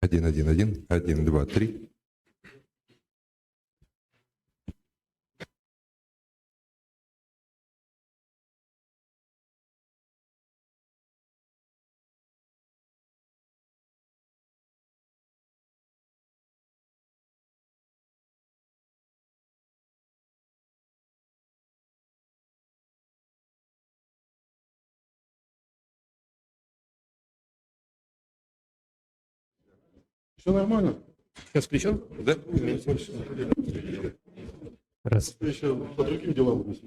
Один, один, один, один, два, три. Все нормально? Сейчас включен? Да? Раз. Еще по другим делам.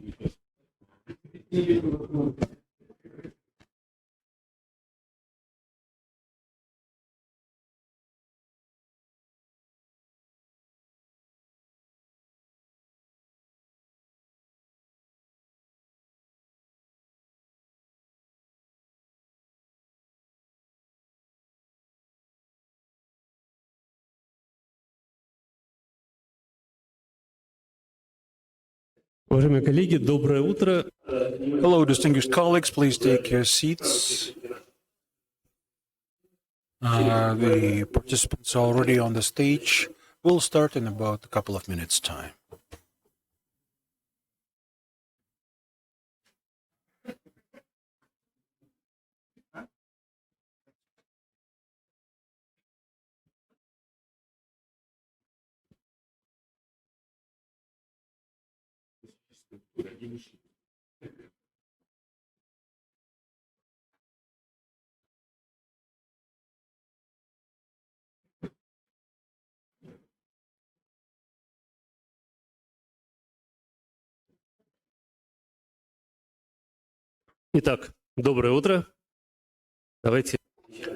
Уважаемые коллеги, доброе утро. Hello, distinguished colleagues. Please take your seats. The participants are already on the stage. We'll start in about a couple of minutes' time. Итак, доброе утро. Давайте.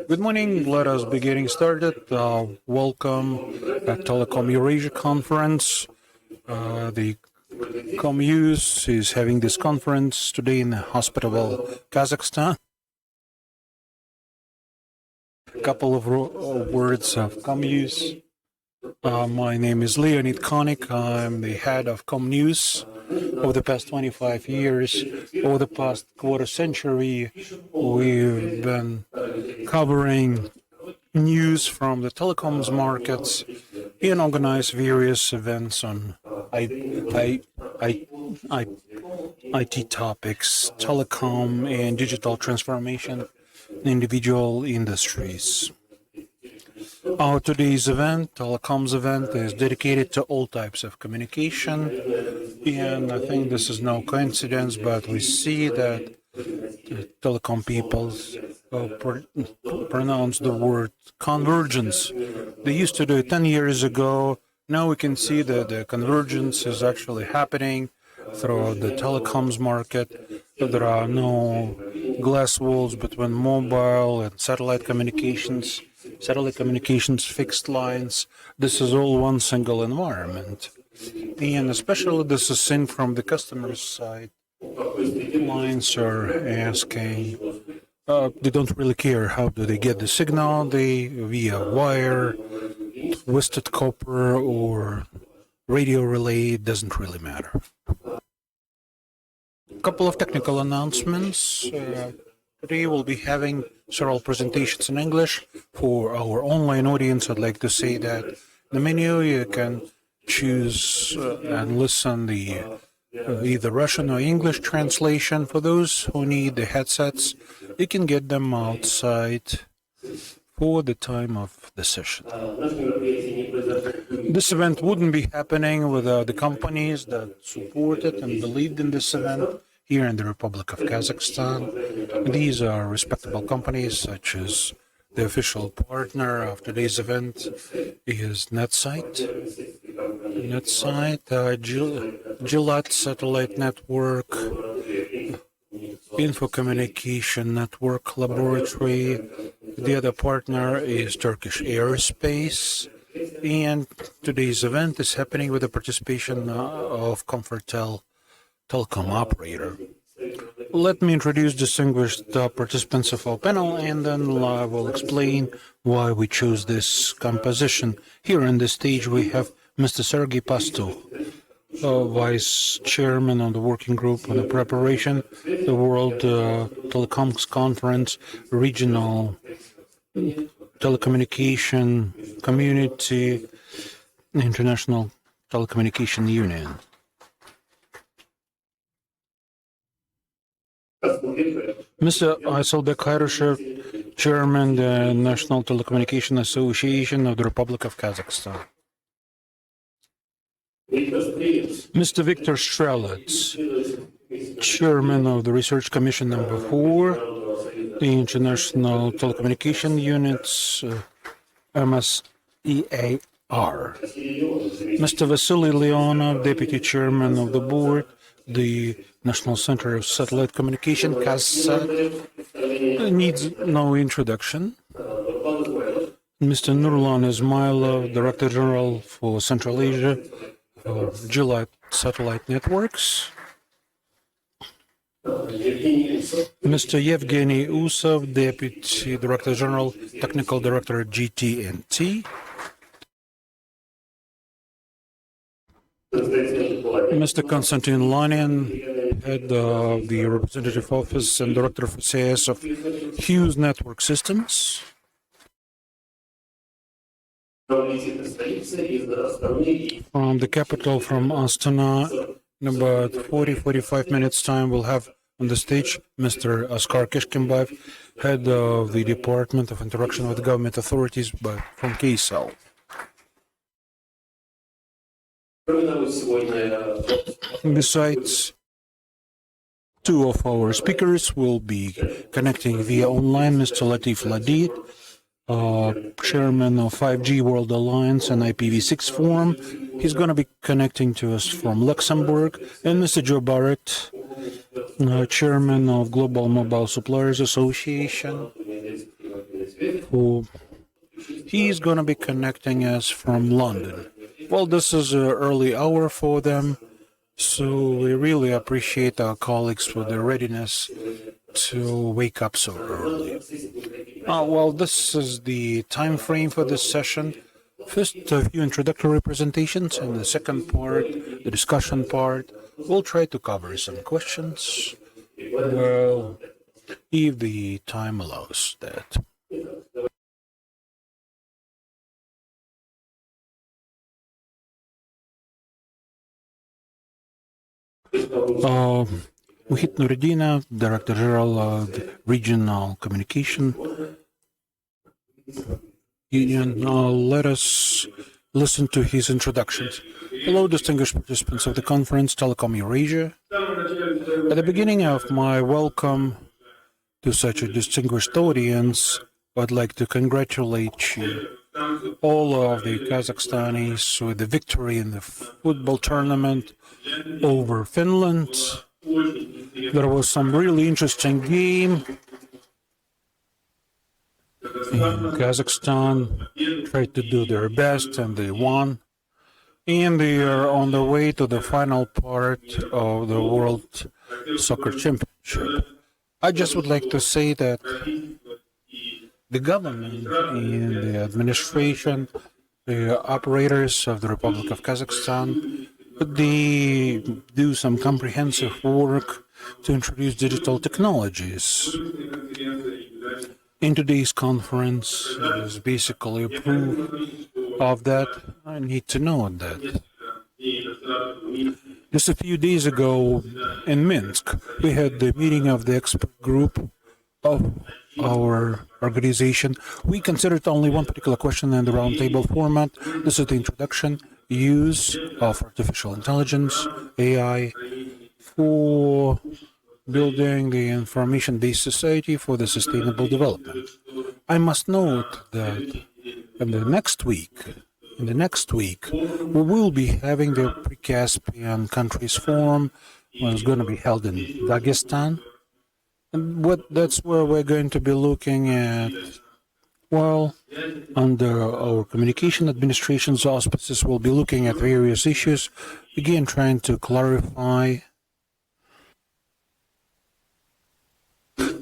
Good morning. Let us be getting started. Welcome at Telecom Eurasia conference. The Comuse is having this conference today in hospitable Kazakhstan. A couple of words of Comuse. My name is Leonid Konik. I'm the head of Comnews. Over the past 25 years, over the past quarter century, we've been covering news from the telecoms markets and organize various events on IT topics, telecom and digital transformation in individual industries. Our today's event, telecoms event, is dedicated to all types of communication, and I think this is no coincidence, but we see that telecom people pronounce the word convergence. They used to do it 10 years ago. Now we can see that the convergence is actually happening throughout the telecoms market. There are no glass walls between mobile and satellite communications, fixed lines. This is all one single environment. And especially this is seen from the customer's side. Clients are asking, they don't really care how do they get the signal, they via wire, twisted copper or radio relay, it doesn't really matter. A couple of technical announcements. Today we'll be having several presentations in English. For our online audience, I'd like to say that the menu you can choose and listen the either Russian or English translation. For those who need the headsets, you can get them outside for the time of the session. This event wouldn't be happening without the companies that supported and believed in this event here in the Republic of Kazakhstan. These are respectable companies such as the official partner of today's event is Gilat Satellite Network, Info Communication Network Laboratory. The other partner is Turkish Aerospace. And today's event is happening with the participation of Comfortel telecom operator. Let me introduce distinguished participants of our panel, and then I will explain why we chose this composition. Here on the stage we have Mr. Sergei Pastov, Vice Chairman of the Working Group on the Preparation, the World Telecoms Conference, Regional Telecommunication Community, International Telecommunication Union. Mr. Ayselbek Hayrushev, Chairman, the National Telecommunication Association of the Republic of Kazakhstan. Mr. Viktor Strelets, Chairman of the Research Commission number 4, the International Telecommunication Units, MSEAR. Mr. Vasily Leonov, Deputy Chairman of the Board, the National Center of Satellite Communication, KASSAT, needs no introduction. Mr. Nurlan Ismailov, Director General for Central Asia, Gilat Satellite Networks. Mr. Yevgeny Usov, Deputy Director General, Technical Director at GT&T. Mr. Konstantin Lanin, Head of the Representative Office and Director of CS of Hughes Network Systems. From the capital, from Astana, in about 40-45 minutes time, we'll have on the stage Mr. Oskar Kishkimbaev, Head of the Department of Interaction with Government Authorities from KSL. Besides, 2 of our speakers will be connecting via online. Mr. Latif Ladid, Chairman of 5G World Alliance and IPv6 Forum. He's going to be connecting to us from Luxembourg. And Mr. Joe Barrett, Chairman of Global Mobile Suppliers Association, he's going to be connecting us from London. Well, this is an early hour for them, so we really appreciate our colleagues for their readiness to wake up so early. Well, this is the time frame for this session. First, a few introductory presentations, and the second part, the discussion part, we'll try to cover some questions, well, if the time allows that. Muhit Nuridina, Director General of the Regional Communication Union. Let us listen to his introductions. Hello, distinguished participants of the conference, Telecom Eurasia. At the beginning of my welcome to such a distinguished audience, I'd like to congratulate you, all of the Kazakhstanis, with the victory in the football tournament over Finland. There was some really interesting game. Kazakhstan tried to do their best and they won. And they are on the way to the final part of the World Soccer Championship. I just would like to say that the government and the administration, the operators of the Republic of Kazakhstan, they do some comprehensive work to introduce digital technologies. In today's conference is basically a proof of that. I need to note that. Just a few days ago in Minsk, we had the meeting of the expert group of our organization. We considered only one particular question in the roundtable format. This is the introduction, use of artificial intelligence, AI, for building the information-based society for the sustainable development. I must note that in the next week, we will be having the Pre-Caspian Countries Forum, which is going to be held in Dagestan. And that's where we're going to be looking at, well, under our communication administration's auspices, we'll be looking at various issues, again trying to clarify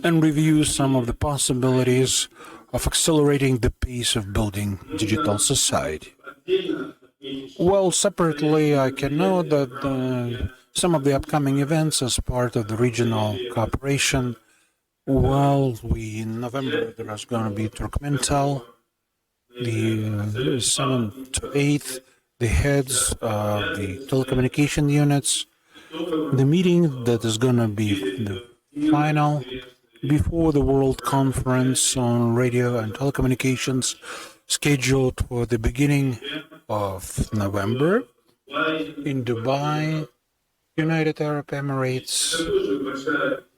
and review some of the possibilities of accelerating the pace of building digital society. Well, separately, I can note that some of the upcoming events as part of the regional cooperation, well, in November, there is going to be Turkmental the 7th to 8th, the heads of the telecommunication units. The meeting that is going to be the final before the World Conference on Radio and Telecommunications, scheduled for the beginning of November in Dubai, United Arab Emirates.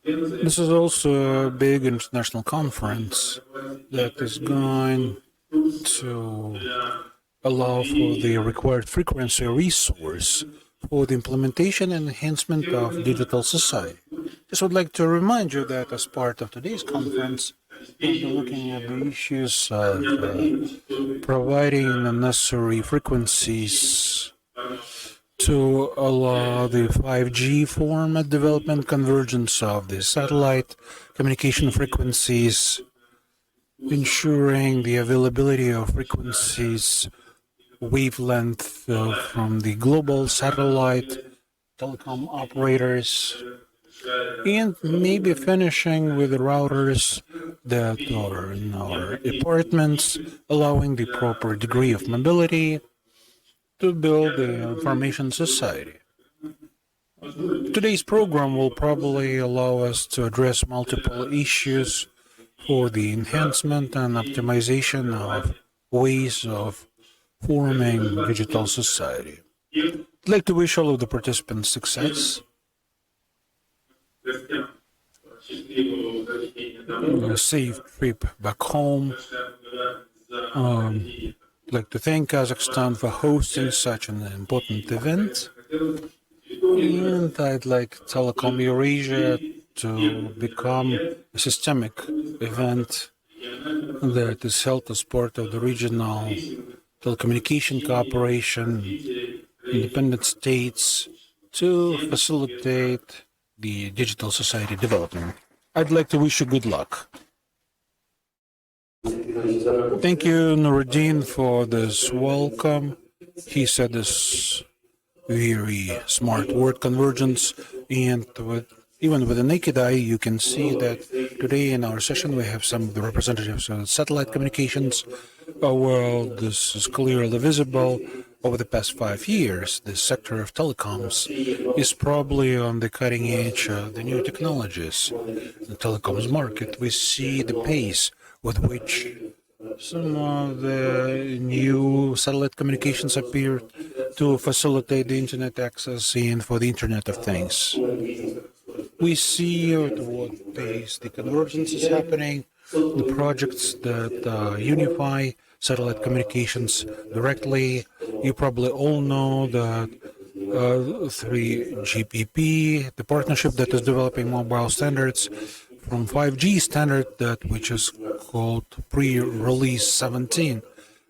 This is also a big international conference that is going to allow for the required frequency resource for the implementation and enhancement of digital society. Just would like to remind you that as part of today's conference, we'll be looking at the issues of providing the necessary frequencies to allow the 5G format development, convergence of the satellite communication frequencies, ensuring the availability of frequencies wavelength from the global satellite telecom operators, and maybe finishing with the routers that are in our apartments, allowing the proper degree of mobility to build the information society. Today's program will probably allow us to address multiple issues for the enhancement and optimization of ways of forming digital society. I'd like to wish all of the participants success, a safe trip back home. I'd like to thank Kazakhstan for hosting such an important event, and I'd like Telecom Eurasia to become a systemic event that is held as part of the regional telecommunication cooperation, independent states, to facilitate the digital society development. I'd like to wish you good luck. Thank you, Nuruddin, for this welcome. He said this very smart word, convergence, and even with the naked eye, you can see that today in our session we have some of the representatives of satellite communications. Well, this is clearly visible. Over the past 5 years, the sector of telecoms is probably on the cutting edge of the new technologies. In the telecoms market, we see the pace with which some of the new satellite communications appear to facilitate the internet access and for the Internet of Things. We see at what pace the convergence is happening, the projects that unify satellite communications directly. You probably all know that 3GPP, the partnership that is developing mobile standards from 5G standard, that which is called pre-release 17,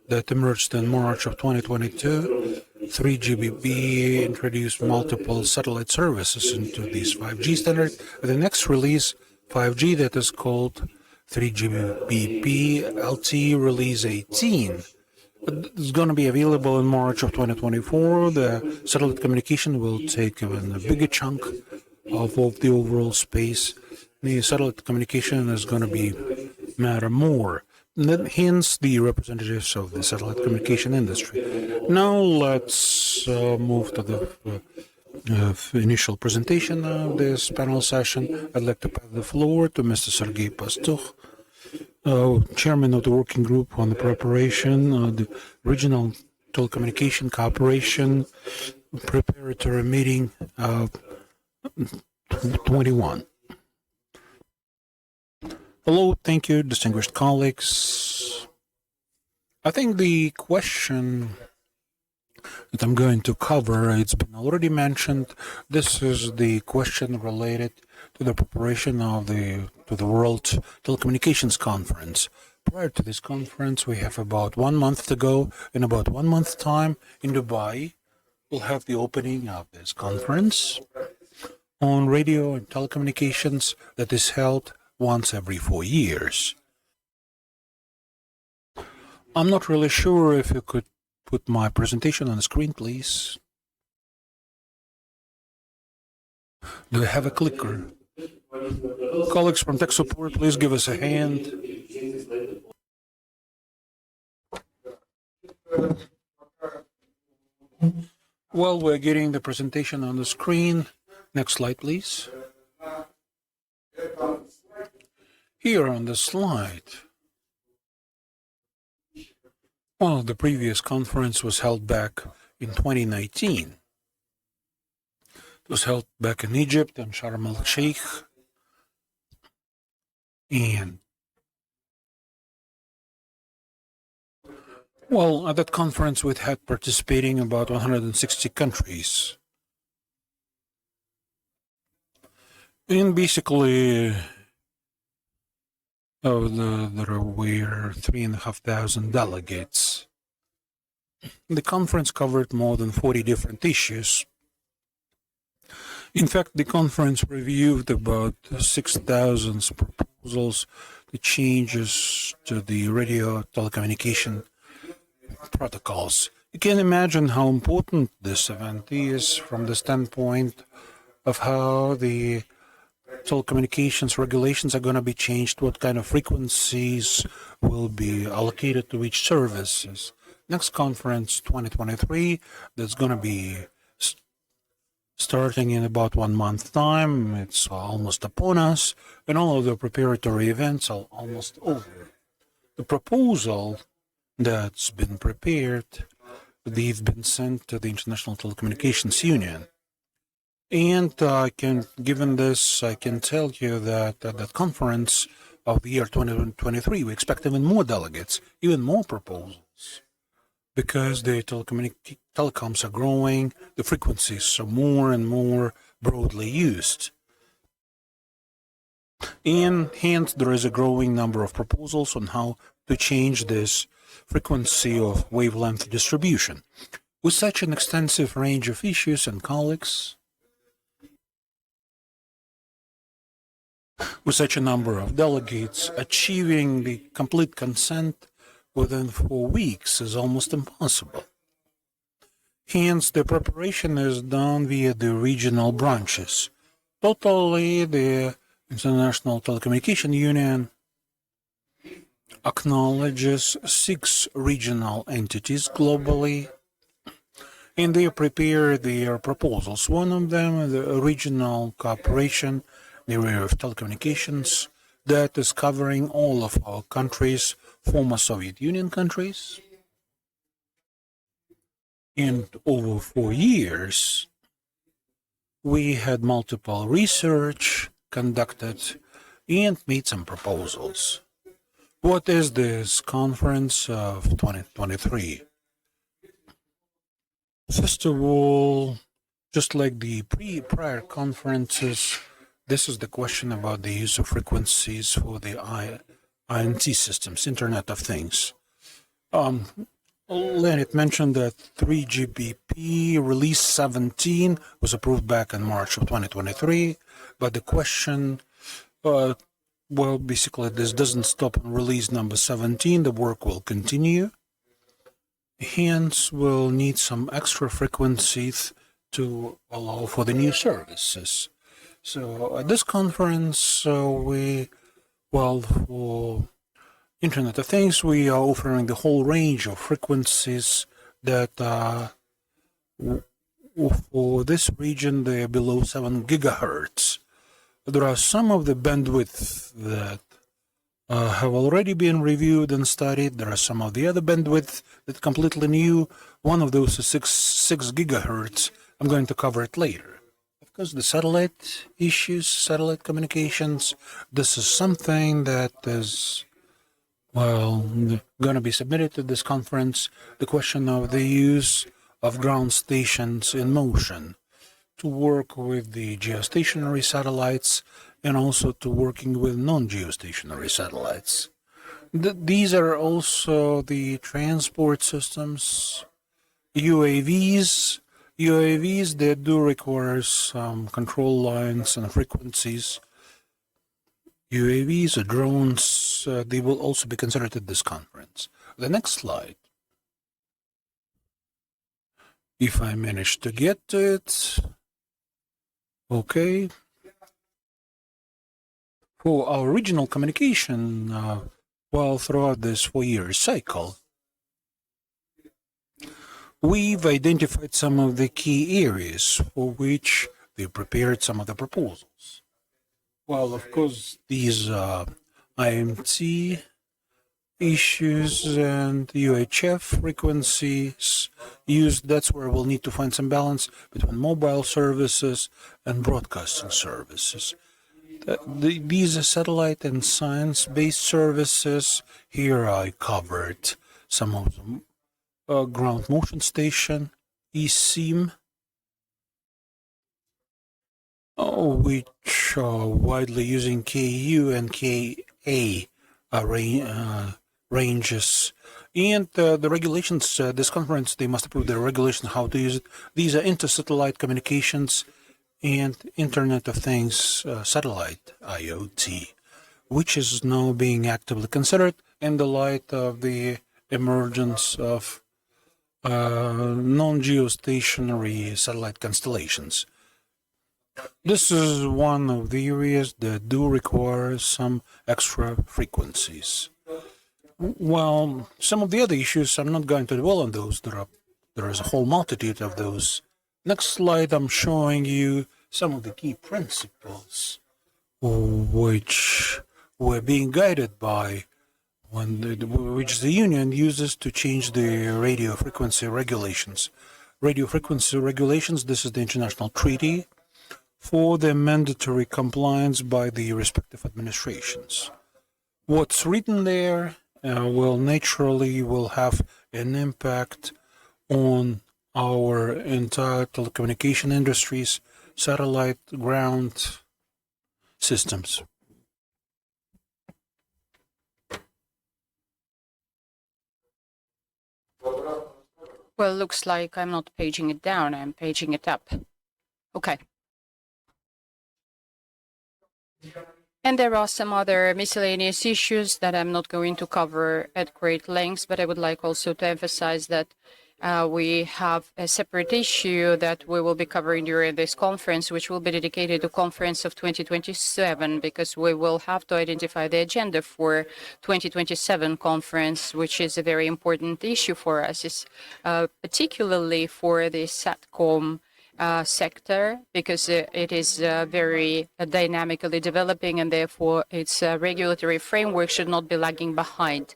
that emerged in March of 2022. 3GPP introduced multiple satellite services into this 5G standard. The next release, 5G, that is called 3GPP LTE Release 18. It's going to be available in March of 2024. The satellite communication will take even a bigger chunk of the overall space. The satellite communication is going to matter more. Hence, the representatives of the satellite communication industry. Now, let's move to the initial presentation of this panel session. I'd like to pass the floor to Mr. Sergei Pastukh, Chairman of the Working Group on the Preparation of the Regional Telecommunication Cooperation Preparatory Meeting of 21. Hello, thank you, distinguished colleagues. I think the question that I'm going to cover, it's been already mentioned. This is the question related to the preparation of the World Telecommunications Conference. Prior to this conference, we have about 1 month to go. In about 1 month's time, in Dubai, we'll have the opening of this conference on radio and telecommunications that is held once every 4 years. I'm not really sure if you could put my presentation on the screen, please. Do I have a clicker? Colleagues from tech support, please give us a hand. Well, we're getting the presentation on the screen. Next slide, please. Here on the slide, well, the previous conference was held back in 2019. It was held back in Egypt and Sharm el-Sheikh. And, well, at that conference, we had participating about 160 countries. And basically, there were 3,500 delegates. The conference covered more than 40 different issues. In fact, the conference reviewed about 6,000 proposals, the changes to the radio telecommunication protocols. You can imagine how important this event is from the standpoint of how the telecommunications regulations are going to be changed, what kind of frequencies will be allocated to each services. Next conference, 2023, that's going to be starting in about 1 month time. It's almost upon us, and all of the preparatory events are almost over. The proposal that's been prepared, they've been sent to the International Telecommunications Union. And given this, I can tell you that at that conference of the year 2023, we expect even more delegates, even more proposals, because the telecoms are growing, the frequencies are more and more broadly used. And hence, there is a growing number of proposals on how to change this frequency of wavelength distribution. With such an extensive range of issues and colleagues, with such a number of delegates, achieving the complete consent within 4 weeks is almost impossible. Hence, the preparation is done via the regional branches. Totally, the International Telecommunication Union acknowledges 6 regional entities globally, and they prepare their proposals. One of them is the regional cooperation in the area of telecommunications that is covering all of our countries, former Soviet Union countries. And over 4 years, we had multiple research conducted and made some proposals. What is this conference of 2023? First of all, just like the prior conferences, this is the question about the use of frequencies for the INT systems, Internet of Things. Leonid mentioned that 3GPP release 17 was approved back in March of 2023, but the question, well, basically this doesn't stop on release number 17, the work will continue. Hence, we'll need some extra frequencies to allow for the new services. So at this conference, for Internet of Things, we are offering the whole range of frequencies that for this region, they are below 7 gigahertz. There are some of the bandwidth that have already been reviewed and studied. There are some of the other bandwidth that are completely new. One of those is 6 gigahertz. I'm going to cover it later. Of course, the satellite issues, satellite communications, this is something that is, going to be submitted to this conference. The question of the use of ground stations in motion to work with the geostationary satellites and also to working with non-geostationary satellites. These are also the transport systems, UAVs. UAVs, they do require some control lines and frequencies. UAVs or drones, they will also be considered at this conference. The next slide. If I manage to get to it. Okay. For our regional communication, throughout this 4-year cycle, we've identified some of the key areas for which they prepared some of the proposals. Well, of course, these IMT issues and UHF frequencies used, that's where we'll need to find some balance between mobile services and broadcasting services. These are satellite and science-based services. Here I covered some of them. Ground motion station, eSIM, which are widely using KU and KA ranges. And the regulations, this conference, they must approve the regulations how to use it. These are inter-satellite communications and Internet of Things satellite IoT, which is now being actively considered in the light of the emergence of non-geostationary satellite constellations. This is one of the areas that do require some extra frequencies. Well, some of the other issues, I'm not going to dwell on those. There is a whole multitude of those. Next slide, I'm showing you some of the key principles which we're being guided by which the union uses to change the radio frequency regulations. Radio frequency regulations, this is the international treaty for the mandatory compliance by the respective administrations. What's written there will have an impact on our entire telecommunication industries, satellite, ground systems. Well, looks like I'm not paging it down, I'm paging it up. Okay. And there are some other miscellaneous issues that I'm not going to cover at great lengths, but I would like also to emphasize that we have a separate issue that we will be covering during this conference, which will be dedicated to conference of 2027, because we will have to identify the agenda for 2027 conference, which is a very important issue for us, particularly for the SATCOM sector, because it is very dynamically developing, and therefore its regulatory framework should not be lagging behind.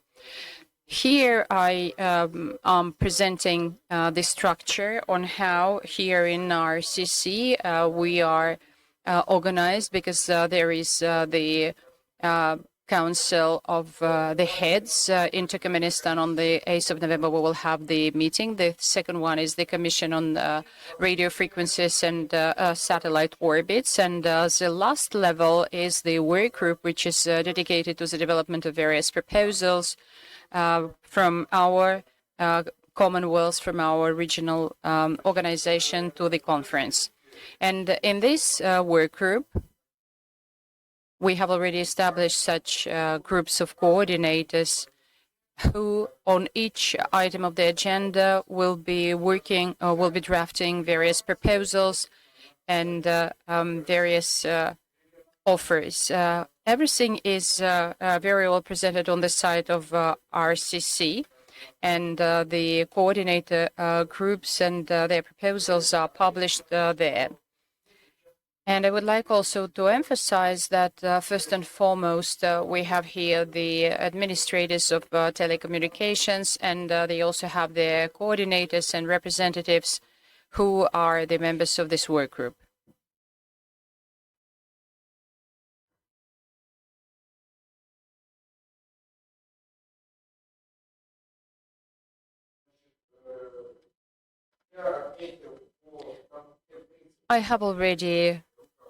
Here I am presenting the structure on how here in RCC we are organized, because there is the Council of the Heads in Turkmenistan. On the 8th of November, we will have the meeting. The second one is the Commission on Radio Frequencies and Satellite Orbits. And the last level is the work group, which is dedicated to the development of various proposals from our commonwealths, from our regional organization to the conference. And in this work group, we have already established such groups of coordinators who on each item of the agenda will be working or will be drafting various proposals and various offers. Everything is very well presented on the site of RCC, and the coordinator groups and their proposals are published there. And I would like also to emphasize that first and foremost, we have here the administrators of telecommunications, and they also have their coordinators and representatives who are the members of this work group. I have already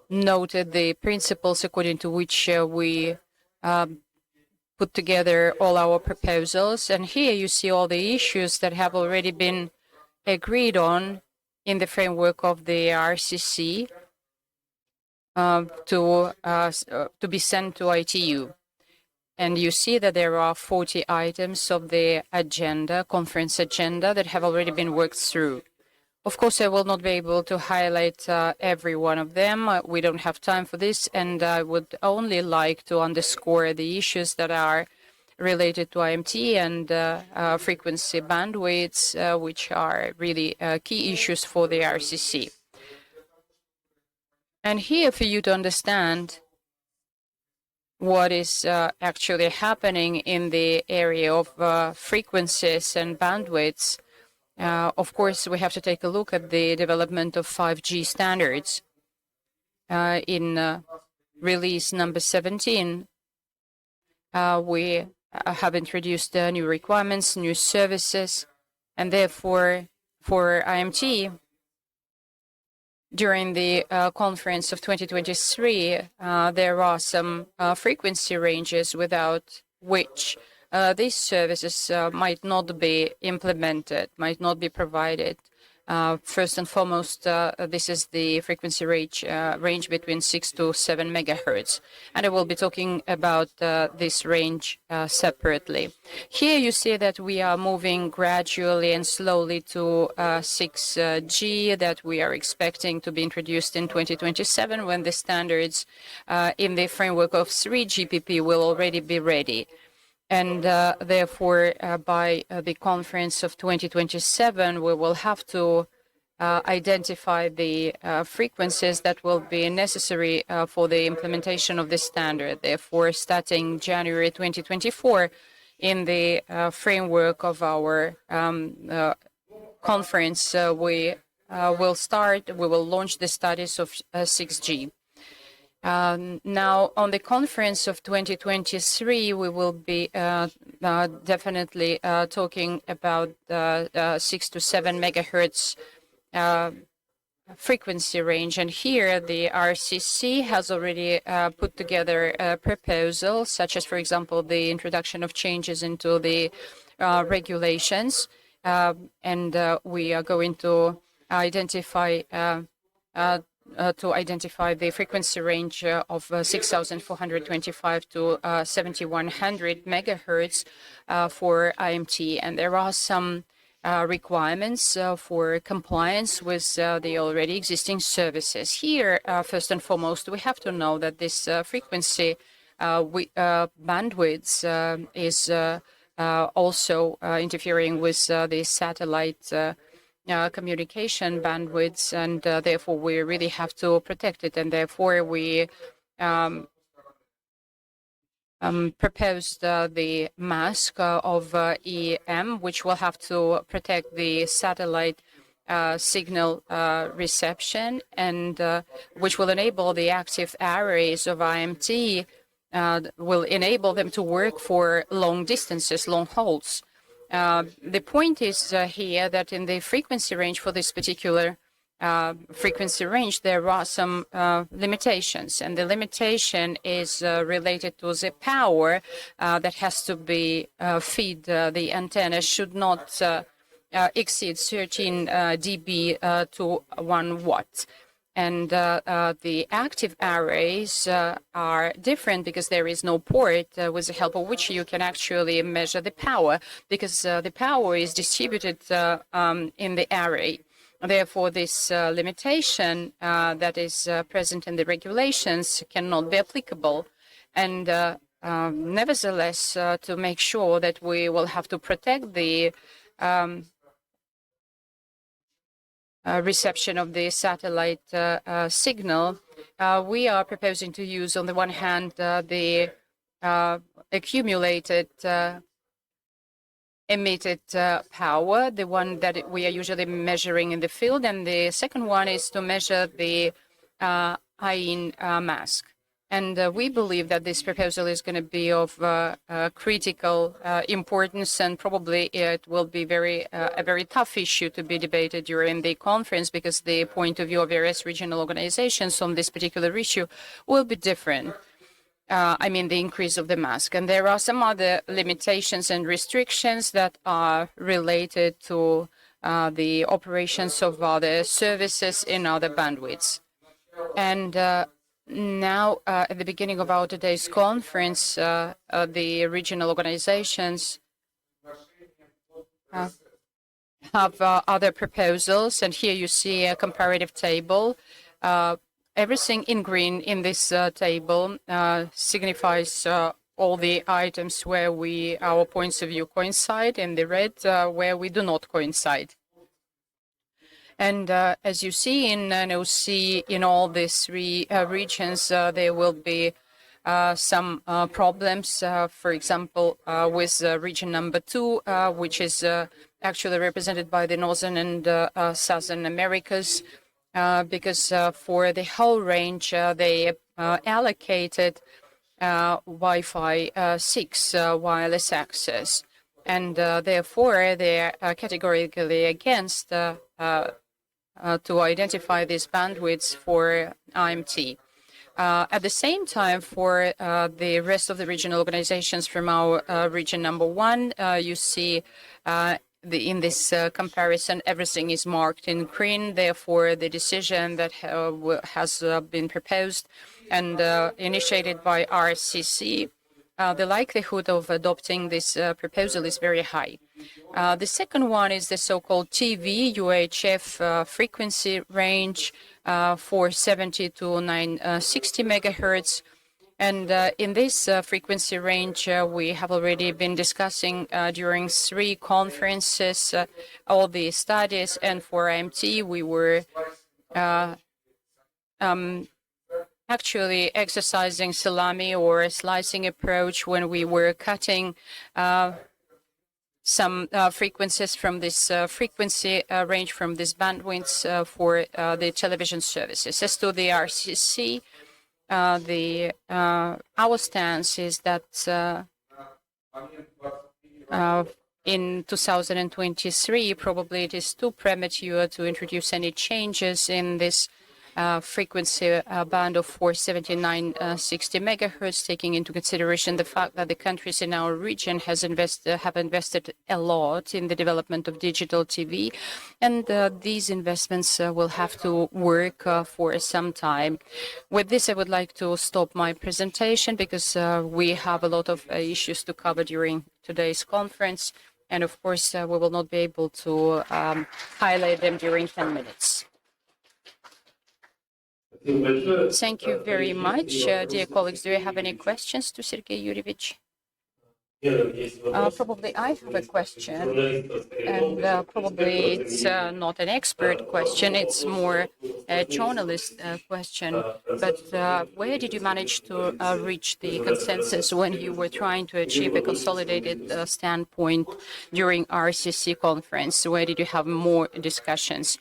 noted the principles according to which we put together all our proposals. And here you see all the issues that have already been agreed on in the framework of the RCC to be sent to ITU. And you see that there are 40 items of the agenda, conference agenda, that have already been worked through. Of course, I will not be able to highlight every one of them. We don't have time for this, and I would only like to underscore the issues that are related to IMT and frequency bandwidths, which are really key issues for the RCC. And here, for you to understand what is actually happening in the area of frequencies and bandwidths, of course, we have to take a look at the development of 5G standards. In release number 17, we have introduced new requirements, new services, and therefore, for IMT, during the conference of 2023, there are some frequency ranges without which these services might not be implemented, might not be provided. First and foremost, this is the frequency range between 6 to 7 megahertz, and I will be talking about this range separately. Here you see that we are moving gradually and slowly to 6G that we are expecting to be introduced in 2027, when the standards in the framework of 3GPP will already be ready. And therefore, by the conference of 2027, we will have to identify the frequencies that will be necessary for the implementation of this standard. Therefore, starting January 2024, in the framework of our conference, we will launch the studies of 6G. Now, on the conference of 2023, we will be definitely talking about 6 to 7 megahertz frequency range. And here, the RCC has already put together a proposal, such as, for example, the introduction of changes into the regulations. And we are going to identify the frequency range of 6,425 to 7,100 megahertz for IMT. And there are some requirements for compliance with the already existing services. Here, first and foremost, we have to know that this frequency bandwidth is also interfering with the satellite communication bandwidths, and therefore we really have to protect it, and therefore we proposed the mask of EM, which will have to protect the satellite signal reception, and which will enable the active arrays of IMT, will enable them to work for long distances, long hauls. The point is here that in the frequency range for this particular frequency range, there are some limitations, and the limitation is related to the power that has to be fed. The antenna should not exceed 13 dB to 1 watt. And the active arrays are different because there is no port with the help of which you can actually measure the power, because the power is distributed in the array. Therefore, this limitation that is present in the regulations cannot be applicable. And nevertheless, to make sure that we will have to protect the reception of the satellite signal, we are proposing to use, on the one hand, the accumulated emitted power, the one that we are usually measuring in the field, and the second one is to measure the IN mask. And we believe that this proposal is going to be of critical importance, and probably it will be a very tough issue to be debated during the conference, because the point of view of various regional organizations on this particular issue will be different. I mean, the increase of the mask. And there are some other limitations and restrictions that are related to the operations of other services in other bandwidths. And now, at the beginning of our today's conference, the regional organizations have other proposals, and here you see a comparative table. Everything in green in this table signifies all the items where our points of view coincide, in the red where we do not coincide. And as you see in NOC, in all these three regions, there will be some problems, for example, with region number 2, which is actually represented by the Northern and Southern Americas, because for the whole range, they allocated Wi-Fi 6 wireless access. And therefore, they are categorically against to identify these bandwidths for IMT. At the same time, for the rest of the regional organizations from our region number 1, you see in this comparison, everything is marked in green. Therefore, the decision that has been proposed and initiated by RCC, the likelihood of adopting this proposal is very high. The second one is the so-called TV UHF frequency range for 70 to 960 megahertz. And in this frequency range, we have already been discussing during 3 conferences all the studies. And for IMT, we were actually exercising salami or a slicing approach when we were cutting some frequencies from this frequency range, from this bandwidths for the television services. As to the RCC, our stance is that in 2023, probably it is too premature to introduce any changes in this frequency band of 479.60 megahertz, taking into consideration the fact that the countries in our region have invested a lot in the development of digital TV, and these investments will have to work for some time. With this, I would like to stop my presentation because we have a lot of issues to cover during today's conference, and of course, we will not be able to highlight them during 10 minutes. Thank you very much. Dear colleagues, do you have any questions to Sergei Yurievich? Probably I have a question, and probably it's not an expert question, it's more a journalist question. But where did you manage to reach the consensus when you were trying to achieve a consolidated standpoint during RCC conference? Where did you have more discussions?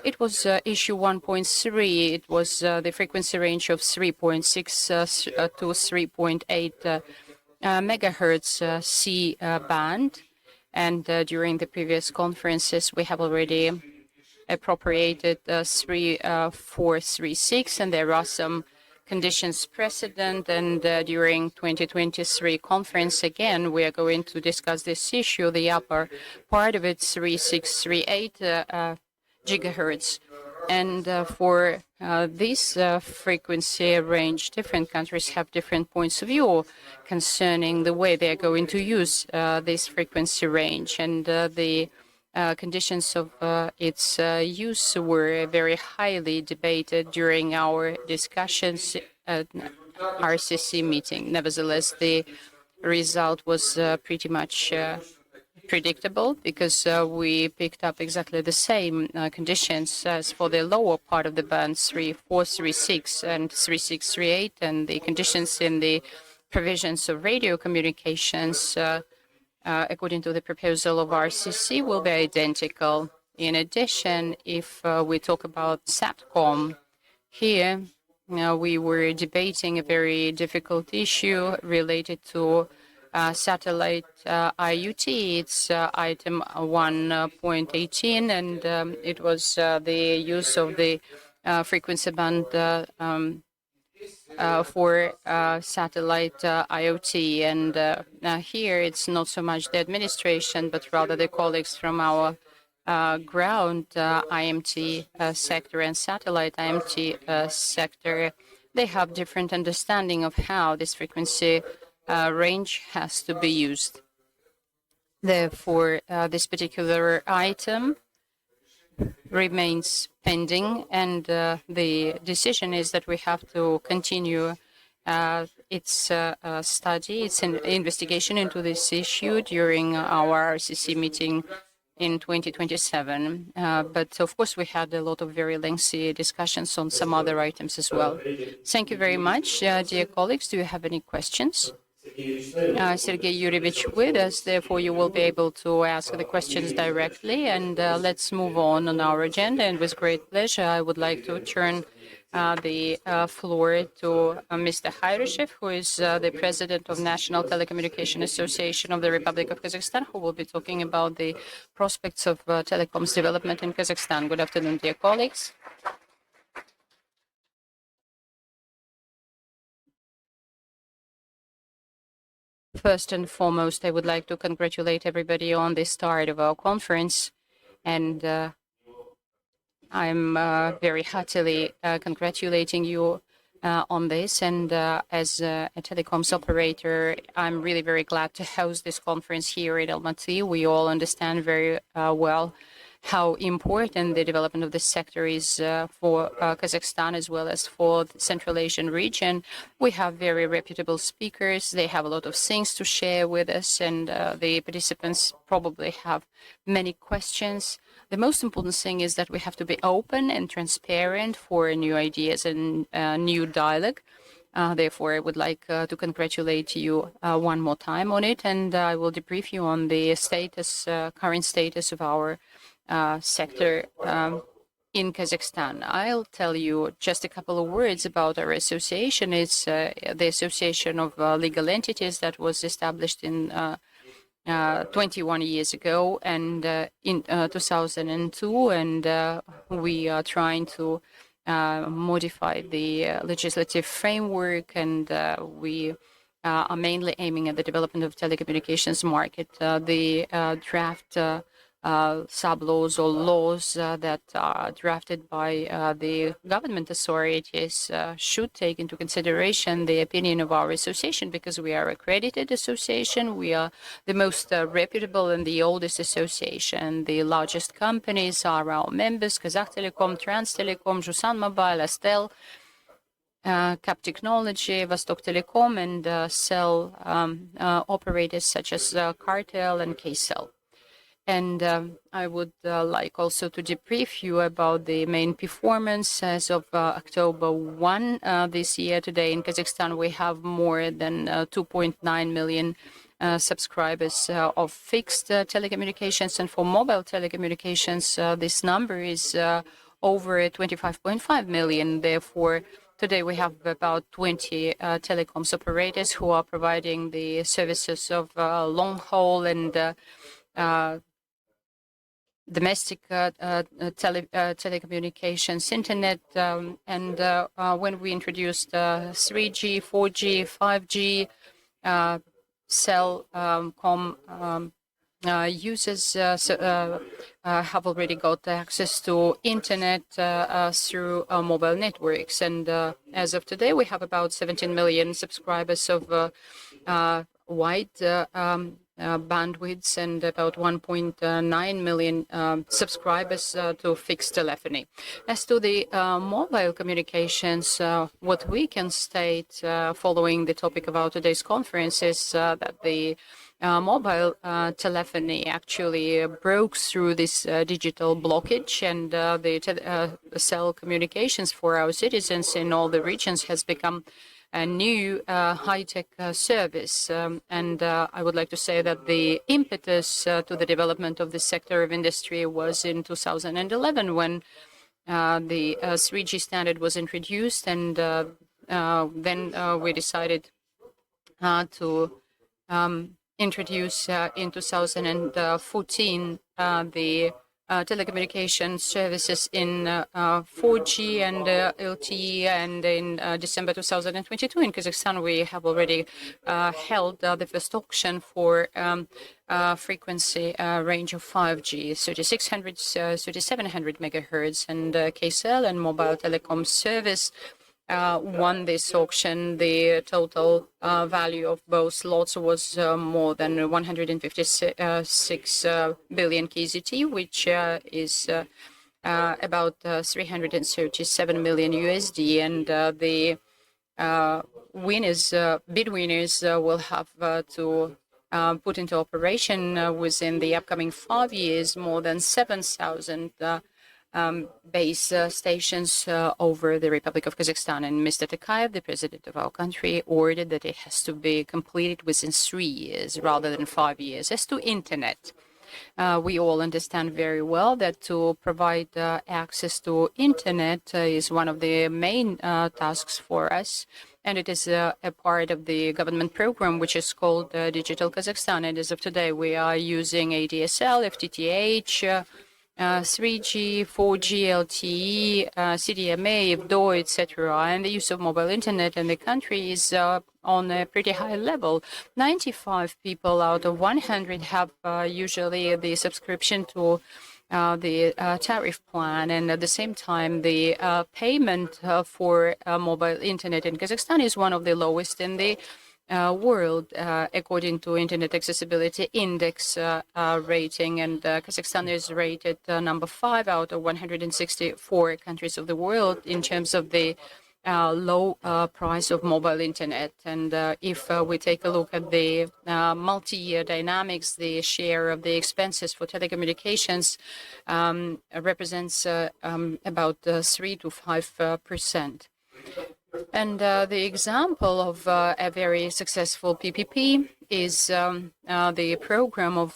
It was issue 1.3. It was the frequency range of 3.6 to 3.8 megahertz C band, and during the previous conferences we have already appropriated 3436, and there are some conditions precedent, and during 2023 conference again we are going to discuss this issue. The upper part of it, 3638 gigahertz. And for this frequency range, different countries have different points of view concerning the way they are going to use this frequency range. And the conditions of its use were very highly debated during our discussions at RCC meeting. Nevertheless, the result was pretty much predictable, because we picked up exactly the same conditions as for the lower part of the band, 3436 and 3638, and the conditions in the provisions of radio communications, according to the proposal of RCC, will be identical. In addition, if we talk about SATCOM, here we were debating a very difficult issue related to satellite IoT. It's item 1.18, and it was the use of the frequency band for satellite IoT. And here it's not so much the administration, but rather the colleagues from our ground IMT sector and satellite IMT sector. They have different understanding of how this frequency range has to be used. Therefore, this particular item remains pending, and the decision is that we have to continue its study, its an investigation into this issue during our RCC meeting in 2027. But of course, we had a lot of very lengthy discussions on some other items as well. Thank you very much, dear colleagues. Do you have any questions? Sergey Yurievich with us, therefore you will be able to ask the questions directly. And let's move on our agenda. And with great pleasure, I would like to turn the floor to Mr. Hayrushev, who is the president of National Telecommunication Association of the Republic of Kazakhstan, who will be talking about the prospects of telecoms development in Kazakhstan. Good afternoon, dear colleagues. First and foremost, I would like to congratulate everybody on the start of our conference, and I'm very heartily congratulating you on this. And as a telecoms operator, I'm really very glad to host this conference here at Almaty. We all understand very well how important the development of this sector is for Kazakhstan as well as for the Central Asian region. We have very reputable speakers. They have a lot of things to share with us, and the participants probably have many questions. The most important thing is that we have to be open and transparent for new ideas and new dialogue. Therefore, I would like to congratulate you one more time on it, and I will debrief you on the status, current status of our sector in Kazakhstan. I'll tell you just a couple of words about our association. It's the Association of Legal Entities that was established in 21 years ago and in 2002, and we are trying to modify the legislative framework, and we are mainly aiming at the development of telecommunications market. The draft sub-laws or laws that are drafted by the government authorities should take into consideration the opinion of our association, because we are accredited association. We are the most reputable and the oldest association. The largest companies are our members: Kazakh Telecom, Trans Telecom, Jusan Mobile, Astel, Cap Technology, Vostok Telecom, and cell operators such as Cartel and Kcell. And I would like also to debrief you about the main performance as of October 1 this year. Today in Kazakhstan, we have more than 2.9 million subscribers of fixed telecommunications. And for mobile telecommunications, this number is over 25.5 million. Therefore, today we have about 20 telecoms operators who are providing the services of long haul and domestic telecommunications, internet, and when we introduced 3G, 4G, 5G, cell users have already got access to internet through mobile networks. And as of today, we have about 17 million subscribers of wide bandwidths and about 1.9 million subscribers to fixed telephony. As to the mobile communications, what we can state following the topic of our today's conference is that the mobile telephony actually broke through this digital blockage, and the cell communications for our citizens in all the regions has become a new high-tech service. And I would like to say that the impetus to the development of this sector of industry was in 2011 when the 3G standard was introduced, and then we decided to introduce in 2014 the telecommunication services in 4G and LTE, and in December 2022 in Kazakhstan we have already held the first auction for frequency range of 5G, 3600, 3700 megahertz, and Kcell and Mobile Telecom Service won this auction. The total value of both lots was more than 156 billion KZT, which is about 337 million USD. And the bid winners will have to put into operation within the upcoming 5 years more than 7,000 base stations over the Republic of Kazakhstan. And Mr. Tokayev, the president of our country, ordered that it has to be completed within 3 years rather than 5 years. As to internet, we all understand very well that to provide access to internet is one of the main tasks for us. And it is a part of the government program, which is called Digital Kazakhstan. And as of today, we are using ADSL, FTTH, 3G, 4G, LTE, CDMA, FDO, etc. And the use of mobile internet in the country is on a pretty high level. 95 people out of 100 have usually the subscription to the tariff plan, and at the same time, the payment for mobile internet in Kazakhstan is one of the lowest in the world, according to Internet Accessibility Index rating, and Kazakhstan is rated number 5 out of 164 countries of the world in terms of the low price of mobile internet. And if we take a look at the multi-year dynamics, the share of the expenses for telecommunications represents about 3 to 5%. And the example of a very successful PPP is the program of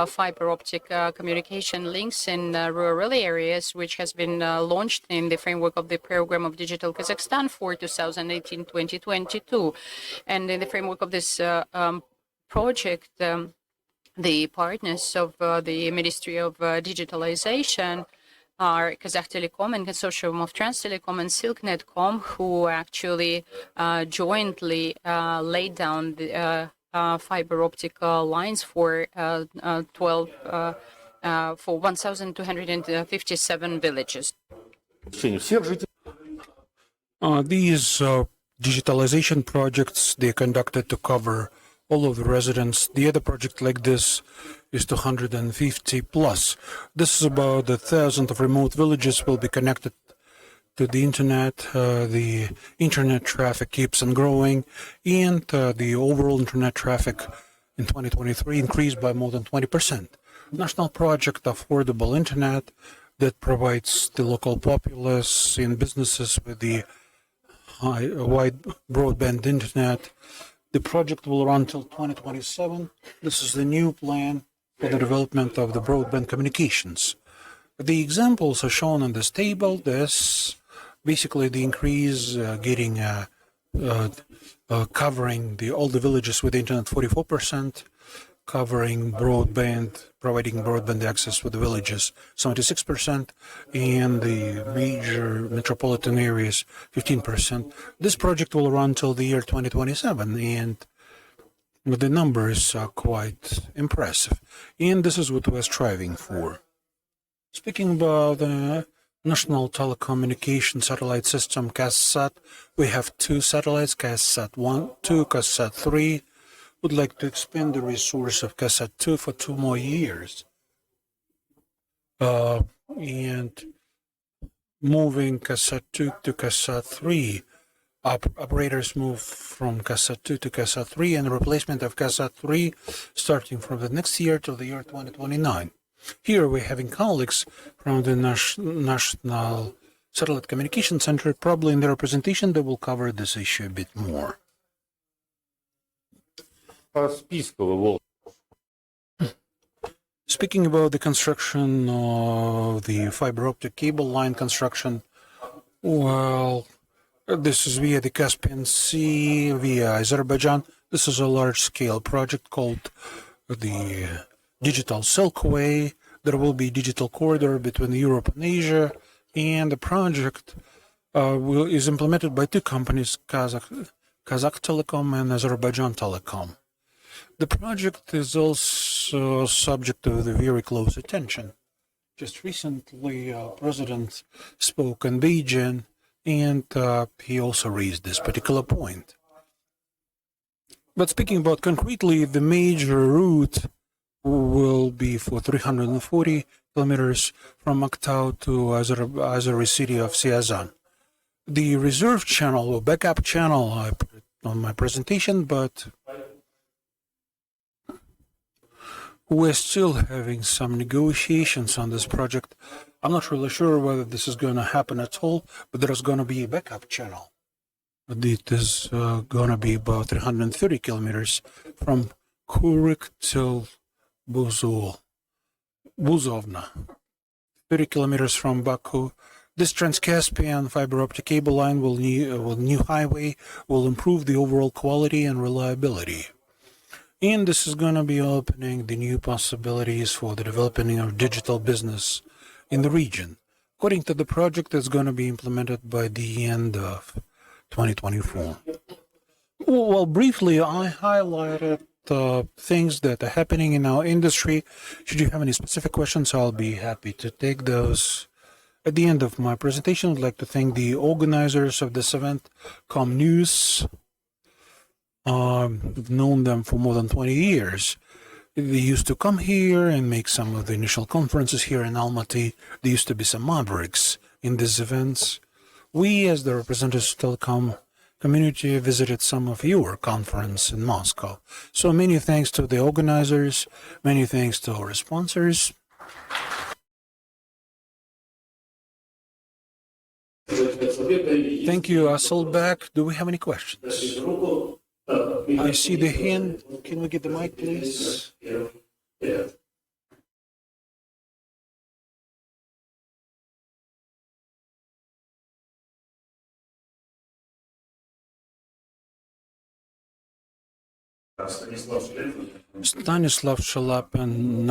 fiber optic communication links in rural areas, which has been launched in the framework of the program of Digital Kazakhstan for 2018-2022. And in the framework of this project, the partners of the Ministry of Digitalization are Kazakh Telecom and Consortium of Trans Telecom and Silknetcom, who actually jointly laid down the fiber optic lines for 1,257 villages. These digitalization projects, they conducted to cover all of the residents. The other project like this is 250 plus. This is about 1,000 of remote villages will be connected to the internet. The internet traffic keeps on growing, and the overall internet traffic in 2023 increased by more than 20%. National project Affordable Internet that provides the local populace and businesses with the wide broadband internet. The project will run till 2027. This is the new plan for the development of the broadband communications. The examples are shown on this table. This basically the increase covering all the villages with internet 44%, covering broadband, providing broadband access for the villages 76%, and the major metropolitan areas 15%. This project will run till the year 2027, and the numbers are quite impressive. And this is what we're striving for. Speaking about the National Telecommunication Satellite System, KASSAT, we have 2 satellites, KASSAT 1, 2, KASSAT 3. Would like to expand the resource of KASSAT 2 for 2 more years. And moving KASSAT 2 to KASSAT 3. Operators move from KASSAT 2 to KASSAT 3, and the replacement of KASSAT 3 starting from the next year till the year 2029. Here we're having colleagues from the National Satellite Communication Center. Probably in their presentation they will cover this issue a bit more. Speaking about the construction of the fiber optic cable line construction, well, this is via the Caspian Sea, via Azerbaijan. This is a large-scale project called the Digital Silkway. There will be digital corridor between Europe and Asia, and the project is implemented by 2 companies, Kazakh Telecom and Azerbaijan Telecom. The project is also subject to the very close attention. Just recently, President spoke in Beijing, and he also raised this particular point. But speaking about concretely, the major route will be for 340 kilometers from Aktau to Azeri city of Siazan. The reserve channel or backup channel, I on my presentation, but we're still having some negotiations on this project. I'm not really sure whether this is going to happen at all, but there's going to be a backup channel. It is going to be about 330 kilometers from Kurik till Buzovna, 30 kilometers from Baku. This Trans-Caspian fiber optic cable line will new highway will improve the overall quality and reliability. And this is going to be opening the new possibilities for the developing of digital business in the region. According to the project, it's going to be implemented by the end of 2024. Well, briefly, I highlighted things that are happening in our industry. Should you have any specific questions, I'll be happy to take those. At the end of my presentation, I'd like to thank the organizers of this event, News. I've known them for more than 20 years. They used to come here and make some of the initial conferences here in Almaty. There used to be some mavericks in these events. We, as the representatives of Telecom community, visited some of your conference in Moscow. So many thanks to the organizers, many thanks to our sponsors. Thank you, Asselbeck. Do we have any questions? I see the hand. Can we get the mic, please? Stanislav Shalapin,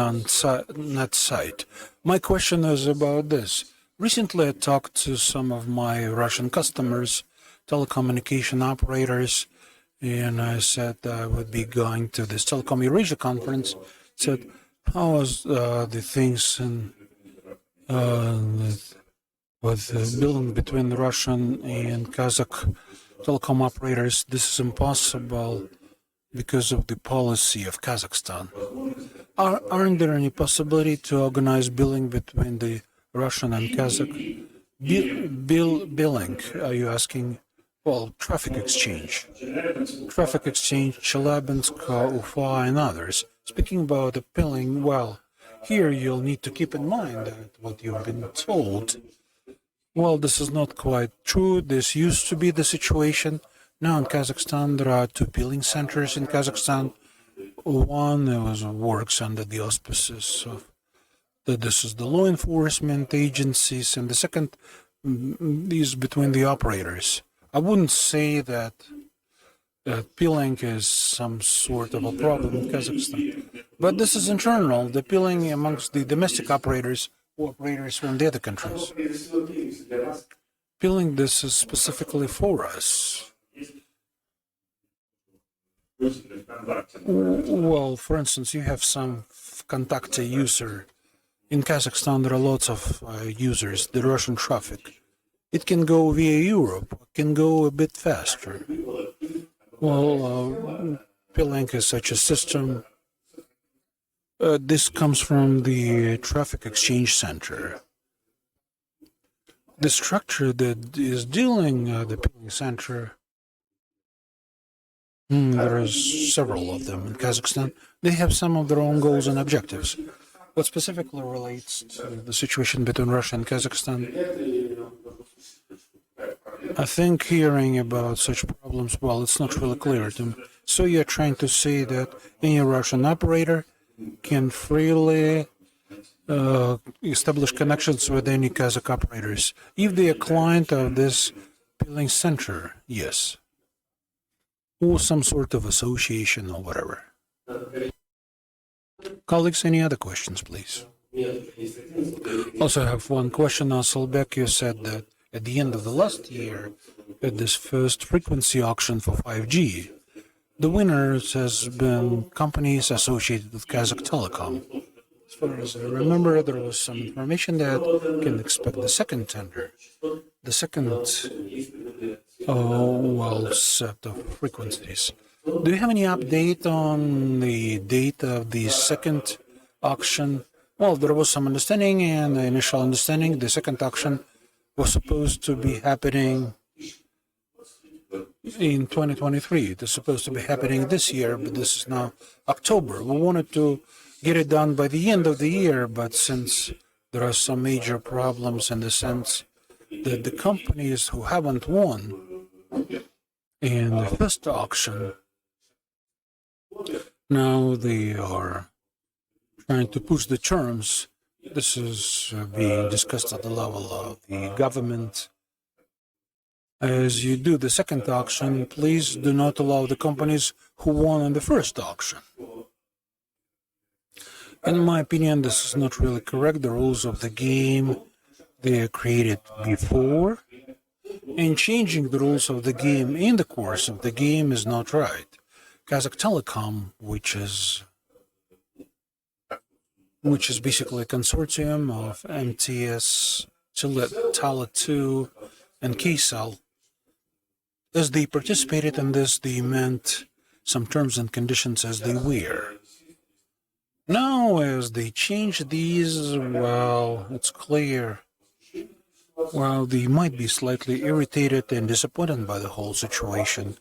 net site. My question is about this. Recently, I talked to some of my Russian customers, telecommunication operators, and I said I would be going to this Telecom Eurasia conference. Said, how was the things in, with the billing between the Russian and Kazakh telecom operators? This is impossible because of the policy of Kazakhstan. Aren't there any possibility to organize billing between the Russian and Kazakh? Billing, are you asking? Well, traffic exchange, Chelyabinsk, Ufa, and others. Speaking about the billing, well, here you'll need to keep in mind that what you've been told, well, this is not quite true. This used to be the situation. Now in Kazakhstan, there are two billing centers in Kazakhstan. One works under the auspices of this is the law enforcement agencies, and the second is between the operators. I wouldn't say that billing is some sort of a problem in Kazakhstan, but this is internal, the billing amongst the domestic operators or operators from the other countries. Billing, this is specifically for us. Well, for instance, you have some Kontakte user. In Kazakhstan, there are lots of users, the Russian traffic. It can go via Europe, it can go a bit faster. Well, billing is such a system. This comes from the traffic exchange center. The structure that is dealing the billing center, there is several of them in Kazakhstan. They have some of their own goals and objectives. What specifically relates to the situation between Russia and Kazakhstan, I think hearing about such problems, well, it's not really clear to me. So you're trying to say that any Russian operator can freely establish connections with any Kazakh operators if they are client of this billing center, yes, or some sort of association or whatever. Colleagues, any other questions, please? Also, I have one question. Asselbeck, you said that at the end of the last year, at this first frequency auction for 5G, the winners has been companies associated with Kazakh Telecom. As far as I remember, there was some information that can expect the second tender, the second set of frequencies. Do you have any update on the date of the second auction? Well, there was some understanding, and the initial understanding, the second auction was supposed to be happening in 2023. It is supposed to be happening this year, but this is now October. We wanted to get it done by the end of the year, but since there are some major problems in the sense that the companies who haven't won in the first auction, now they are trying to push the terms. This is being discussed at the level of the government. As you do the second auction, please do not allow the companies who won in the first auction. In my opinion, this is not really correct. The rules of the game, they are created before, and changing the rules of the game in the course of the game is not right. Kazakh Telecom, which is basically a consortium of MTS, Tele2, and KCell, as they participated in this, they meant some terms and conditions as they were. Now, as they change these, well, it's clear, well, they might be slightly irritated and disappointed by the whole situation.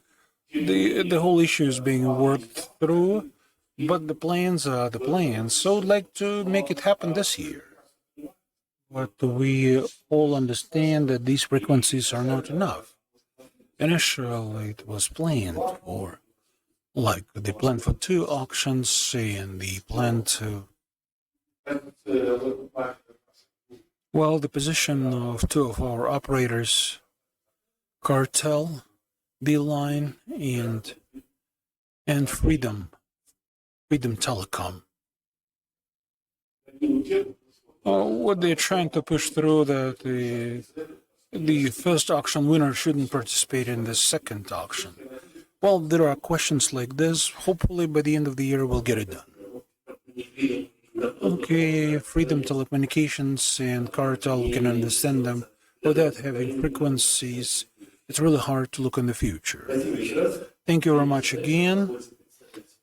The whole issue is being worked through, but the plans are the plans, so I'd like to make it happen this year. But we all understand that these frequencies are not enough. Initially, it was planned for, like, they planned for 2 auctions, and the plan to, well, the position of 2 of our operators, Cartel, Beeline, and Freedom Telecom. What they're trying to push through that the first auction winner shouldn't participate in the second auction. Well, there are questions like this. Hopefully, by the end of the year, we'll get it done. Okay, Freedom Telecommunications and Cartel, we can understand them. Without having frequencies, it's really hard to look in the future. Thank you very much again.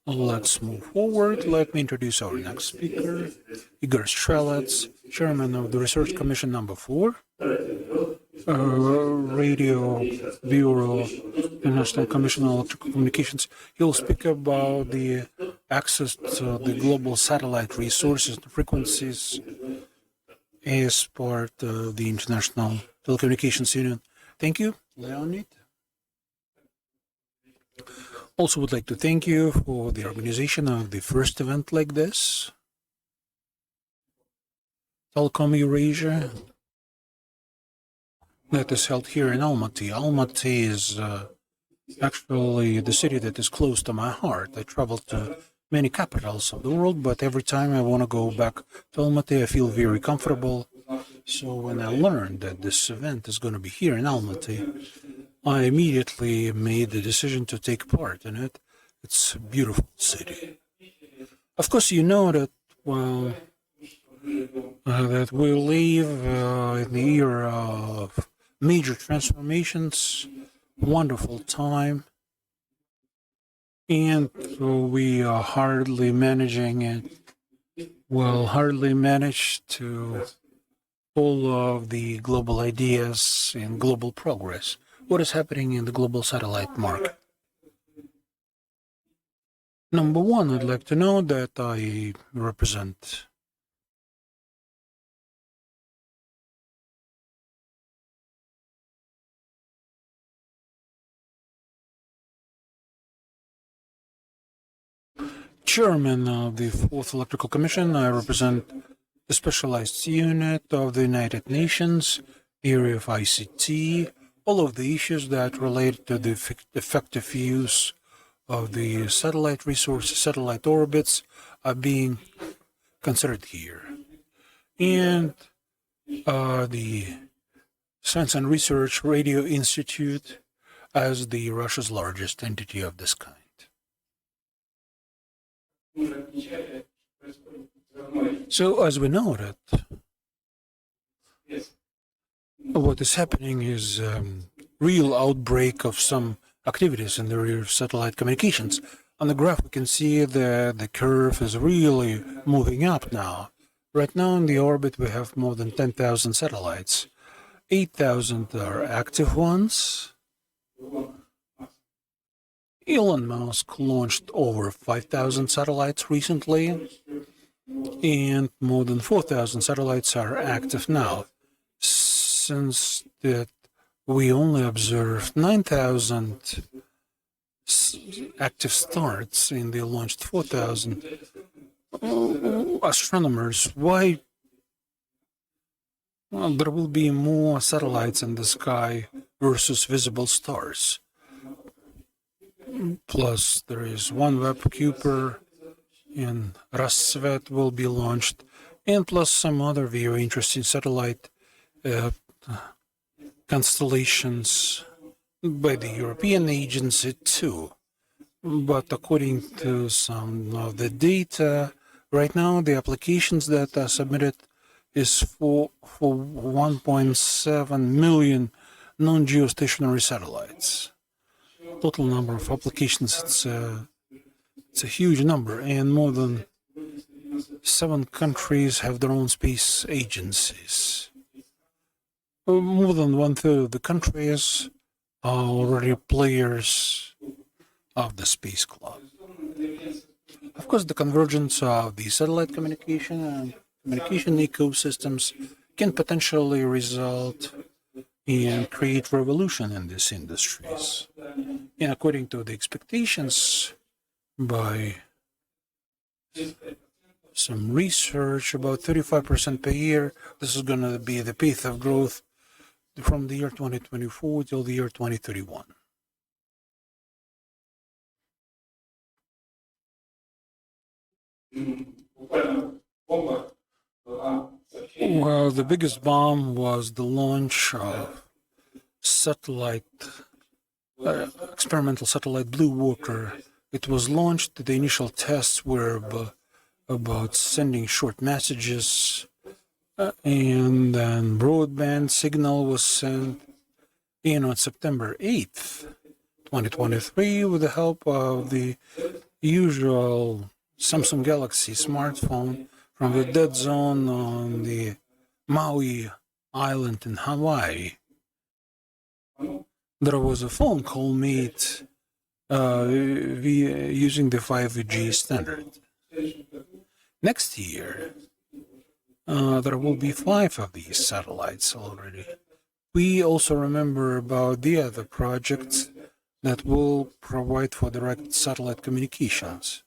Let's move forward. Let me introduce our next speaker, Igor Strelets, Chairman of the Research Commission number 4, Radio Bureau, National Commission on Electrical Communications. He'll speak about the access to the global satellite resources and frequencies as part of the International Telecommunications Union. Thank you, Leonid. Also would like to thank you for the organization of the first event like this. Telecom Eurasia, that is held here in Almaty. Almaty is actually the city that is close to my heart. I travel to many capitals of the world, but every time I want to go back to Almaty, I feel very comfortable. So when I learned that this event is going to be here in Almaty, I immediately made the decision to take part in it. It's a beautiful city. Of course, you know that, well, that we live in the era of major transformations, wonderful time, and we are hardly managing it. Well, hardly managed to all of the global ideas and global progress. What is happening in the global satellite market? Number one, I'd like to know that I represent Chairman of the 4th Electrical Commission. I represent the specialized unit of the United Nations, the area of ICT, all of the issues that relate to the effective use of the satellite resources, satellite orbits are being considered here. And the Science and Research Radio Institute as the Russia's largest entity of this kind. So as we know that what is happening is real outbreak of some activities in the area of satellite communications. On the graph, we can see that the curve is really moving up now. Right now in the orbit, we have more than 10,000 satellites. 8,000 are active ones, Elon Musk launched over 5,000 satellites recently, and more than 4,000 satellites are active now. Since that we only observed 9,000 active starts and they launched 4,000. Astronomers, why there will be more satellites in the sky versus visible stars? Plus, there is OneWeb, Kuiper, and Rassvet will be launched, and plus some other very interesting satellite constellations by the European agency too. But according to some of the data, right now the applications that are submitted is for 1.7 million non-geostationary satellites. Total number of applications, it's a huge number, and more than 7 countries have their own space agencies. More than 1/3 of the countries are already players of the Space Club. Of course, the convergence of the satellite communication and communication ecosystems can potentially result and create revolution in these industries. And according to the expectations by some research, about 35% per year, this is going to be the pace of growth from the year 2024 till the year 2031. Well, the biggest bomb was the launch of experimental satellite Blue Walker. It was launched. The initial tests were about sending short messages, and then broadband signal was sent. And on September 8th, 2023, with the help of the usual Samsung Galaxy smartphone from the dead zone on the Maui Island in Hawaii, there was a phone call made using the 5G standard. Next year, there will be 5 of these satellites already. We also remember about the other projects that will provide for direct satellite communications.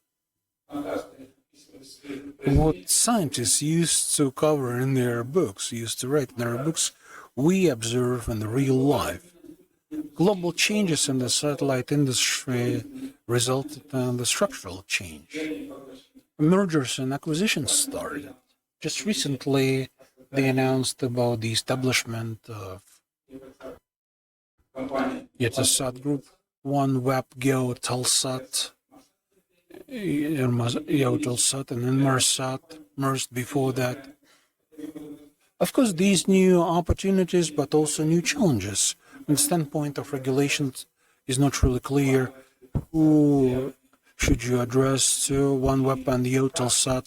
What scientists used to cover in their books, used to write in their books, we observe in the real life. Global changes in the satellite industry resulted in the structural change. Mergers and acquisitions started. Just recently, they announced about the establishment of Eutelsat Group, OneWeb, Telsat, Eutelsat, and Inmarsat merged before that. Of course, these new opportunities, but also new challenges. From the standpoint of regulations, is not really clear who should you address to. OneWeb and Eutelsat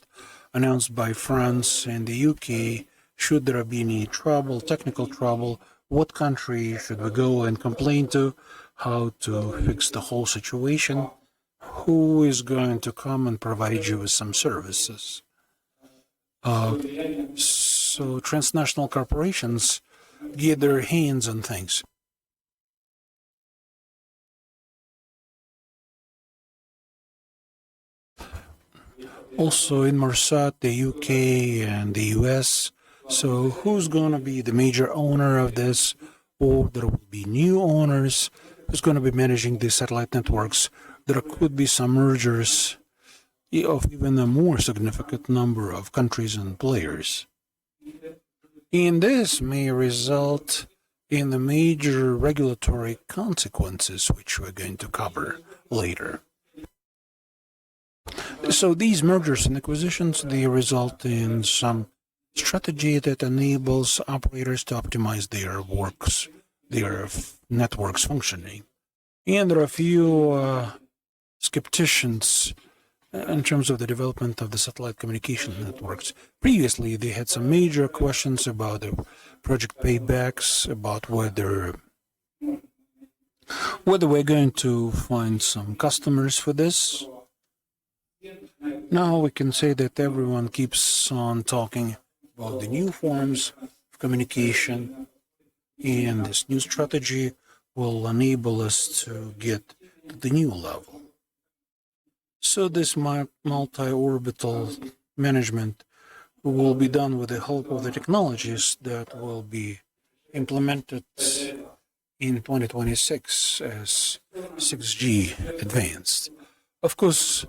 announced by France and the UK. Should there be any trouble, technical trouble, what country should we go and complain to? How to fix the whole situation? Who is going to come and provide you with some services? So transnational corporations get their hands on things. Also Inmarsat, the UK and the US. So who's going to be the major owner of this? Or there will be new owners who's going to be managing the satellite networks. There could be some mergers of even a more significant number of countries and players. And this may result in the major regulatory consequences, which we're going to cover later. So these mergers and acquisitions, they result in some strategy that enables operators to optimize their works, their networks functioning. And there are a few skepticians in terms of the development of the satellite communication networks. Previously, they had some major questions about the project paybacks, about whether Whether we're going to find some customers for this. Now we can say that everyone keeps on talking about the new forms of communication, and this new strategy will enable us to get to the new level. So this multi-orbital management will be done with the help of the technologies that will be implemented in 2026 as 6G advanced. Of course,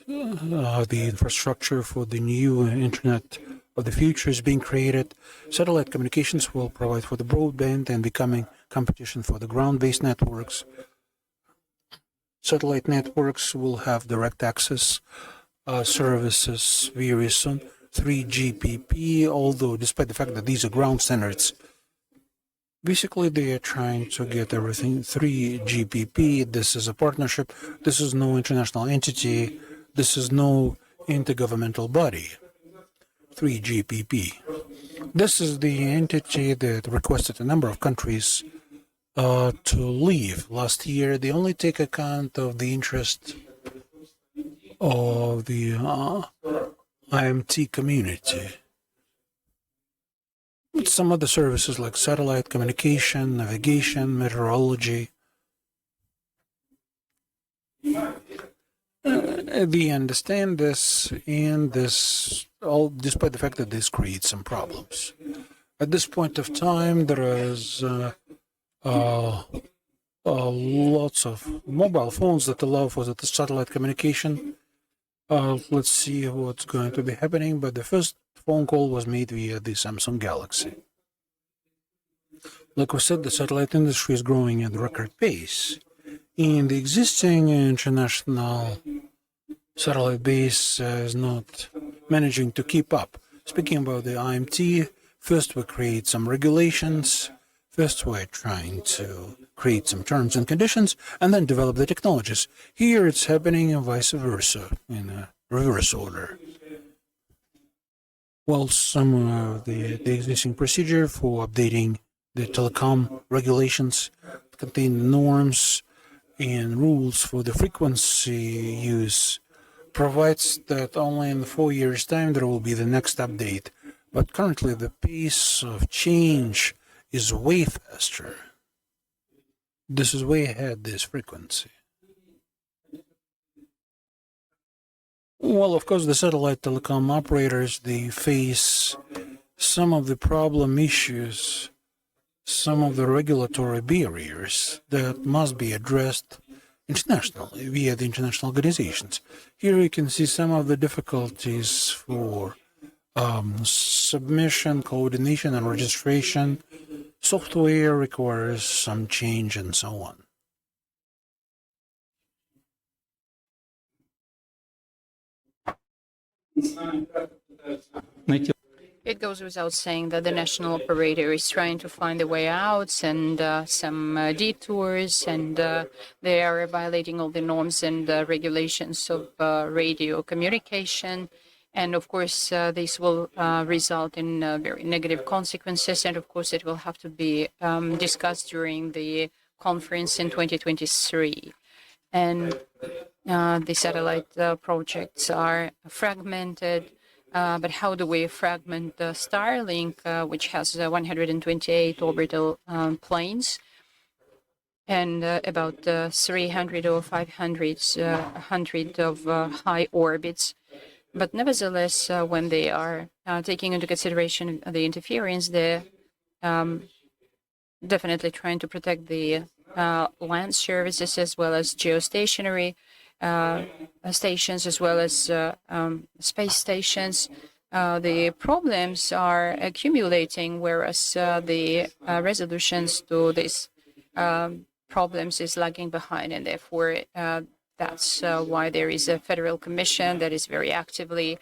the infrastructure for the new internet of the future is being created. Satellite communications will provide for the broadband and becoming competition for the ground-based networks. Satellite networks will have direct access services very soon. 3GPP, although despite the fact that these are ground standards, basically they are trying to get everything 3GPP. This is a partnership. This is no international entity. This is no intergovernmental body. 3GPP. This is the entity that requested a number of countries to leave last year. They only take account of the interest of the IMT community. But some other services like satellite communication, navigation, meteorology. They understand this, and this, all despite the fact that this creates some problems. At this point of time, there is lots of mobile phones that allow for the satellite communication. Let's see what's going to be happening, but the first phone call was made via the Samsung Galaxy. Like we said, the satellite industry is growing at record pace, and the existing international satellite base is not managing to keep up. Speaking about the IMT, first we create some regulations, first we're trying to create some terms and conditions, and then develop the technologies. Here it's happening and vice versa, in a reverse order. Well, some of the existing procedure for updating the telecom regulations contain norms and rules for the frequency use, provides that only in 4 years' time there will be the next update. But currently the pace of change is way faster. This is way ahead, this frequency. Well, of course, the satellite telecom operators, they face some of the problem issues, some of the regulatory barriers that must be addressed internationally via the international organizations. Here you can see some of the difficulties for submission, coordination, and registration. Software requires some change and so on. It goes without saying that the national operator is trying to find the way out and some detours, and they are violating all the norms and regulations of radio communication. And of course, this will result in very negative consequences. And of course, it will have to be discussed during the conference in 2023. And the satellite projects are fragmented. But how do we fragment Starlink, which has 128 orbital planes and about 300 or 500 of high orbits? But nevertheless, when they are taking into consideration the interference, they're definitely trying to protect the land services as well as geostationary stations, as well as space stations. The problems are accumulating, whereas the resolutions to these problems is lagging behind, and therefore that's why there is a federal commission that is very actively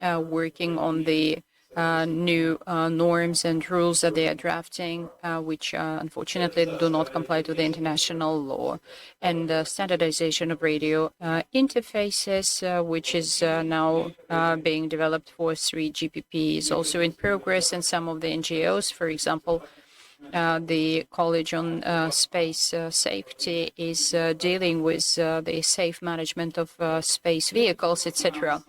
working on the new norms and rules that they are drafting, which unfortunately do not comply to the international law. And standardization of radio interfaces, which is now being developed for 3GPP, is also in progress. And some of the NGOs, for example, the College on Space Safety is dealing with the safe management of space vehicles, etc.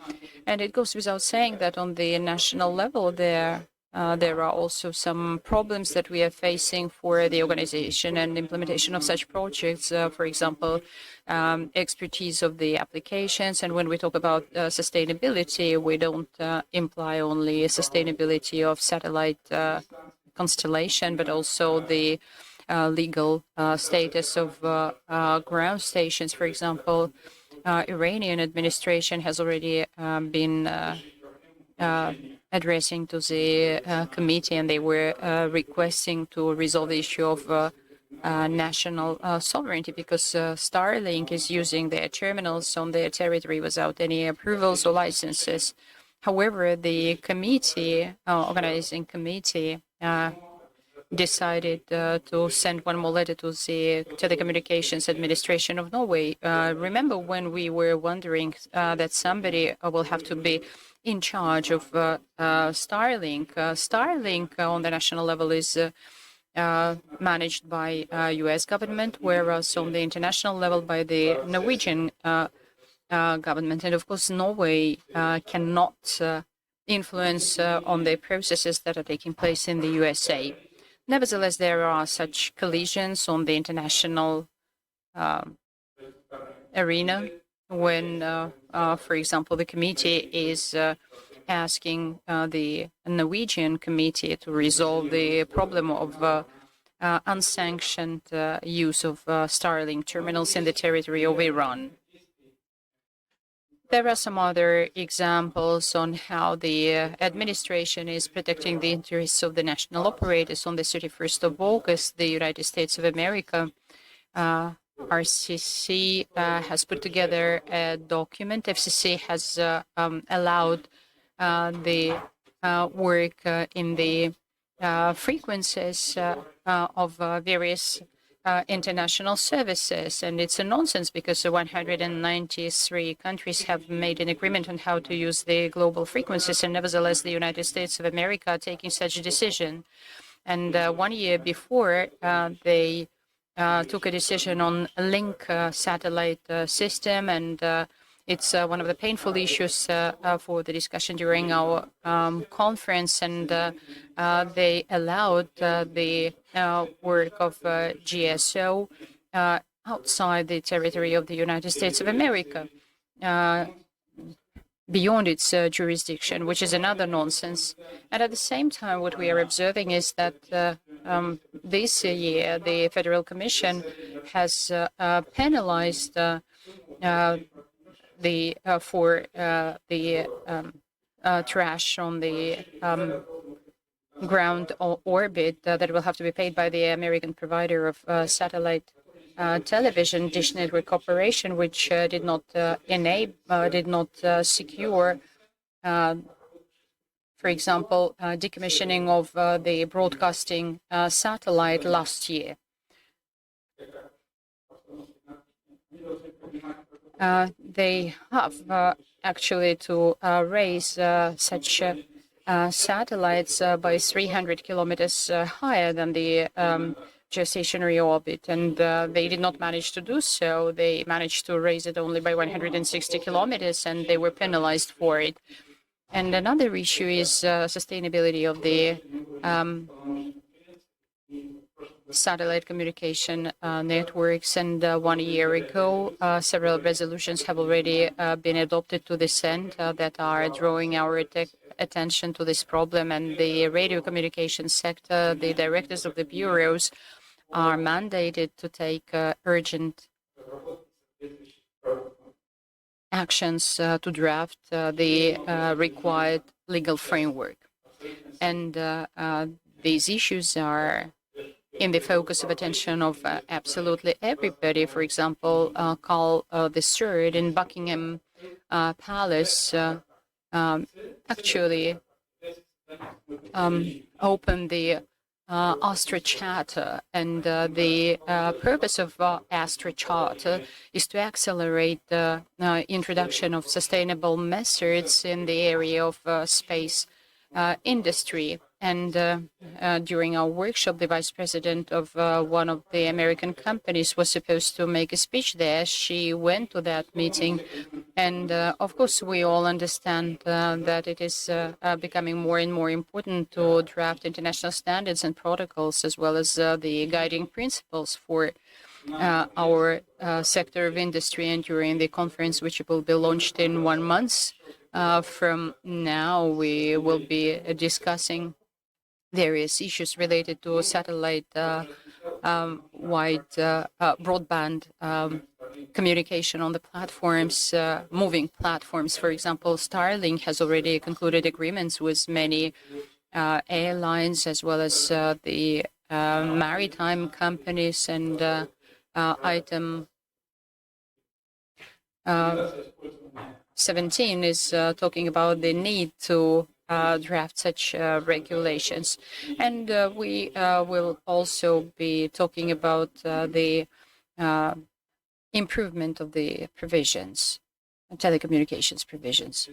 And it goes without saying that on the national level, there are also some problems that we are facing for the organization and implementation of such projects. For example, expertise of the applications. And when we talk about sustainability, we don't imply only sustainability of satellite constellation, but also the legal status of ground stations. For example, Iranian administration has already been addressing to the committee, and they were requesting to resolve the issue of national sovereignty, because Starlink is using their terminals on their territory without any approvals or licenses. However, the committee, organizing committee, decided to send one more letter to the Telecommunications Administration of Norway. Remember when we were wondering that somebody will have to be in charge of Starlink? Starlink on the national level is managed by U.S. government, whereas on the international level by the Norwegian government. And of course, Norway cannot influence on the processes that are taking place in the USA. Nevertheless, there are such collisions on the international arena when, for example, the committee is asking the Norwegian committee to resolve the problem of unsanctioned use of Starlink terminals in the territory of Iran. There are some other examples on how the administration is protecting the interests of the national operators. On the 31st of August, the United States of America, RCC, has put together a document. FCC has allowed the work in the frequencies of various international services. And it's a nonsense, because 193 countries have made an agreement on how to use the global frequencies, and nevertheless the United States of America are taking such a decision. And 1 year before, they took a decision on a link satellite system, and it's one of the painful issues for the discussion during our conference, and they allowed the work of GSO outside the territory of the United States of America, beyond its jurisdiction, which is another nonsense. And at the same time, what we are observing is that this year, the Federal Commission has penalized for the trash on the ground orbit that will have to be paid by the American provider of satellite television, Dish Network Corporation, which did not secure, for example, decommissioning of the broadcasting satellite last year. They have actually to raise such satellites by 300 kilometers higher than the geostationary orbit, and they did not manage to do so. They managed to raise it only by 160 kilometers, and they were penalized for it. And another issue is sustainability of the satellite communication networks. And 1 year ago, several resolutions have already been adopted to this end that are drawing our attention to this problem. And the radio communication sector, the directors of the bureaus, are mandated to take urgent actions to draft the required legal framework. And these issues are in the focus of attention of absolutely everybody. For example, Carl III in Buckingham Palace actually opened the Astra Charter, and the purpose of Astra Charter is to accelerate the introduction of sustainable methods in the area of space industry. during our workshop, the vice president of one of the American companies was supposed to make a speech there. She went to that meeting. And of course, we all understand that it is becoming more and more important to draft international standards and protocols, as well as the guiding principles for our sector of industry. And during the conference, which will be launched in 1 month from now, we will be discussing various issues related to satellite wide broadband communication on the platforms, moving platforms. For example, Starlink has already concluded agreements with many airlines, as well as the maritime companies. And item 17 is talking about the need to draft such regulations. And we will also be talking about the improvement of the provisions, telecommunications provisions.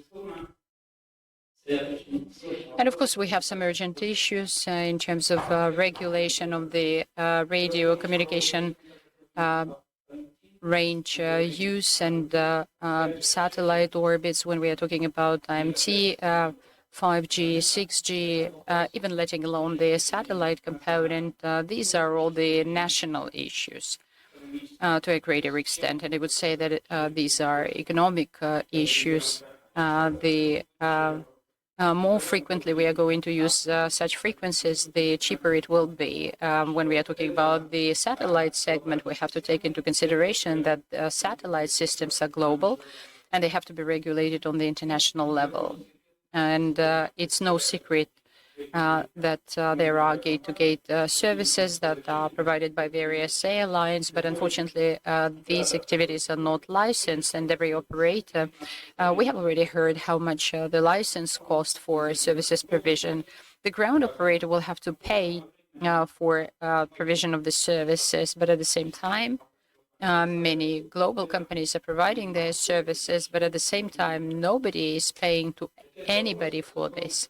And of course, we have some urgent issues in terms of regulation of the radio communication range use and satellite orbits when we are talking about IMT, 5G, 6G, even letting alone the satellite component. These are all the national issues to a greater extent. And I would say that these are economic issues. More frequently we are going to use such frequencies, the cheaper it will be. When we are talking about the satellite segment, we have to take into consideration that satellite systems are global and they have to be regulated on the international level. And it's no secret that there are gate-to-gate services that are provided by various airlines, but unfortunately these activities are not licensed, and every operator, we have already heard how much the license cost for services provision. The ground operator will have to pay for provision of the services, but at the same time, many global companies are providing their services, but at the same time, nobody is paying to anybody for this.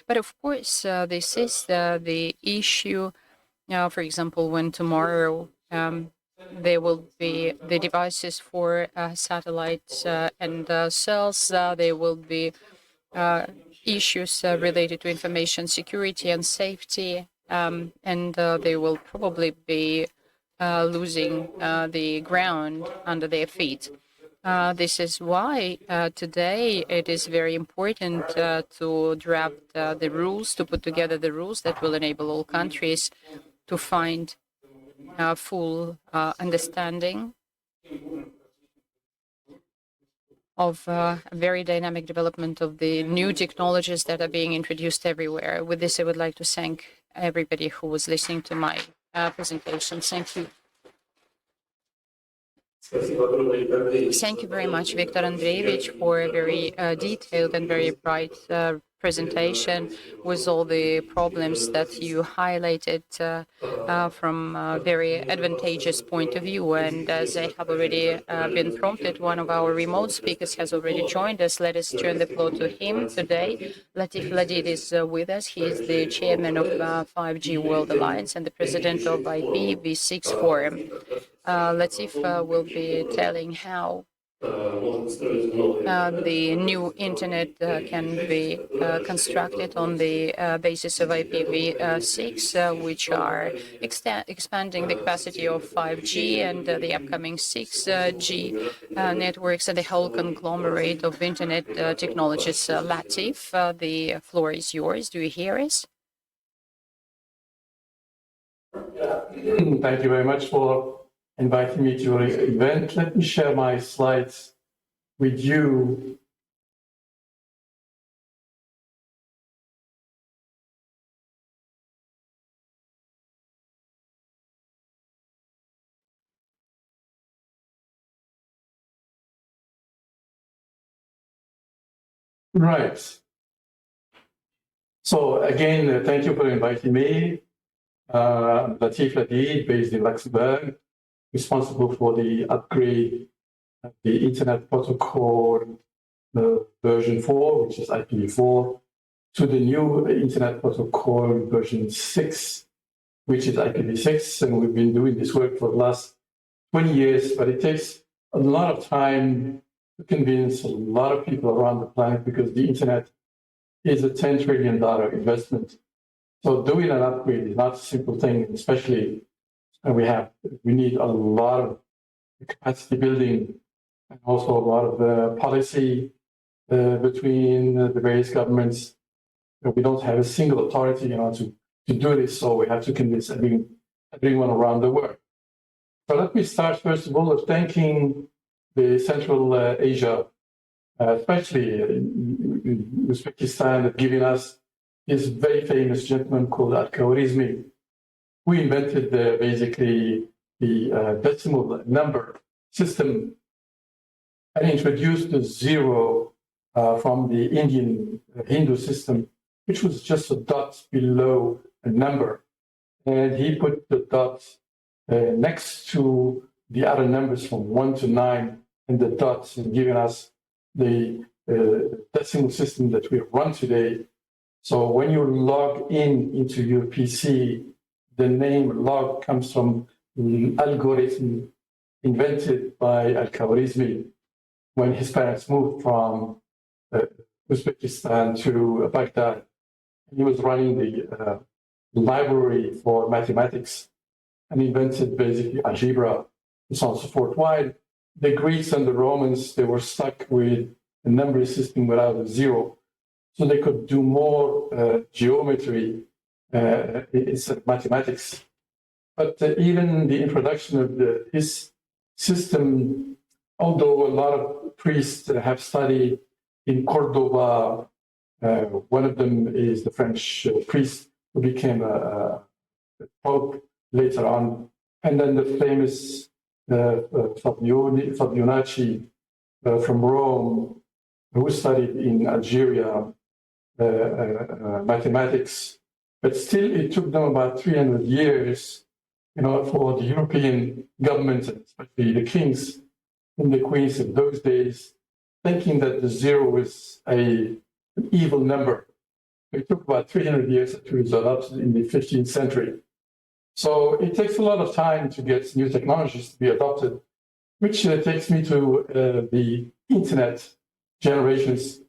But of course, this is the issue. For example, when tomorrow there will be the devices for satellites and cells, there will be issues related to information security and safety, and they will probably be losing the ground under their feet. This is why today it is very important to draft the rules, to put together the rules that will enable all countries to find full understanding of a very dynamic development of the new technologies that are being introduced everywhere. With this, I would like to thank everybody who was listening to my presentation. Thank you. Thank you very much, Viktor Andreevich, for a very detailed and very bright presentation with all the problems that you highlighted from a very advantageous point of view. And as I have already been prompted, one of our remote speakers has already joined us. Let us turn the floor to him today. Latif Ladid is with us. He is the chairman of 5G World Alliance and the president of IPv6 Forum. Latif will be telling how the new internet can be constructed on the basis of IPv6, which are expanding the capacity of 5G and the upcoming 6G networks and the whole conglomerate of internet technologies. Latif, the floor is yours. Do you hear us? Thank you very much for inviting me to your event. Let me share my slides with you. Right. So again, thank you for inviting me. Latif Ladid, based in Luxembourg, responsible for the upgrade of the Internet Protocol version 4, which is IPv4, to the new Internet Protocol version 6, which is IPv6, and we've been doing this work for the last 20 years, but it takes a lot of time to convince a lot of people around the planet because the Internet is a $10 trillion investment. So doing an upgrade is not a simple thing, especially we need a lot of capacity building and also a lot of policy between the various governments. We don't have a single authority to do this, so we have to convince everyone around the world. So let me start, first of all, with thanking the Central Asia, especially Uzbekistan, that giving us this very famous gentleman called Al-Khwarizmi, who invented basically the decimal number system and introduced the zero from the Indian Hindu system, which was just a dot below a number. And he put the dot next to the other numbers from 1 to 9 and the dots, and giving us the decimal system that we run today. So when you log into your PC, the name log comes from the algorithm invented by Al-Khwarizmi when his parents moved from Uzbekistan to Baghdad. He was running the library for mathematics and invented basically algebra and so on and so forth. While the Greeks and the Romans, they were stuck with a number system without a zero. So they could do more geometry instead of mathematics. But even the introduction of his system, although a lot of priests have studied in Cordoba, one of them is the French priest who became a pope later on, and then the famous Fabionacci from Rome, who studied in Algeria mathematics. But still, it took them about 300 years, for the European governments, especially the kings and the queens of those days, thinking that the zero was an evil number. It took about 300 years to was adopted in the 15th century. So it takes a lot of time to get new technologies to be adopted, which takes me to the Internet generations.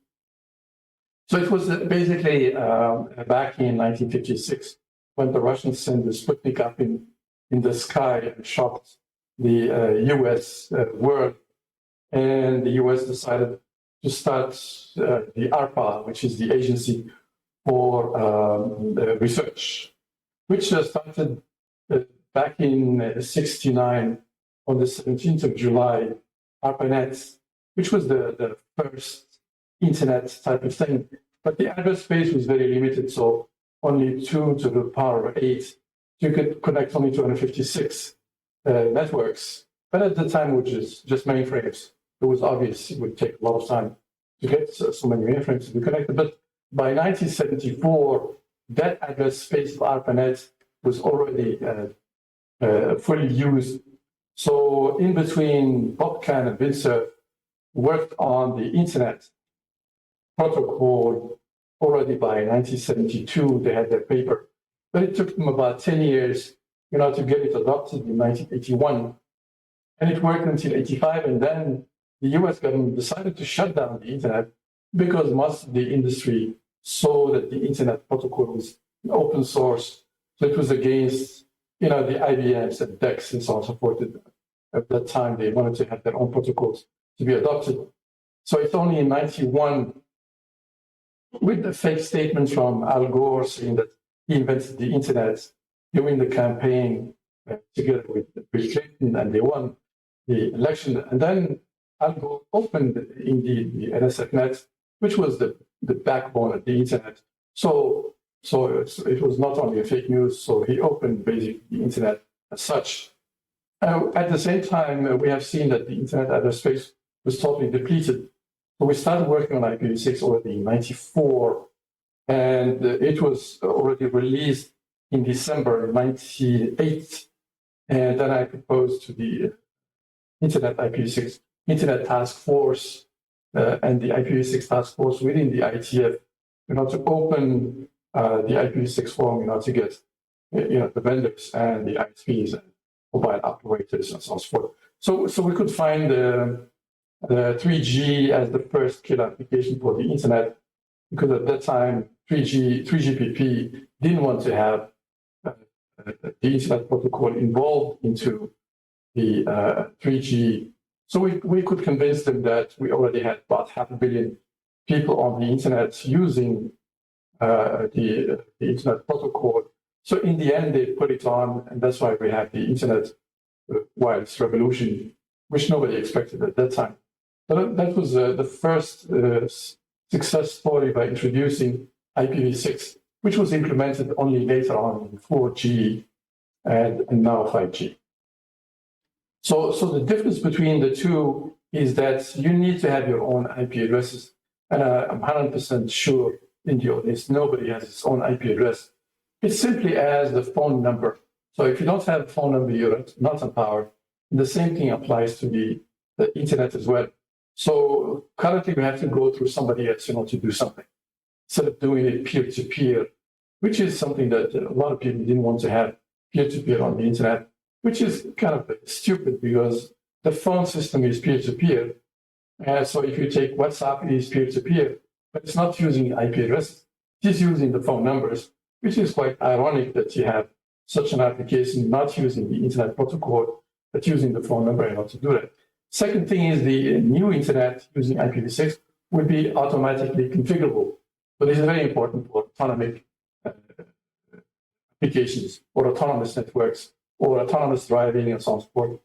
So it was basically back in 1956 when the Russians sent the Sputnik up in the sky and shocked the US world. And the US decided to start the ARPA, which is the Agency for Research, which started back in '69 on the 17th of July, ARPANET, which was the first internet type of thing. But the address space was very limited, so only 2 to the power of 8. You could connect only 256 networks. But at the time, which is just mainframes, it was obvious it would take a lot of time to get so many mainframes to be connected. But by 1974, that address space of ARPANET was already fully used. So in between, Bob Kahn and Vincer worked on the Internet protocol already by 1972. They had their paper. But it took them about 10 years, to get it adopted in 1981. And it worked until 85. And then the US government decided to shut down the Internet because most of the industry saw that the Internet protocol was open source. So it was against, the IBMs and DECs and so on and so forth. At that time, they wanted to have their own protocols to be adopted. So it's only in 91, with the fake statements from Al Gore saying that he invented the Internet during the campaign together with Bill Clinton, and they won the election. And then Al Gore opened, indeed, the NSFNet, which was the backbone of the Internet. So it was not only a fake news, so he opened basically the Internet as such. At the same time, we have seen that the Internet address space was totally depleted. So we started working on IPv6 already in '94, and it was already released in December '98. And then I proposed to the Internet IPv6 Internet Task Force and the IPv6 Task Force within the ITF to open the IPv6 forum, to get, the vendors and the ISPs and mobile operators and so forth. So we could find the 3G as the first killer application for the internet, because at that time 3GPP didn't want to have the internet protocol involved into the 3G. So we could convince them that we already had about 500 million people on the internet using the internet protocol. So in the end, they put it on, and that's why we have the internet wireless revolution, which nobody expected at that time. But that was the first success story by introducing IPv6, which was implemented only later on in 4G and now 5G. So the difference between the two is that you need to have your own IP addresses. And I'm 100% sure in the audience, nobody has its own IP address. It's simply as the phone number. So if you don't have a phone number, you're not empowered. And the same thing applies to the internet as well. So currently we have to go through somebody else, to do something, instead of doing it peer-to-peer, which is something that a lot of people didn't want to have peer-to-peer on the internet, which is kind of stupid because the phone system is peer-to-peer. And so if you take WhatsApp, it is peer-to-peer, but it's not using IP addresses. It is using the phone numbers, which is quite ironic that you have such an application not using the internet protocol, but using the phone number in order to do that. Second thing is the new internet using IPv6 will be automatically configurable. So this is very important for autonomic applications or autonomous networks or autonomous driving and so on and so forth.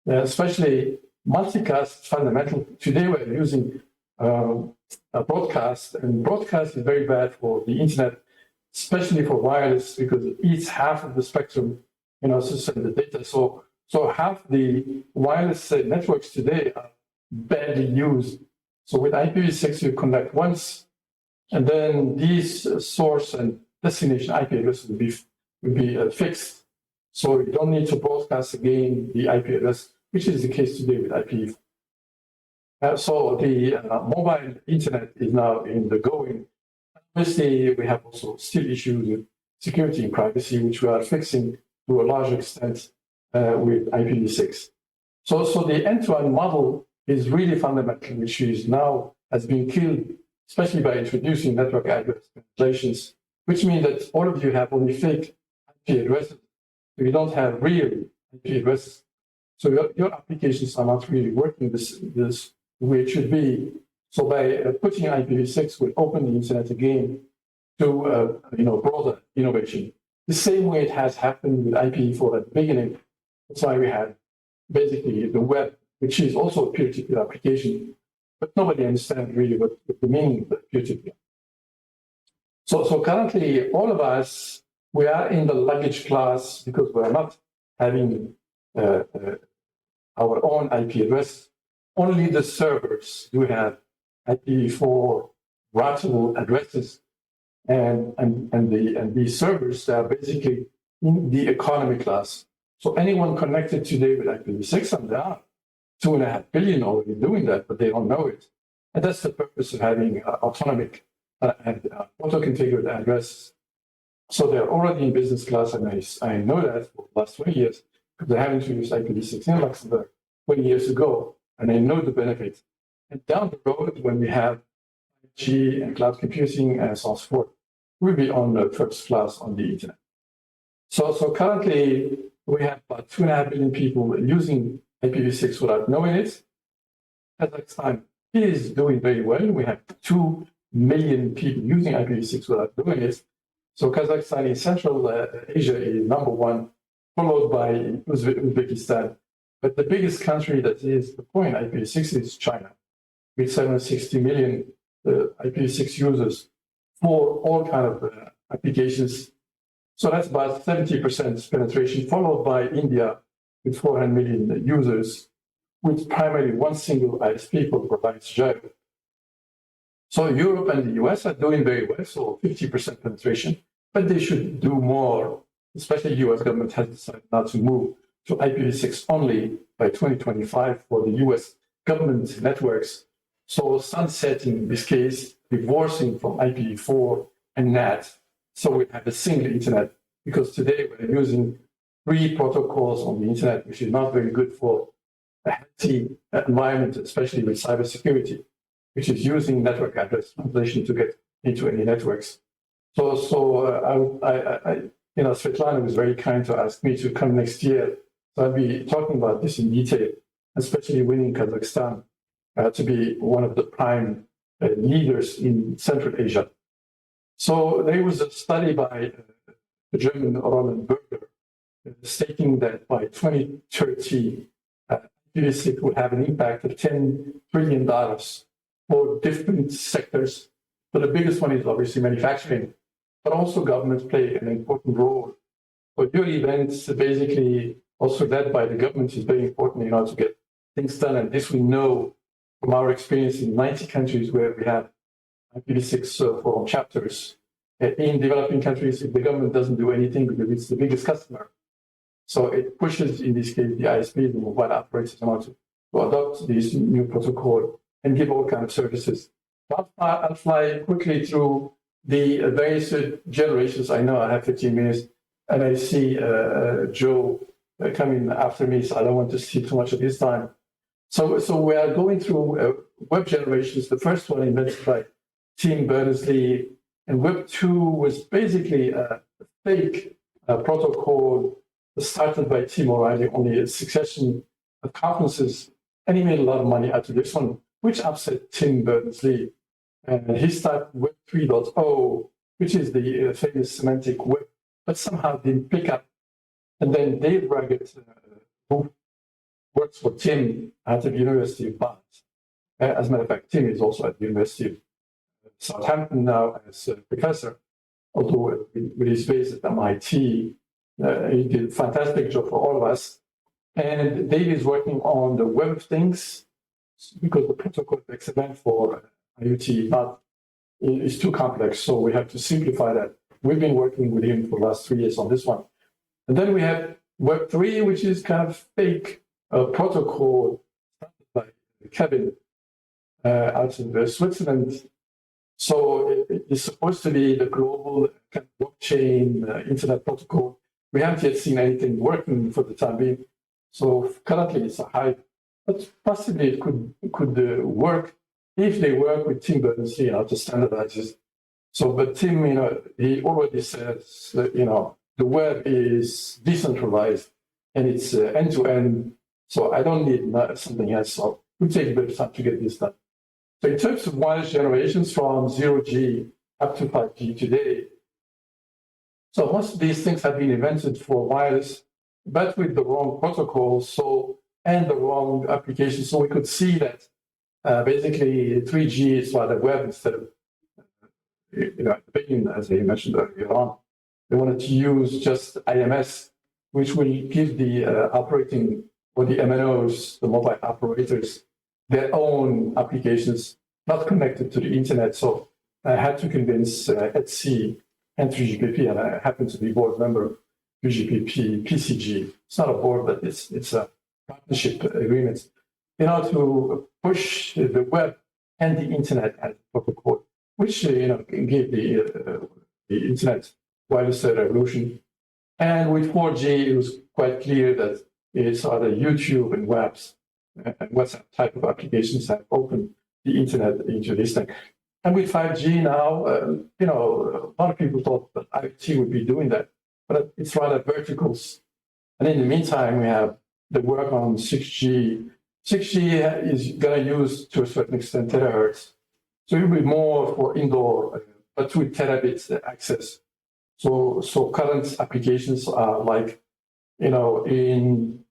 Especially multicast is fundamental. Today we're using a broadcast, and broadcast is very bad for the internet, especially for wireless, because it eats half of the spectrum, to send the data. So half the wireless networks today are badly used. So with IPv6, you connect once, and then these source and destination IP addresses will be fixed. So you don't need to broadcast again the IP address, which is the case today with IPv4. So the mobile internet is now in the going. Obviously, we have also still issues with security and privacy, which we are fixing to a large extent with IPv6. So the end-to-end model is really fundamental, which is now has been killed, especially by introducing network address translations, which means that all of you have only fake IP addresses. So you don't have real IP addresses. So your applications are not really working this way it should be. So by putting IPv6 will open the internet again to broader innovation. The same way it has happened with IPv4 at the beginning. That's why we had basically the web, which is also a peer-to-peer application, but nobody understands really what the meaning of peer-to-peer. So currently, all of us, we are in the luggage class because we are not having our own IP address. Only the servers do have IPv4 routable addresses, and these servers are basically in the economy class. So anyone connected today with IPv6, and there are 2.5 billion already doing that, but they don't know it. And that's the purpose of having autonomic and auto-configured addresses. So they're already in business class, and I know that for the last 20 years, because I have introduced IPv6 in Luxembourg 20 years ago, and I know the benefit. And down the road, when we have 5G and cloud computing and so on and so forth, we'll be on the first class on the internet. So currently, we have about 2.5 billion people using IPv6 without knowing it. Kazakhstan is doing very well. We have 2 million people using IPv6 without doing it. So Kazakhstan in Central Asia is number one, followed by Uzbekistan. But the biggest country that is deploying IPv6 is China, with 760 million IPv6 users for all kinds of applications. So that's about 70% penetration, followed by India with 400 million users, with primarily one single ISP called provides Java. So Europe and the US are doing very well, so 50% penetration, but they should do more, especially the US government has decided not to move to IPv6 only by 2025 for the US government networks. So sunsetting, in this case, divorcing from IPv4 and NAT. So we have a single internet, because today we're using 3 protocols on the internet, which is not very good for a healthy environment, especially with cybersecurity, which is using network address translation to get into any networks. So Svetlana was very kind to ask me to come next year. So I'll be talking about this in detail, especially winning Kazakhstan to be one of the prime leaders in Central Asia. So there was a study by the German Roland Berger stating that by 2030, IPv6 would have an impact of $10 trillion for different sectors. So the biggest one is obviously manufacturing, but also governments play an important role. So your events, basically also led by the government, is very important in order to get things done. And this we know from our experience in 90 countries where we have IPv6 forum chapters. In developing countries, if the government doesn't do anything because it's the biggest customer, so it pushes, in this case, the ISP, the mobile operators, in order to adopt this new protocol and give all kinds of services. I'll fly quickly through the various generations. I know I have 15 minutes, and I see Joe coming after me, so I don't want to see too much of his time. So we are going through web generations. The first one invented by Tim Berners-Lee, and Web 2 was basically a fake protocol started by Tim O'Reilly, only a succession of conferences, and he made a lot of money out of this one, which upset Tim Berners-Lee. And he started Web 3.0, which is the famous semantic web, but somehow didn't pick up. And then Dave Rugged, who works for Tim at the University of Bath. As a matter of fact, Tim is also at the University of Southampton now as a professor, although with his base at MIT, he did a fantastic job for all of us. And Dave is working on the Web of Things, because the protocol XML for IoT is too complex, so we have to simplify that. We've been working with him for the last 3 years on this one. And then we have Web 3, which is kind of fake protocol started by Kevin out of Switzerland. So it's supposed to be the global kind of blockchain internet protocol. We haven't yet seen anything working for the time being. So currently it's a hype, but possibly it could work if they work with Tim Berners-Lee to standardize it. So, but Tim, he already says that, the web is decentralized and it's end-to-end. So I don't need something else. So it will take a bit of time to get this done. So in terms of wireless generations from 0G up to 5G today, so most of these things have been invented for wireless, but with the wrong protocols, and the wrong applications. So we could see that basically 3G is like the web instead of, at the beginning, as I mentioned earlier on, they wanted to use just IMS, which will give the operating or the MNOs, the mobile operators, their own applications not connected to the internet. So I had to convince Etsy and 3GPP, and I happen to be board member of 3GPP PCG. It's not a board, but it's a partnership agreement, to push the web and the internet as a protocol, which can give the internet wireless revolution. And with 4G, it was quite clear that it's either YouTube and webs and WhatsApp type of applications that open the internet into this thing. And with 5G now, a lot of people thought that IoT would be doing that, but it's rather verticals. And in the meantime, we have the work on 6G. 6G is going to use, to a certain extent, terahertz. So it will be more for indoor, but with terabits access. So current applications are like, in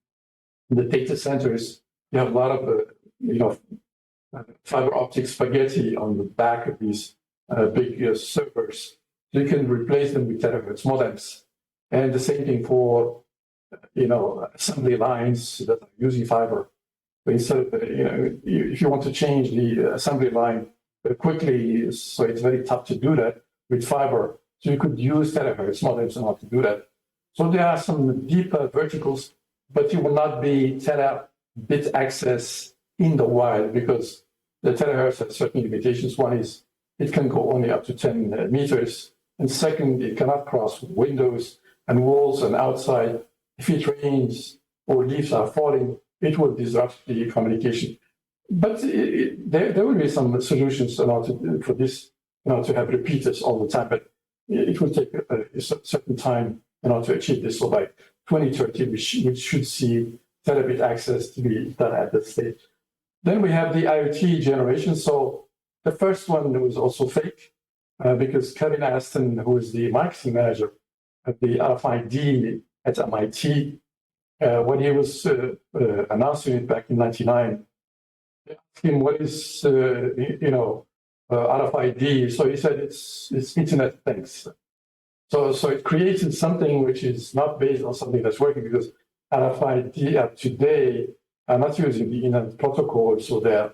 the data centers, you have a lot of, fiber optic spaghetti on the back of these big servers. So you can replace them with terahertz modems. And the same thing for, assembly lines that are using fiber. So instead of, if you want to change the assembly line quickly, so it's very tough to do that with fiber. So you could use terahertz modems in order to do that. So there are some deeper verticals, but you will not be terabit access in the wild because the terahertz has certain limitations. One is it can go only up to 10 meters. And second, it cannot cross windows and walls and outside. If it rains or leaves are falling, it will disrupt the communication. But there will be some solutions for this, to have repeaters all the time. But it will take a certain time to achieve this. So by 2030, we should see terabit access to be done at that stage. Then we have the IoT generation. So the first one was also fake because Kevin Aston, who is the marketing manager at the RFID at MIT, when he was announcing it back in '99, they asked him what is RFID. So he said it's Internet of Things. So it created something which is not based on something that's working, because RFID today are not using the internet protocol, so they're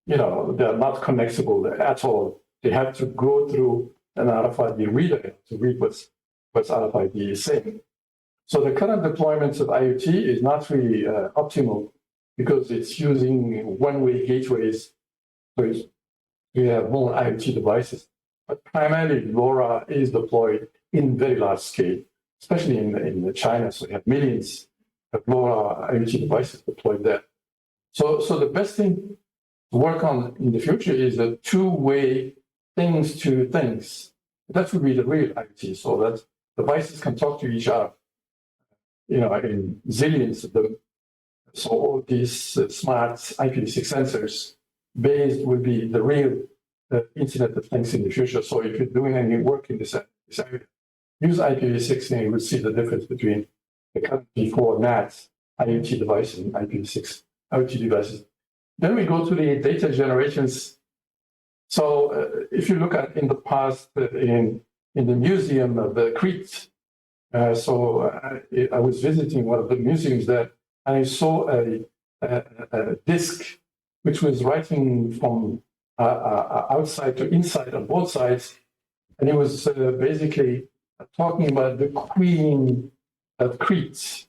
not connectable at all. They have to go through an RFID reader to read what's RFID is saying. So the current deployment of IoT is not really optimal because it's using one-way gateways. So we have more IoT devices, but primarily LoRa is deployed in very large scale, especially in China. So you have millions of LoRa IoT devices deployed there. So the best thing to work on in the future is a two-way things to things. That would be the real IoT, so that devices can talk to each other, in zillions of them. So all these smart IPv6 sensors based will be the real Internet of Things in the future. So if you're doing any work in this area, use IPv6 and you will see the difference between the current V4 NAT IoT devices and IPv6 IoT devices. Then we go to the data generations. So if you look at in the past in the museum of Crete, I was visiting one of the museums there, and I saw a disk which was writing from outside to inside on both sides, and it was basically talking about the Queen of Crete.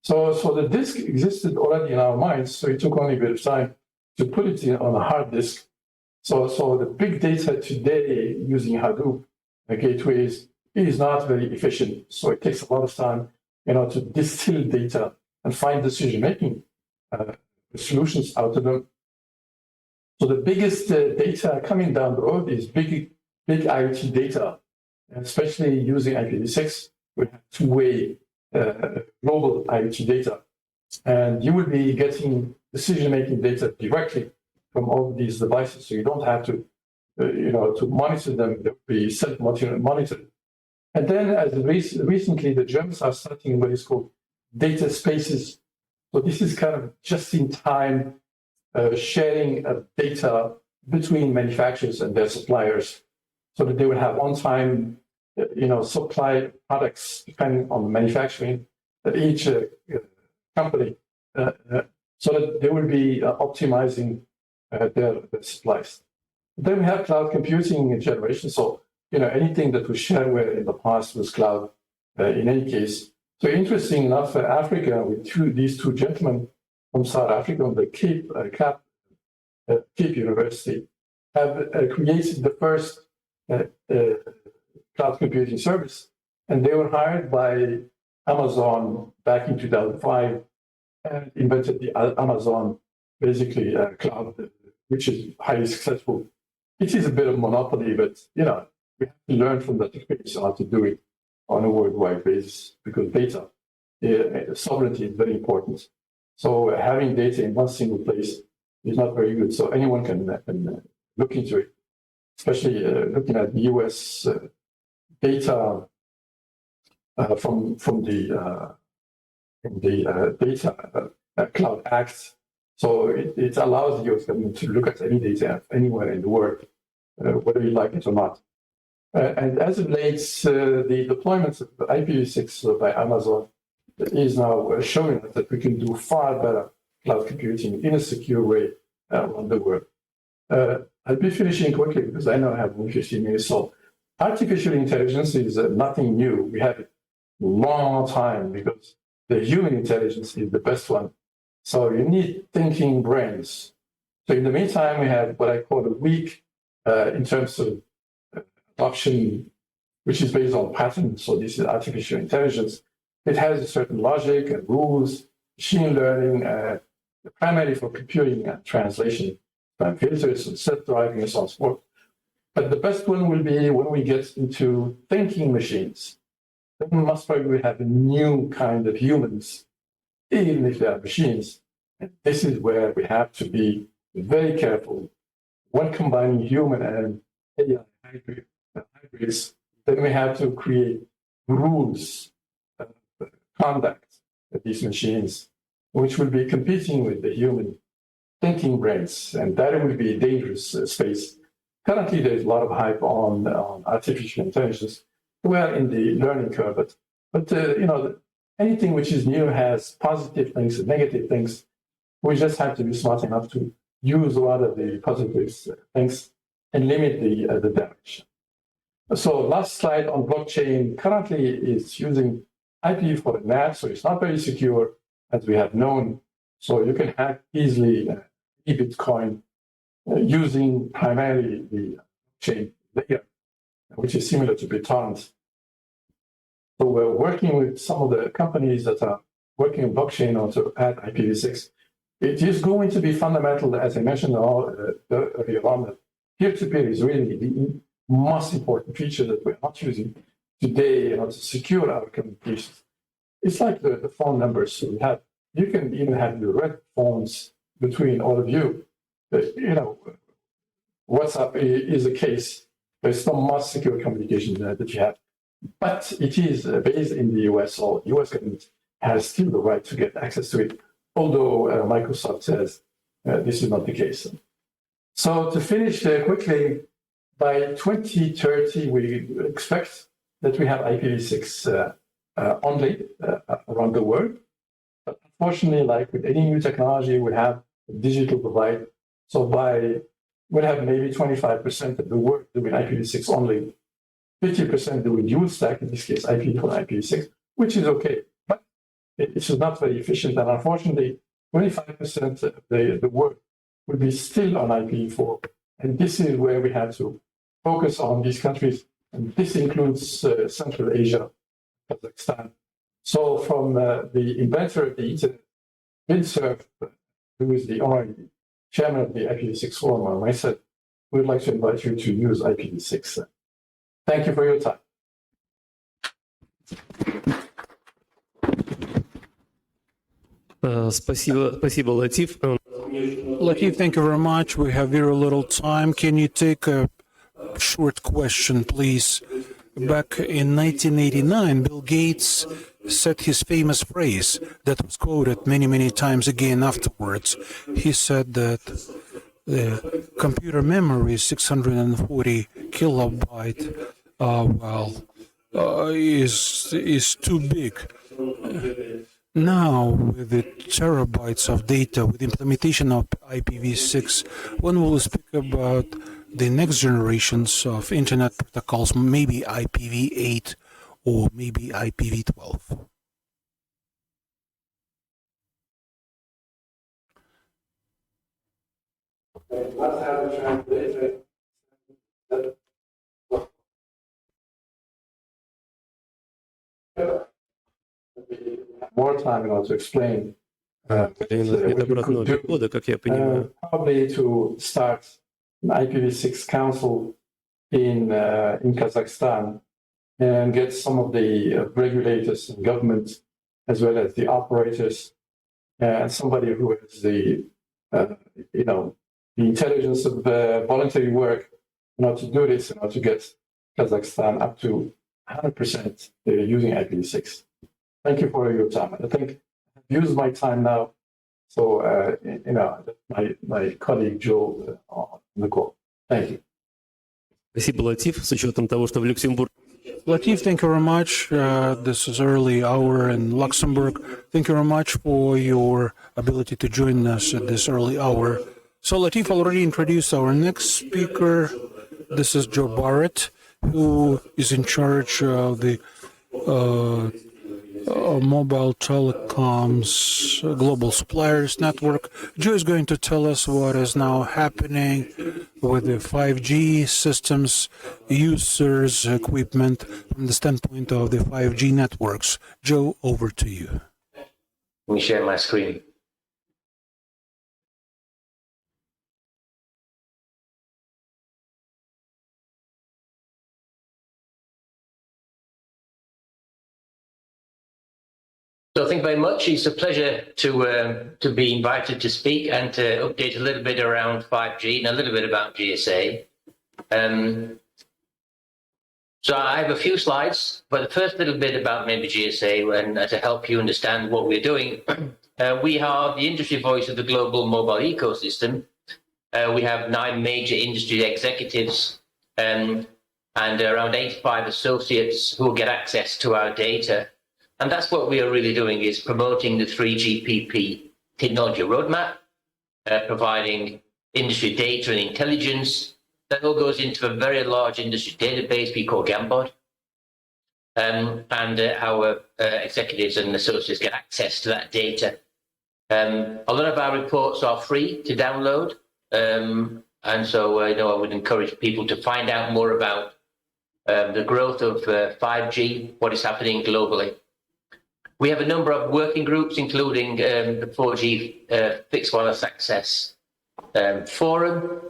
So the disk existed already in our minds, so it took only a bit of time to put it on a hard disk. So the big data today using Hadoop gateways is not very efficient. So it takes a lot of time, to distill data and find decision-making solutions out of them. So the biggest data coming down the road is big IoT data, especially using IPv6. We have two-way global IoT data, and you will be getting decision-making data directly from all of these devices, so you don't have to, to monitor them. They'll be self-monitored. And then, as recently, the Germans are starting what is called data spaces. So this is kind of just-in-time sharing of data between manufacturers and their suppliers, so that they will have on-time, supply products depending on the manufacturing at each company, so that they will be optimizing their supplies. Then we have cloud computing generation. So, anything that was shareware in the past was cloud in any case. So interesting enough, Africa, with these two gentlemen from South Africa on the Cape University, have created the first cloud computing service. And they were hired by Amazon back in 2005 and invented the Amazon, basically, cloud, which is highly successful. It is a bit of monopoly, but, we have to learn from that experience how to do it on a worldwide basis, because data, sovereignty is very important. So having data in one single place is not very good. So anyone can look into it, especially looking at the US data from the Data Cloud Act. So it allows the US government to look at any data anywhere in the world, whether you like it or not. And as it relates, the deployment of IPv6 by Amazon is now showing us that we can do far better cloud computing in a secure way around the world. I'll be finishing quickly because I know I have only 15 minutes. So artificial intelligence is nothing new. We have it a long time because the human intelligence is the best one. So you need thinking brains. So in the meantime, we have what I call a weak in terms of adoption, which is based on patterns. So this is artificial intelligence. It has a certain logic and rules, machine learning, primarily for computing and translation, and filters and self-driving and so on and so forth. But the best one will be when we get into thinking machines. Then we must probably have a new kind of humans, even if they are machines. And this is where we have to be very careful. When combining human and AI hybrids, then we have to create rules of conduct of these machines, which will be competing with the human thinking brains, and that will be a dangerous space. Currently, there's a lot of hype on artificial intelligence. We are in the learning curve, but anything which is new has positive things and negative things. We just have to be smart enough to use a lot of the positive things and limit the damage. So last slide on blockchain. Currently, it's using IP for the NAT, so it's not very secure, as we have known. So you can hack easily Bitcoin using primarily the chain layer, which is similar to BitTorrent. So we're working with some of the companies that are working on blockchain or to add IPv6. It is going to be fundamental, as I mentioned earlier on, that peer-to-peer is really the most important feature that we're not using today to secure our communications. It's like the phone numbers we have. You can even have your red phones between all of you. WhatsApp is a case. There's no most secure communication that you have. But it is based in the US, so the US government has still the right to get access to it, although Microsoft says this is not the case. So to finish quickly, by 2030, we expect that we have IPv6 only around the world. But unfortunately, like with any new technology, we have a digital divide. So we'll have maybe 25% of the world doing IPv6 only, 50% doing dual stack, in this case IP for IPv6, which is okay. But it's not very efficient. And unfortunately, 25% of the world will be still on IPv4. And this is where we have to focus on these countries. And this includes Central Asia, Kazakhstan. So from the inventor of the internet, Vinsurf, who is the honorary chairman of the IPv6 forum, I said, we'd like to invite you to use IPv6. Thank you for your time. Спасибо, Латиф. Latif, thank you very much. We have very little time. Can you take a short question, please? Back in 1989, Bill Gates said his famous phrase that was quoted many, many times again afterwards. He said that the computer memory is 640 kilobyte, is too big. Now, with the terabytes of data, with implementation of IPv6, when will we speak about the next generations of internet protocols, maybe IPv8 or maybe IPv12? More time to explain. Недобротного перевода, как я понимаю. Probably to start an IPv6 council in Kazakhstan and get some of the regulators and government, as well as the operators, and somebody who has the intelligence of voluntary work, to do this, to get Kazakhstan up to 100% using IPv6. Thank you for your time. I think I've used my time now. So, my colleague Joe on the call. Thank you. Спасибо, Латиф, с учетом того, что в Люксембурге. Latif, thank you very much. This is early hour in Luxembourg. Thank you very much for your ability to join us at this early hour. So Latif already introduced our next speaker. This is Joe Barrett, who is in charge of the mobile telecoms global suppliers network. Joe is going to tell us what is now happening with the 5G systems, users, equipment from the standpoint of the 5G networks. Joe, over to you. Let me share my screen. So thank you very much. It's a pleasure to be invited to speak and to update a little bit around 5G and a little bit about GSA. So I have a few slides, but the first little bit about maybe GSA and to help you understand what we're doing. We are the industry voice of the global mobile ecosystem. We have 9 major industry executives and around 85 associates who get access to our data. And that's what we are really doing, is promoting the 3GPP technology roadmap, providing industry data and intelligence. That all goes into a very large industry database we call Gambot. And our executives and associates get access to that data. A lot of our reports are free to download. And so I would encourage people to find out more about the growth of 5G, what is happening globally. We have a number of working groups, including the 4G Fixed Wireless Access Forum.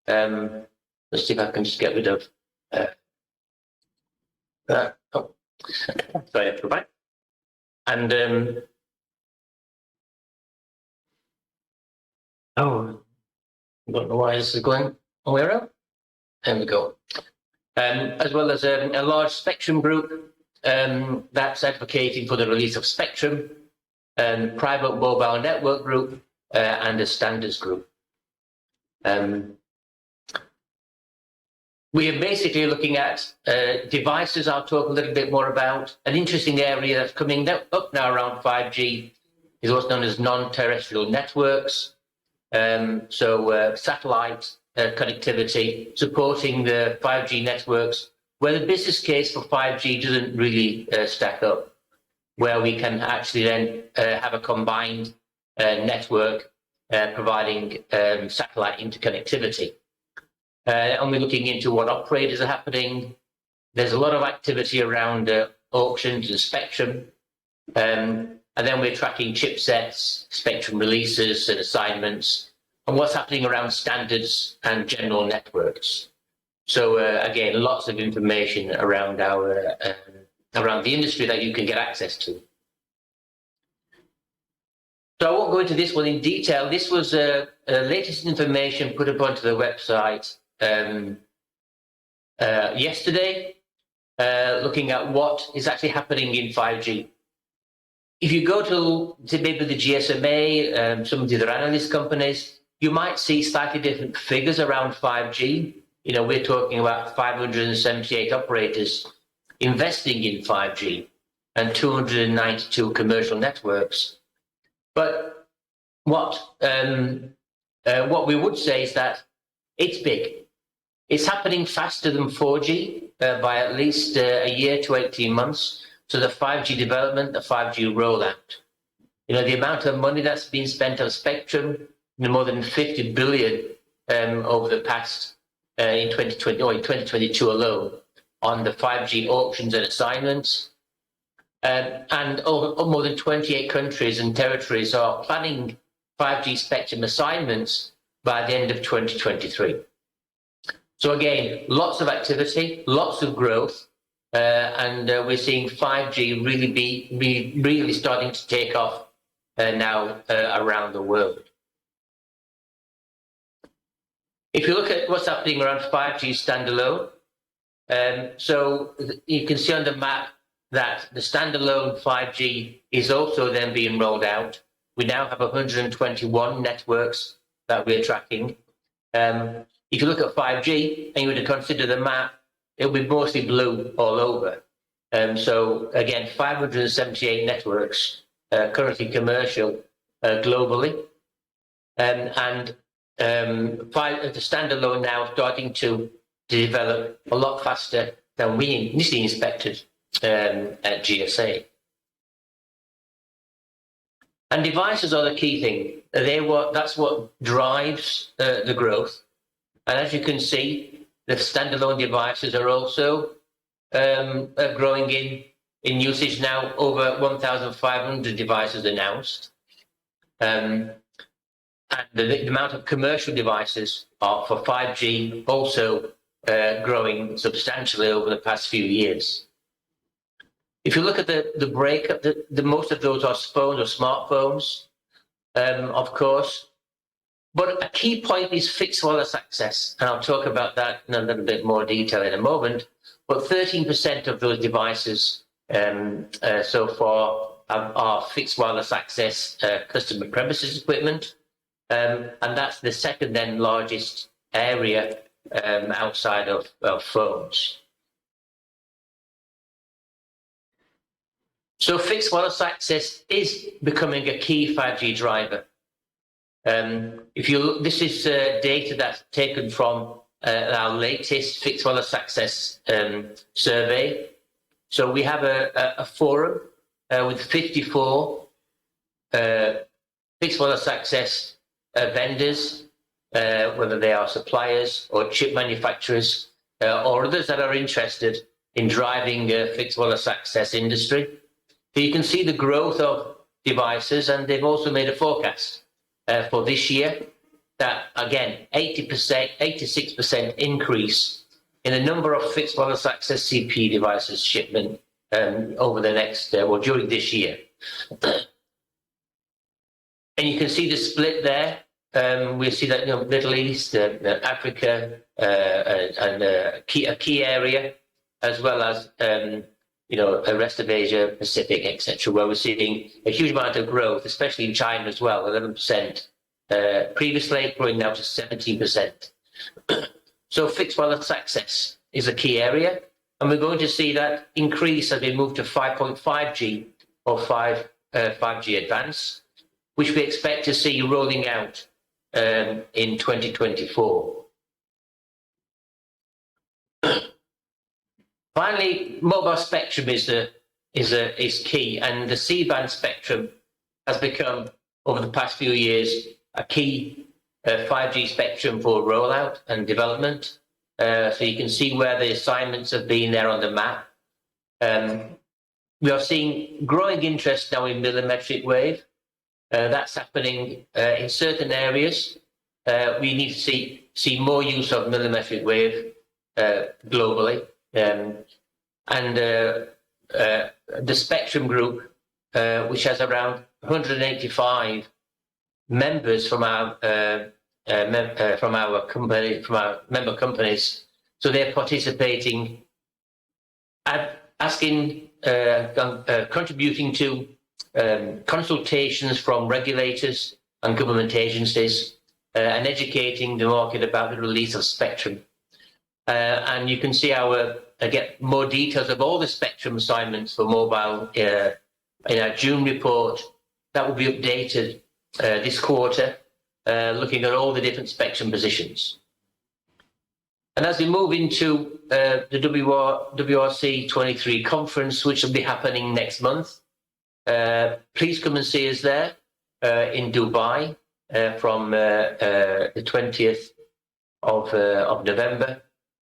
Let's see if I can just get rid of that. Oh, sorry, I have to go back. And I don't know why this is going where up. There we go. As well as a large spectrum group that's advocating for the release of spectrum, private mobile network group, and a standards group. We are basically looking at devices I'll talk a little bit more about. An interesting area that's coming up now around 5G is what's known as non-terrestrial networks. So satellite connectivity, supporting the 5G networks, where the business case for 5G doesn't really stack up, where we can actually then have a combined network providing satellite interconnectivity. And we're looking into what operators are happening. There's a lot of activity around auctions and spectrum. And then we're tracking chipsets, spectrum releases and assignments, and what's happening around standards and general networks. So again, lots of information around around the industry that you can get access to. So I won't go into this one in detail. This was latest information put up onto the website yesterday, looking at what is actually happening in 5G. If you go to maybe the GSMA, some of the other analyst companies, you might see slightly different figures around 5G. We're talking about 578 operators investing in 5G and 292 commercial networks. But what we would say is that it's big. It's happening faster than 4G by at least a year to 18 months. So the 5G development, the 5G rollout, the amount of money that's been spent on spectrum, more than 50 billion over the past in 2020 or in 2022 alone on the 5G auctions and assignments. And more than 28 countries and territories are planning 5G spectrum assignments by the end of 2023. So again, lots of activity, lots of growth, and we're seeing 5G really starting to take off now around the world. If you look at what's happening around 5G standalone, so you can see on the map that the standalone 5G is also then being rolled out. We now have 121 networks that we're tracking. If you look at 5G and you were to consider the map, it'll be mostly blue all over. So again, 578 networks currently commercial globally. And the standalone now starting to develop a lot faster than we initially expected at GSA. And devices are the key thing. That's what drives the growth. And as you can see, the standalone devices are also growing in usage now. Over 1,500 devices announced. And the amount of commercial devices are for 5G also growing substantially over the past few years. If you look at the breakup, the most of those are phones or smartphones, of course. But a key point is fixed wireless access, and I'll talk about that in a little bit more detail in a moment. But 13% of those devices so far are fixed wireless access customer premises equipment, and that's the second then largest area outside of phones. So fixed wireless access is becoming a key 5G driver. This is data that's taken from our latest fixed wireless access survey. So we have a forum with 54 fixed wireless access vendors, whether they are suppliers or chip manufacturers or others that are interested in driving fixed wireless access industry. So you can see the growth of devices, and they've also made a forecast for this year that, again, 86% increase in the number of fixed wireless access CPE devices shipment over the next, during this year. And you can see the split there. We see that Middle East, Africa, and a key area, as well as the rest of Asia, Pacific, etc., where we're seeing a huge amount of growth, especially in China as well, 11%. Previously, growing now to 17%. So fixed wireless access is a key area, and we're going to see that increase as we move to 5.5G or 5G Advanced, which we expect to see rolling out in 2024. Finally, mobile spectrum is key, and the C-band spectrum has become, over the past few years, a key 5G spectrum for rollout and development. So you can see where the assignments have been there on the map. We are seeing growing interest now in millimetric wave. That's happening in certain areas. We need to see more use of millimetric wave globally. And the Spectrum Group, which has around 185 members from our member companies, so they're participating, asking, contributing to consultations from regulators and government agencies, and educating the market about the release of spectrum. And you can see get more details of all the spectrum assignments for mobile in our June report that will be updated this quarter, looking at all the different spectrum positions. And as we move into the WRC 23 conference, which will be happening next month, please come and see us there in Dubai from the 20th of November.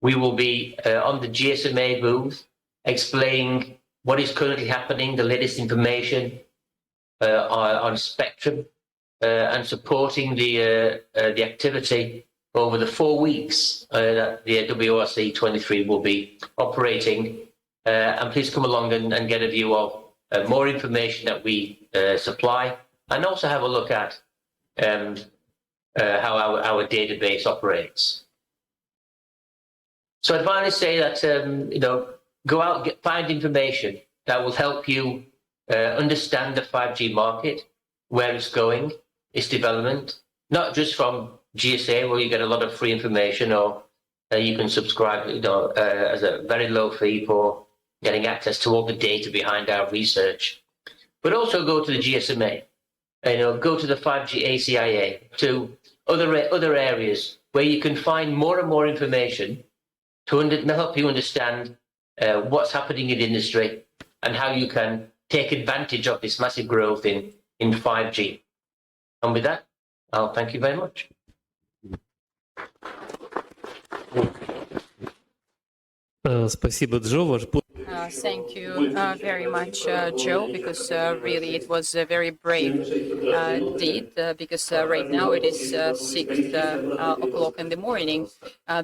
We will be on the GSMA booth explaining what is currently happening, the latest information on spectrum, and supporting the activity over the 4 weeks that the WRC 23 will be operating. And please come along and get a view of more information that we supply, and also have a look at how our database operates. So I'd finally say that, go out, find information that will help you understand the 5G market, where it's going, its development, not just from GSA, where you get a lot of free information, or you can subscribe, as a very low fee for getting access to all the data behind our research. But also go to the GSMA, go to the 5G ACIA, to other areas where you can find more and more information to help you understand what's happening in the industry and how you can take advantage of this massive growth in in 5G. And with that, I'll thank you very much. Спасибо, Джо. Thank you very much, Joe, because really it was a very brave deed, because right now it is 6 o'clock in the morning.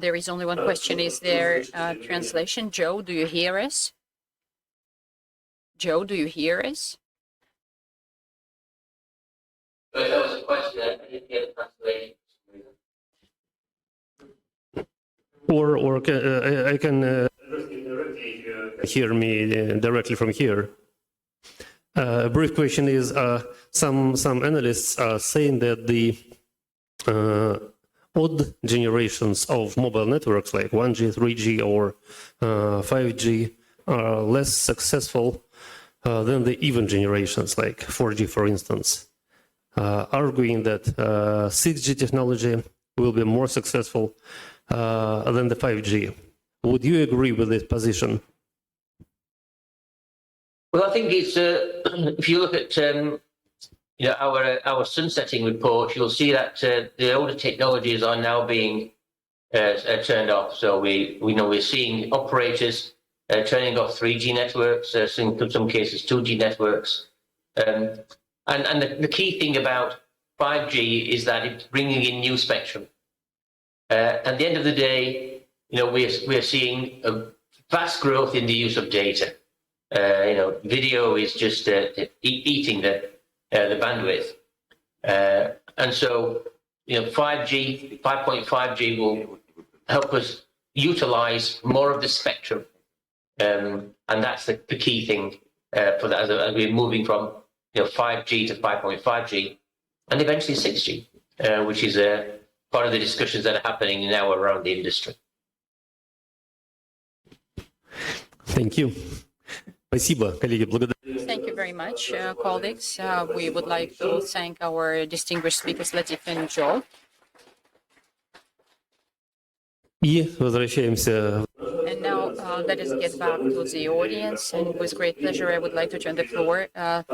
There is only one question. Is there translation? Joe, do you hear us? Joe, do you hear us? But that was a question. I didn't get a translation. Or I can hear me directly from here. A brief question is, some analysts are saying that the odd generations of mobile networks like 1G, 3G, or 5G are less successful than the even generations like 4G, for instance, arguing that 6G technology will be more successful than the 5G. Would you agree with this position? Well, I think it's if you look at our sunsetting report, you'll see that the older technologies are now being turned off. So we're seeing operators turning off 3G networks, in some cases 2G networks, and the key thing about 5G is that it's bringing in new spectrum. At the end of the day, we're seeing a vast growth in the use of data. Video is just eating the bandwidth, and so 5G, 5.5G will help us utilize more of the spectrum, and that's the key thing for that as we're moving from 5G to 5.5G, and eventually 6G, which is part of the discussions that are happening now around the industry. Thank you. Спасибо, коллеги. Thank you very much, colleagues. We would like to thank our distinguished speakers, Latif and Joe. И возвращаемся. And now let us get back to the audience. And with great pleasure, I would like to turn the floor to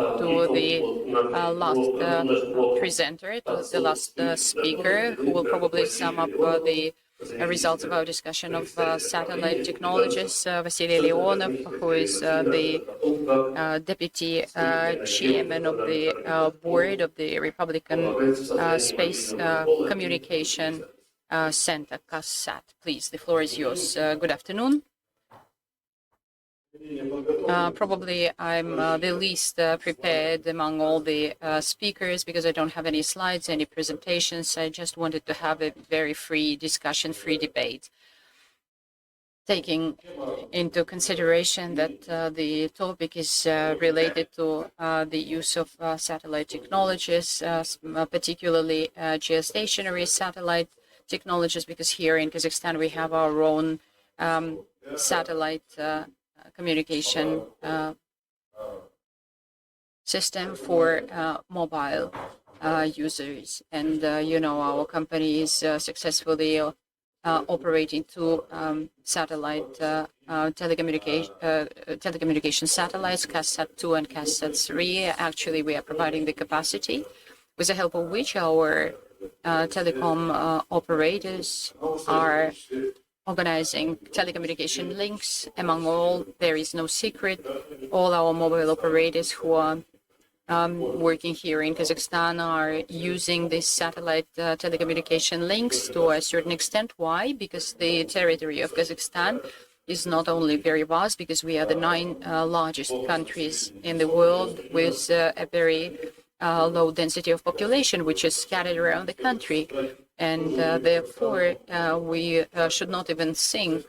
the last presenter, to the last speaker, who will probably sum up the results of our discussion of satellite technologies. Vasily Leonov, who is the deputy chairman of the board of the Republican Space Communication Center, CASSAT. Please, the floor is yours. Good afternoon. Probably I'm the least prepared among all the speakers because I don't have any slides, any presentations. I just wanted to have a very free discussion, free debate, taking into consideration that the topic is related to the use of satellite technologies, particularly geostationary satellite technologies, because here in Kazakhstan we have our own satellite communication system for mobile users. And, our company is successfully operating two satellite telecommunication satellites, CASSAT-2 and CASSAT-3. Actually, we are providing the capacity with the help of which our telecom operators are organizing telecommunication links among all. There is no secret. All our mobile operators who are working here in Kazakhstan are using these satellite telecommunication links to a certain extent. Why? Because the territory of Kazakhstan is not only very vast, because we are the 9th largest countries in the world with a very low density of population, which is scattered around the country. And therefore, we should not even think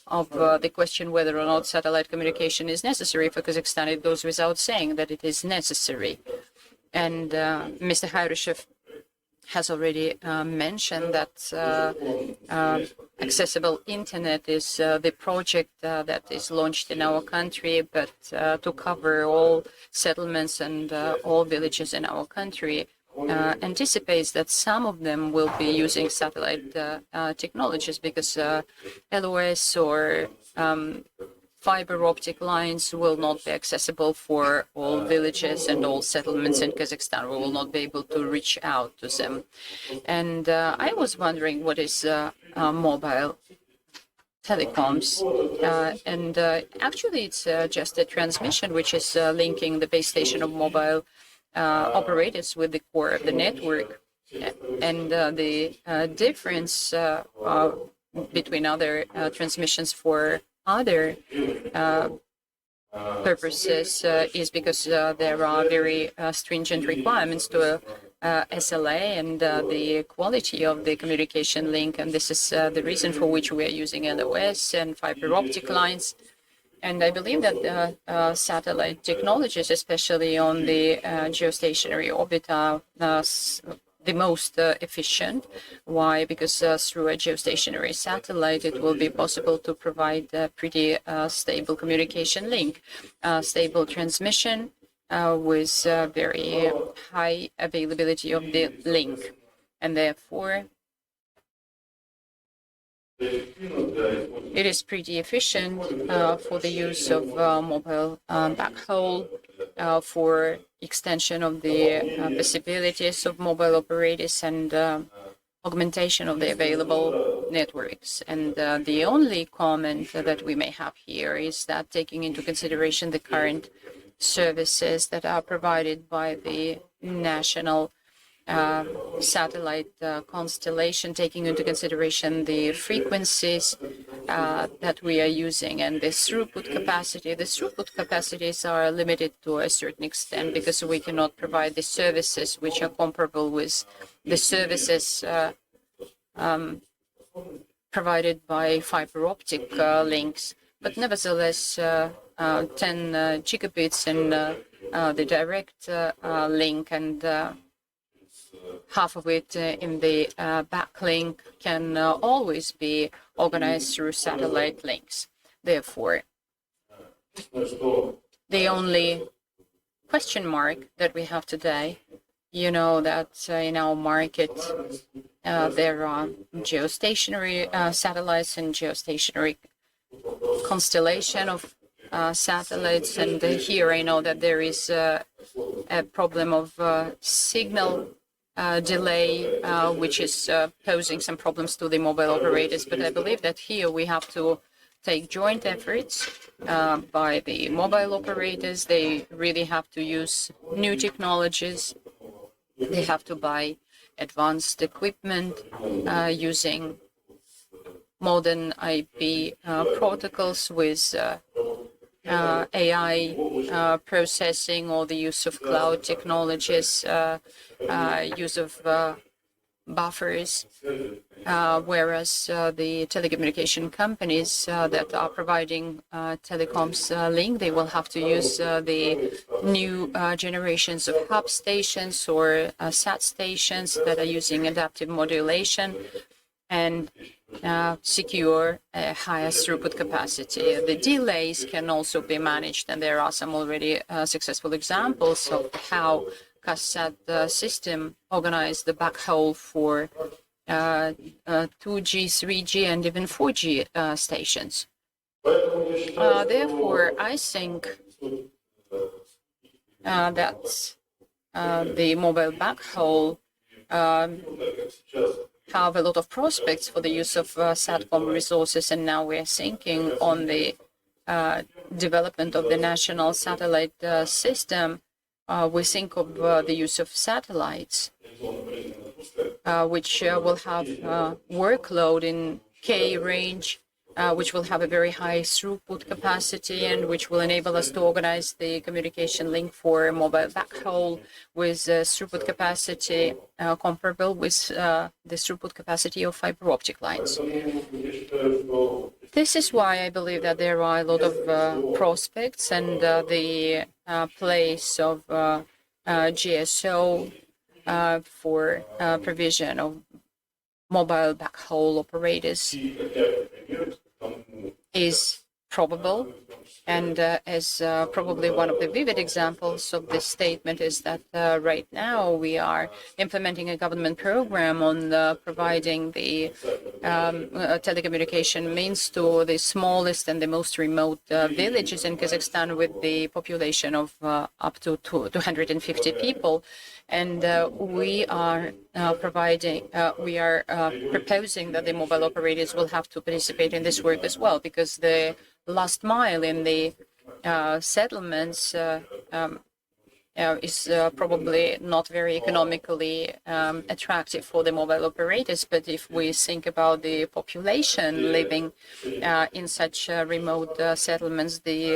of the question whether or not satellite communication is necessary for Kazakhstan. It goes without saying that it is necessary. And Mr. Hayrushev has already mentioned that accessible internet is the project that is launched in our country, but to cover all settlements and all villages in our country, anticipates that some of them will be using satellite technologies, because LOS or fiber optic lines will not be accessible for all villages and all settlements in Kazakhstan. We will not be able to reach out to them. And I was wondering what is mobile telecoms, and actually it's just a transmission which is linking the base station of mobile operators with the core of the network. And the difference between other transmissions for other purposes is because there are very stringent requirements to SLA and the quality of the communication link, and this is the reason for which we are using LOS and fiber optic lines. And I believe that satellite technologies, especially on the geostationary orbit, are the most efficient. Why? Because through a geostationary satellite, it will be possible to provide a pretty stable communication link, stable transmission with very high availability of the link. And therefore, it is pretty efficient for the use of mobile backhaul, for extension of the possibilities of mobile operators and augmentation of the available networks. And the only comment that we may have here is that taking into consideration the current services that are provided by the national satellite constellation, taking into consideration the frequencies that we are using and the throughput capacity. The throughput capacities are limited to a certain extent because we cannot provide the services which are comparable with the services provided by fiber optic links. But nevertheless, 10 gigabits in the direct link and half of it in the backlink can always be organized through satellite links. Therefore, the only question mark that we have today, you know that in our market there are geostationary satellites and geostationary constellation of satellites, and here I know that there is a problem of signal delay, which is posing some problems to the mobile operators. But I believe that here we have to take joint efforts by the mobile operators. They really have to use new technologies. They have to buy advanced equipment using modern IP protocols with AI processing, or the use of cloud technologies, use of buffers, whereas the telecommunication companies that are providing telecoms link, they will have to use the new generations of hub stations or sat stations that are using adaptive modulation and secure a higher throughput capacity. The delays can also be managed, and there are some already successful examples of how Kassat system organized the backhaul for 2G, 3G, and even 4G stations. Therefore, I think that the mobile backhaul have a lot of prospects for the use of SATCOM resources, and now we're thinking on the development of the national satellite system. We think of the use of satellites, which will have workload in K range, which will have a very high throughput capacity, and which will enable us to organize the communication link for mobile backhaul with throughput capacity comparable with the throughput capacity of fiber optic lines. This is why I believe that there are a lot of prospects, and the place of GSO for provision of mobile backhaul operators is probable. And as probably one of the vivid examples of this statement is that right now we are implementing a government program on providing the telecommunication means to the smallest and the most remote villages in Kazakhstan with the population of up to 250 people. And we are proposing that the mobile operators will have to participate in this work as well, because the last mile in the settlements is probably not very economically attractive for the mobile operators. But if we think about the population living in such remote settlements, the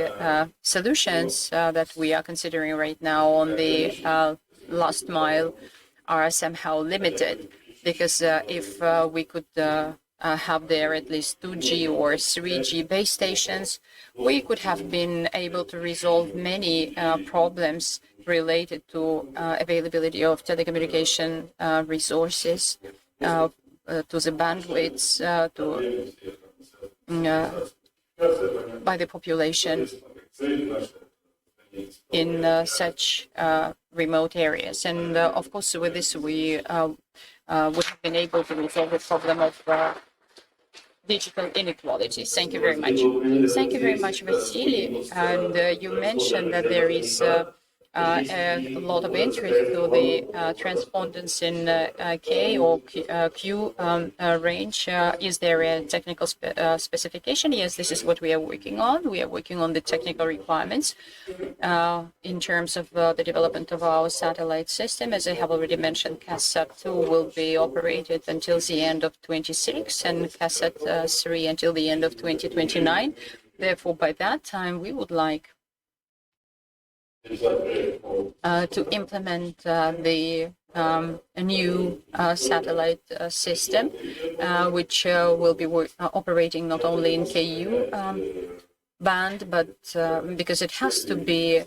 solutions that we are considering right now on the last mile are somehow limited, because if we could have there at least 2G or 3G base stations, we could have been able to resolve many problems related to availability of telecommunication resources, to the bandwidths, by the population in such remote areas. And of course, with this, we would have been able to resolve the problem of digital inequality. Thank you very much. Thank you very much, Vasily. And you mentioned that there is a lot of interest to the transponders in K or Q range. Is there a technical specification? Yes, this is what we are working on. We are working on the technical requirements in terms of the development of our satellite system. As I have already mentioned, CASAT-2 will be operated until the end of 26 and CASAT-3 until the end of 2029. Therefore, by that time, we would like to implement the new satellite system, which will be operating not only in KU band, but because it has to be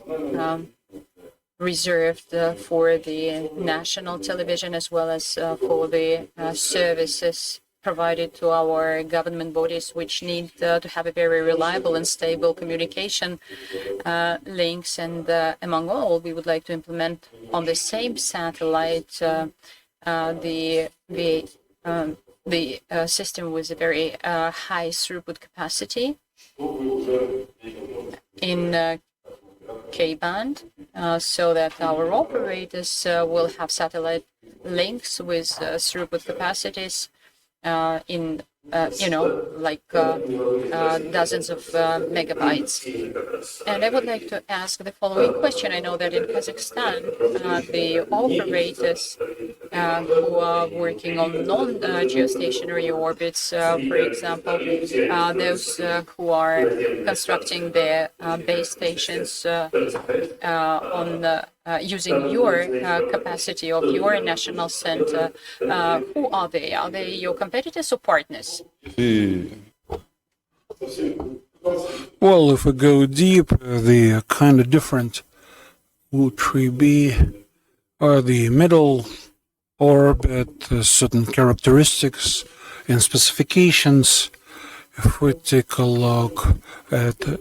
reserved for the national television as well as for the services provided to our government bodies, which need to have a very reliable and stable communication links. And among all, we would like to implement on the same satellite the system with a very high throughput capacity in K-band, so that our operators will have satellite links with throughput capacities in like dozens of megabytes. And I would like to ask the following question. I know that in Kazakhstan, the operators who are working on non-geostationary orbits, for example, those who are constructing their base stations on using your capacity of your national center, who are they? Are they your competitors or partners? Well, if we go deep, the kind of different U3B are the middle orbit, certain characteristics and specifications. If we take a look at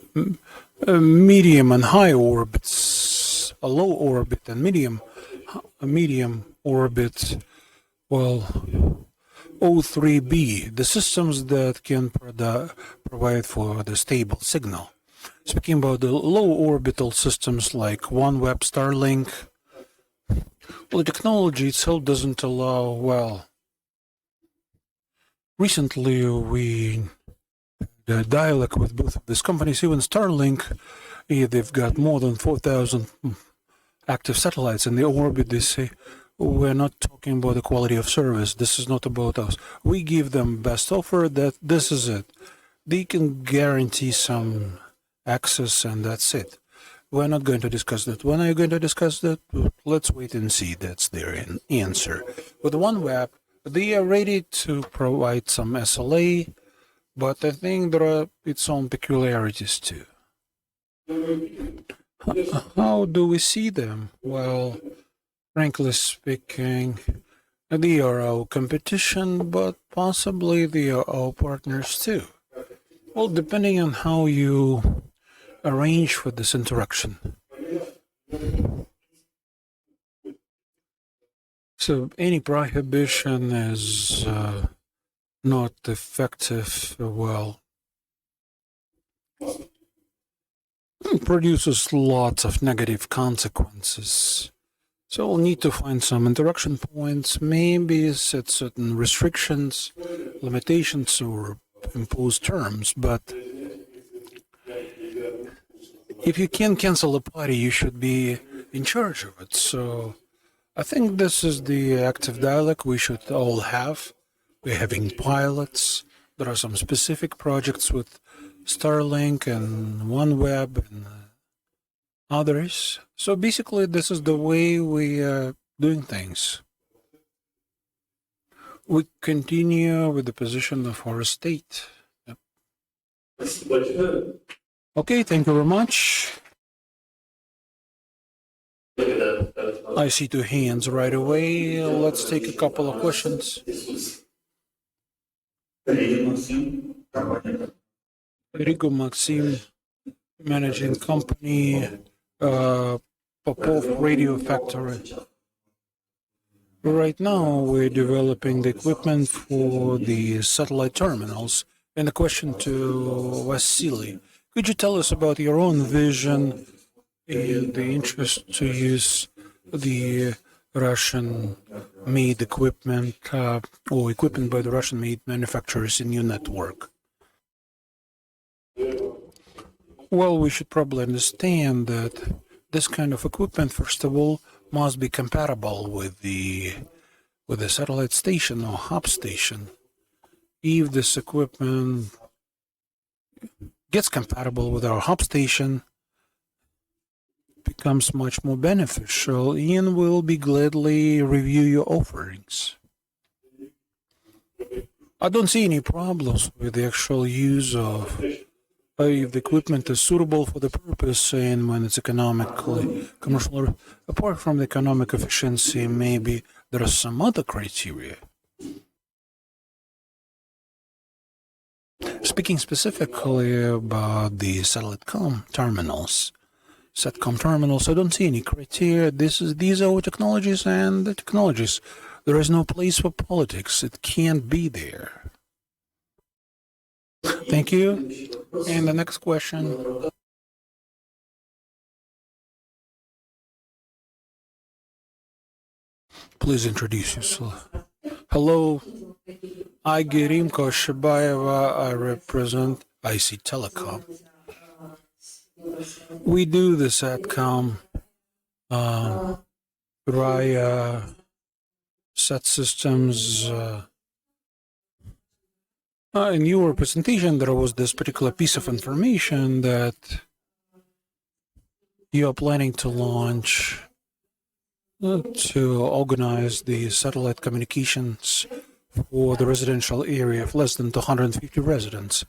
medium and high orbits, a low orbit and medium orbit, well, O3B, the systems that can provide for the stable signal. Speaking about the low orbital systems like OneWeb, Starlink, well, the technology itself doesn't allow, well, recently we had a dialogue with both of these companies. Even Starlink, they've got more than 4,000 active satellites in the orbit. They say, we're not talking about the quality of service. This is not about us. We give them best offer, that this is it. They can guarantee some access and that's it. We're not going to discuss that. When are you going to discuss that? Let's wait and see. That's their answer. With OneWeb, they are ready to provide some SLA, but I think there are its own peculiarities too. How do we see them? Well, frankly speaking, they are our competition, but possibly they are our partners too. Well, depending on how you arrange for this interaction. So any prohibition is not effective, well, it produces lots of negative consequences. So we'll need to find some interaction points, maybe set certain restrictions, limitations, or impose terms, but if you can cancel a party, you should be in charge of it. So I think this is the active dialogue we should all have. We're having pilots. There are some specific projects with Starlink and OneWeb and others. So basically, this is the way we are doing things. We continue with the position of our state. Yep. Okay, thank you very much. I see two hands right away. Let's take a couple of questions. Rigo Maxim, managing company, Popov Radio Factory. Right now, we're developing the equipment for the satellite terminals. And a question to Vasily. Could you tell us about your own vision and the interest to use the Russian-made equipment or equipment by the Russian-made manufacturers in your network? Well, we should probably understand that this kind of equipment, first of all, must be compatible with the satellite station or hub station. If this equipment gets compatible with our hub station, becomes much more beneficial, and will be gladly review your offerings. I don't see any problems with the actual use of if the equipment is suitable for the purpose and when it's economically commercial. Apart from the economic efficiency, maybe there are some other criteria. Speaking specifically about the satellite terminals, SATCOM terminals, I don't see any criteria. These are our technologies and the technologies. There is no place for politics. It can't be there. Thank you. And the next question. Please introduce yourself. Hello. I, Gerimko Shabayeva, I represent IC Telecom. We do the SATCOM via SAT systems. In your presentation, there was this particular piece of information that you are planning to launch to organize the satellite communications for the residential area of less than 250 residents.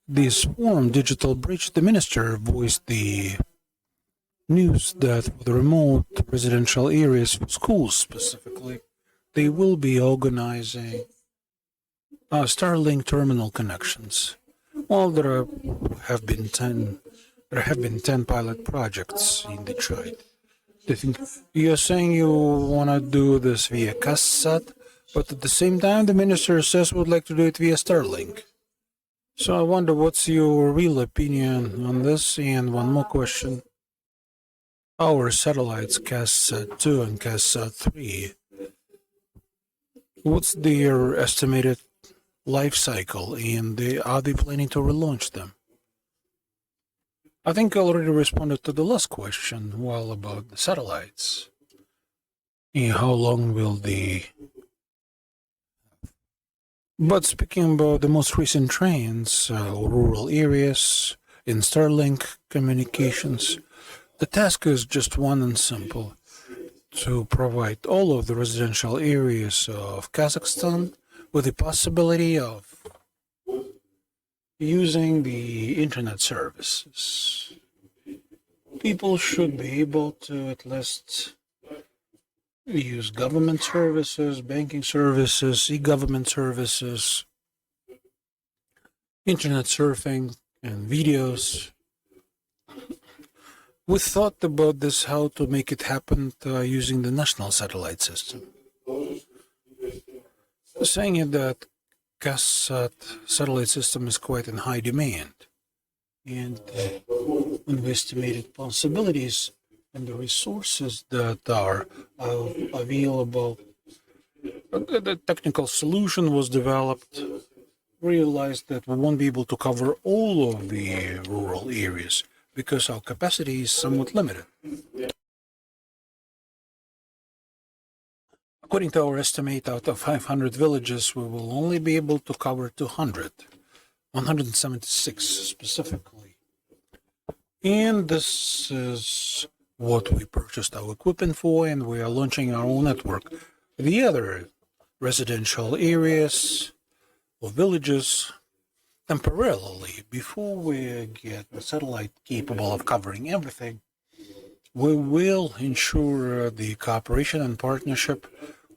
This forum, Digital Bridge, the minister voiced the news that for the remote residential areas, for schools specifically, they will be organizing Starlink terminal connections. Well, there have been 10 pilot projects in Detroit. You're saying you want to do this via CASSAT, but at the same time, the minister says would like to do it via Starlink. So I wonder what's your real opinion on this? And one more question. Our satellites, CASSAT 2 and CASSAT 3, what's their estimated life cycle, and are they planning to relaunch them? I think I already responded to the last question, well, about the satellites. And how long will the... But speaking about the most recent trends, rural areas, in Starlink communications, the task is just one and simple, to provide all of the residential areas of Kazakhstan with the possibility of using the internet services. People should be able to at least use government services, banking services, e-government services. internet surfing and videos. We thought about this, how to make it happen using the national satellite system. Saying it that CASSAT satellite system is quite in high demand. And when we estimated possibilities and the resources that are available, the technical solution was developed, realized that we won't be able to cover all of the rural areas because our capacity is somewhat limited. According to our estimate, out of 500 villages, we will only be able to cover 200, 176 specifically. And this is what we purchased our equipment for, and we are launching our own network. The other residential areas or villages, temporarily, before we get the satellite capable of covering everything, we will ensure the cooperation and partnership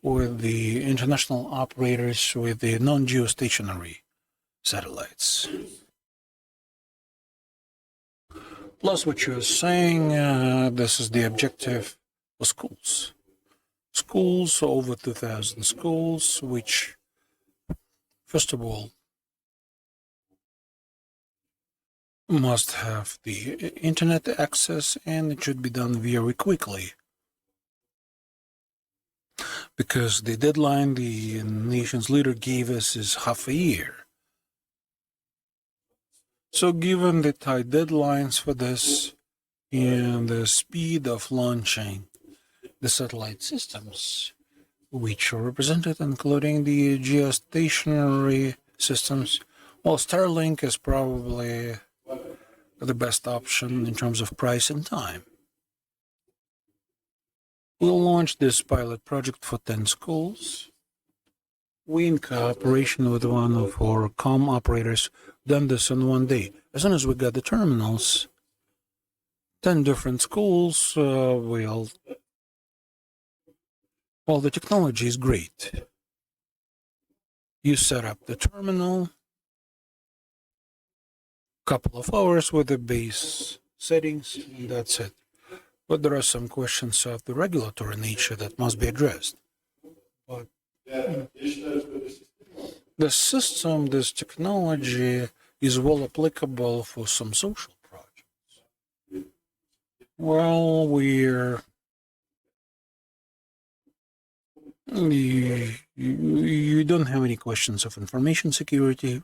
with the international operators with the non-geostationary satellites. Plus, what you're saying, this is the objective for schools. Schools, over 2,000 schools, which, first of all, must have the internet access, and it should be done very quickly. Because the deadline the nation's leader gave us is half a year. So given the tight deadlines for this and the speed of launching the satellite systems, which are represented, including the geostationary systems, well, Starlink is probably the best option in terms of price and time. We'll launch this pilot project for 10 schools. We, in cooperation with one of our comm operators, done this in one day. As soon as we got the terminals, 10 different schools, well, the technology is great. You set up the terminal, couple of hours with the base settings, and that's it. But there are some questions of the regulatory nature that must be addressed. But the system, this technology, is well applicable for some social projects. Well, you don't have any questions of information security.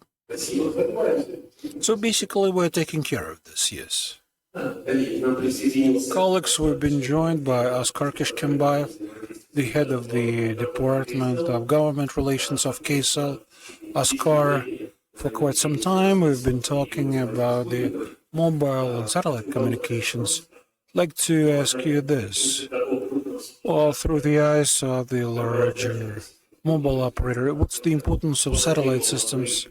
So basically, we're taking care of this, yes. Colleagues, we've been joined by Oskar Kishkembayev, the head of the Department of Government Relations of KSL. Oskar, for quite some time, we've been talking about the mobile and satellite communications. I'd like to ask you this. Well, through the eyes of the larger mobile operator, what's the importance of satellite systems?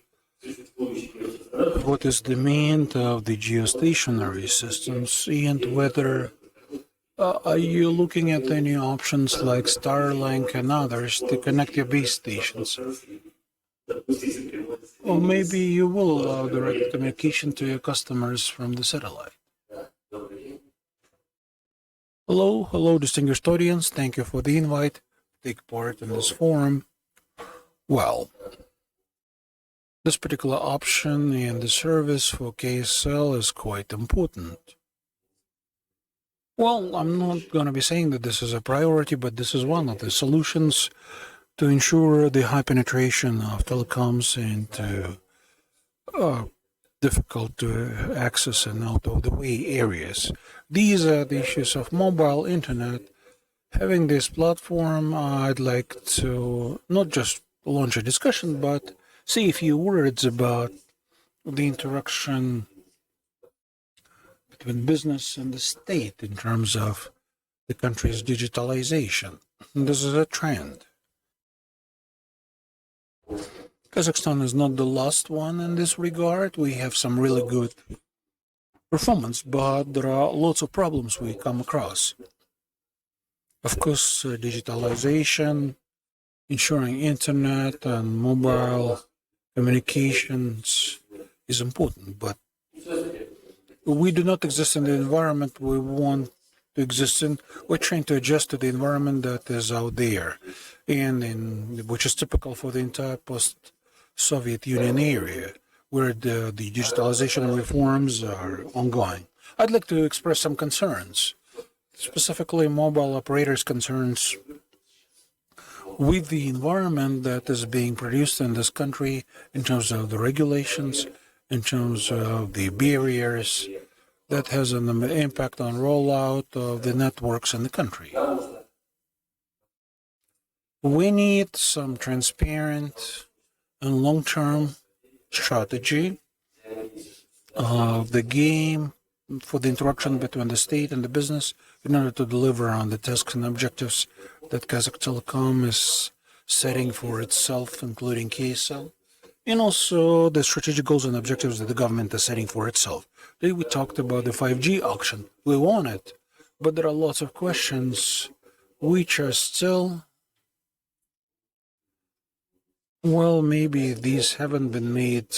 What is the demand of the geostationary systems, and whether are you looking at any options like Starlink and others to connect your base stations? Or maybe you will allow direct communication to your customers from the satellite. Hello, distinguished audience. Thank you for the invite. Take part in this forum. Well, this particular option and the service for KSL is quite important. Well, I'm not going to be saying that this is a priority, but this is one of the solutions to ensure the high penetration of telecoms into difficult to access and out of the way areas. These are the issues of mobile internet. Having this platform, I'd like to not just launch a discussion, but say a few words about the interaction between business and the state in terms of the country's digitalization. And this is a trend. Kazakhstan is not the last one in this regard. We have some really good performance, but there are lots of problems we come across. Of course, digitalization, ensuring internet and mobile communications is important, but we do not exist in the environment we want to exist in. We're trying to adjust to the environment that is out there, and which is typical for the entire post-Soviet Union area, where the digitalization reforms are ongoing. I'd like to express some concerns, specifically mobile operators' concerns with the environment that is being produced in this country in terms of the regulations, in terms of the barriers that has an impact on rollout of the networks in the country. We need some transparent and long-term strategy of the game for the interaction between the state and the business in order to deliver on the tasks and objectives that Kazakh Telecom is setting for itself, including KSL, and also the strategic goals and objectives that the government is setting for itself. Today we talked about the 5G auction. We won it, but there are lots of questions which are still, well, maybe these haven't been made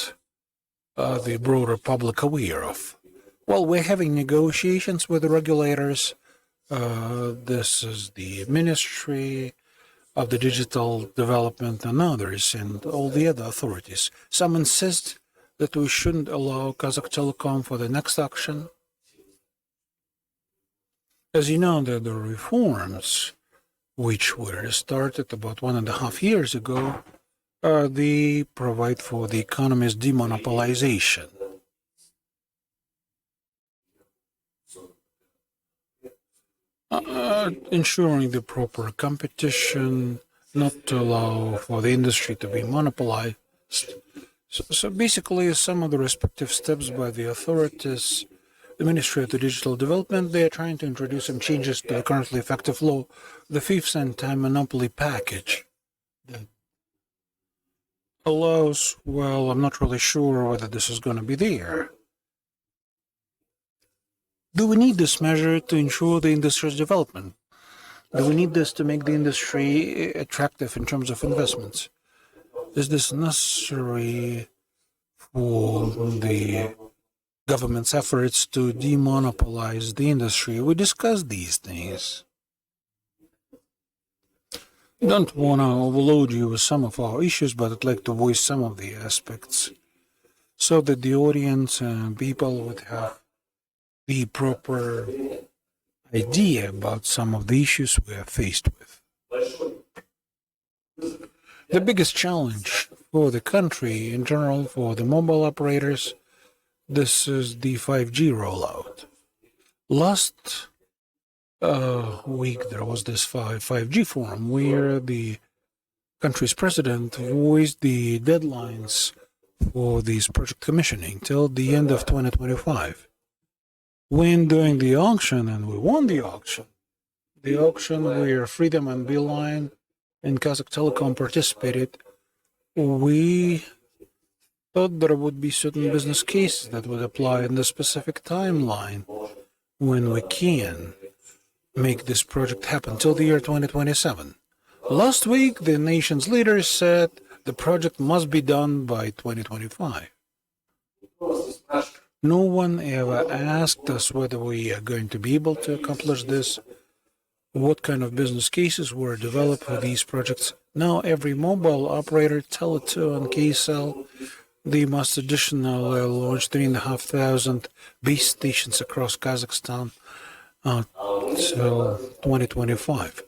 the broader public aware of. Well, we're having negotiations with the regulators. This is the Ministry of the Digital Development and others, and all the other authorities. Some insist that we shouldn't allow Kazakh Telecom for the next auction. As you know, the reforms, which were started about 1.5 years ago, they provide for the economy's demonopolization. Ensuring the proper competition, not to allow for the industry to be monopolized. So basically, some of the respective steps by the authorities, the Ministry of the Digital Development, they are trying to introduce some changes to the currently effective law, the fifth anti-monopoly package, that allows, well, I'm not really sure whether this is going to be there. Do we need this measure to ensure the industry's development? Do we need this to make the industry attractive in terms of investments? Is this necessary for the government's efforts to demonopolize the industry? We discussed these things. Don't want to overload you with some of our issues, but I'd like to voice some of the aspects so that the audience and people would have the proper idea about some of the issues we are faced with. The biggest challenge for the country in general, for the mobile operators, this is the 5G rollout. Last week there was this 5G forum where the country's president voiced the deadlines for this project commissioning till the end of 2025. When doing the auction, and we won the auction where Freedom and Beeline and Kazakh Telecom participated, we thought there would be certain business cases that would apply in the specific timeline when we can make this project happen till the year 2027. Last week, the nation's leaders said the project must be done by 2025. No one ever asked us whether we are going to be able to accomplish this, what kind of business cases were developed for these projects. Now every mobile operator, Tele2 and KSL, they must additionally launch 3,500 base stations across Kazakhstan till 2025.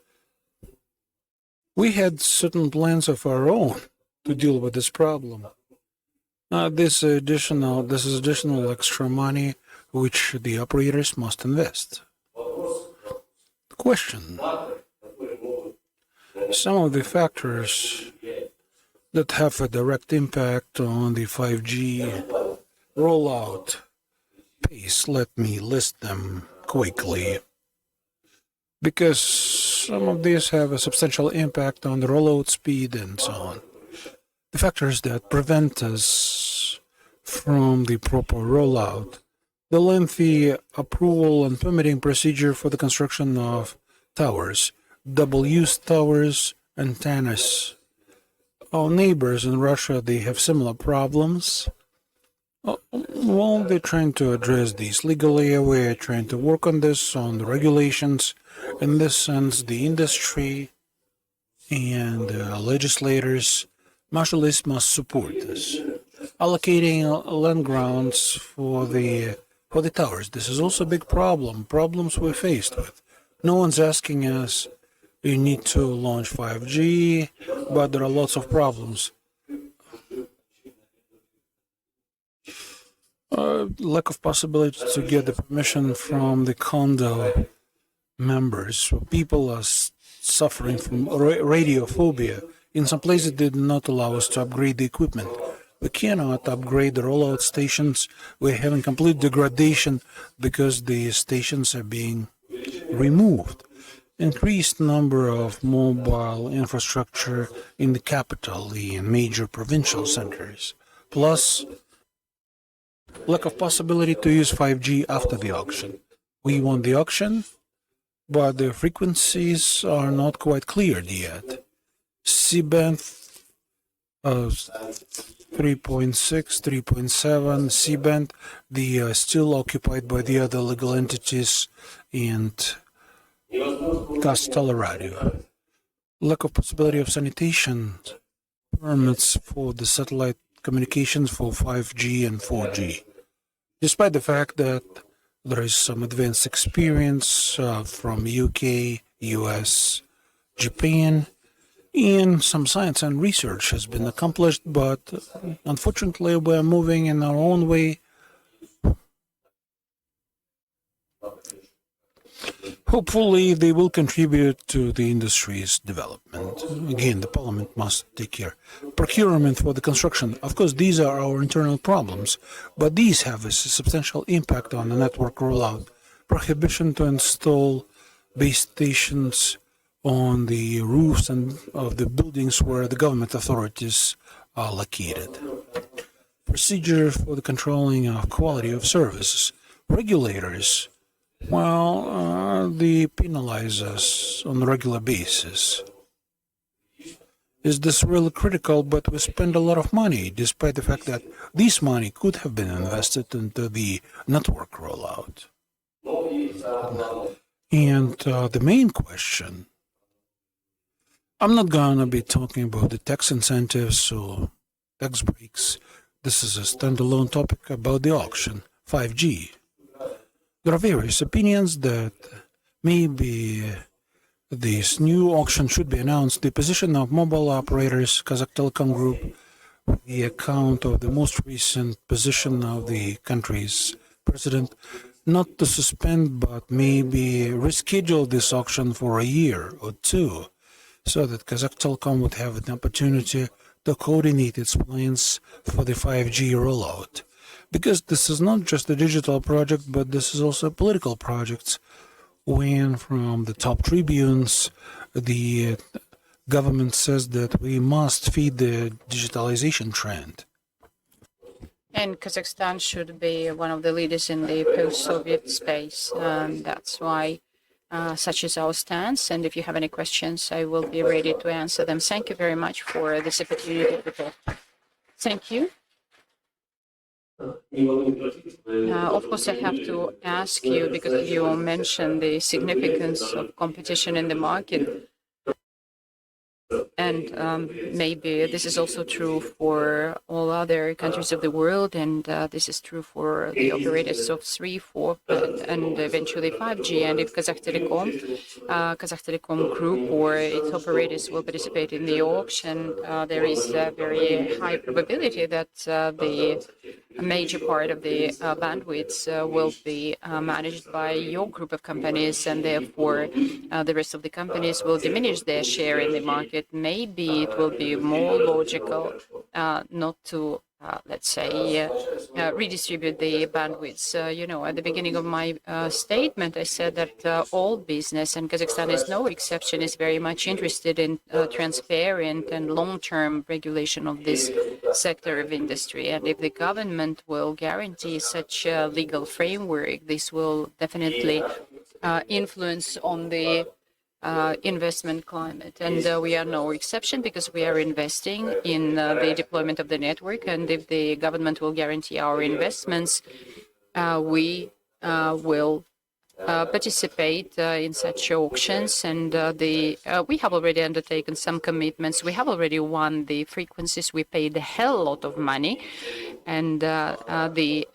We had certain plans of our own to deal with this problem. This is additional extra money which the operators must invest. Question: some of the factors that have a direct impact on the 5G rollout pace, let me list them quickly, because some of these have a substantial impact on the rollout speed and so on. The factors that prevent us from the proper rollout: the lengthy approval and permitting procedure for the construction of towers, double-use towers, antennas. Our neighbors in Russia, they have similar problems. Well, they're trying to address these legally. We're trying to work on this, on the regulations. In this sense, the industry and legislators must support this. Allocating land grants for the towers. This is also a big problem. Problems we're faced with. No one's asking us, you need to launch 5G, but there are lots of problems. Lack of possibility to get the permission from the condo members. People are suffering from radiophobia. In some places, they did not allow us to upgrade the equipment. We cannot upgrade the rollout stations. We're having complete degradation because the stations are being removed. Increased number of mobile infrastructure in the capital, the major provincial centers, plus lack of possibility to use 5G after the auction. We won the auction, but the frequencies are not quite cleared yet. C-band 3.6, 3.7, C-band, they are still occupied by the other legal entities and Castello Radio. Lack of possibility of sanitation permits for the satellite communications for 5G and 4G. Despite the fact that there is some advanced experience from UK, US, Japan, and some science and research has been accomplished, but unfortunately we're moving in our own way. Hopefully they will contribute to the industry's development. Again, the parliament must take care. Procurement for the construction. Of course, these are our internal problems, but these have a substantial impact on the network rollout. Prohibition to install base stations on the roofs and of the buildings where the government authorities are located. Procedure for the controlling of quality of services. Regulators, well, they penalize us on a regular basis. Is this really critical? But we spend a lot of money, despite the fact that this money could have been invested into the network rollout. And the main question, I'm not going to be talking about the tax incentives or tax breaks. This is a standalone topic about the auction, 5G. There are various opinions that maybe this new auction should be announced. The position of mobile operators, Kazakh Telecom Group, the account of the most recent position of the country's president, not to suspend, but maybe reschedule this auction for a year or two, so that Kazakh Telecom would have an opportunity to coordinate its plans for the 5G rollout. Because this is not just a digital project, but this is also a political project. When from the top tribunes, the government says that we must feed the digitalization trend. And Kazakhstan should be one of the leaders in the post-Soviet space. That's why such is our stance. And if you have any questions, I will be ready to answer them. Thank you very much for this opportunity to talk. Thank you. Of course, I have to ask you, because you mentioned the significance of competition in the market. And maybe this is also true for all other countries of the world, and this is true for the operators of 3, 4, and eventually 5G. And if Kazakh Telecom Group or its operators will participate in the auction, there is a very high probability that a major part of the bandwidth will be managed by your group of companies, and therefore the rest of the companies will diminish their share in the market. Maybe it will be more logical not to, let's say, redistribute the bandwidths. At the beginning of my statement, I said that all business, and Kazakhstan is no exception, is very much interested in transparent and long-term regulation of this sector of industry. And if the government will guarantee such a legal framework, this will definitely influence on the investment climate. And we are no exception because we are investing in the deployment of the network. And if the government will guarantee our investments, we will participate in such auctions, and we have already undertaken some commitments. We have already won the frequencies. We paid a hell lot of money, and the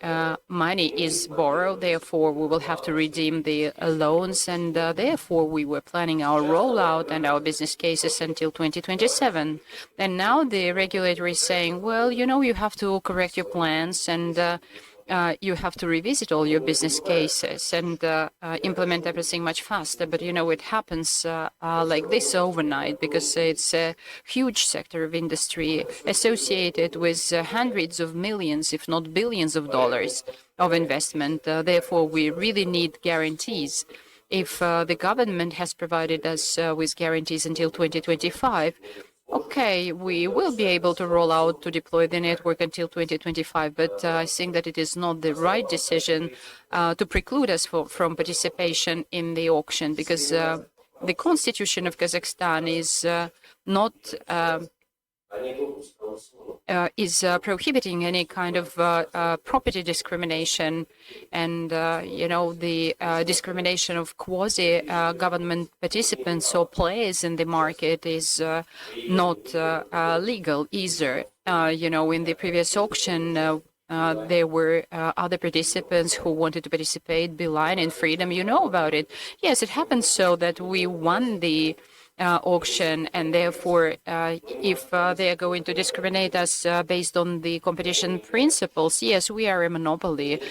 money is borrowed. Therefore, we will have to redeem the loans, and therefore we were planning our rollout and our business cases until 2027. And now the regulator is saying, well, you have to correct your plans and you have to revisit all your business cases and implement everything much faster. But, it happens like this overnight because it's a huge sector of industry associated with hundreds of millions, if not billions of dollars of investment. Therefore, we really need guarantees. If the government has provided us with guarantees until 2025, okay, we will be able to roll out to deploy the network until 2025, but I think that it is not the right decision to preclude us from participation in the auction because the constitution of Kazakhstan is not prohibiting any kind of property discrimination, and the discrimination of quasi-government participants or players in the market is not legal either. In the previous auction, there were other participants who wanted to participate, Beeline and Freedom. You know about it. Yes, it happened so that we won the auction, and therefore, if they are going to discriminate us based on the competition principles, yes, we are a monopoly.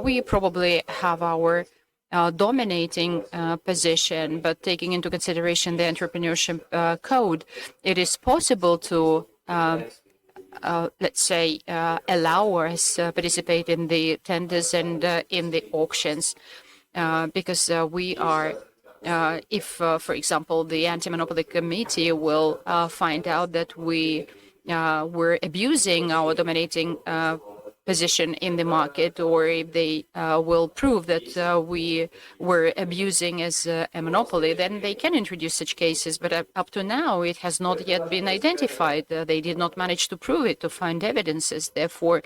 We probably have our dominating position, but taking into consideration the entrepreneurship code, it is possible to let's say, allow us participate in the tenders and in the auctions because we are, if, for example, the Anti-Monopoly Committee will find out that we were abusing our dominating position in the market, or if they will prove that we were abusing as a monopoly, then they can introduce such cases. But up to now, it has not yet been identified. They did not manage to prove it, to find evidences. Therefore,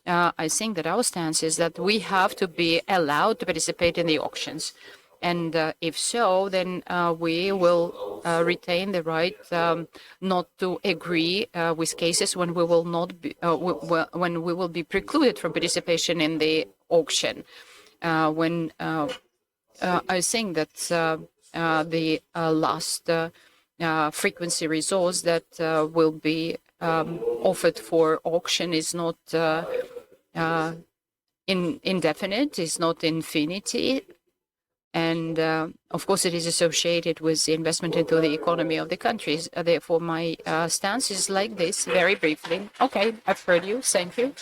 I think that our stance is that we have to be allowed to participate in the auctions. And if so, then we will retain the right not to agree with cases when we will not be, when we will be precluded from participation in the auction. When I think that the last frequency resource that will be offered for auction is not indefinite, is not infinity. And of course, it is associated with the investment into the economy of the countries. Therefore, my stance is like this, very briefly. Okay, I've heard you. Thank you.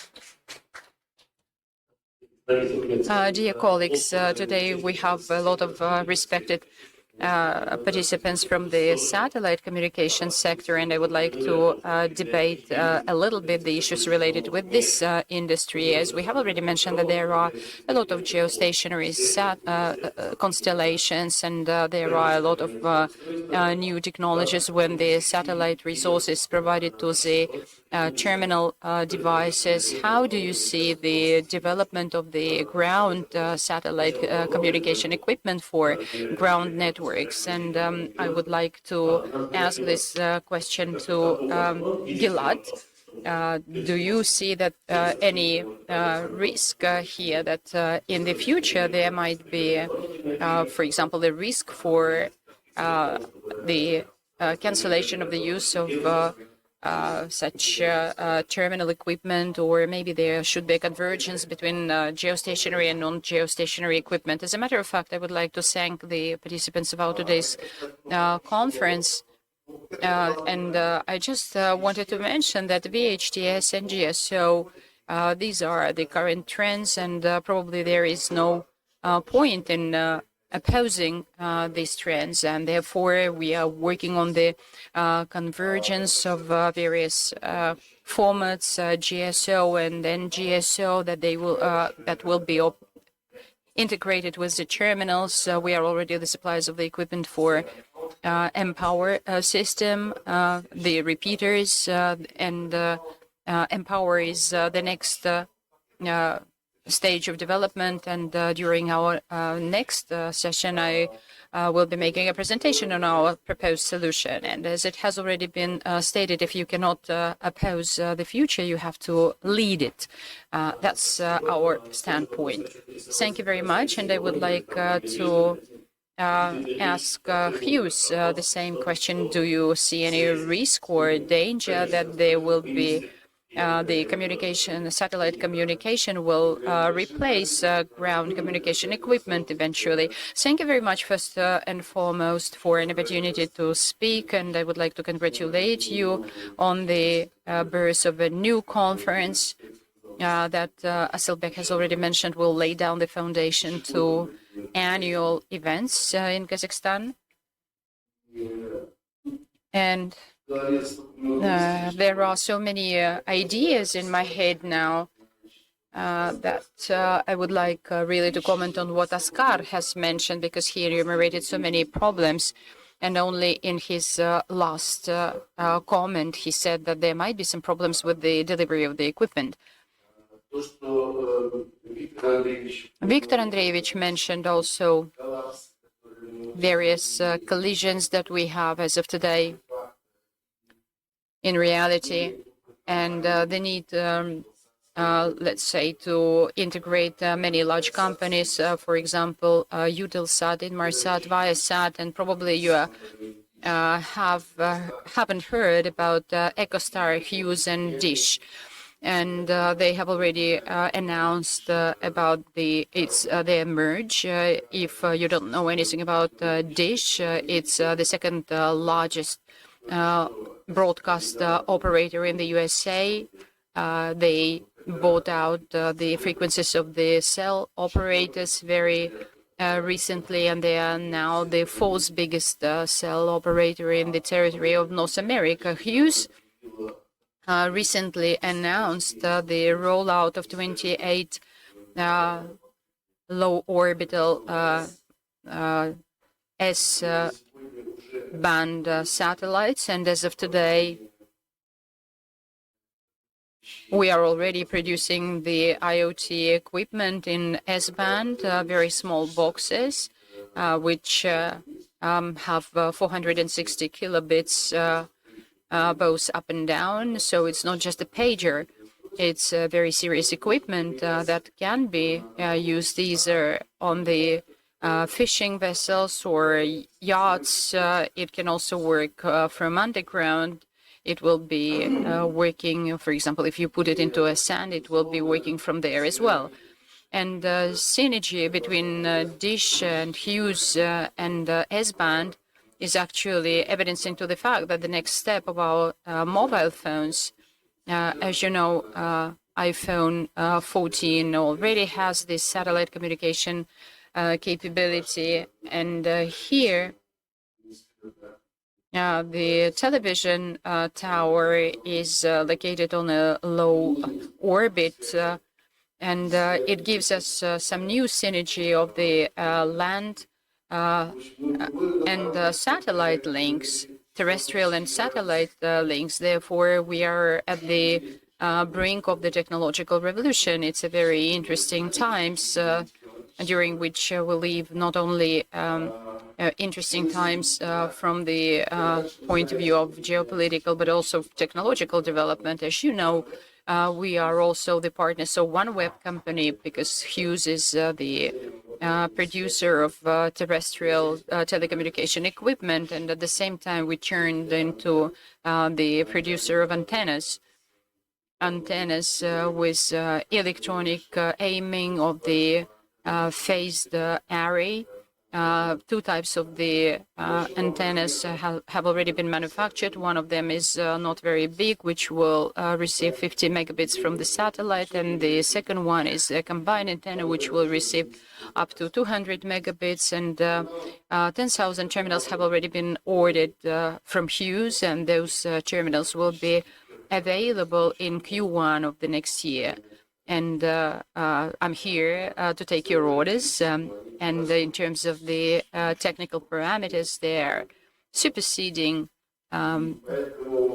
Dear colleagues, today we have a lot of respected participants from the satellite communication sector, and I would like to debate a little bit the issues related with this industry. As we have already mentioned, that there are a lot of geostationary constellations, and there are a lot of new technologies when the satellite resource is provided to the terminal devices. How do you see the development of the ground satellite communication equipment for ground networks? And I would like to ask this question to Gilad. Do you see that any risk here that in the future there might be, for example, the risk for the cancellation of the use of such terminal equipment, or maybe there should be a convergence between geostationary and non-geostationary equipment? As a matter of fact, I would like to thank the participants of our today's conference. And I just wanted to mention that VHTS and GSO, these are the current trends, and probably there is no point in opposing these trends, and therefore we are working on the convergence of various formats, GSO and then GSO, that they will that will be integrated with the terminals. We are already the suppliers of the equipment for Empower system, the repeaters, and Empower is the next stage of development. And during our next session, I will be making a presentation on our proposed solution. And as it has already been stated, if you cannot oppose the future, you have to lead it. That's our standpoint. Thank you very much. And I would like to ask Hughes the same question. Do you see any risk or danger that there will be the communication, satellite communication will replace ground communication equipment eventually? Thank you very much, first and foremost, for an opportunity to speak. And I would like to congratulate you on the birth of a new conference that Asylbek has already mentioned will lay down the foundation to annual events in Kazakhstan. And there are so many ideas in my head now that I would like really to comment on what Askar has mentioned, because he enumerated so many problems. And only in his last comment, he said that there might be some problems with the delivery of the equipment. Viktor Andreevich mentioned also various collisions that we have as of today in reality, and the need, let's say, to integrate many large companies, for example, Eutelsat, Inmarsat, Viasat, and probably you haven't heard about EchoStar, Hughes, and Dish. And they have already announced about their merge. If you don't know anything about Dish, it's the second largest broadcast operator in the USA. They bought out the frequencies of the cell operators very recently, and they are now the fourth biggest cell operator in the territory of North America. Hughes recently announced the rollout of 28 low orbital S-band satellites, and as of today, we are already producing the IoT equipment in S-band, very small boxes, which have 460 kilobits both up and down. So it's not just a pager. It's very serious equipment that can be used either on the fishing vessels or yachts. It can also work from underground. It will be working, for example, if you put it into a sand, it will be working from there as well. And synergy between Dish and Hughes and S-band is actually evidencing to the fact that the next step of our mobile phones, as you know, iPhone 14 already has this satellite communication capability. And here, the television tower is located on a low orbit, and it gives us some new synergy of the land and satellite links, terrestrial and satellite links. Therefore, we are at the brink of the technological revolution. It's a very interesting times during which we live, not only interesting times from the point of view of geopolitical, but also technological development. As you know, we are also the partners of OneWeb company, because Hughes is the producer of terrestrial telecommunication equipment, and at the same time we turned into the producer of antennas with electronic aiming of the phased array. Two types of the antennas have already been manufactured. One of them is not very big, which will receive 50 megabits from the satellite, and the second one is a combined antenna, which will receive up to 200 megabits, and 10,000 terminals have already been ordered from Hughes, and those terminals will be available in Q1 of the next year. And I'm here to take your orders. And in terms of the technical parameters, they're superseding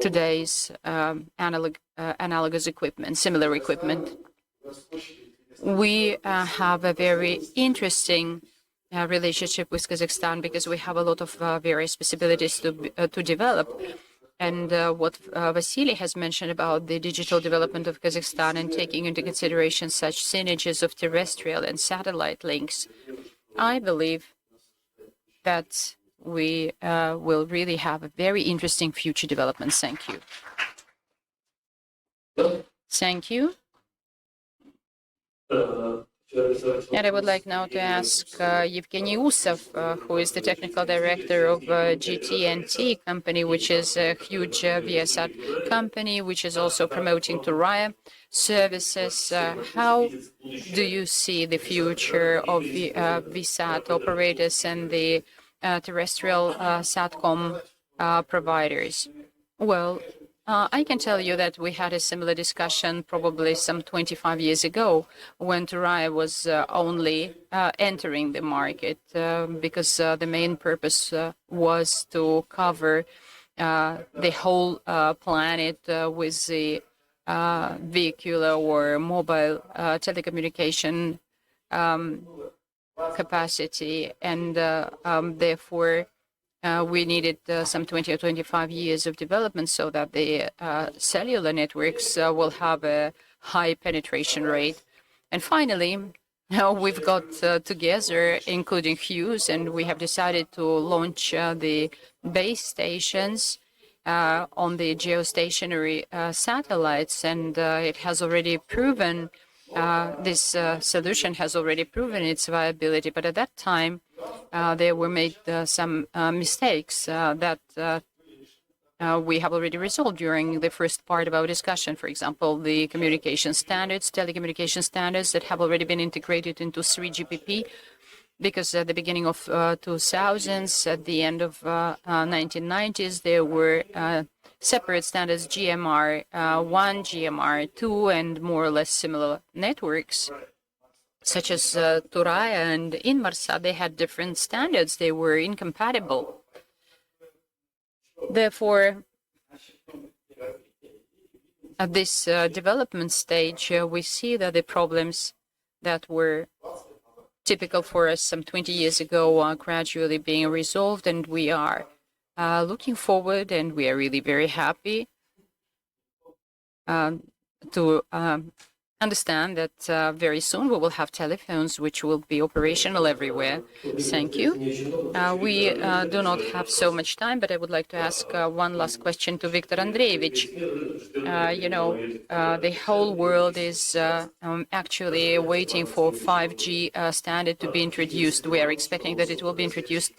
today's analogous equipment, similar equipment. We have a very interesting relationship with Kazakhstan because we have a lot of various possibilities to develop. And what Vasily has mentioned about the digital development of Kazakhstan and taking into consideration such synergies of terrestrial and satellite links, I believe that we will really have a very interesting future development. Thank you. Thank you. And I would like now to ask Evgeny Usov, who is the technical director of GT&T company, which is a huge Viasat company, which is also promoting Turaya services. How do you see the future of the VSAT operators and the terrestrial SATCOM providers? Well, I can tell you that we had a similar discussion probably some 25 years ago when Turaya was only entering the market because the main purpose was to cover the whole planet with the vehicular or mobile telecommunication capacity, and therefore we needed some 20 or 25 years of development so that the cellular networks will have a high penetration rate. And finally, now we've got together, including Hughes, and we have decided to launch the base stations on the geostationary satellites, and it has already proven, this solution has already proven its viability. But at that time, there were made some mistakes that we have already resolved during the first part of our discussion. For example, the communication standards, telecommunication standards that have already been integrated into 3GPP, because at the beginning of 2000s, at the end of 1990s, there were separate standards, GMR1, GMR2, and more or less similar networks, such as Turaya and Inmarsat. They had different standards. They were incompatible. Therefore, at this development stage, we see that the problems that were typical for us some 20 years ago are gradually being resolved, and we are looking forward, and we are really very happy to understand that very soon we will have telephones which will be operational everywhere. Thank you. We do not have so much time, but I would like to ask one last question to Viktor Andreevich. The whole world is actually waiting for 5G standard to be introduced. We are expecting that it will be introduced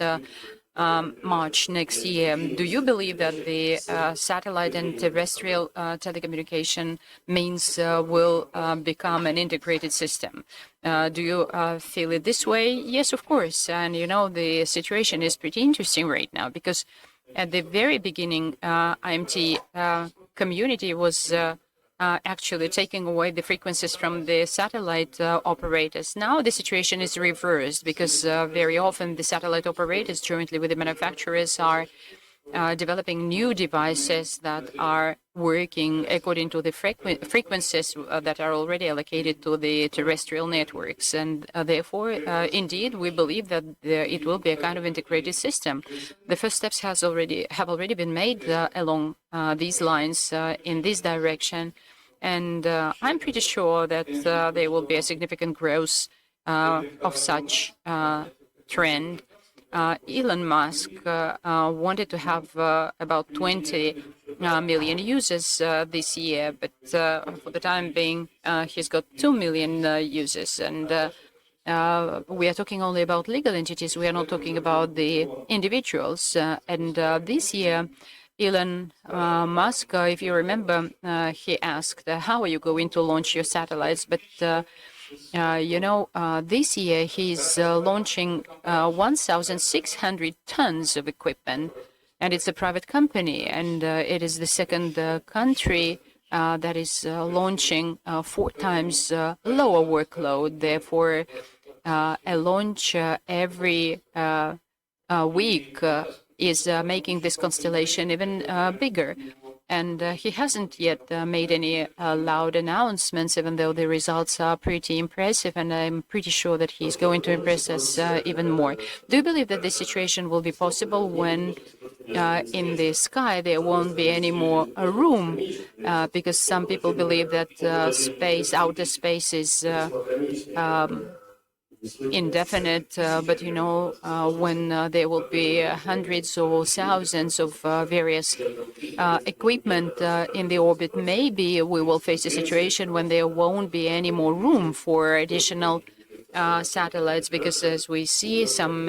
March next year. Do you believe that the satellite and terrestrial telecommunication means will become an integrated system? Do you feel it this way? Yes, of course. And the situation is pretty interesting right now, because at the very beginning, IMT community was actually taking away the frequencies from the satellite operators. Now the situation is reversed, because very often the satellite operators jointly with the manufacturers are developing new devices that are working according to the frequencies that are already allocated to the terrestrial networks. And therefore, indeed, we believe that it will be a kind of integrated system. The first steps have already been made along these lines in this direction. And I'm pretty sure that there will be a significant growth of such trend. Elon Musk wanted to have about 20 million users this year, but for the time being, he's got 2 million users. And we are talking only about legal entities. We are not talking about the individuals. And this year, Elon Musk, if you remember, he asked, how are you going to launch your satellites? But this year he's launching 1,600 tons of equipment, and it's a private company, and it is the second country that is launching 4 times lower workload. Therefore, a launch every week is making this constellation even bigger. And he hasn't yet made any loud announcements, even though the results are pretty impressive. And I'm pretty sure that he's going to impress us even more. Do you believe that this situation will be possible when in the sky there won't be any more room? Because some people believe that outer space is indefinite, but when there will be hundreds or thousands of various equipment in the orbit, maybe we will face a situation when there won't be any more room for additional satellites, because as we see, some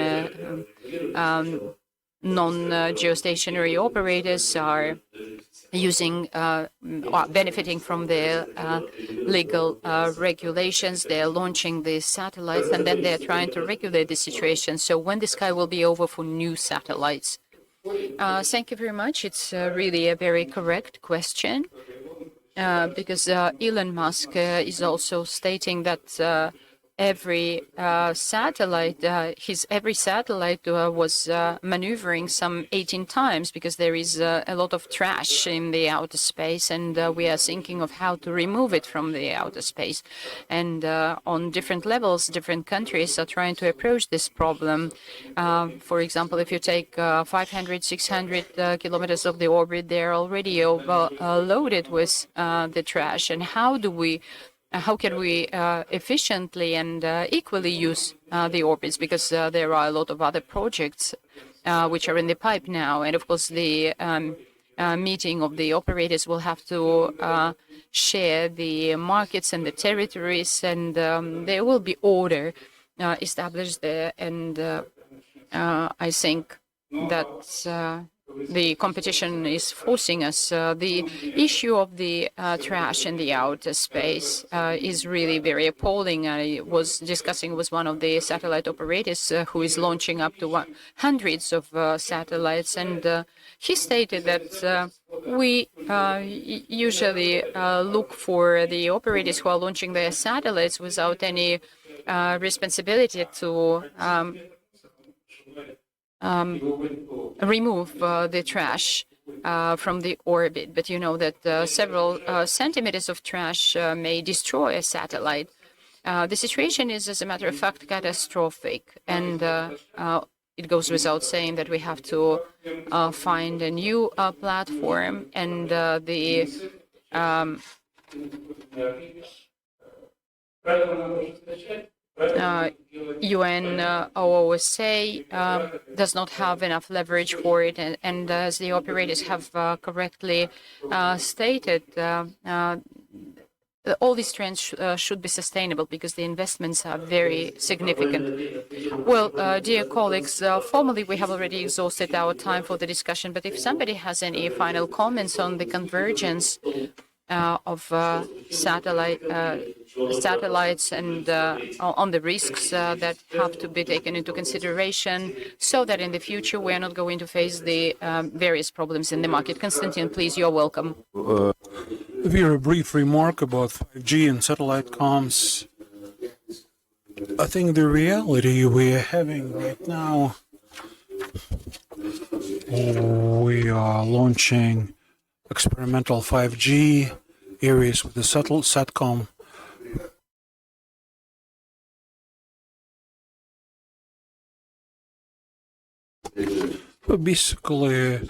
non-geostationary operators are using benefiting from their legal regulations. They're launching these satellites, and then they're trying to regulate the situation. So when the sky will be over for new satellites? Thank you very much. It's really a very correct question, because Elon Musk is also stating that every satellite was maneuvering some 18 times, because there is a lot of trash in the outer space, and we are thinking of how to remove it from the outer space. And on different levels, different countries are trying to approach this problem. For example, if you take 500, 600 kilometers of the orbit, they're already overloaded with the trash. And how can we efficiently and equally use the orbits? Because there are a lot of other projects which are in the pipe now. And of course, the meeting of the operators will have to share the markets and the territories, and there will be order established there. And I think that the competition is forcing us. The issue of the trash in the outer space is really very appalling. I was discussing with one of the satellite operators who is launching up to hundreds of satellites, and he stated that we usually look for the operators who are launching their satellites without any responsibility to remove the trash from the orbit. But you know that several centimeters of trash may destroy a satellite. The situation is, as a matter of fact, catastrophic. And it goes without saying that we have to find a new platform. And the UN OOSA does not have enough leverage for it, and as the operators have correctly stated, all these trends should be sustainable, because the investments are very significant. Well, dear colleagues, formally we have already exhausted our time for the discussion, but if somebody has any final comments on the convergence of satellites and on the risks that have to be taken into consideration, so that in the future we are not going to face the various problems in the market. Konstantin, please, you're welcome. A very brief remark about 5G and satellite comms. I think the reality we are having right now, we are launching experimental 5G areas with the SATCOM. But basically,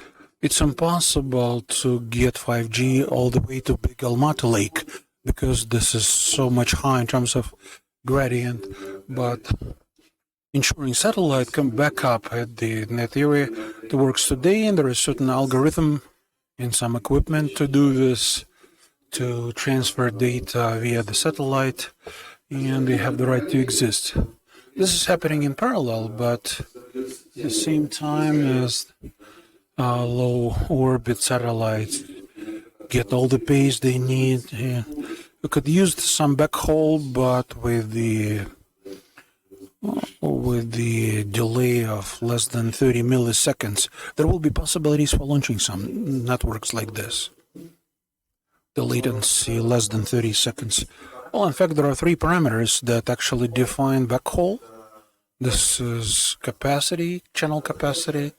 it's impossible to get 5G all the way to Big Almaty Lake, because this is so much high in terms of gradient. But ensuring satellite can back up at the net area that works today, and there is certain algorithm and some equipment to do this, to transfer data via the satellite, and they have the right to exist. This is happening in parallel, but at the same time as low orbit satellites get all the pace they need. We could use some backhaul, but with the delay of less than 30 milliseconds, there will be possibilities for launching some networks like this. The latency less than 30 seconds. Well, in fact, there are three parameters that actually define backhaul. This is capacity, channel capacity,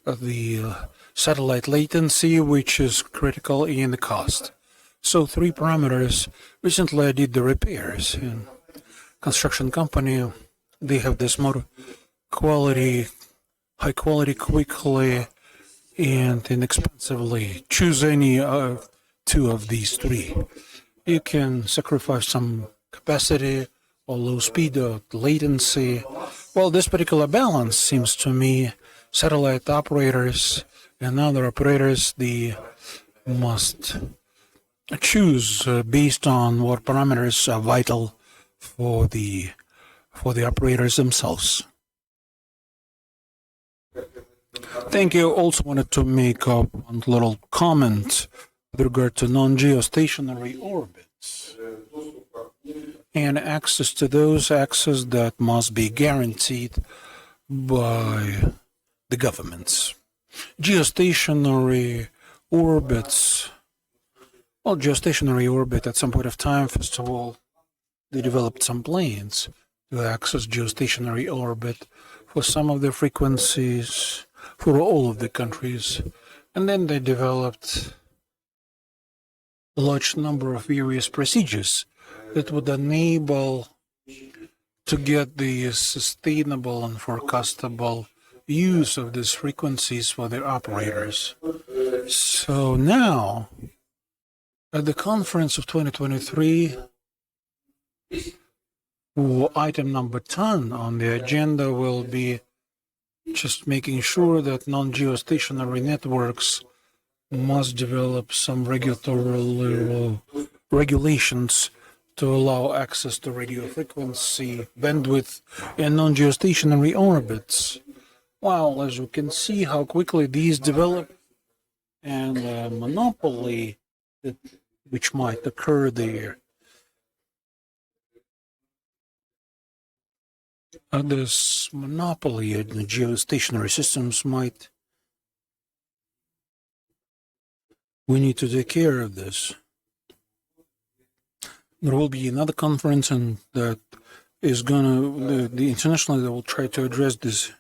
the satellite latency, which is critical in the cost. So 3 parameters. Recently I did the repairs in construction company. They have this motto: quality, high quality, quickly, and inexpensively. Choose any 2 of these 3. You can sacrifice some capacity or low speed or latency. Well, this particular balance seems to me satellite operators and other operators, they must choose based on what parameters are vital for the operators themselves. Thank you. Also wanted to make one little comment with regard to non-geostationary orbits and access to those access that must be guaranteed by the governments. Geostationary orbits, well, geostationary orbit at some point of time, first of all, they developed some planes to access geostationary orbit for some of the frequencies for all of the countries. And then they developed a large number of various procedures that would enable to get the sustainable and forecastable use of these frequencies for the operators. So now, at the conference of 2023, item number 10 on the agenda will be just making sure that non-geostationary networks must develop some regulatory regulations to allow access to radio frequency, bandwidth, and non-geostationary orbits. Well, as you can see how quickly these develop, and the monopoly which might occur there. This monopoly in the geostationary systems we need to take care of this. There will be another conference, and that is gonna, the internationally, they will try to address this.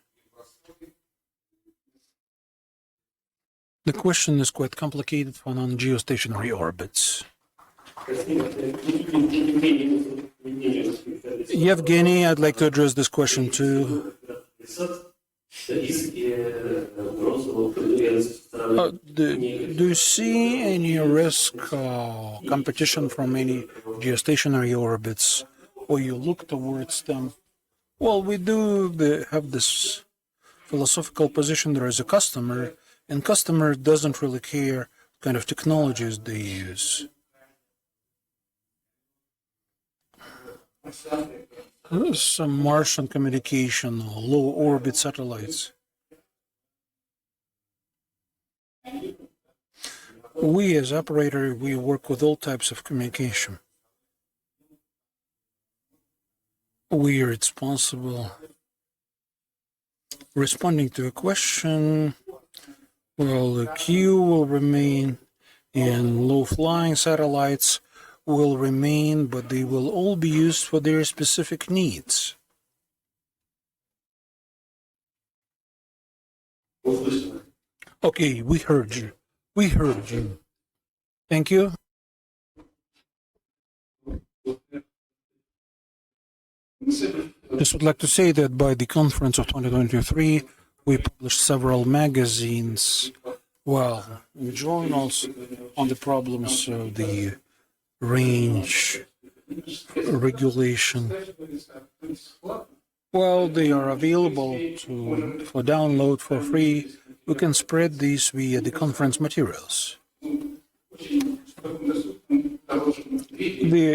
The question is quite complicated for non-geostationary orbits. Yevgeny, I'd like to address this question too. Do you see any risk or competition from any geostationary orbits, or you look towards them? Well, we do have this philosophical position. There is a customer, and customer doesn't really care what kind of technologies they use. Some Martian communication or low orbit satellites. We as operator, we work with all types of communication. We are responsible responding to a question. Well, the queue will remain, and low-flying satellites will remain, but they will all be used for their specific needs. Okay, we heard you. We heard you. Thank you. Just would like to say that by the conference of 2023, we published several magazines, well, journals on the problems of the range regulation. Well, they are available for download for free. We can spread these via the conference materials. They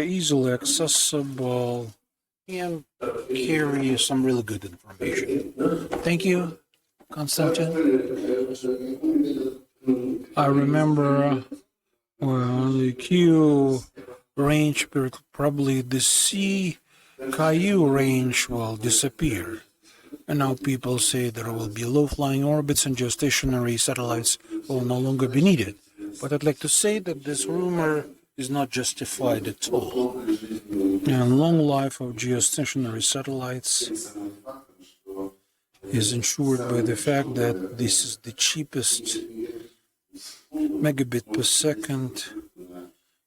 are easily accessible and carry some really good information. Thank you, Konstantin. I remember, well, the Q range, probably the CKU range will disappear. And now people say there will be low-flying orbits and geostationary satellites will no longer be needed. But I'd like to say that this rumor is not justified at all. And long life of geostationary satellites is ensured by the fact that this is the cheapest megabit per second,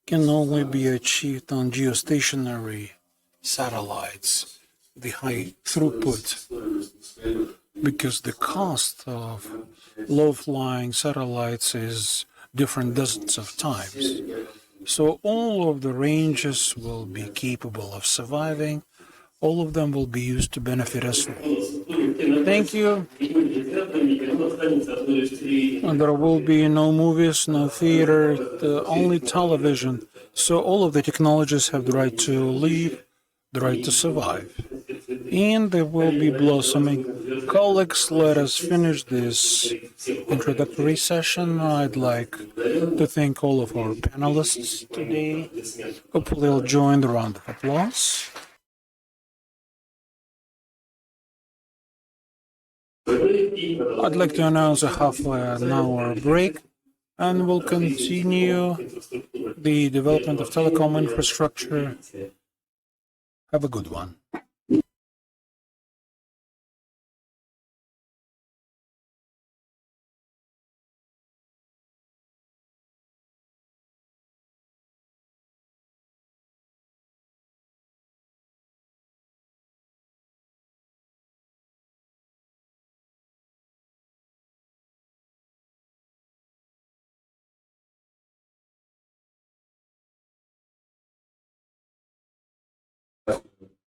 can only be achieved on geostationary satellites, the high throughput, because the cost of low-flying satellites is different dozens of times. So all of the ranges will be capable of surviving. All of them will be used to benefit us. Thank you. And there will be no movies, no theater, only television. So all of the technologies have the right to live, the right to survive. And they will be blossoming. Colleagues, let us finish this introductory session. I'd like to thank all of our panelists today. Hopefully they'll join the round of applause. I'd like to announce a half an hour break, and we'll continue the development of telecom infrastructure. Have a good one.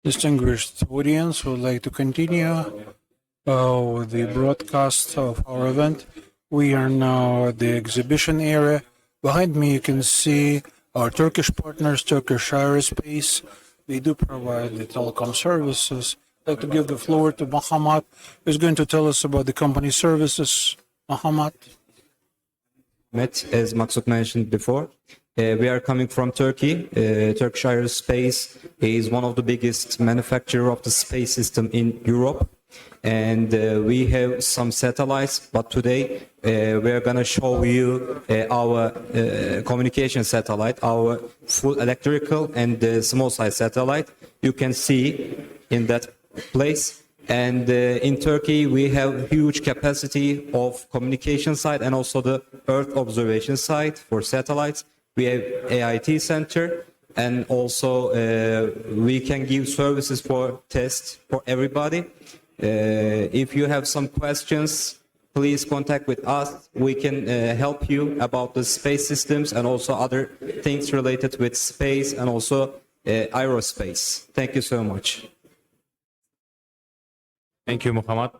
Distinguished audience, would like to continue with the broadcast of our event. We are now at the exhibition area. Behind me you can see our Turkish partners, Turkish Aerospace. They do provide the telecom services. I'd like to give the floor to Muhammad, who's going to tell us about the company services. Muhammad. As Maksut mentioned before, we are coming from Turkey. Turkish Aerospace is one of the biggest manufacturer of the space system in Europe. And we have some satellites, but today we are going to show you our communication satellite, our full electrical and small size satellite. You can see in that place. And in Turkey, we have huge capacity of communication side and also the Earth observation side for satellites. We have AIT center, and also we can give services for tests for everybody. If you have some questions, please contact with us. We can help you about the space systems and also other things related with space and also aerospace. Thank you so much. Thank you, Muhammad.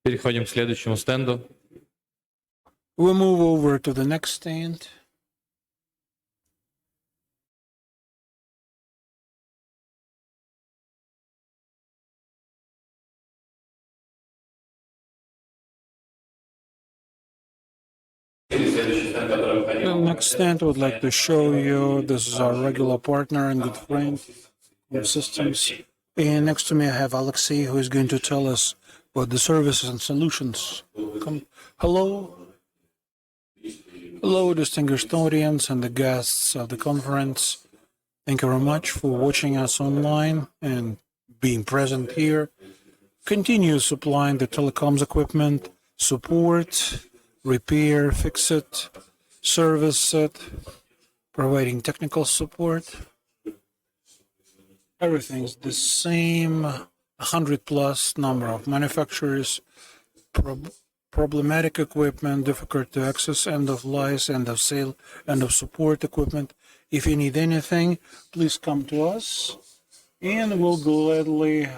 Переходим к следующему стенду. We'll move over to the next stand. The next stand I would like to show you, this is our regular partner and good friend, Systems. And next to me I have Alexei, who is going to tell us about the services and solutions. Hello. Hello, distinguished audience and the guests of the conference. Thank you very much for watching us online and being present here. Continue supplying the telecoms equipment, support, repair, fix it, service it, providing technical support. Everything's the same, 100+ number of manufacturers, problematic equipment, difficult to access, end of life, end of sale, end of support equipment. If you need anything, please come to us and we'll gladly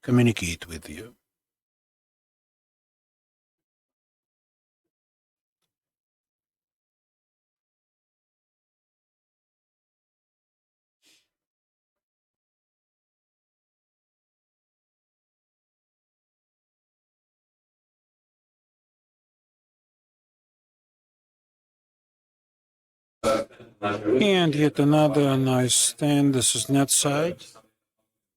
communicate with you. And yet another nice stand. This is NetSide.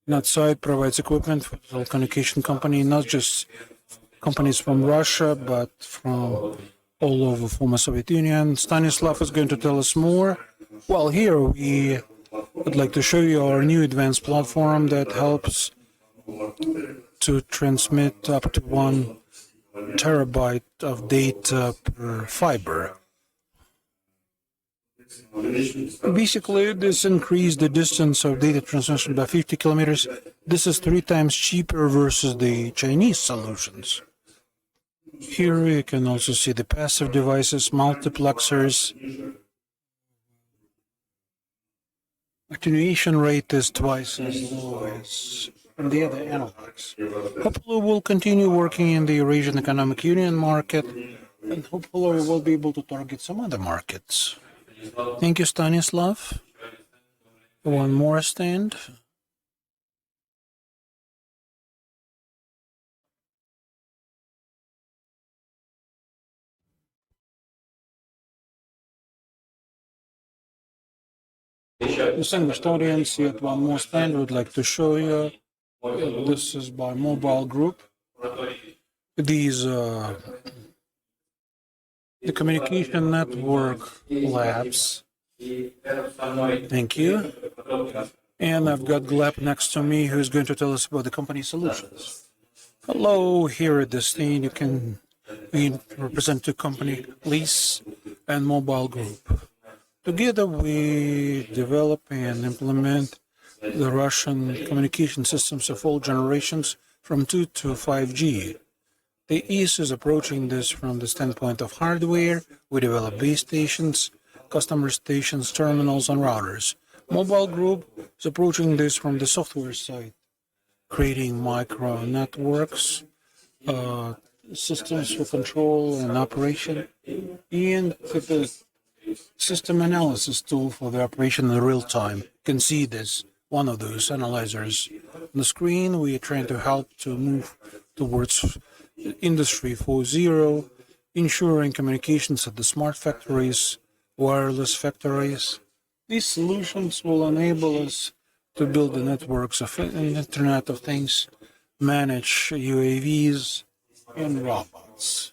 NetSide provides equipment for the telecommunication company, not just companies from Russia, but from all over former Soviet Union. Stanislav is going to tell us more. Well, here we would like to show you our new advanced platform that helps to transmit up to 1 terabyte of data per fiber. Basically, this increased the distance of data transmission by 50 kilometers. This is 3 times cheaper versus the Chinese solutions. Here you can also see the passive devices, multiplexers. Attenuation rate is twice as low as in the other analogs. Hopefully we'll continue working in the Eurasian Economic Union market, and hopefully we will be able to target some other markets. Thank you, Stanislav. One more stand. Distinguished audience, yet one more stand I would like to show you. This is by Mobile Group. These the communication network labs. Thank you. And I've got Gleb next to me who's going to tell us about the company solutions. Hello, here at the stand you can represent the company Lease and Mobile Group. Together we develop and implement the Russian communication systems of all generations from 2 to 5G. The East is approaching this from the standpoint of hardware. We develop base stations, customer stations, terminals, and routers. Mobile Group is approaching this from the software side, creating micro networks, systems for control and operation, and the system analysis tool for the operation in real time. You can see this, one of those analyzers. On the screen, we are trying to help to move towards Industry 4.0, ensuring communications at the smart factories, wireless factories. These solutions will enable us to build the networks of Internet of Things, manage UAVs, and robots.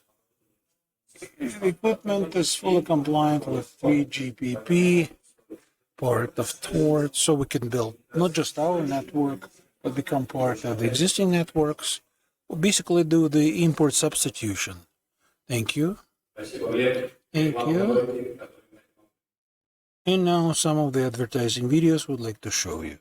The equipment is fully compliant with 3GPP, part of TOR, so we can build not just our network, but become part of the existing networks. We'll basically do the import substitution. Thank you. Thank you. And now some of the advertising videos we'd like to show you.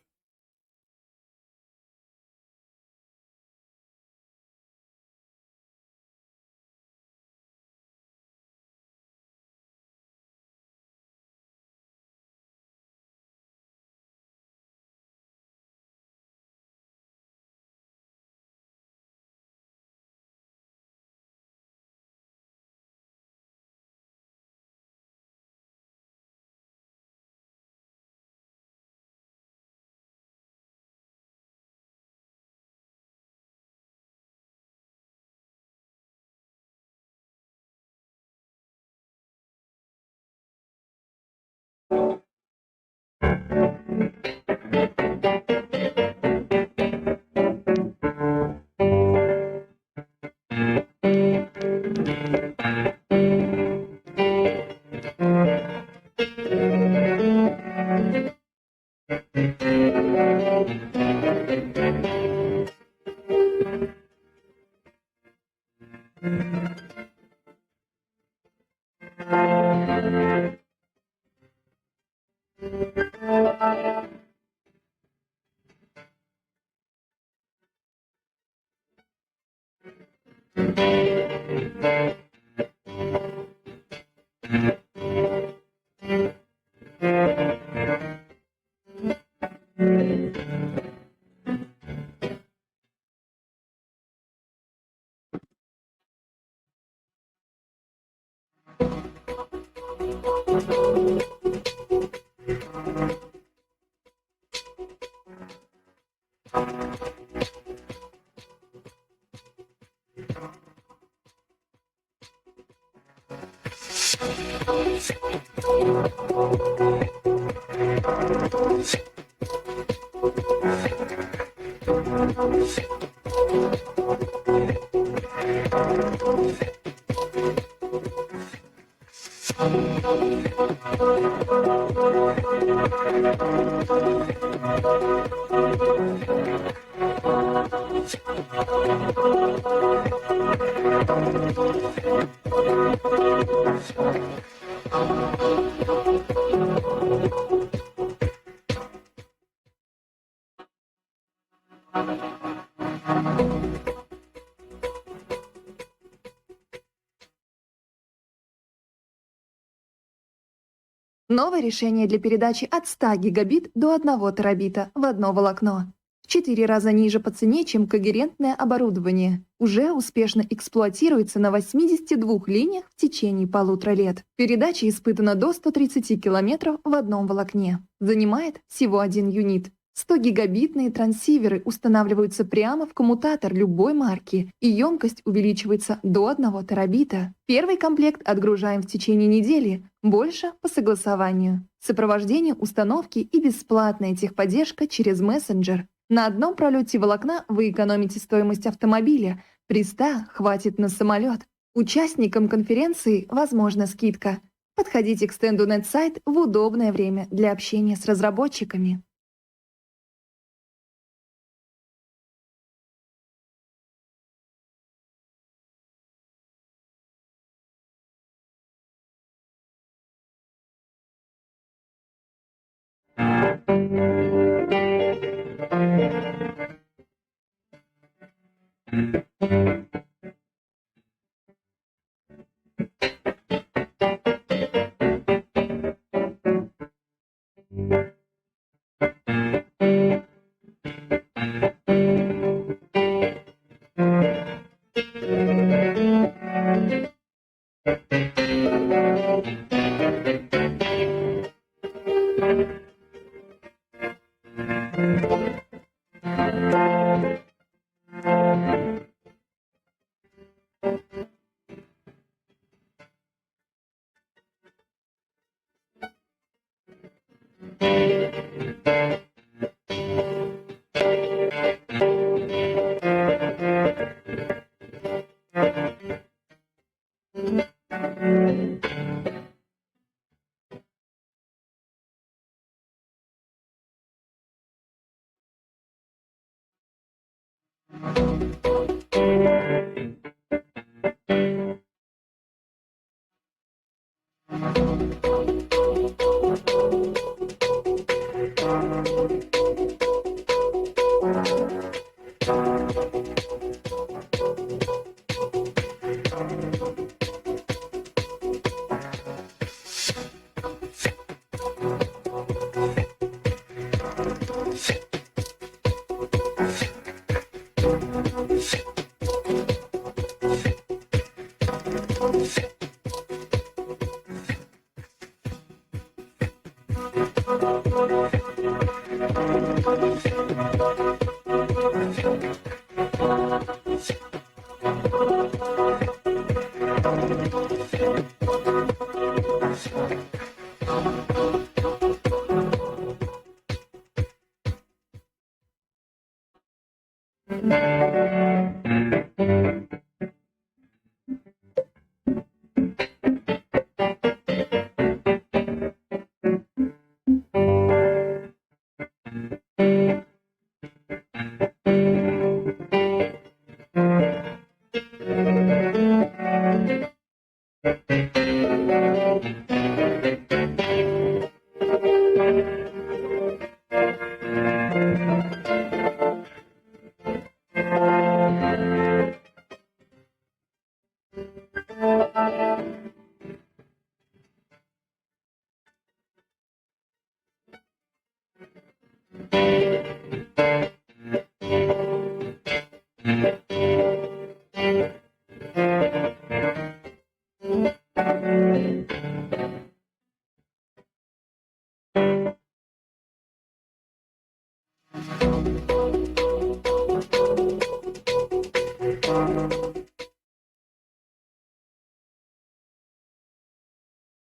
Новое решение для передачи от 100 гигабит до 1 терабита в одно волокно. В 4 раза ниже по цене, чем когерентное оборудование. Уже успешно эксплуатируется на 82 линиях в течение 1,5 лет. Передача испытана до 130 километров в одном волокне. Занимает всего 1 юнит. 100-гигабитные трансиверы устанавливаются прямо в коммутатор любой марки, и емкость увеличивается до 1 терабита. Первый комплект отгружаем в течение недели, больше по согласованию. Сопровождение установки и бесплатная техподдержка через мессенджер. На одном пролете волокна вы экономите стоимость автомобиля, при 100 хватит на самолет. Участникам конференции возможна скидка. Подходите к стенду NetSite в удобное время для общения с разработчиками.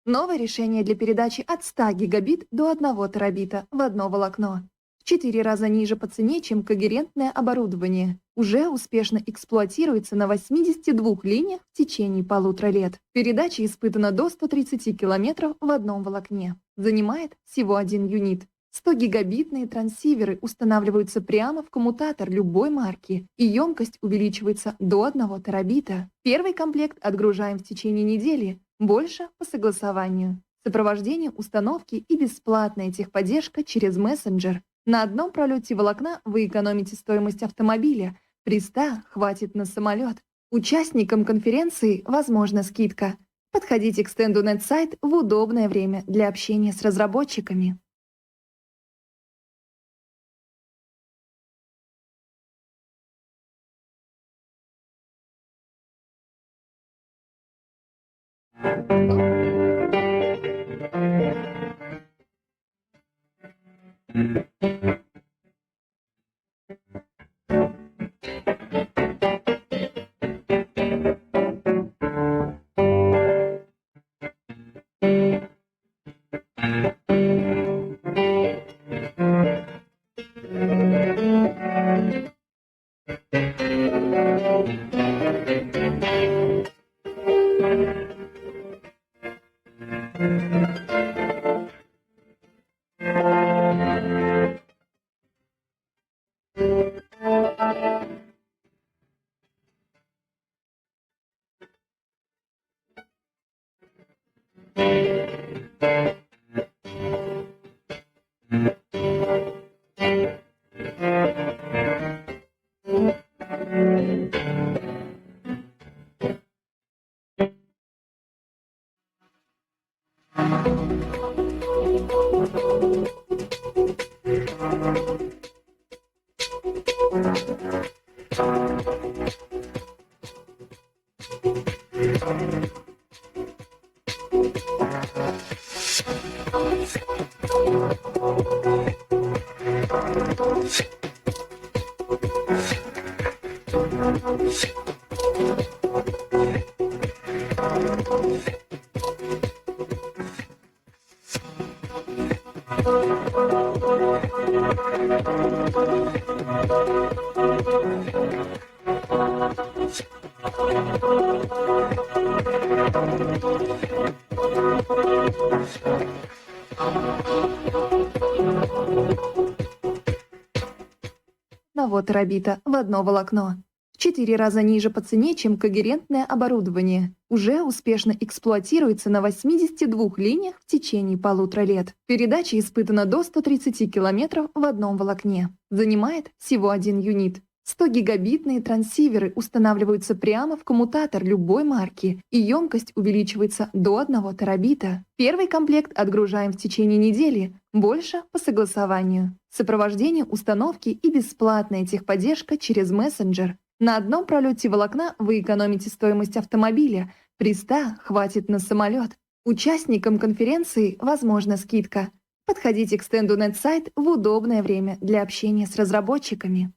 Новое решение для передачи от 100 гигабит до 1 терабита в одно волокно. В 4 раза ниже по цене, чем когерентное оборудование. Уже успешно эксплуатируется на 82 линиях в течение 1,5 лет. Передача испытана до 130 километров в одном волокне. Занимает всего 1 юнит. 100-гигабитные трансиверы устанавливаются прямо в коммутатор любой марки, и емкость увеличивается до 1 терабита. Первый комплект отгружаем в течение недели, больше по согласованию. Сопровождение установки и бесплатная техподдержка через мессенджер. На одном пролете волокна вы экономите стоимость автомобиля, при 100 хватит на самолет. Участникам конференции возможна скидка. Подходите к стенду NetSite в удобное время для общения с разработчиками. Терабита в одно волокно. В 4 раза ниже по цене, чем когерентное оборудование. Уже успешно эксплуатируется на 82 линиях в течение 1,5 лет. Передача испытана до 130 километров в одном волокне. Занимает всего 1 юнит. 100-гигабитные трансиверы устанавливаются прямо в коммутатор любой марки, и емкость увеличивается до 1 терабита. Первый комплект отгружаем в течение недели, больше по согласованию. Сопровождение установки и бесплатная техподдержка через мессенджер. На одном пролете волокна вы экономите стоимость автомобиля, при 100 хватит на самолет. Участникам конференции возможна скидка. Подходите к стенду NetSite в удобное время для общения с разработчиками.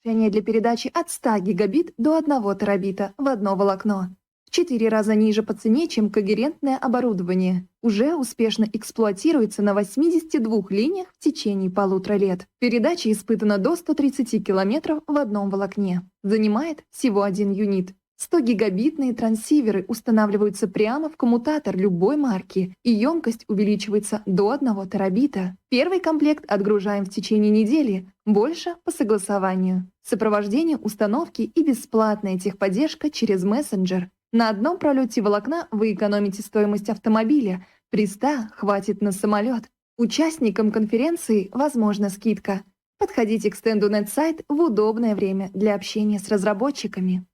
Решение для передачи от 100 гигабит до 1 терабита в одно волокно. В 4 раза ниже по цене, чем когерентное оборудование. Уже успешно эксплуатируется на 82 линиях в течение 1,5 лет. Передача испытана до 130 километров в одном волокне. Занимает всего 1 юнит. 100-гигабитные транссиверы устанавливаются прямо в коммутатор любой марки, и емкость увеличивается до 1 терабита. Первый комплект отгружаем в течение недели, больше по согласованию. Сопровождение установки и бесплатная техподдержка через мессенджер. На одном пролете волокна вы экономите стоимость автомобиля, при 100 хватит на самолет. Участникам конференции возможна скидка. Подходите к стенду NetSite в удобное время для общения с разработчиками.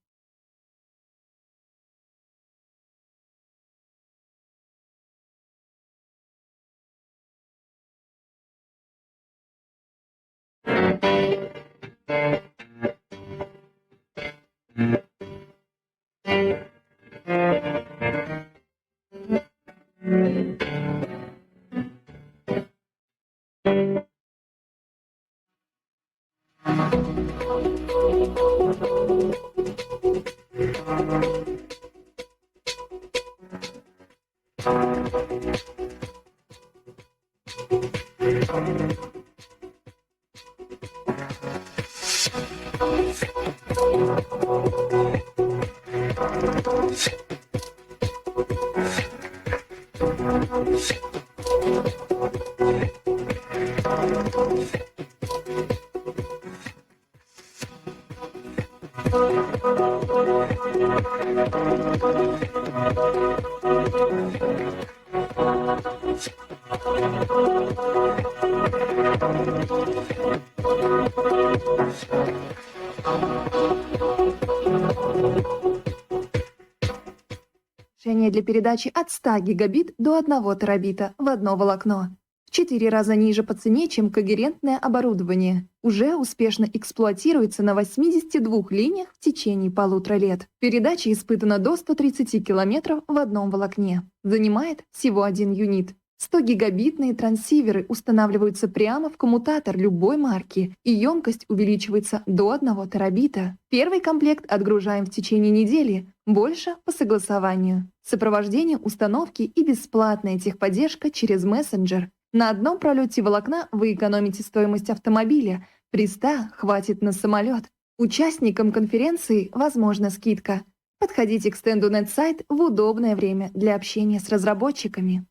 Решение для передачи от 100 гигабит до 1 терабита в одно волокно. В 4 раза ниже по цене, чем когерентное оборудование. Уже успешно эксплуатируется на 82 линиях в течение 1,5 лет. Передача испытана до 130 километров в одном волокне. Занимает всего 1 юнит. 100-гигабитные транссиверы устанавливаются прямо в коммутатор любой марки, и емкость увеличивается до 1 терабита. Первый комплект отгружаем в течение недели, больше по согласованию. Сопровождение установки и бесплатная техподдержка через мессенджер. На одном пролете волокна вы экономите стоимость автомобиля, при 100 хватит на самолет. Участникам конференции возможна скидка. Подходите к стенду NetSite в удобное время для общения с разработчиками.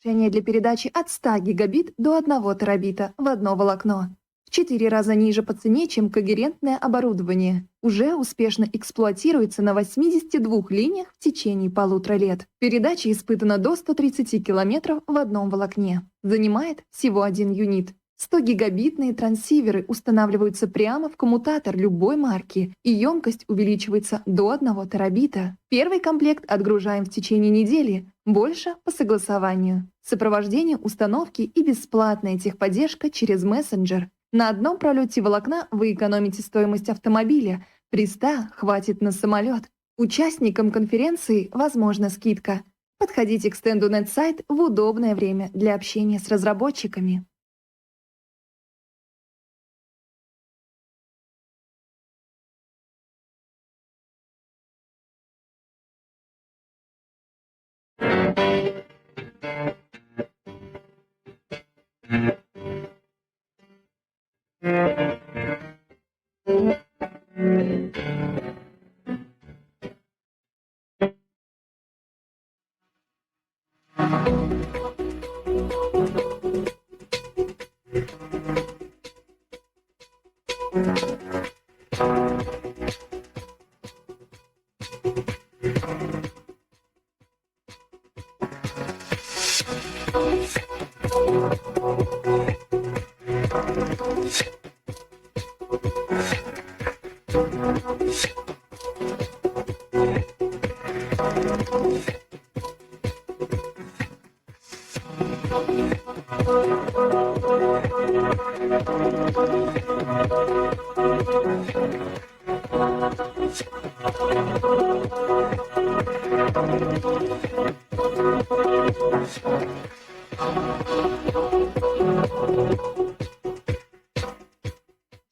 Решение для передачи от 100 гигабит до 1 терабита в одно волокно. В 4 раза ниже по цене, чем когерентное оборудование. Уже успешно эксплуатируется на 82 линиях в течение 1,5 лет. Передача испытана до 130 километров в одном волокне. Занимает всего 1 юнит. 100-гигабитные трансиверы устанавливаются прямо в коммутатор любой марки, и емкость увеличивается до 1 терабита. Первый комплект отгружаем в течение недели, больше по согласованию. Сопровождение установки и бесплатная техподдержка через мессенджер. На одном пролете волокна вы экономите стоимость автомобиля, при 100 хватит на самолет. Участникам конференции возможна скидка. Подходите к стенду NetSite в удобное время для общения с разработчиками.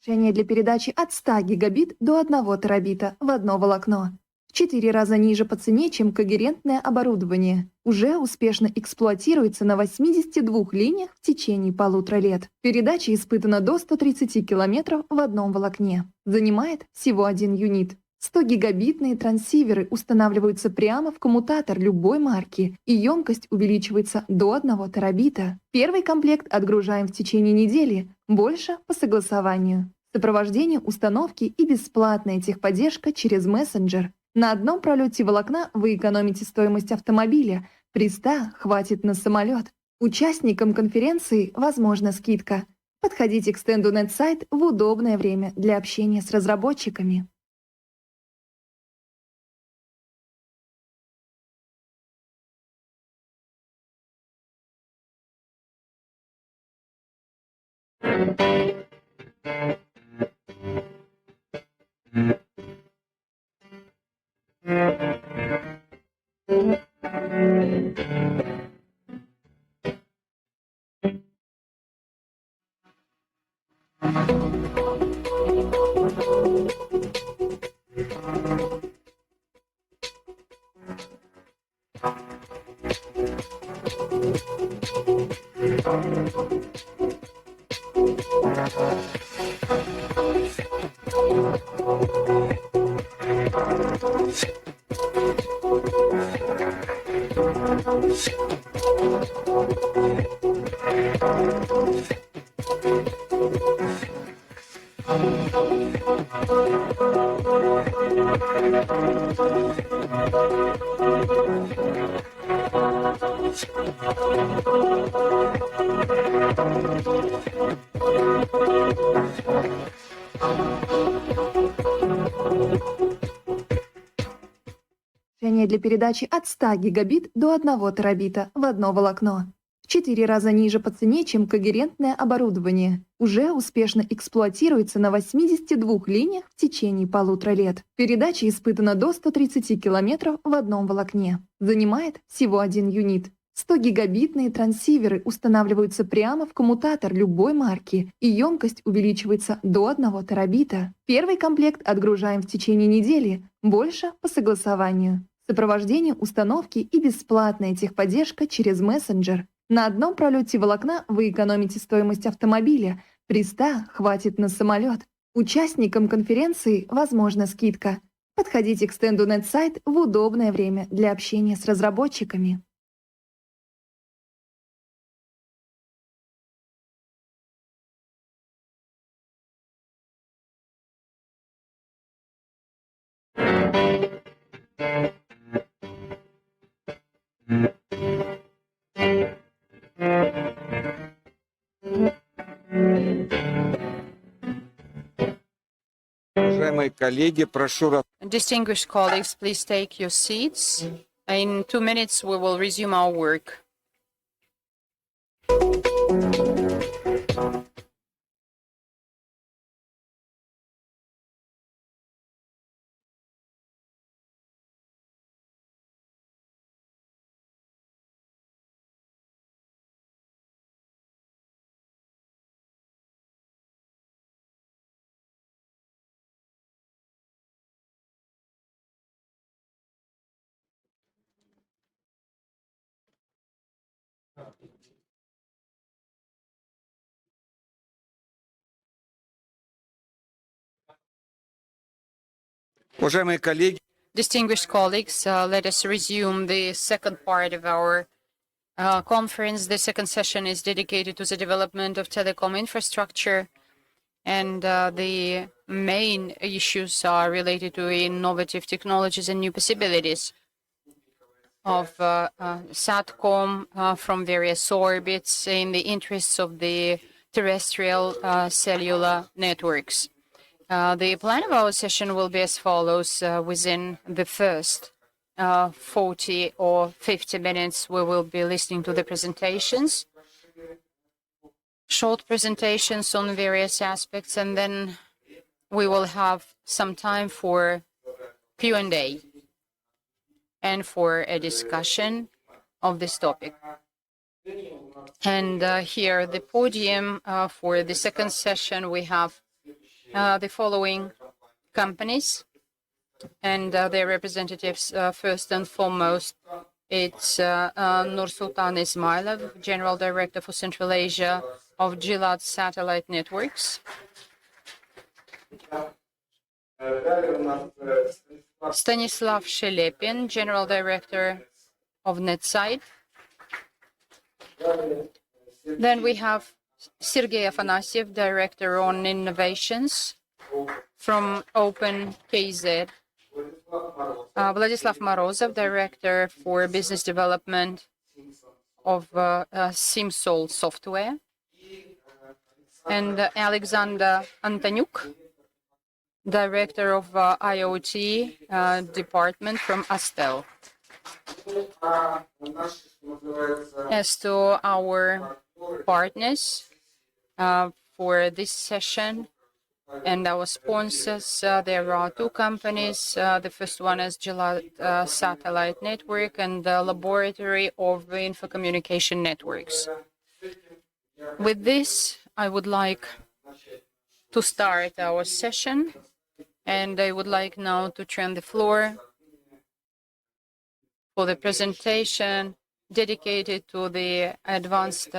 Решение для передачи от 100 гигабит до 1 терабита в одно волокно. В 4 раза ниже по цене, чем когерентное оборудование. Уже успешно эксплуатируется на 82 линиях в течение 1,5 лет. Передача испытана до 130 километров в одном волокне. Занимает всего 1 юнит. 100-гигабитные трансиверы устанавливаются прямо в коммутатор любой марки, и емкость увеличивается до 1 терабита. Первый комплект отгружаем в течение недели, больше по согласованию. Сопровождение установки и бесплатная техподдержка через мессенджер. На одном пролете волокна вы экономите стоимость автомобиля, при 100 хватит на самолет. Участникам конференции возможна скидка. Подходите к стенду NetSite в удобное время для общения с разработчиками. Решение для передачи от 100 гигабит до 1 терабита в одно волокно. В 4 раза ниже по цене, чем когерентное оборудование. Уже успешно эксплуатируется на 82 линиях в течение 1,5 лет. Передача испытана до 130 километров в одном волокне. Занимает всего 1 юнит. 100-гигабитные трансиверы устанавливаются прямо в коммутатор любой марки, и емкость увеличивается до 1 терабита. Первый комплект отгружаем в течение недели, больше по согласованию. Сопровождение установки и бесплатная техподдержка через мессенджер. На одном пролете волокна вы экономите стоимость автомобиля, при 100 хватит на самолет. Участникам конференции возможна скидка. Подходите к стенду NetSite в удобное время для общения с разработчиками. Уважаемые коллеги, прошу Distinguished colleagues, please take your seats. In 2 minutes, we will resume our work. Уважаемые коллеги, Distinguished colleagues, let us resume the second part of our conference. The second session is dedicated to the development of telecom infrastructure, and the main issues are related to innovative technologies and new possibilities of SATCOM from various orbits in the interests of the terrestrial cellular networks. The plan of our session will be as follows. Within the first 40 or 50 minutes, we will be listening to the presentations, short presentations on various aspects, and then we will have some time for Q&A and for a discussion of this topic. And here at the podium for the second session, we have the following companies and their representatives. First and foremost, it's Nursultan Ismailov, General Director for Central Asia of Gilat Satellite Networks. Stanislav Shelepin, General Director of NetSide. Then we have Sergey Afanasyev, Director on Innovations from OpenKZ. Vladislav Morozov, Director for Business Development of Simsol Software. And Alexander Antonyuk, Director of IoT Department from Astel. As to our partners for this session and our sponsors, there are two companies. The first one is Gilat Satellite Network and the Laboratory of Info Communication Networks. With this, I would like to start our session, and I would like now to turn the floor for the presentation dedicated to the advanced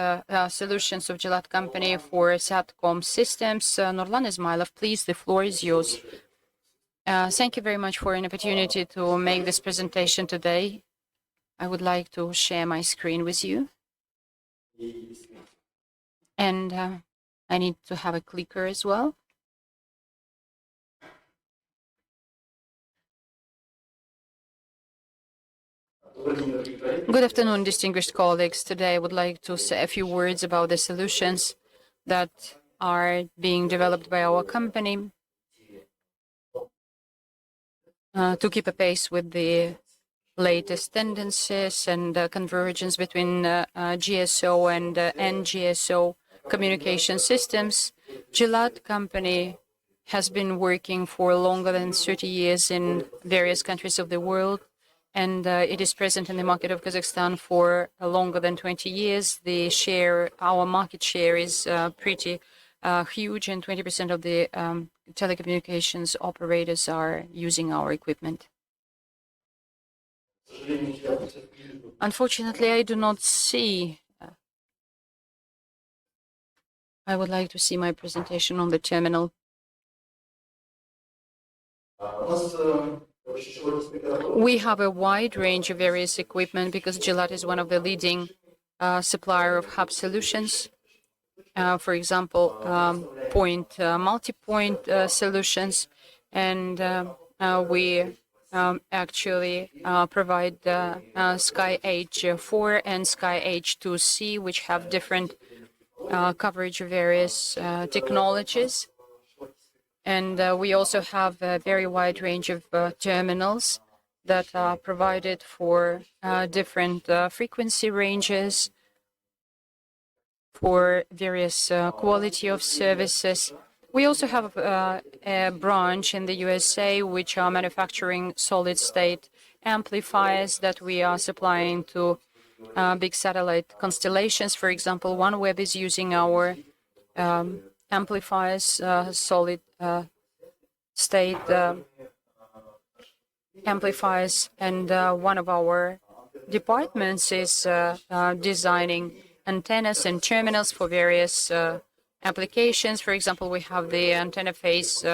solutions of Gilat company for SATCOM systems. Nurlan Ismailov, please, the floor is yours. Thank you very much for an opportunity to make this presentation today. I would like to share my screen with you. And I need to have a clicker as well. Good afternoon, distinguished colleagues. Today I would like to say a few words about the solutions that are being developed by our company to keep a pace with the latest tendencies and convergence between GSO and NGSO communication systems. Gilat company has been working for longer than 30 years in various countries of the world, and it is present in the market of Kazakhstan for longer than 20 years. The share, our market share is pretty huge, and 20% of the telecommunications operators are using our equipment. Unfortunately, I do not see. I would like to see my presentation on the terminal. We have a wide range of various equipment because Gilat is one of the leading supplier of hub solutions. For example, multi-point solutions, and we actually provide Sky H4 and Sky H2C, which have different coverage of various technologies. And we also have a very wide range of terminals that are provided for different frequency ranges, for various quality of services. We also have a branch in the USA which are manufacturing solid-state amplifiers that we are supplying to big satellite constellations. For example, OneWeb is using our amplifiers, solid-state amplifiers, and one of our departments is designing antennas and terminals for various applications. For example, we have the antenna phase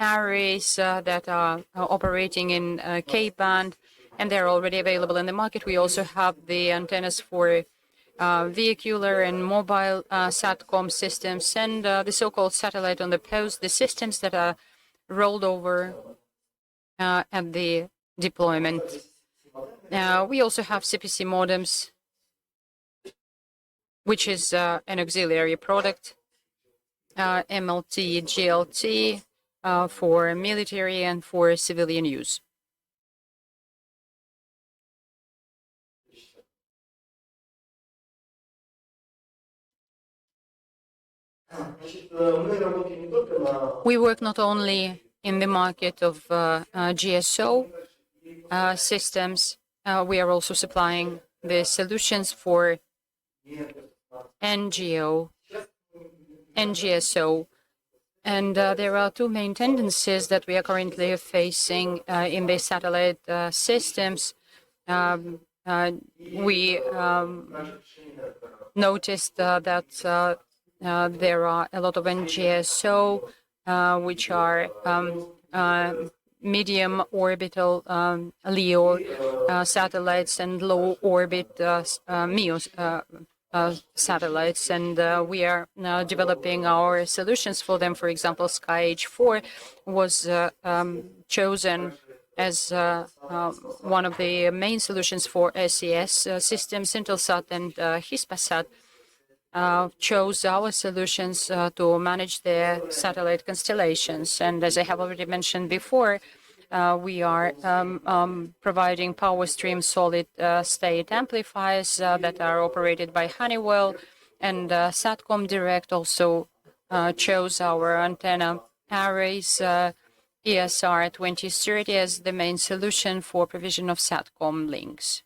arrays that are operating in K-band, and they're already available in the market. We also have the antennas for vehicular and mobile SATCOM systems, and the so-called satellite on the post, the systems that are rolled over at the deployment. We also have CPC modems, which is an auxiliary product, MLT, GLT for military and for civilian use. We work not only in the market of GSO systems, we are also supplying the solutions for NGO, NGSO. And there are two main tendencies that we are currently facing in the satellite systems. We noticed that there are a lot of NGSO, which are medium orbital LEO satellites and low orbit MEO satellites, and we are now developing our solutions for them. For example, SkyH4 was chosen as one of the main solutions for SES systems. Intelsat and Hispasat chose our solutions to manage their satellite constellations. And as I have already mentioned before, we are providing power stream solid-state amplifiers that are operated by Honeywell, and Satcom Direct also chose our antenna arrays ESR 2030 as the main solution for provision of Satcom links.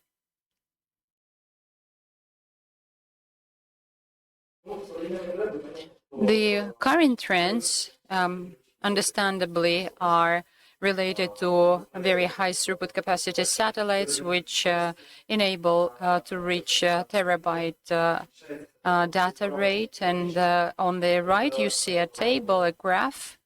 The current trends, understandably, are related to very high throughput capacity satellites, which enable to reach terabyte data rate. And on the right, you see a table, a graph,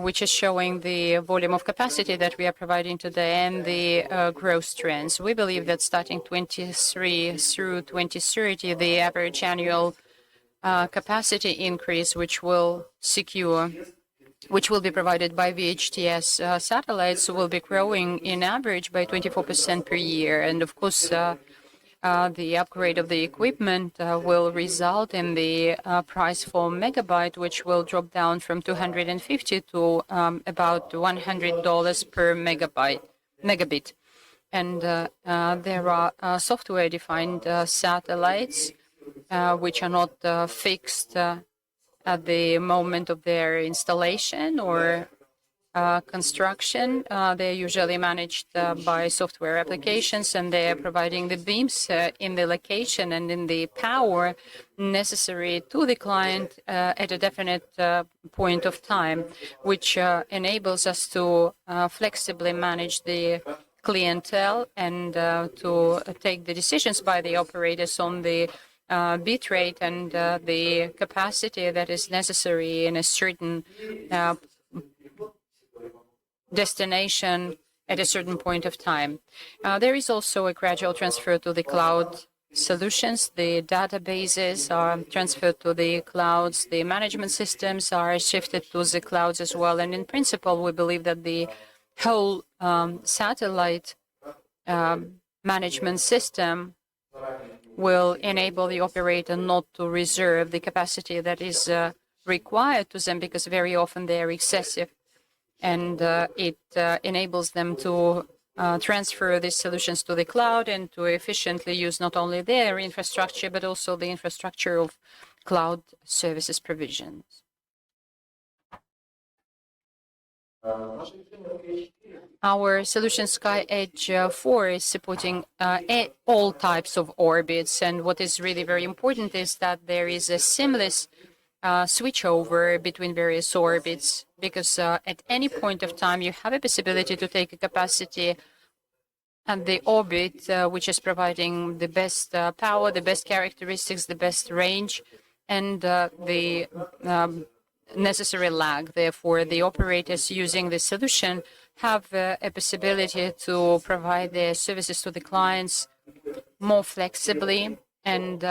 which is showing the volume of capacity that we are providing today and the growth trends. We believe that starting 23 through 2030, the average annual capacity increase, which will be provided by VHTS satellites, will be growing in average by 24% per year. And of course, the upgrade of the equipment will result in the price for megabyte, which will drop down from $250 to about $100 per megabit. And there are software-defined satellites, which are not fixed at the moment of their installation or construction. They're usually managed by software applications, and they're providing the beams in the location and in the power necessary to the client at a definite point of time, which enables us to flexibly manage the clientele and to take the decisions by the operators on the bit rate and the capacity that is necessary in a certain destination at a certain point of time. There is also a gradual transfer to the cloud solutions. The databases are transferred to the clouds. The management systems are shifted to the clouds as well. And in principle, we believe that the whole satellite management system will enable the operator not to reserve the capacity that is required to them because very often they are excessive, and it enables them to transfer these solutions to the cloud and to efficiently use not only their infrastructure but also the infrastructure of cloud services provisions. Our solution Sky Edge 4 is supporting all types of orbits, and what is really very important is that there is a seamless switchover between various orbits, because at any point of time you have a possibility to take a capacity and the orbit which is providing the best power, the best characteristics, the best range, and the necessary lag. Therefore, the operators using the solution have a possibility to provide their services to the clients more flexibly and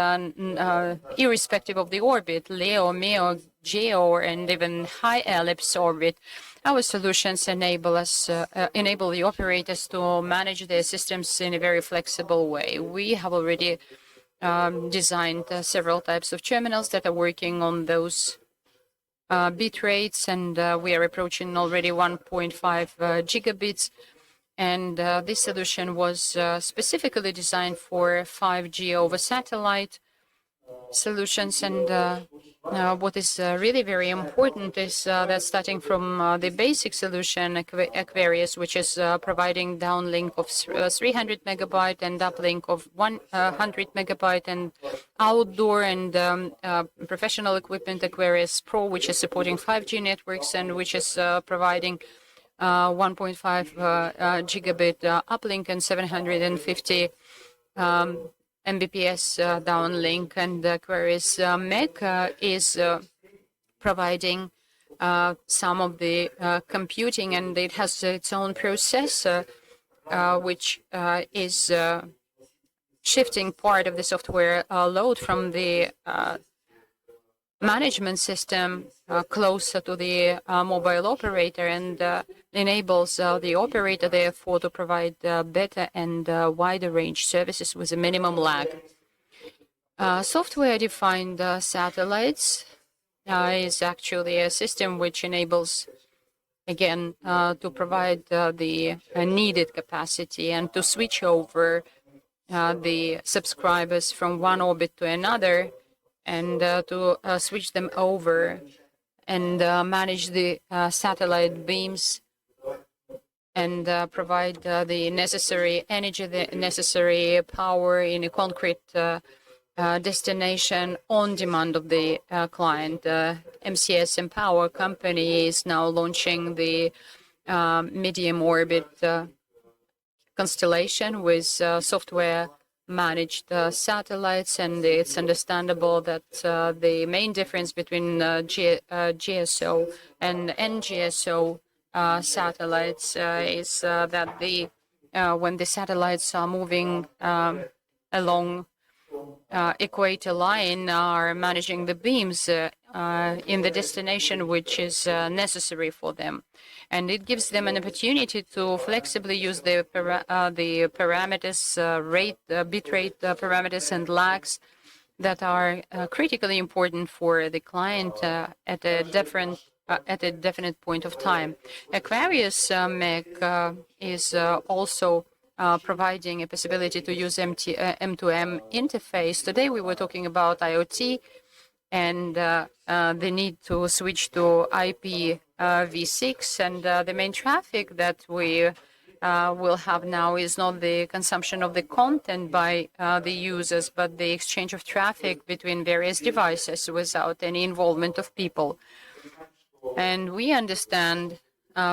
irrespective of the orbit, LEO, MEO, GEO, and even high ellipse orbit. Our solutions enable the operators to manage their systems in a very flexible way. We have already designed several types of terminals that are working on those bit rates, and we are approaching already 1.5 gigabits. And this solution was specifically designed for 5G over satellite solutions. And what is really very important is that starting from the basic solution, Aquarius, which is providing downlink of 300 megabyte and uplink of 100 megabyte, and outdoor and professional equipment, Aquarius Pro, which is supporting 5G networks and which is providing 1.5 gigabit uplink and 750 Mbps downlink. And Aquarius Mech is providing some of the computing, and it has its own processor, which is shifting part of the software load from the management system closer to the mobile operator, and enables the operator, therefore, to provide better and wider range services with a minimum lag. Software-defined satellites is actually a system which enables, again, to provide the needed capacity and to switch over the subscribers from one orbit to another, and to switch them over and manage the satellite beams and provide the necessary energy, the necessary power in a concrete destination on demand of the client. MCS Empower company is now launching the medium orbit constellation with software managed satellites, and it's understandable that the main difference between GSO and NGSO satellites is that when the satellites are moving along equator line, are managing the beams in the destination which is necessary for them, and it gives them an opportunity to flexibly use the parameters, bit rate parameters and lags that are critically important for the client at a definite point of time. Aquarius Mech is also providing a possibility to use M2M interface. Today we were talking about IoT and the need to switch to IPv6, and the main traffic that we will have now is not the consumption of the content by the users, but the exchange of traffic between various devices without any involvement of people. And we understand,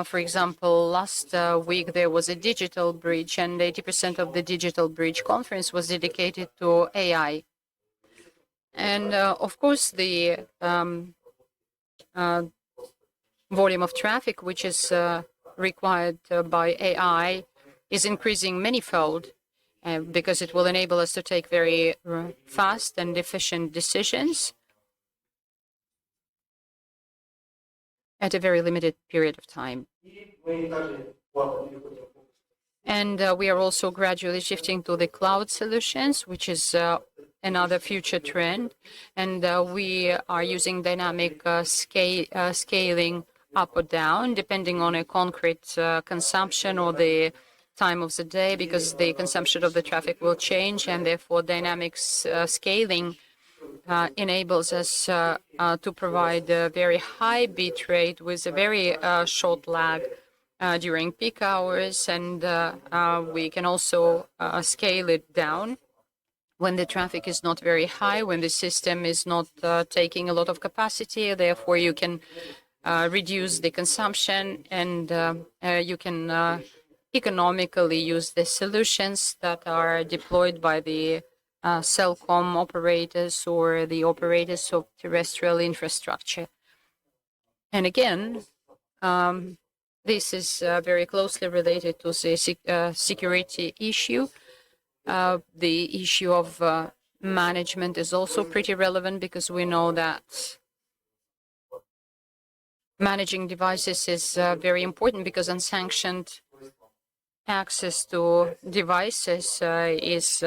for example, last week there was a digital bridge, and 80% of the digital bridge conference was dedicated to AI. And of course, the volume of traffic which is required by AI is increasing manyfold, because it will enable us to take very fast and efficient decisions at a very limited period of time. And we are also gradually shifting to the cloud solutions, which is another future trend, and we are using dynamic scaling up or down, depending on a concrete consumption or the time of the day, because the consumption of the traffic will change, and therefore dynamics scaling enables us to provide a very high bit rate with a very short lag during peak hours, and we can also scale it down when the traffic is not very high, when the system is not taking a lot of capacity. Therefore, you can reduce the consumption, and you can economically use the solutions that are deployed by the Telecom operators or the operators of terrestrial infrastructure. And again, this is very closely related to the security issue. The issue of management is also pretty relevant, because we know that managing devices is very important, because unsanctioned access to devices is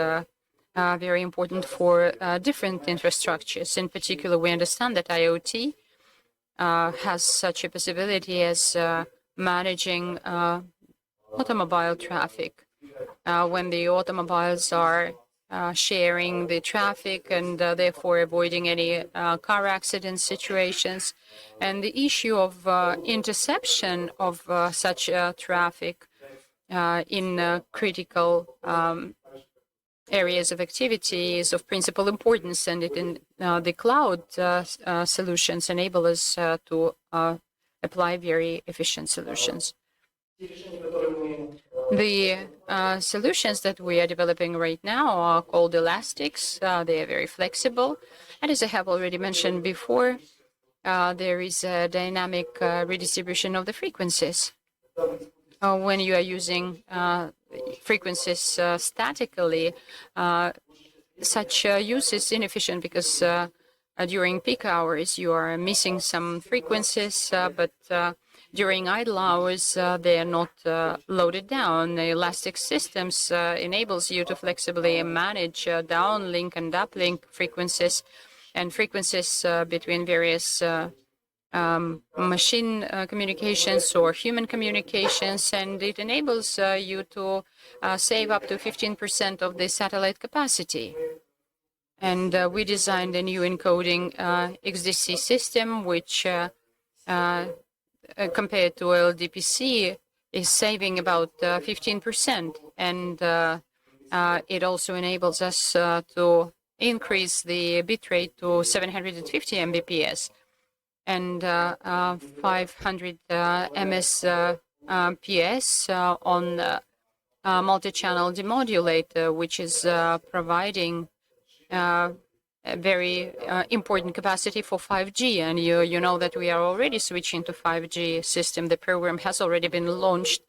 very important for different infrastructures. In particular, we understand that IoT has such a possibility as managing automobile traffic. When the automobiles are sharing the traffic and therefore avoiding any car accident situations. And the issue of interception of such traffic in critical areas of activity is of principal importance, and the cloud solutions enable us to apply very efficient solutions. The solutions that we are developing right now are called elastics. They are very flexible. And as I have already mentioned before, there is a dynamic redistribution of the frequencies. When you are using frequencies statically, such use is inefficient, because during peak hours you are missing some frequencies, but during idle hours they are not loaded down. The elastic systems enables you to flexibly manage downlink and uplink frequencies and frequencies between various machine communications or human communications, and it enables you to save up to 15% of the satellite capacity. And we designed a new encoding XDC system, which compared to LDPC is saving about 15%. And it also enables us to increase the bitrate to 750 Mbps. And 500 MSPS on multi-channel demodulator, which is providing a very important capacity for 5G. And you know that we are already switching to 5G system. The program has already been launched,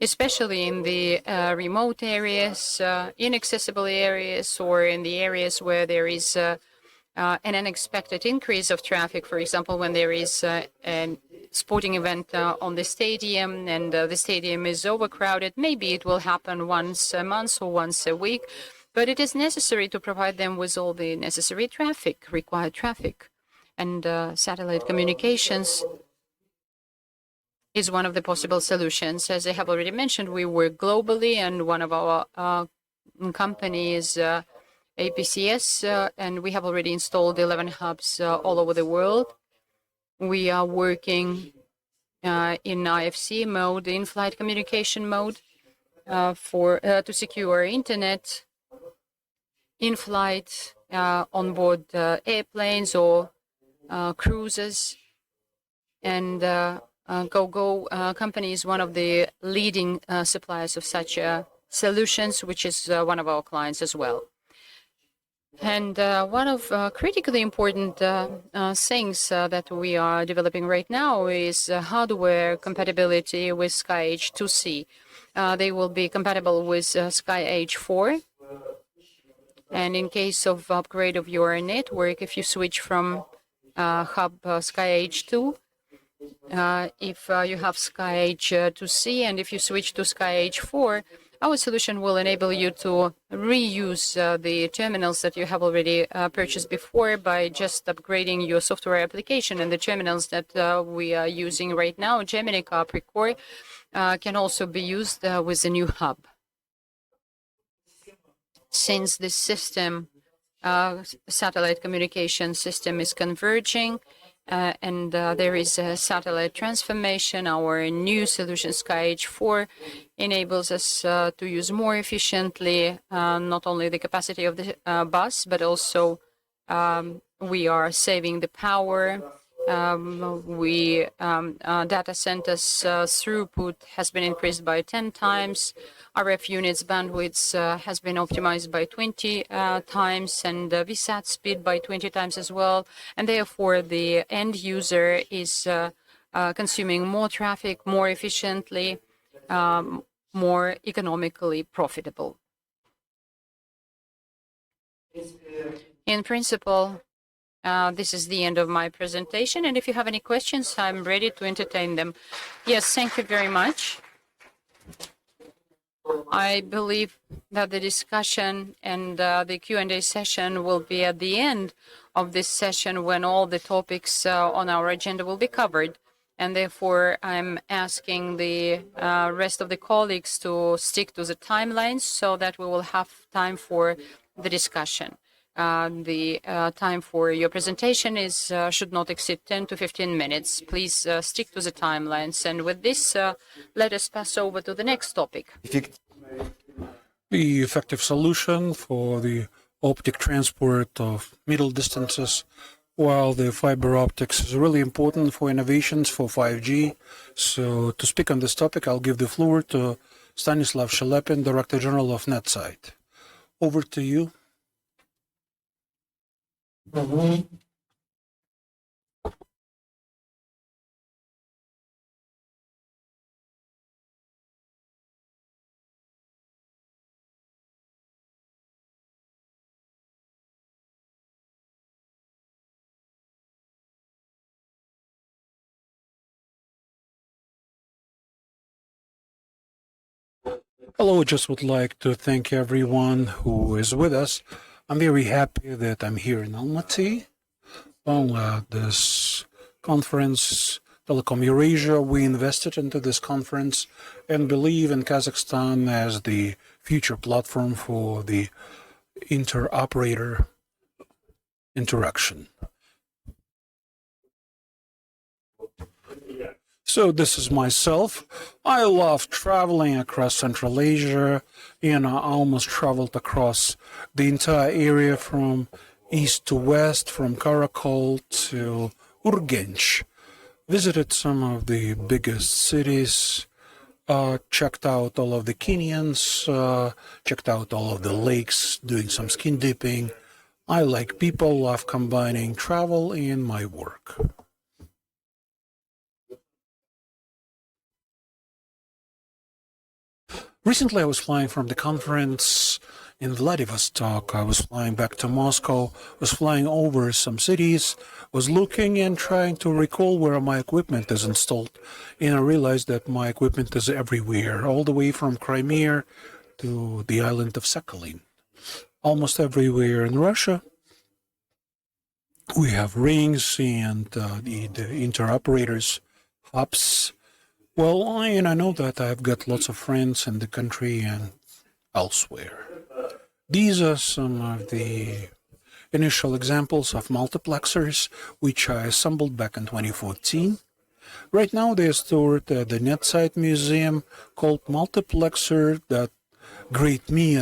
especially in the remote areas, inaccessible areas, or in the areas where there is an unexpected increase of traffic. For example, when there is a sporting event on the stadium and the stadium is overcrowded, maybe it will happen once a month or once a week, but it is necessary to provide them with all the necessary traffic, required traffic. And satellite communications is one of the possible solutions. As I have already mentioned, we work globally, and one of our companies APCS, and we have already installed 11 hubs all over the world. We are working in IFC mode, in-flight communication mode, to secure internet in-flight on board airplanes or cruises. And GoGo company is one of the leading suppliers of such solutions, which is one of our clients as well. And one of critically important things that we are developing right now is hardware compatibility with SkyEdge 2C. They will be compatible with SkyEdge 4. And in case of upgrade of your network, if you switch from hub SkyEdge 2, if you have SkyEdge 2C, and if you switch to SkyEdge 4, Our solution will enable you to reuse the terminals that you have already purchased before by just upgrading your software application. And the terminals that we are using right now, Gemini, Capricorn, can also be used with the new hub. Since this system, satellite communication system, is converging, and there is a satellite transformation, our new solution, SkyH4, enables us to use more efficiently not only the capacity of the bus, but also we are saving the power. Data centers throughput has been increased by 10 times. RF units bandwidth has been optimized by 20 times, and VSAT speed by 20 times as well. And therefore, the end user is consuming more traffic more efficiently, more economically profitable. In principle, this is the end of my presentation, and if you have any questions, I'm ready to entertain them. Yes, thank you very much. I believe that the discussion and the Q&A session will be at the end of this session when all the topics on our agenda will be covered. And therefore, I'm asking the rest of the colleagues to stick to the timelines so that we will have time for the discussion. The time for your presentation is should not exceed 10 to 15 minutes. Please stick to the timelines. And with this, let us pass over to the next topic. The effective solution for the optic transport of middle distances, while the fiber optics is really important for innovations for 5G. So to speak on this topic, I'll give the floor to Stanislav Shelepin, Director General of NetSite. Over to you. Hello, just would like to thank everyone who is with us. I'm very happy that I'm here in Almaty. Well, this conference, Telecom Eurasia, we invested into this conference and believe in Kazakhstan as the future platform for the inter-operator interaction. So this is myself. I love traveling across Central Asia, and I almost traveled across the entire area from east to west, from Karakol to Urgench. Visited some of the biggest cities, checked out all of the canyons, checked out all of the lakes, doing some skin dipping. I like people, love combining travel and my work. Recently, I was flying from the conference in Vladivostok. I was flying back to Moscow, was flying over some cities, was looking and trying to recall where my equipment is installed. And I realized that my equipment is everywhere, all the way from Crimea to the island of Sakhalin. Almost everywhere in Russia. We have rings and the interoperators, hubs. Well, I know that I've got lots of friends in the country and elsewhere. These are some of the initial examples of multiplexers which I assembled back in 2014. Right now they are stored at the NetSite Museum called Multiplexer that Great Me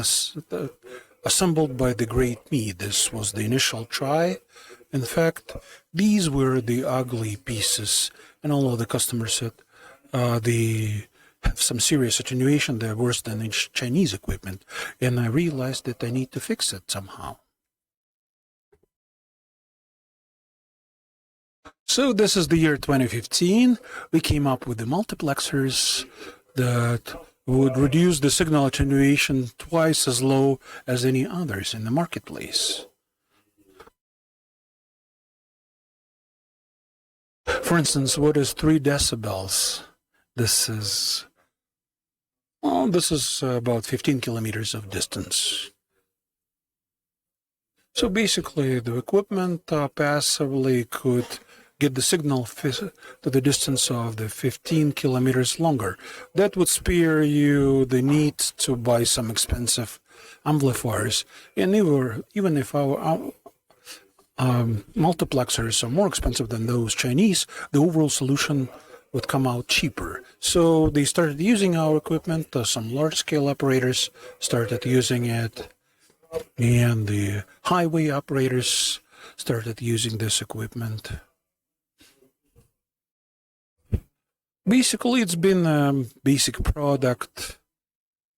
assembled by the Great Me. This was the initial try. In fact, these were the ugly pieces, and all of the customers said they have some serious attenuation. They're worse than in Chinese equipment. And I realized that I need to fix it somehow. So this is the year 2015. We came up with the multiplexers that would reduce the signal attenuation twice as low as any others in the marketplace. For instance, what is 3 decibels? This is Well, this is about 15 kilometers of distance. So basically, the equipment passively could get the signal to the distance of the 15 kilometers longer. That would spare you the need to buy some expensive amplifiers. And even if our multiplexers are more expensive than those Chinese, the overall solution would come out cheaper. So they started using our equipment. Some large-scale operators started using it, and the highway operators started using this equipment. Basically, it's been a basic product.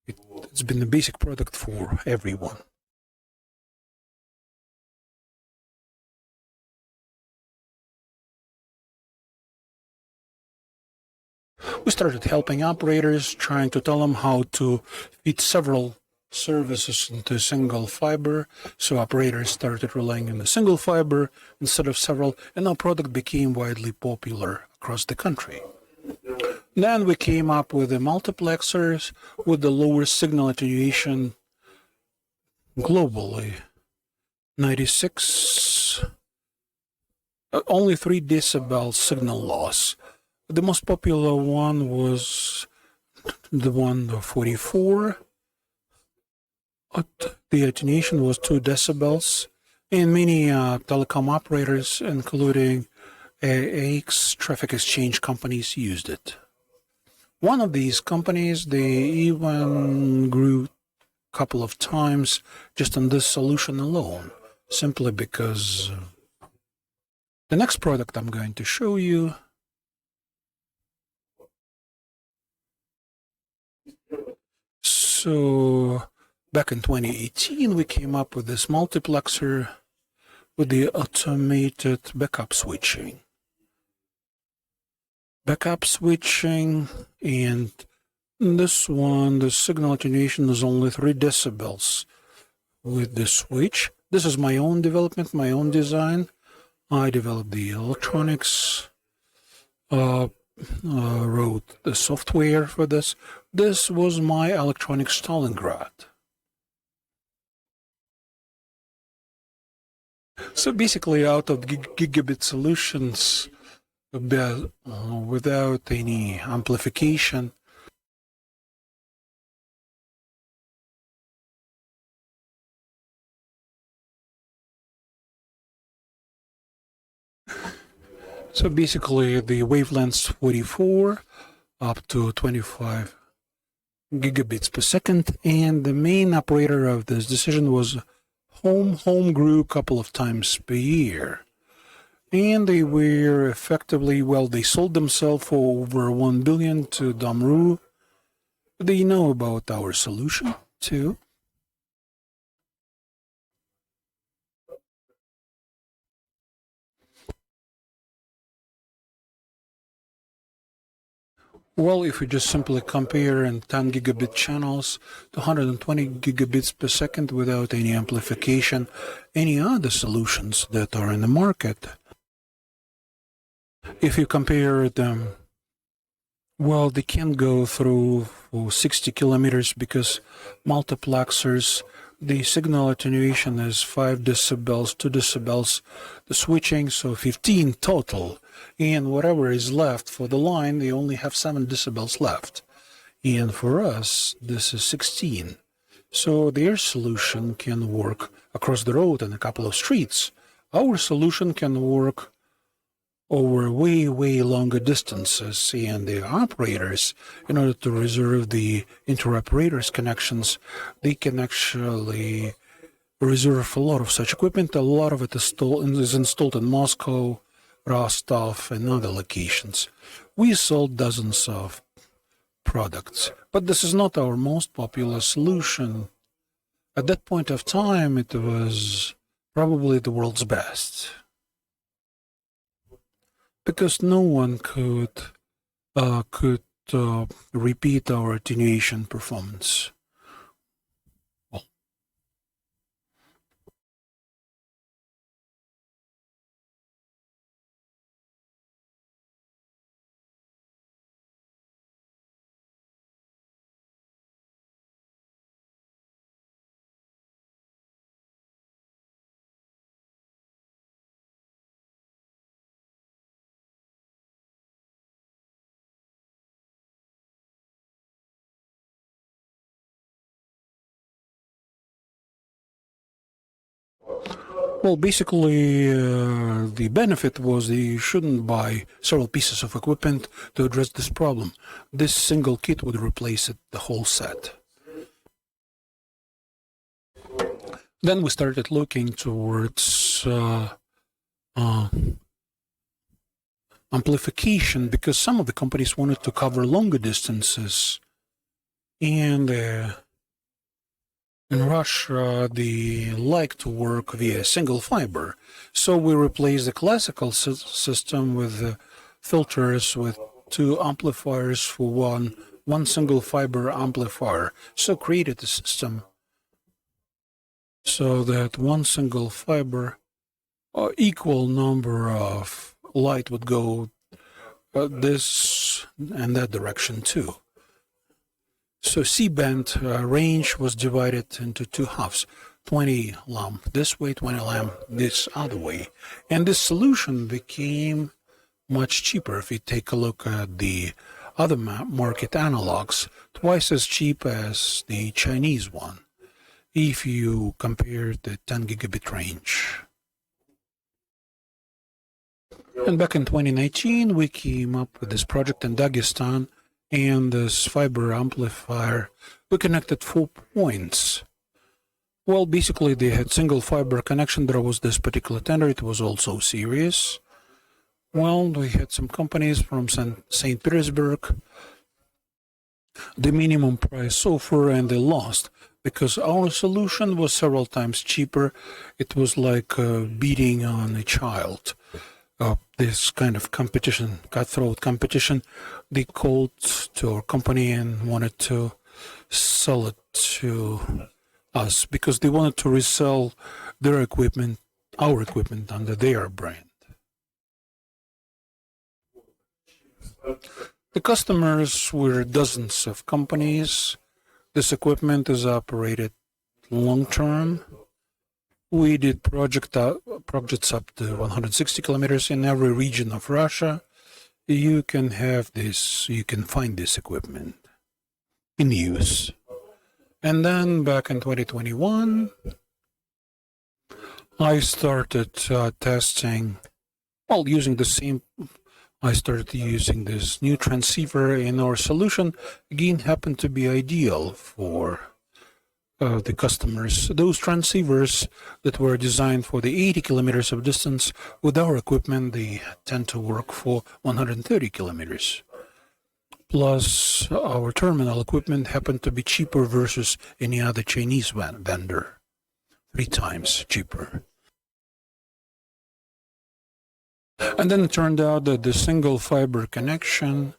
It's been a basic product for everyone. We started helping operators, trying to tell them how to fit several services into a single fiber. So operators started relying on a single fiber instead of several, and our product became widely popular across the country. Then we came up with the multiplexers with the lower signal attenuation globally. 96, only 3 decibel signal loss. The most popular one was the one, the 44. The attenuation was 2 decibels, and many telecom operators, including AX traffic exchange companies, used it. One of these companies, they even grew a couple of times just on this solution alone, simply because the next product I'm going to show you So back in 2018, we came up with this multiplexer with the automated backup switching. And this one, the signal attenuation is only 3 decibels with the switch. This is my own development, my own design. I developed the electronics, wrote the software for this. This was my electronic Stalingrad. So basically, out of gigabit solutions, without any amplification, so basically the wavelengths 44 up to 25 gigabits per second, and the main operator of this decision was home grew a couple of times per year, and they were effectively, well, they sold themselves for over 1 billion to Damru. They know about our solution too. Well, if we just simply compare in 10 gigabit channels to 120 gigabits per second without any amplification, any other solutions that are in the market, if you compare them, well, they can go through for 60 kilometers because multiplexers, the signal attenuation is 5 decibels, 2 decibels, the switching, so 15 total. And whatever is left for the line, they only have 7 decibels left. And for us, this is 16. So their solution can work across the road and a couple of streets. Our solution can work over way longer distances, and the operators, in order to reserve the inter-operators connections, they can actually reserve a lot of such equipment. A lot of it is installed in Moscow, Rostov, and other locations. We sold dozens of products, but this is not our most popular solution. At that point of time, it was probably the world's best, because no one could repeat our attenuation performance. Well, basically, the benefit was that you shouldn't buy several pieces of equipment to address this problem. This single kit would replace it, the whole set. Then we started looking towards amplification because some of the companies wanted to cover longer distances, and in Russia, they like to work via single fiber. So we replaced the classical system with filters with two amplifiers for one single fiber amplifier. So created a system so that one single fiber or equal number of light would go this and that direction too. So C-band range was divided into two halves, 20 lamp this way, 20 lamp this other way. And this solution became much cheaper. If you take a look at the other market analogs, twice as cheap as the Chinese one, if you compare the 10 gigabit range. And back in 2019, we came up with this project in Dagestan, and this fiber amplifier, we connected 4 points. Well, basically, they had single fiber connection. There was this particular tender. It was also serious. Well, we had some companies from St. Petersburg, the minimum price offer, and they lost because our solution was several times cheaper. It was like beating on a child. This kind of competition, cutthroat competition, they called to our company and wanted to sell it to us because they wanted to resell their equipment, our equipment, under their brand. The customers were dozens of companies. This equipment is operated long term. We did projects up to 160 kilometers in every region of Russia. You can have this, you can find this equipment in use. And then back in 2021, I started testing, well, using the same, I started using this new transceiver, and our solution again happened to be ideal for the customers. Those transceivers that were designed for the 80 kilometers of distance, with our equipment, they tend to work for 130 kilometers. Plus, our terminal equipment happened to be cheaper versus any other Chinese vendor, 3 times cheaper. And then it turned out that the single fiber connection,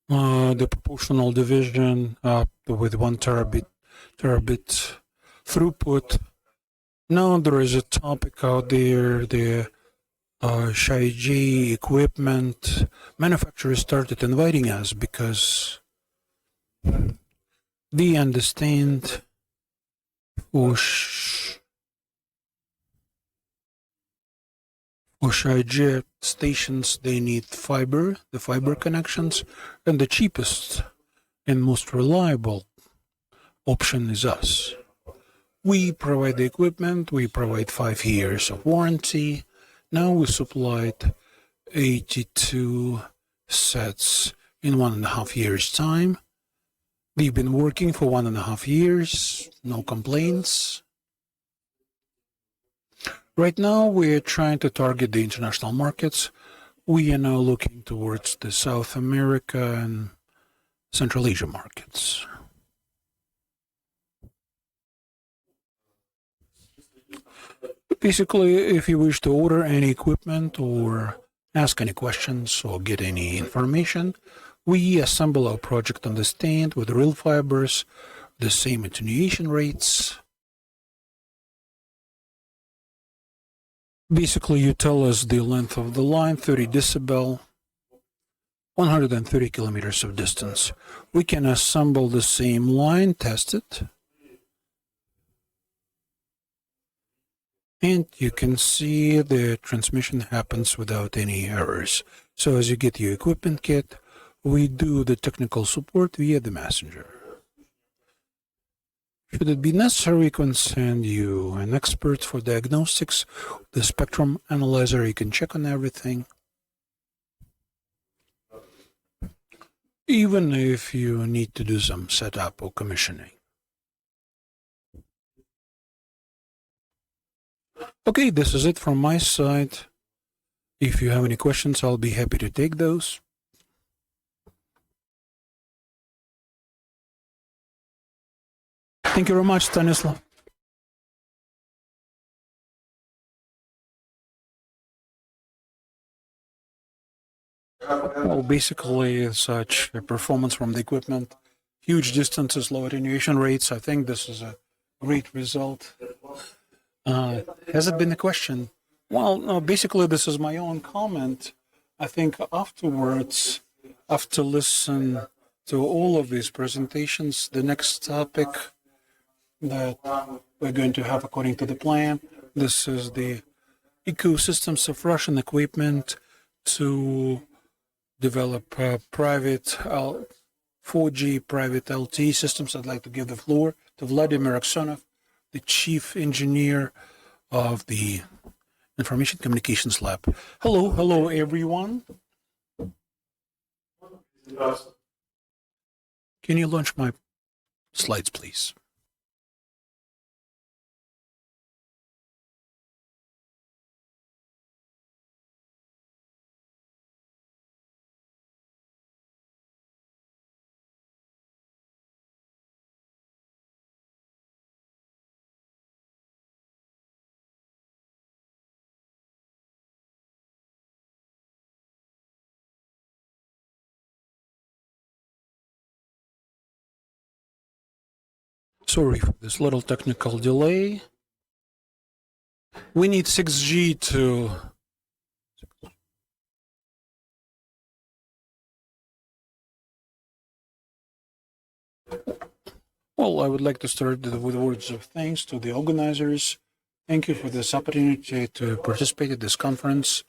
the proportional division with 1 terabit throughput. Now there is a topic out there, the Shaiji equipment manufacturers started inviting us because they understand for Shaiji stations they need fiber, the fiber connections, and the cheapest and most reliable option is us. We provide the equipment, we provide 5 years of warranty. Now we supplied 82 sets in 1.5 years' time. We've been working for 1.5 years, no complaints. Right now we're trying to target the international markets. We are now looking towards the South America and Central Asia markets. Basically, if you wish to order any equipment or ask any questions or get any information, we assemble our project on the stand with real fibers, the same attenuation rates. Basically, you tell us the length of the line, 30 decibel, 130 kilometers of distance. We can assemble the same line, test it. And you can see the transmission happens without any errors. So as you get your equipment kit, we do the technical support via the messenger. Should it be necessary, we can send you an expert for diagnostics, the spectrum analyzer. You can check on everything. Even if you need to do some setup or commissioning. Okay, this is it from my side. If you have any questions, I'll be happy to take those. Thank you very much, Stanislav. Well, basically, such a performance from the equipment, huge distances, low attenuation rates. I think this is a great result. Has it been a question? Well, no, basically, this is my own comment. I think afterwards, after listen to all of these presentations, the next topic that we're going to have according to the plan, this is the ecosystems of Russian equipment to develop private 4G private LTE systems. I'd like to give the floor to Vladimir Aksonov, the chief engineer of the Information Communications Lab. Hello, everyone. Can you launch my slides, please? Sorry for this little technical delay. We need 6G to... Well, I would like to start with words of thanks to the organizers. Thank you for this opportunity to participate in this conference.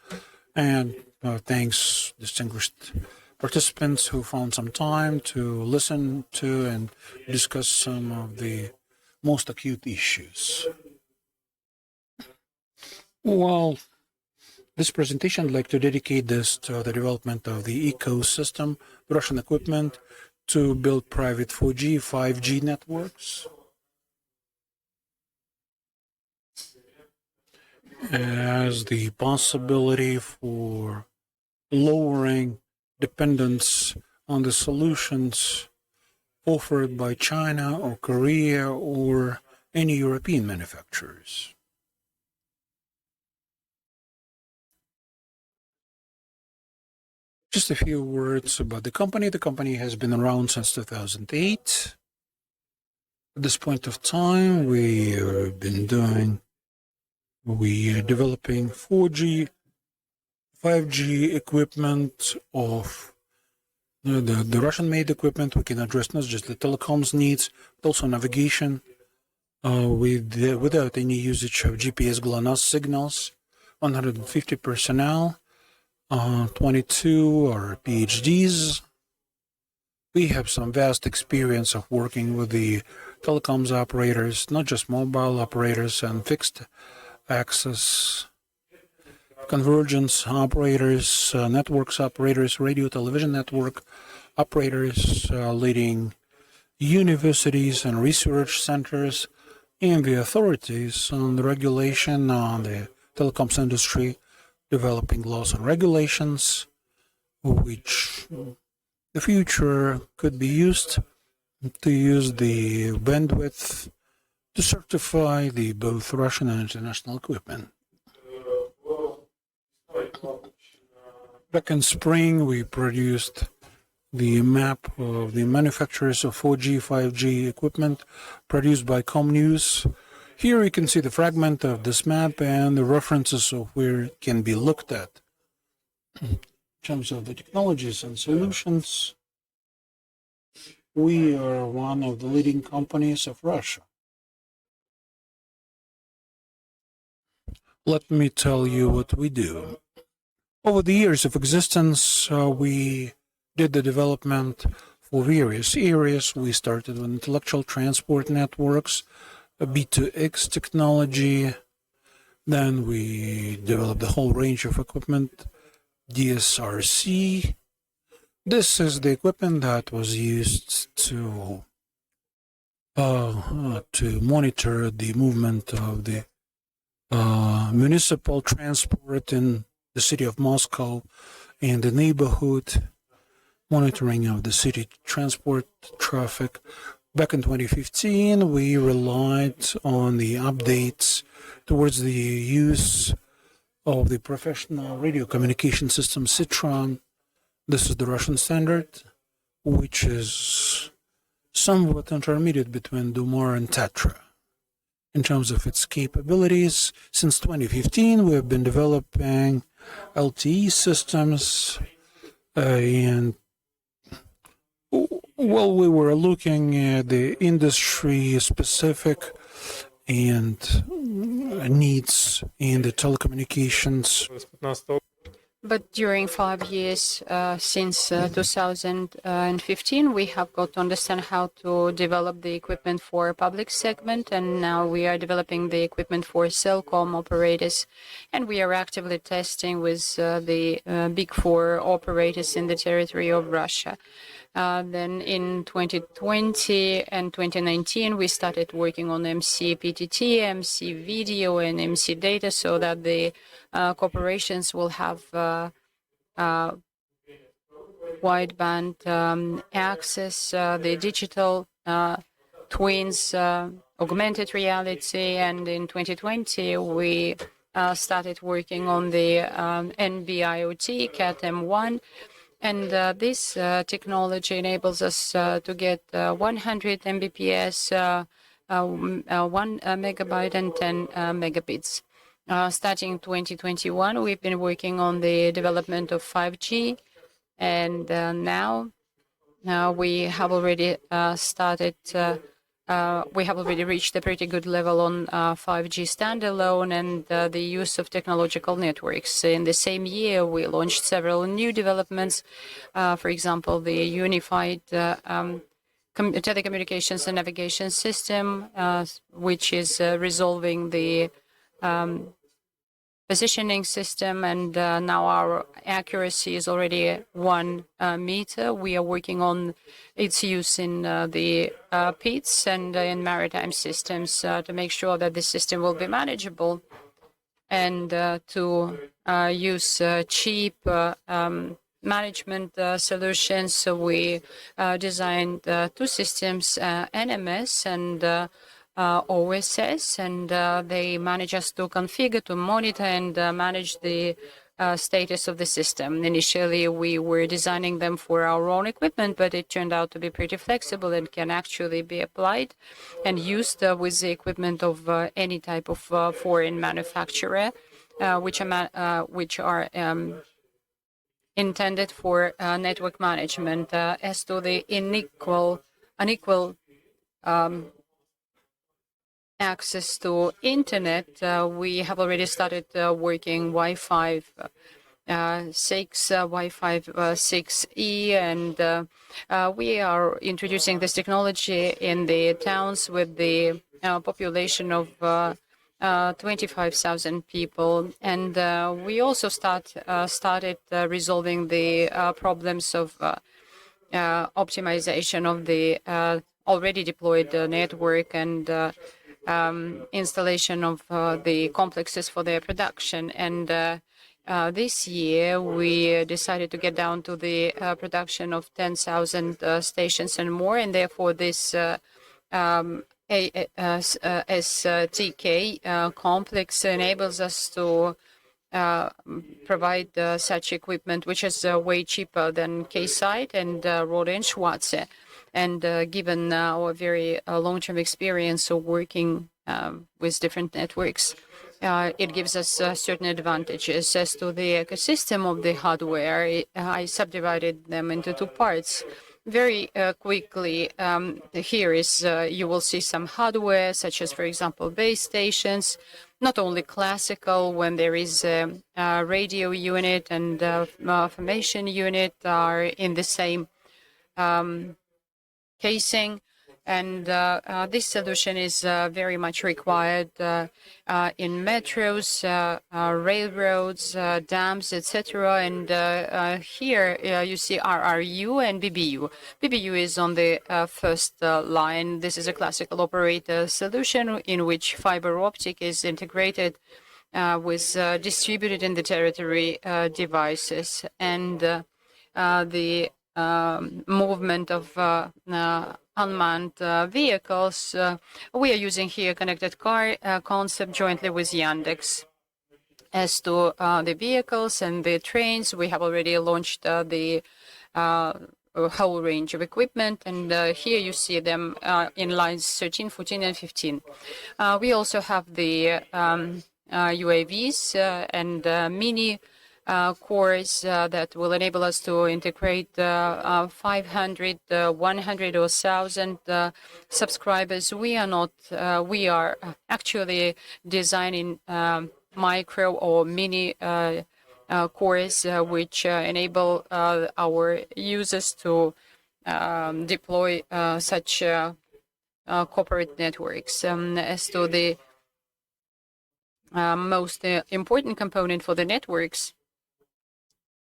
And thanks, distinguished participants who found some time to listen to and discuss some of the most acute issues. Well, this presentation, I'd like to dedicate this to the development of the ecosystem, Russian equipment to build private 4G, 5G networks. As the possibility for lowering dependence on the solutions offered by China or Korea or any European manufacturers. Just a few words about the company. The company has been around since 2008. At this point of time, we are developing 4G, 5G equipment of the Russian-made equipment. We can address not just the telecoms needs, but also navigation without any usage of GPS GLONASS signals. 150 personnel, 22 are PhDs. We have some vast experience of working with the telecoms operators, not just mobile operators and fixed access convergence operators, networks operators, radio television network operators, leading universities and research centers, and the authorities on the regulation on the telecoms industry, developing laws and regulations, which the future could be used to use the bandwidth to certify the both Russian and international equipment. Back in spring, we produced the map of the manufacturers of 4G, 5G equipment produced by ComNews. Here you can see the fragment of this map and the references of where it can be looked at. In terms of the technologies and solutions, we are one of the leading companies of Russia. Let me tell you what we do. Over the years of existence, we did the development for various areas. We started with intellectual transport networks, B2X technology. Then we developed a whole range of equipment, DSRC. This is the equipment that was used to monitor the movement of the municipal transport in the city of Moscow and the neighborhood, monitoring of the city transport traffic. Back in 2015, we relied on the updates towards the use of the professional radio communication system Citron. This is the Russian standard, which is somewhat intermediate between Dumar and Tetra. In terms of its capabilities, since 2015, we have been developing LTE systems, and well, we were looking at the industry-specific and needs in the telecommunications. But during 5 years, since 2015, we have got to understand how to develop the equipment for public segment, and now we are developing the equipment for Telecom operators, and we are actively testing with the big four operators in the territory of Russia. Then in 2020 and 2019, we started working on MC-PTT, MC video, and MC data, so that the corporations will have wideband access, the digital twins, augmented reality, and in 2020, we started working on the NB-IoT, CAT-M1, and this technology enables us to get 100 Mbps, 1 megabyte, and 10 megabits. Starting 2021, we've been working on the development of 5G, and now we have already we have already reached a pretty good level on 5G standalone and the use of technological networks. In the same year, we launched several new developments. For example, the unified telecommunications and navigation system, which is resolving the positioning system, and now our accuracy is already 1 meter. We are working on its use in the pits and in maritime systems to make sure that the system will be manageable and to use cheap management solutions. So we designed 2 systems, NMS and OSS, and they manage us to configure, to monitor, and manage the status of the system. Initially, we were designing them for our own equipment, but it turned out to be pretty flexible and can actually be applied and used with the equipment of any type of foreign manufacturer, which are intended for network management. As to the unequal access to internet, we have already started working Wi-Fi 6, Wi-Fi 6E, and we are introducing this technology in the towns with the population of 25,000 people. And we also started resolving the problems of optimization of the already deployed network and installation of the complexes for their production. And this year, we decided to get down to the production of 10,000 stations and more, and therefore this STK complex enables us to provide such equipment, which is way cheaper than K-Site and Rode and Schwarze. And given our very long-term experience of working with different networks, it gives us certain advantages. As to the ecosystem of the hardware, I subdivided them into 2 parts. Very quickly, here is, you will see some hardware, such as, for example, base stations, not only classical, when there is a radio unit and formation unit are in the same casing. And this solution is very much required in metros, railroads, dams, etc. And here you see RRU and BBU. BBU is on the first line. This is a classical operator solution in which fiber optic is integrated with distributed in the territory devices. And the movement of unmanned vehicles. We are using here connected car concept jointly with Yandex. As to the vehicles and the trains, we have already launched the whole range of equipment, and here you see them in lines 13, 14, and 15. We also have the UAVs and mini cores that will enable us to integrate 500, 100 or 1,000 subscribers. We are actually designing micro or mini cores which enable our users to deploy such corporate networks. As to the most important component for the networks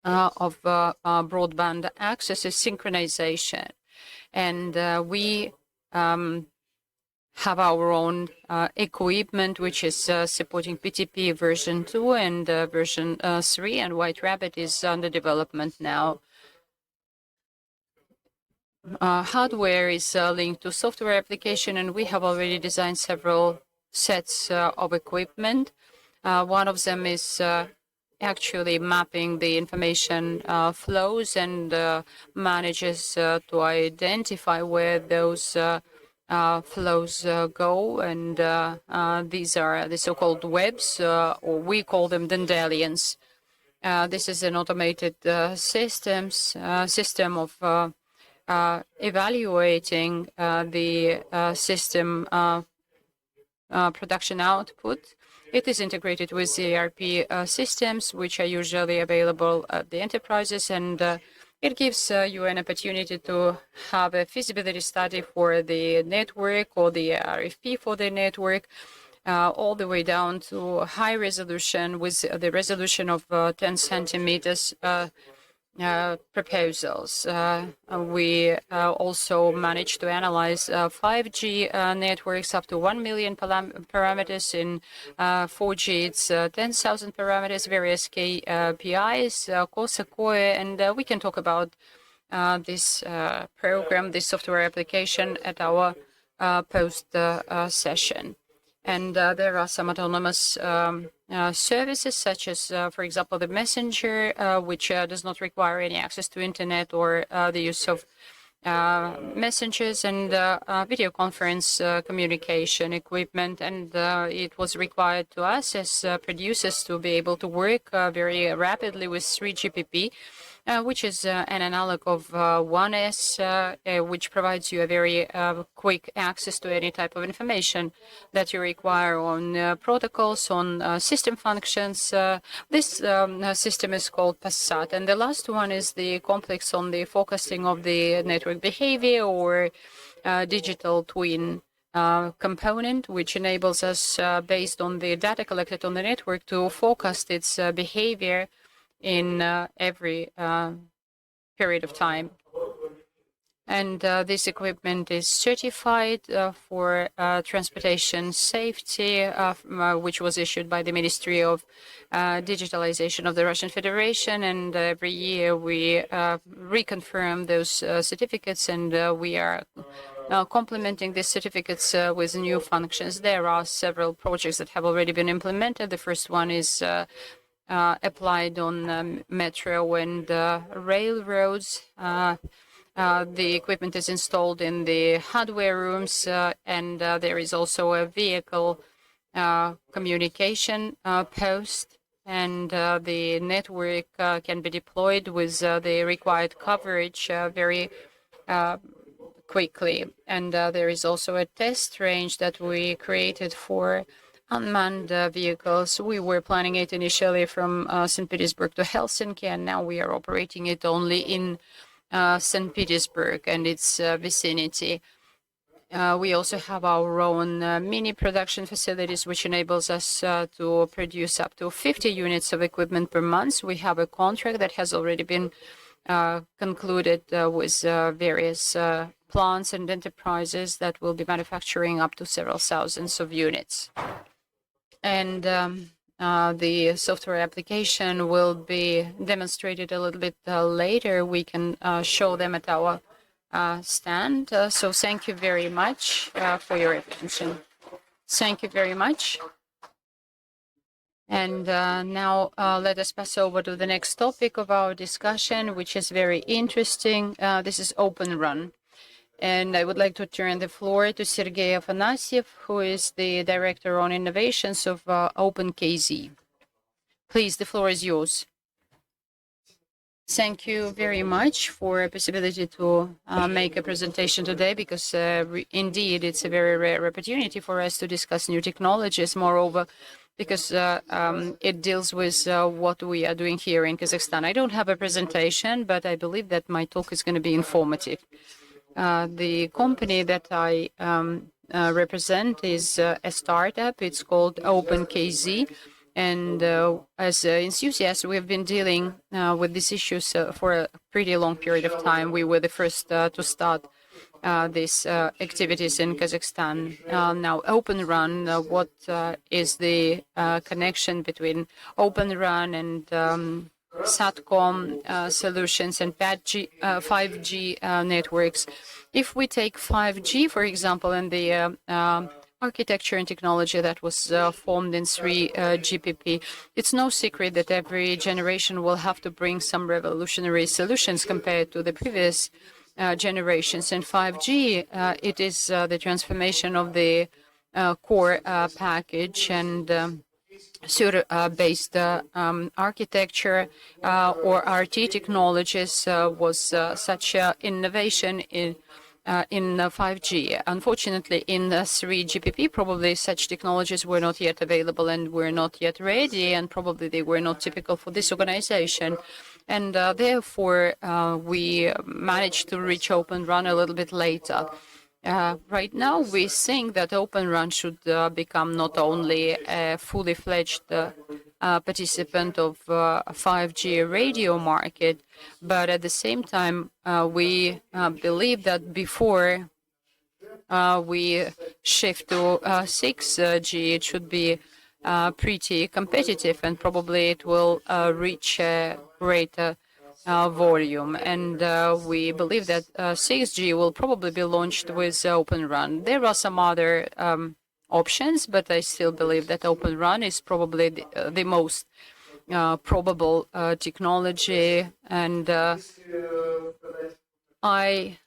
of broadband access is synchronization. And we have our own equipment, which is supporting PTP version 2 and version 3, and White Rabbit is under development now. Hardware is linked to software application, and we have already designed several sets of equipment. One of them is actually mapping the information flows and manages to identify where those flows go, and these are the so-called webs, or we call them dandelions. This is an automated system of evaluating the system production output. It is integrated with the ERP systems, which are usually available at the enterprises, and it gives you an opportunity to have a feasibility study for the network or the RFP for the network, all the way down to high resolution with the resolution of 10 centimeters proposals. We also managed to analyze 5G networks up to 1 million parameters. In 4G, it's 10,000 parameters, various KPIs, COSA, and we can talk about this program, this software application at our post session. And there are some autonomous services, such as, for example, the messenger, which does not require any access to internet or the use of messengers, and video conference communication equipment. And it was required to us as producers to be able to work very rapidly with 3GPP, which is an analog of 1S, which provides you a very quick access to any type of information that you require on protocols, on system functions. This system is called Passat. And the last one is the complex on the focusing of the network behavior, or digital twin component, which enables us, based on the data collected on the network, to forecast its behavior in every period of time. And this equipment is certified for transportation safety, which was issued by the Ministry of Digitalization of the Russian Federation. And every year we reconfirm those certificates, and we are complementing these certificates with new functions. There are several projects that have already been implemented. The first one is applied on metro and railroads. The equipment is installed in the hardware rooms, and there is also a vehicle communication post, and the network can be deployed with the required coverage very quickly. And there is also a test range that we created for unmanned vehicles. We were planning it initially from St. Petersburg to Helsinki, and now we are operating it only in St. Petersburg and its vicinity. We also have our own mini production facilities, which enables us to produce up to 50 units of equipment per month. We have a contract that has already been concluded with various plants and enterprises that will be manufacturing up to several thousands of units. And the software application will be demonstrated a little bit later. We can show them at our stand. So thank you very much for your attention. Thank you very much. And now let us pass over to the next topic of our discussion, which is very interesting. This is Open Run. And I would like to turn the floor to Sergey Afanasyev, who is the Director on Innovations of OpenKZ. Please, the floor is yours. Thank you very much for the possibility to make a presentation today, because indeed it's a very rare opportunity for us to discuss new technologies. Moreover, because it deals with what we are doing here in Kazakhstan. I don't have a presentation, but I believe that my talk is going to be informative. The company that I represent is a startup. It's called OpenKZ. And as enthusiasts, we have been dealing with these issues for a pretty long period of time. We were the first to start these activities in Kazakhstan. Now, Open Run, what is the connection between Open Run and SATCOM solutions and 5G networks? If we take 5G, for example, and the architecture and technology that was formed in 3GPP, it's no secret that every generation will have to bring some revolutionary solutions compared to the previous generations. And 5G, it is the transformation of the core package and based architecture or RT technologies was such innovation in 5G. Unfortunately, in 3GPP, probably such technologies were not yet available and were not yet ready, and probably they were not typical for this organization. And therefore, we managed to reach Open Run a little bit later. Right now, we think that Open Run should become not only a fully fledged participant of 5G radio market, but at the same time, we believe that before we shift to 6G, it should be pretty competitive, and probably it will reach a greater volume. And we believe that 6G will probably be launched with Open Run. There are some other options, but I still believe that Open Run is probably the most probable technology. And I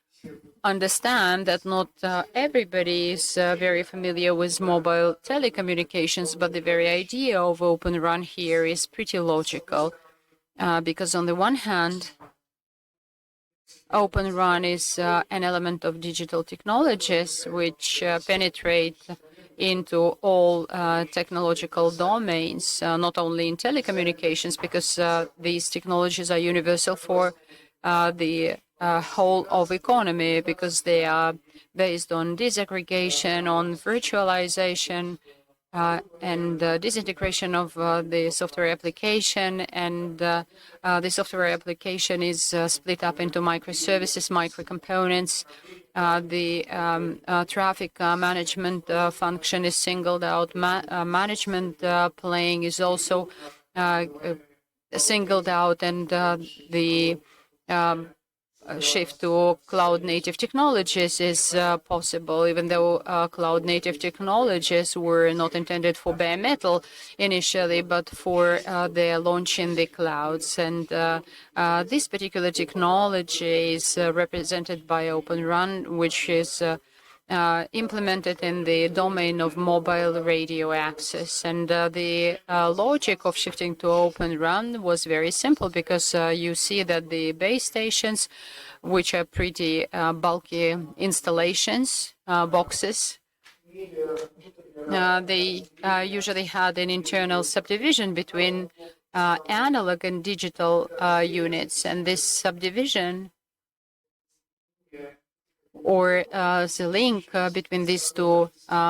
understand that not everybody is very familiar with mobile telecommunications, but the very idea of Open Run here is pretty logical. Because on the one hand, Open Run is an element of digital technologies which penetrate into all technological domains, not only in telecommunications, because these technologies are universal for the whole of economy, because they are based on disaggregation, on virtualization, and disintegration of the software application. And the software application is split up into microservices, microcomponents. The traffic management function is singled out. Management plane is also singled out, and the shift to cloud-native technologies is possible, even though cloud-native technologies were not intended for bare metal initially, but for their launch in the clouds. And this particular technology is represented by Open Run, which is implemented in the domain of mobile radio access. And the logic of shifting to Open Run was very simple, because you see that the base stations, which are pretty bulky installations, boxes, they usually had an internal subdivision between analog and digital units. And this subdivision or the link between these two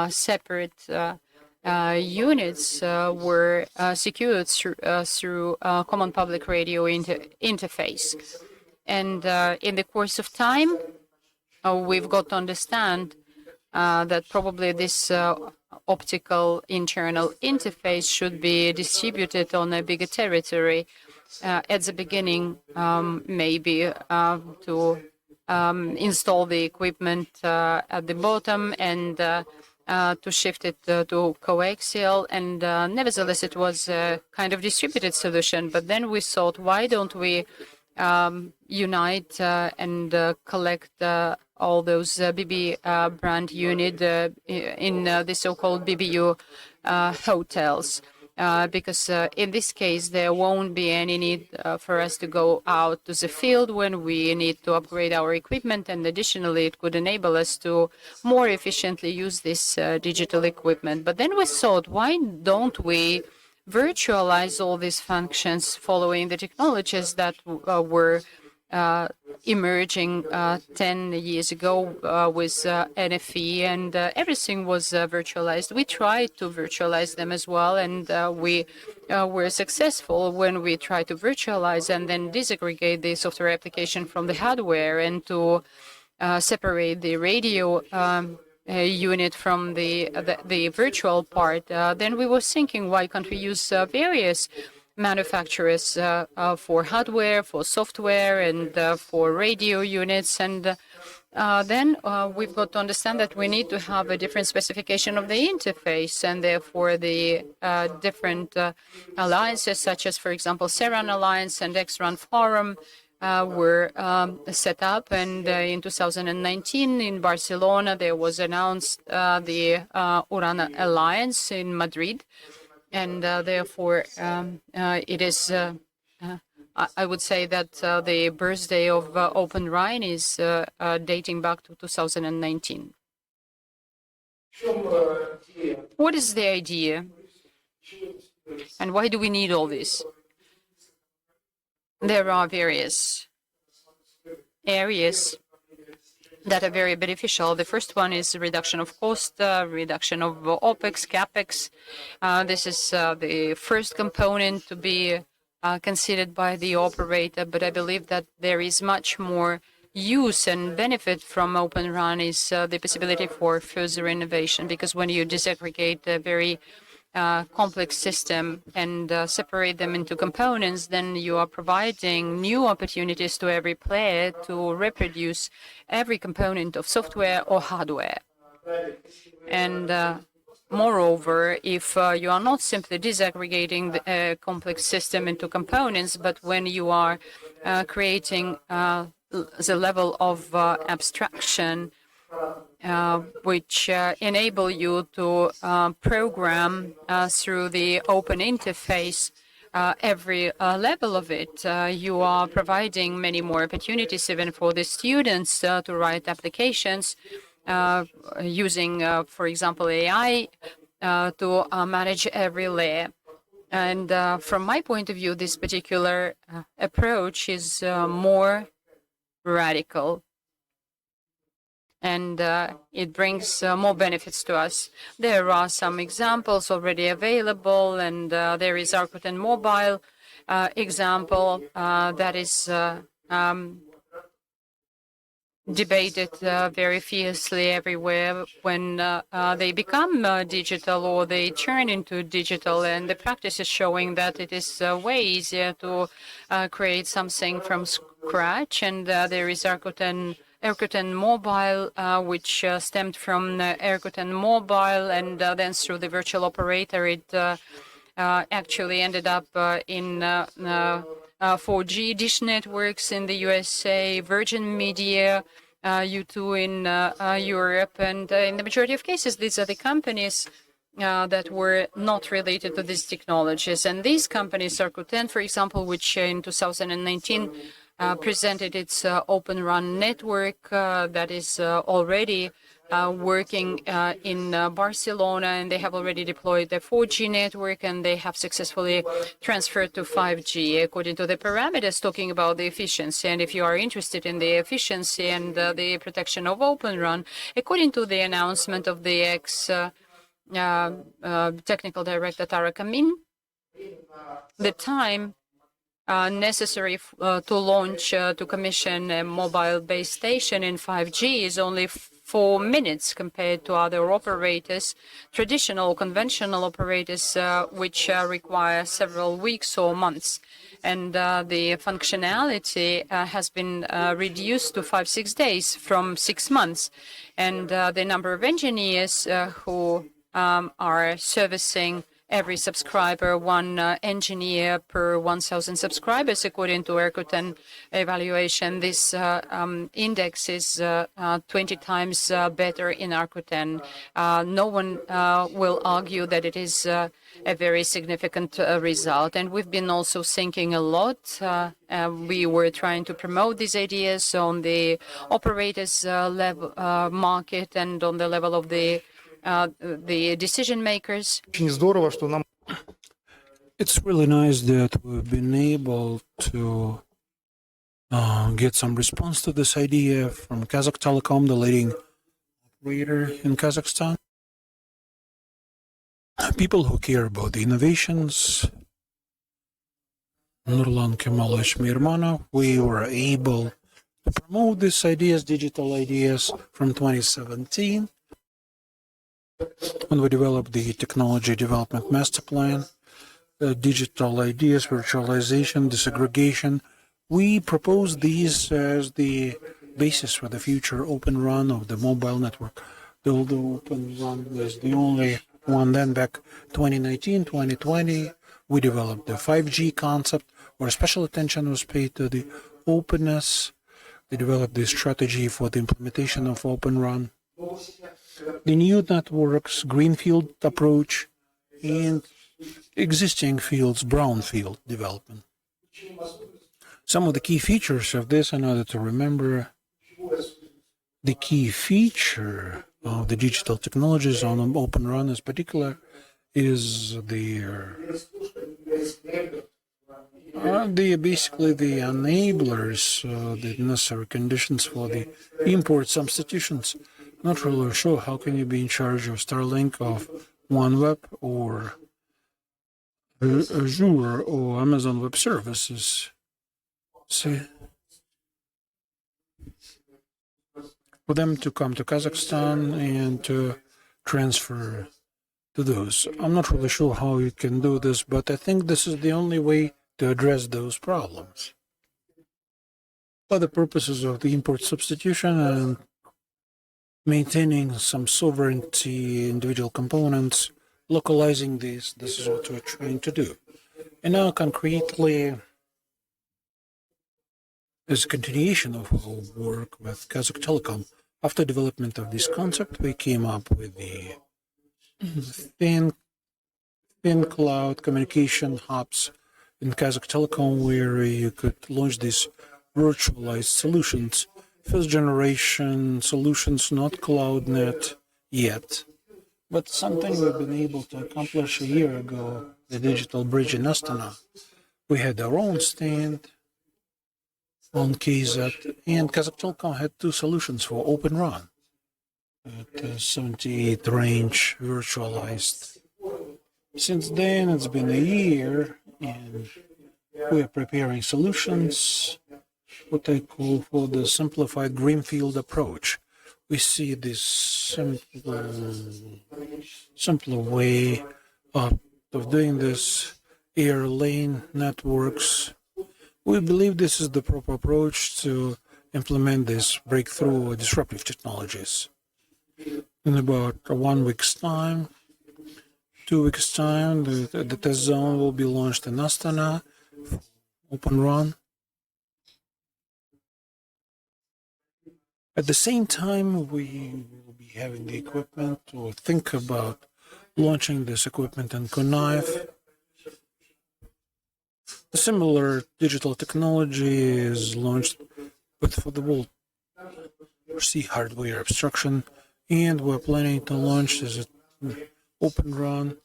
separate units were secured through common public radio interface. And in the course of time, we've got to understand that probably this optical internal interface should be distributed on a bigger territory at the beginning, maybe to install the equipment at the bottom and to shift it to coaxial. And nevertheless, it was a kind of distributed solution. But then we thought, why don't we unite and collect all those BB brand unit in the so-called BBU hotels? Because in this case, there won't be any need for us to go out to the field when we need to upgrade our equipment. And additionally, it could enable us to more efficiently use this digital equipment. But then we thought, why don't we virtualize all these functions following the technologies that were emerging 10 years ago with NFE, and everything was virtualized. We tried to virtualize them as well, and we were successful when we tried to virtualize and then disaggregate the software application from the hardware and to separate the radio unit from the virtual part. Then we were thinking, why can't we use various manufacturers for hardware, for software, and for radio units? And then we've got to understand that we need to have a different specification of the interface, and therefore the different alliances, such as, for example, CERAN Alliance and XRAN Forum, were set up. And in 2019 in Barcelona, there was announced the URAN Alliance in Madrid. And therefore, it is, I would say that the birthday of Open RAN is dating back to 2019. What is the idea? And why do we need all this? There are various areas that are very beneficial. The first one is reduction of cost, reduction of OPEX, CAPEX. This is the first component to be considered by the operator, but I believe that there is much more use and benefit from Open RAN is the possibility for further innovation, because when you disaggregate a very complex system and separate them into components, then you are providing new opportunities to every player to reproduce every component of software or hardware. And moreover, if you are not simply disaggregating the complex system into components, but when you are creating the level of abstraction which enable you to program through the open interface every level of it, you are providing many more opportunities even for the students to write applications using, for example, AI to manage every layer. And from my point of view, this particular approach is more radical, and it brings more benefits to us. There are some examples already available, and there is Rakuten Mobile example that is debated very fiercely everywhere when they become digital or they turn into digital, and the practice is showing that it is way easier to create something from scratch. And there is Rakuten Mobile, which stemmed from Rakuten Mobile, and then through the virtual operator, it actually ended up in 4G dish networks in the USA, Virgin Media, U2 in Europe. And in the majority of cases, these are the companies that were not related to these technologies. And these companies, Rakuten, for example, which in 2019 presented its Open RAN network that is already working in Barcelona, and they have already deployed the 4G network, and they have successfully transferred to 5G according to the parameters talking about the efficiency. And if you are interested in the efficiency and the protection of Open RAN, according to the announcement of the ex-technical director Tarek Amin, the time necessary to launch, to commission a mobile base station in 5G is only 4 minutes compared to other operators, traditional, conventional operators, which require several weeks or months. And the functionality has been reduced to 5-6 days from 6 months. And the number of engineers who are servicing every subscriber, one engineer per 1,000 subscribers, according to Rakuten evaluation. This index is 20 times better in Rakuten. No one will argue that it is a very significant result. And we've been also thinking a lot. We were trying to promote these ideas on the operators level market and on the level of the decision makers. It's really nice that we've been able to get some response to this idea from Kazakh Telecom, the leading operator in Kazakhstan. People who care about the innovations, Nurlan Kemalovich Mirmanov, we were able to promote these ideas, digital ideas, from 2017. When we developed the technology development master plan, digital ideas, virtualization, disaggregation, we proposed these as the basis for the future Open RAN of the mobile network. Although Open RAN was the only one then back 2019, 2020, we developed the 5G concept where special attention was paid to the openness. We developed the strategy for the implementation of Open RAN. The new networks, greenfield approach, and existing fields, brownfield development. Some of the key features of this, in order to remember, the key feature of the digital technologies on Open RAN in particular is basically the enablers, the necessary conditions for the import substitutions. Not really sure how can you be in charge of Starlink, of OneWeb, or Azure, or Amazon Web Services. See, for them to come to Kazakhstan and to transfer to those. I'm not really sure how you can do this, but I think this is the only way to address those problems. For the purposes of the import substitution and maintaining some sovereignty, individual components, localizing these, this is what we're trying to do. And now concretely, as a continuation of our work with Kazakh Telecom, after development of this concept, we came up with the thin cloud communication hubs in Kazakh Telecom, where you could launch these virtualized solutions. First generation solutions, not CloudNet yet, but something we've been able to accomplish a year ago, the digital bridge in Astana. We had our own stand on KZ, and Kazakh Telecom had two solutions for Open RAN at 78 range virtualized. Since then, it's been a year, and we are preparing solutions, what I call for the simplified greenfield approach. We see this simpler way of doing this, air lane networks. We believe this is the proper approach to implement this breakthrough disruptive technologies. In about 1 week's time, 2 weeks' time, the test zone will be launched in Astana, Open RAN. At the same time, we will be having the equipment to think about launching this equipment in Konaiv. A similar digital technology is launched, but for the whole C hardware abstraction and we're planning to launch as an open run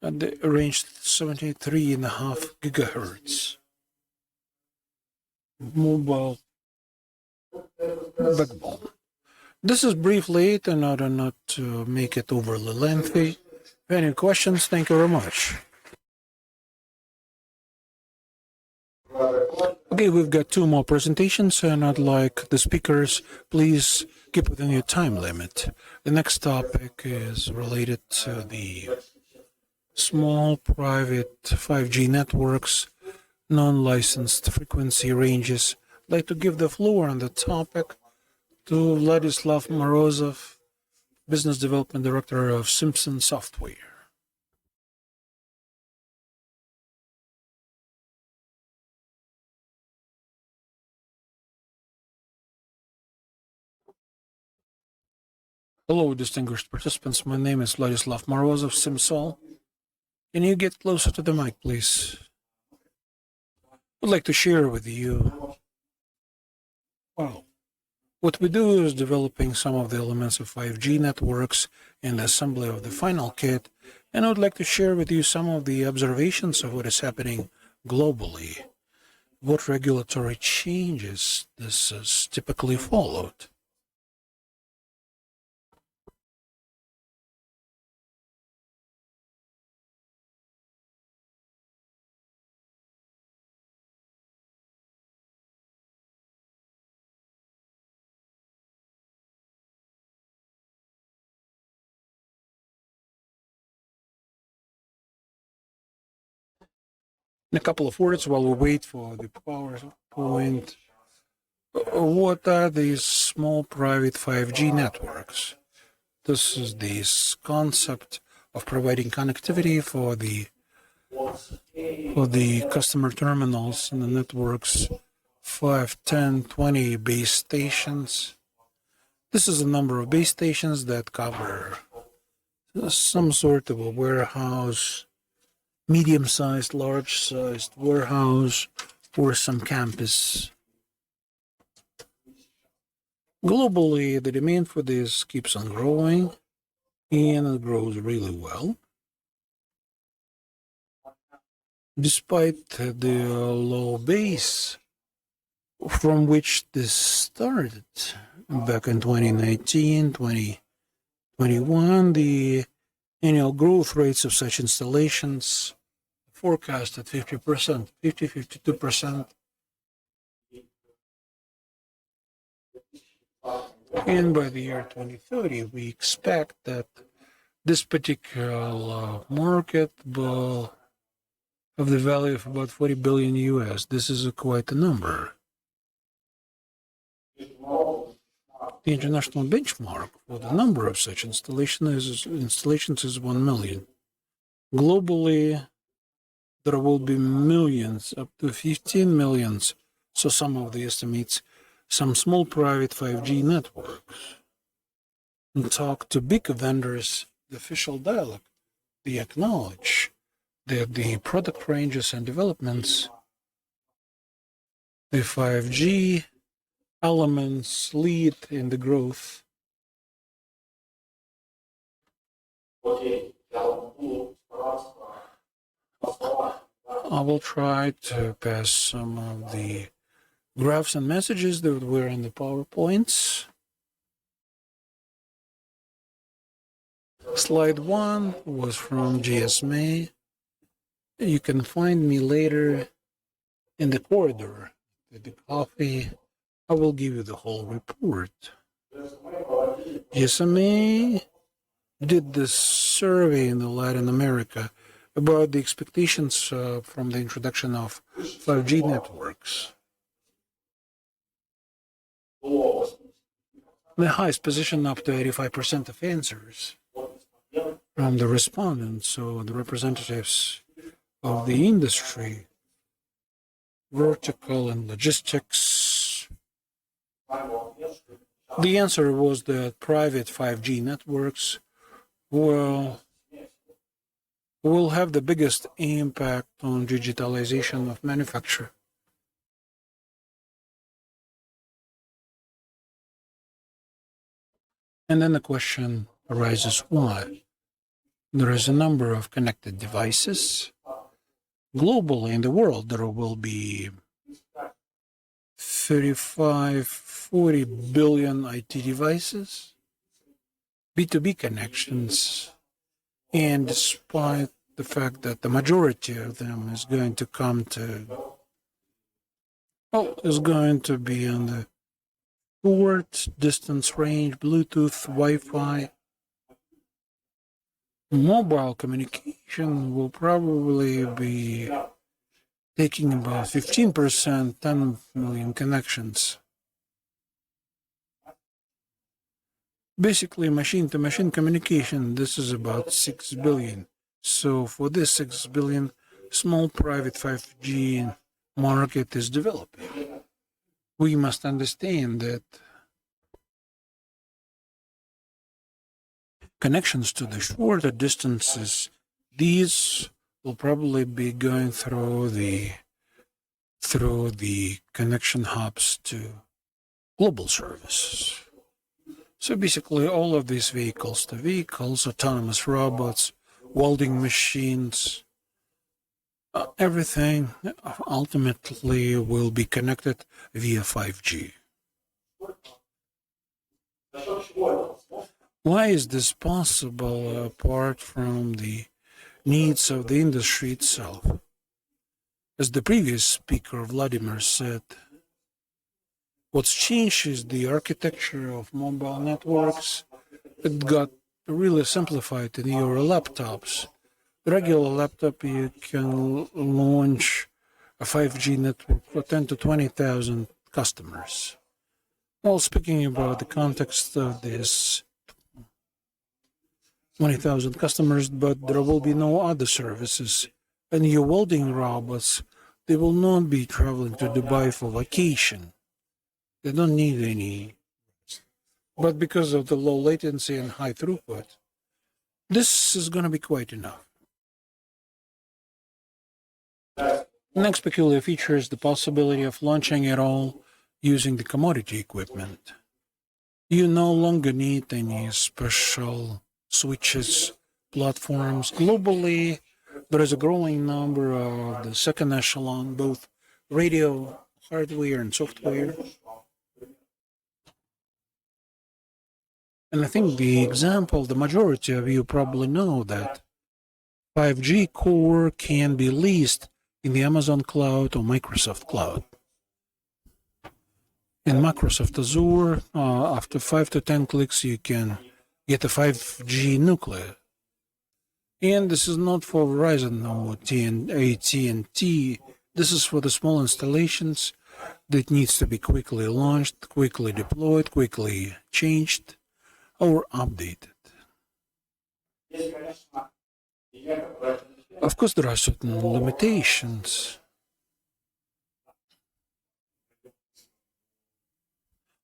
at the range 73.5 gigahertz mobile backbone. This is briefly it in order not to make it overly lengthy. Any questions? Thank you very much. Okay, we've got 2 more presentations, and I'd like the speakers, please keep within your time limit. The next topic is related to the small private 5G networks, non-licensed frequency ranges. I'd like to give the floor on the topic to Vladislav Morozov, Business Development Director of Simpson Software. Hello, distinguished participants. My name is Vladislav Morozov, Simsol. Can you get closer to the mic, please? I'd like to share with you, well, what we do is developing some of the elements of 5G networks and assembly of the final kit, and I would like to share with you some of the observations of what is happening globally, what regulatory changes this is typically followed. In a couple of words, while we wait for the PowerPoint, what are these small private 5G networks? This is this concept of providing connectivity for the customer terminals in the networks, 5, 10, 20 base stations. This is a number of base stations that cover some sort of a warehouse, medium-sized, large-sized warehouse, or some campus. Globally, the demand for this keeps on growing, and it grows really well. Despite the low base from which this started back in 2019, 2021, the annual growth rates of such installations forecast at 50%, 52%. And by the year 2030, we expect that this particular market will have the value of about 40 billion US. This is quite a number. The international benchmark for the number of such installations is 1 million. Globally, there will be millions, up to 15 millions, so some of the estimates, some small private 5G networks. And talk to big vendors, the official dialogue, they acknowledge that the product ranges and developments, the 5G elements lead in the growth. I will try to pass some of the graphs and messages that were in the PowerPoints. Slide 1 was from GSMA. You can find me later in the corridor with the coffee. I will give you the whole report. GSMA did this survey in Latin America about the expectations from the introduction of 5G networks. The highest position, up to 85% of answers from the respondents, so the representatives of the industry, vertical and logistics. The answer was that private 5G networks will have the biggest impact on digitalization of manufacture. And then the question arises why? There is a number of connected devices. Globally in the world, there will be 40 billion IT devices, B2B connections, and despite the fact that the majority of them is going to come to, is going to be on the short distance range, Bluetooth, Wi-Fi, mobile communication will probably be taking about 15%, 10 million connections. Basically, machine-to-machine communication, this is about 6 billion. So for this 6 billion, small private 5G market is developing. We must understand that connections to the shorter distances, these will probably be going through the connection hubs to global services. So basically all of these vehicles to vehicles, autonomous robots, welding machines, everything ultimately will be connected via 5G. Why is this possible apart from the needs of the industry itself? As the previous speaker, Vladimir, said, what's changed is the architecture of mobile networks. It got really simplified in your laptops. The regular laptop, you can launch a 5G network for 10 to 20,000 customers. Well, speaking about the context of this 20,000 customers, but there will be no other services. And your welding robots, they will not be traveling to Dubai for vacation. They don't need any. But because of the low latency and high throughput, this is going to be quite enough. Next peculiar feature is the possibility of launching it all using the commodity equipment. You no longer need any special switches, platforms. Globally, there is a growing number of the second echelon, both radio, hardware, and software. And I think the example, the majority of you probably know that 5G core can be leased in the Amazon cloud or Microsoft cloud. In Microsoft Azure, after 5 to 10 clicks, you can get a 5G nuclear. And this is not for Verizon or AT&T. This is for the small installations that needs to be quickly launched, quickly deployed, quickly changed, or updated. Of course, there are certain limitations.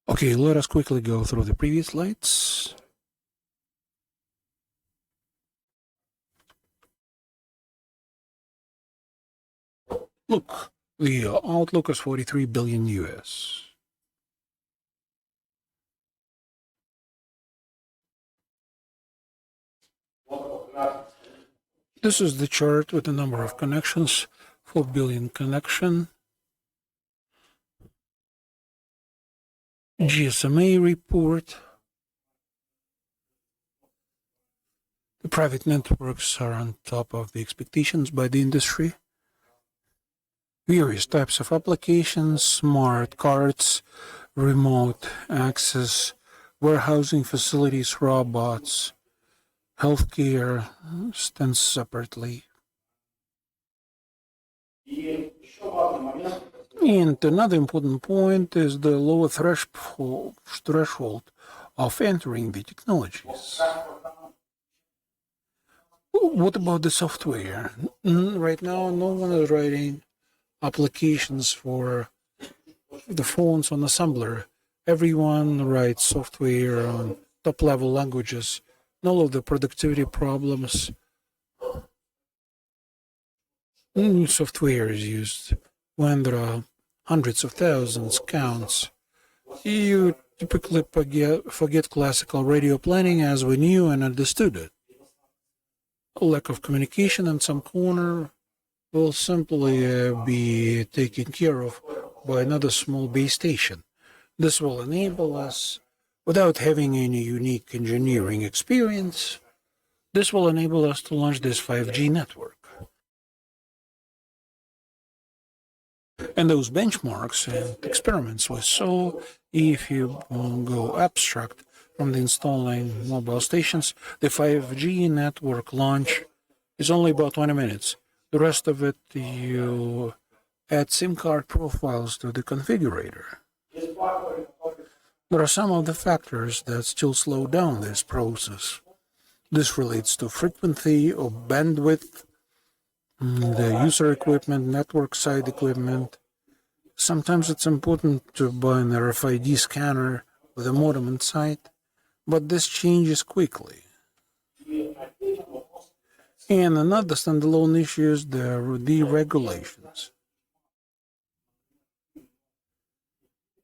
Okay, let us quickly go through the previous slides. Look, the outlook is 43 billion US. This is the chart with the number of connections, 4 billion connection. GSMA report. The private networks are on top of the expectations by the industry. Various types of applications, smart cards, remote access, warehousing facilities, robots, healthcare stands separately. And another important point is the lower threshold of entering the technologies. What about the software? Right now, no one is writing applications for the phones on assembler. Everyone writes software on top-level languages. And all of the productivity problems, software is used when there are hundreds of thousands counts. You typically forget classical radio planning as we knew and understood it. A lack of communication in some corner will simply be taken care of by another small base station. This will enable us, without having any unique engineering experience, this will enable us to launch this 5G network. And those benchmarks and experiments we saw, if you go abstract from the installing mobile stations, the 5G network launch is only about 20 minutes. The rest of it, you add SIM card profiles to the configurator. There are some of the factors that still slow down this process. This relates to frequency or bandwidth, the user equipment, network side equipment. Sometimes it's important to buy an RFID scanner with a modem inside, but this changes quickly. And another standalone issue is the deregulations.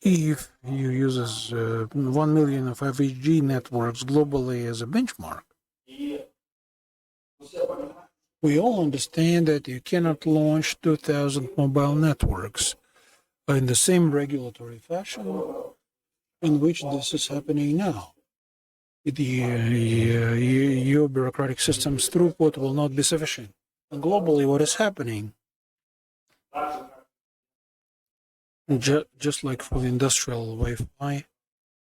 If you use 1 million of 5G networks globally as a benchmark, we all understand that you cannot launch 2,000 mobile networks in the same regulatory fashion in which this is happening now. Your bureaucratic system's throughput will not be sufficient. And globally, what is happening, just like for the industrial Wi-Fi,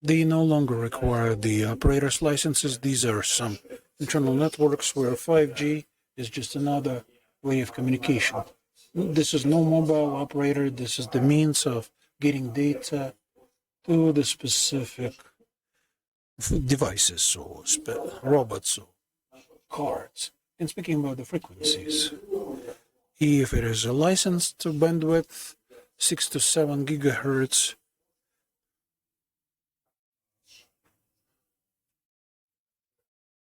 they no longer require the operator's licenses. These are some internal networks where 5G is just another way of communication. This is no mobile operator. This is the means of getting data to the specific devices or robots or cards. And speaking about the frequencies, if it is a licensed bandwidth, 6 to 7 gigahertz,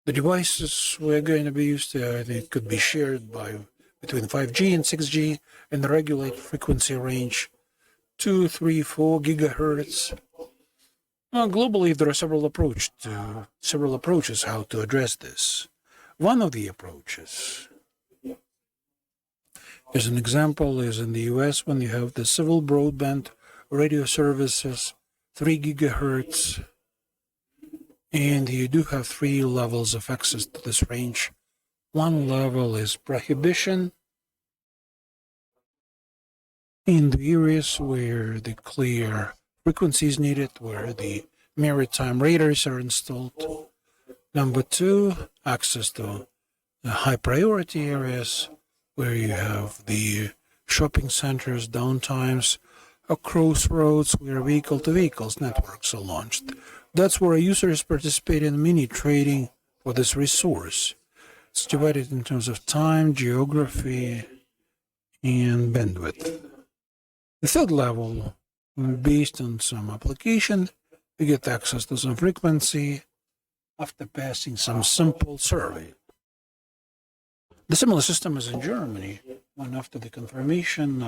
the devices we're going to be used to, they could be shared by between 5G and 6G, and the regulated frequency range 2, 3, 4 gigahertz. Globally, there are several approaches how to address this. One of the approaches, as an example, is in the US when you have the civil broadband radio services, 3 gigahertz, and you do have 3 levels of access to this range. One level is prohibition in the areas where the clear frequency is needed, where the maritime radars are installed. Number 2, access to the high priority areas where you have the shopping centers, downtimes, or crossroads where vehicle-to-vehicle networks are launched. That's where users participate in mini trading for this resource. It's divided in terms of time, geography, and bandwidth. The third level, based on some application, you get access to some frequency after passing some simple survey. The similar system is in Germany, when after the confirmation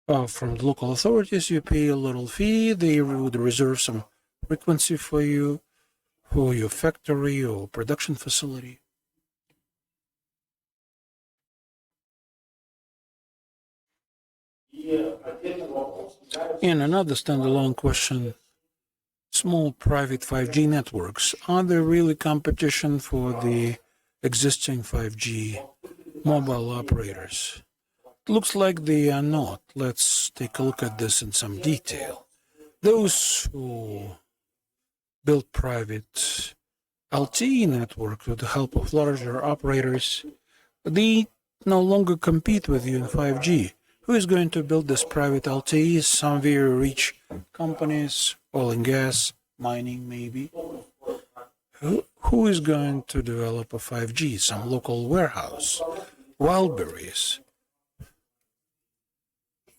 from the local authorities, you pay a little fee, they would reserve some frequency for you, for your factory or production facility. And another standalone question, small private 5G networks, are they really competition for the existing 5G mobile operators? It looks like they are not. Let's take a look at this in some detail. Those who build private LTE network with the help of larger operators, they no longer compete with you in 5G. Who is going to build this private LTE? Some very rich companies, oil and gas, mining maybe. Who is going to develop a 5G? Some local warehouse, Wildberries.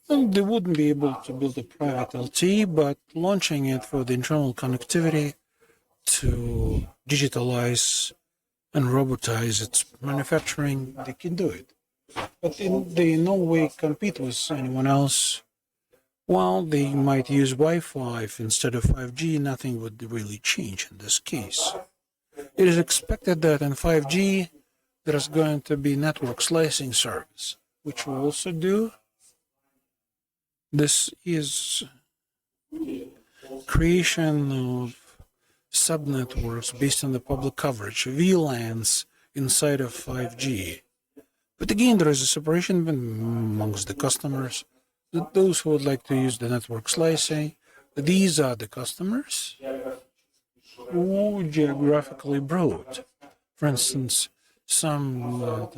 And they wouldn't be able to build a private LTE, but launching it for the internal connectivity to digitalize and robotize its manufacturing, they can do it. But they in no way compete with anyone else While they might use Wi-Fi instead of 5G, nothing would really change in this case. It is expected that in 5G, there is going to be network slicing service, which will also do. This is creation of subnetworks based on the public coverage, VLANs inside of 5G. But again, there is a separation amongst the customers. Those who would like to use the network slicing, these are the customers who geographically broad. For instance, some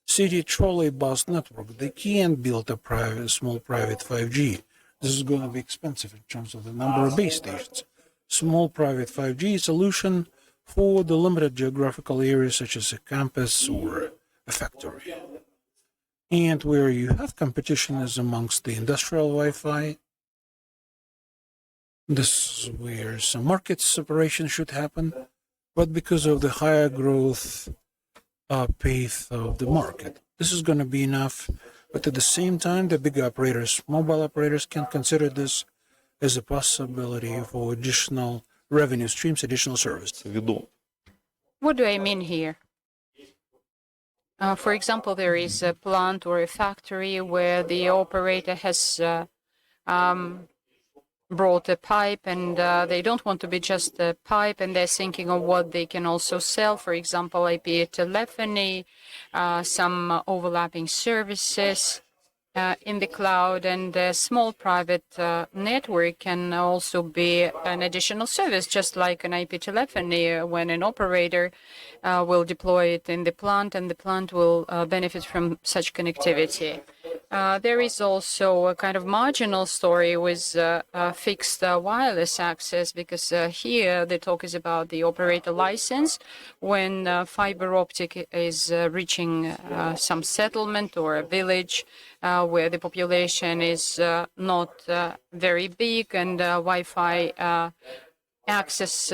city trolley bus network, they can't build a small private 5G. This is going to be expensive in terms of the number of base stations. Small private 5G solution for the limited geographical areas such as a campus or a factory. And where you have competition is amongst the industrial Wi-Fi. This is where some market separation should happen, but because of the higher growth pace of the market, this is going to be enough. But at the same time, the big operators, mobile operators, can consider this as a possibility for additional revenue streams, additional service. What do I mean here? For example, there is a plant or a factory where the operator has brought a pipe, and they don't want to be just a pipe, and they're thinking of what they can also sell. For example, IP telephony, some overlapping services in the cloud, and a small private network can also be an additional service, just like an IP telephony when an operator will deploy it in the plant, and the plant will benefit from such connectivity. There is also a kind of marginal story with fixed wireless access, because here the talk is about the operator license. When fiber optic is reaching some settlement or a village where the population is not very big, and Wi-Fi access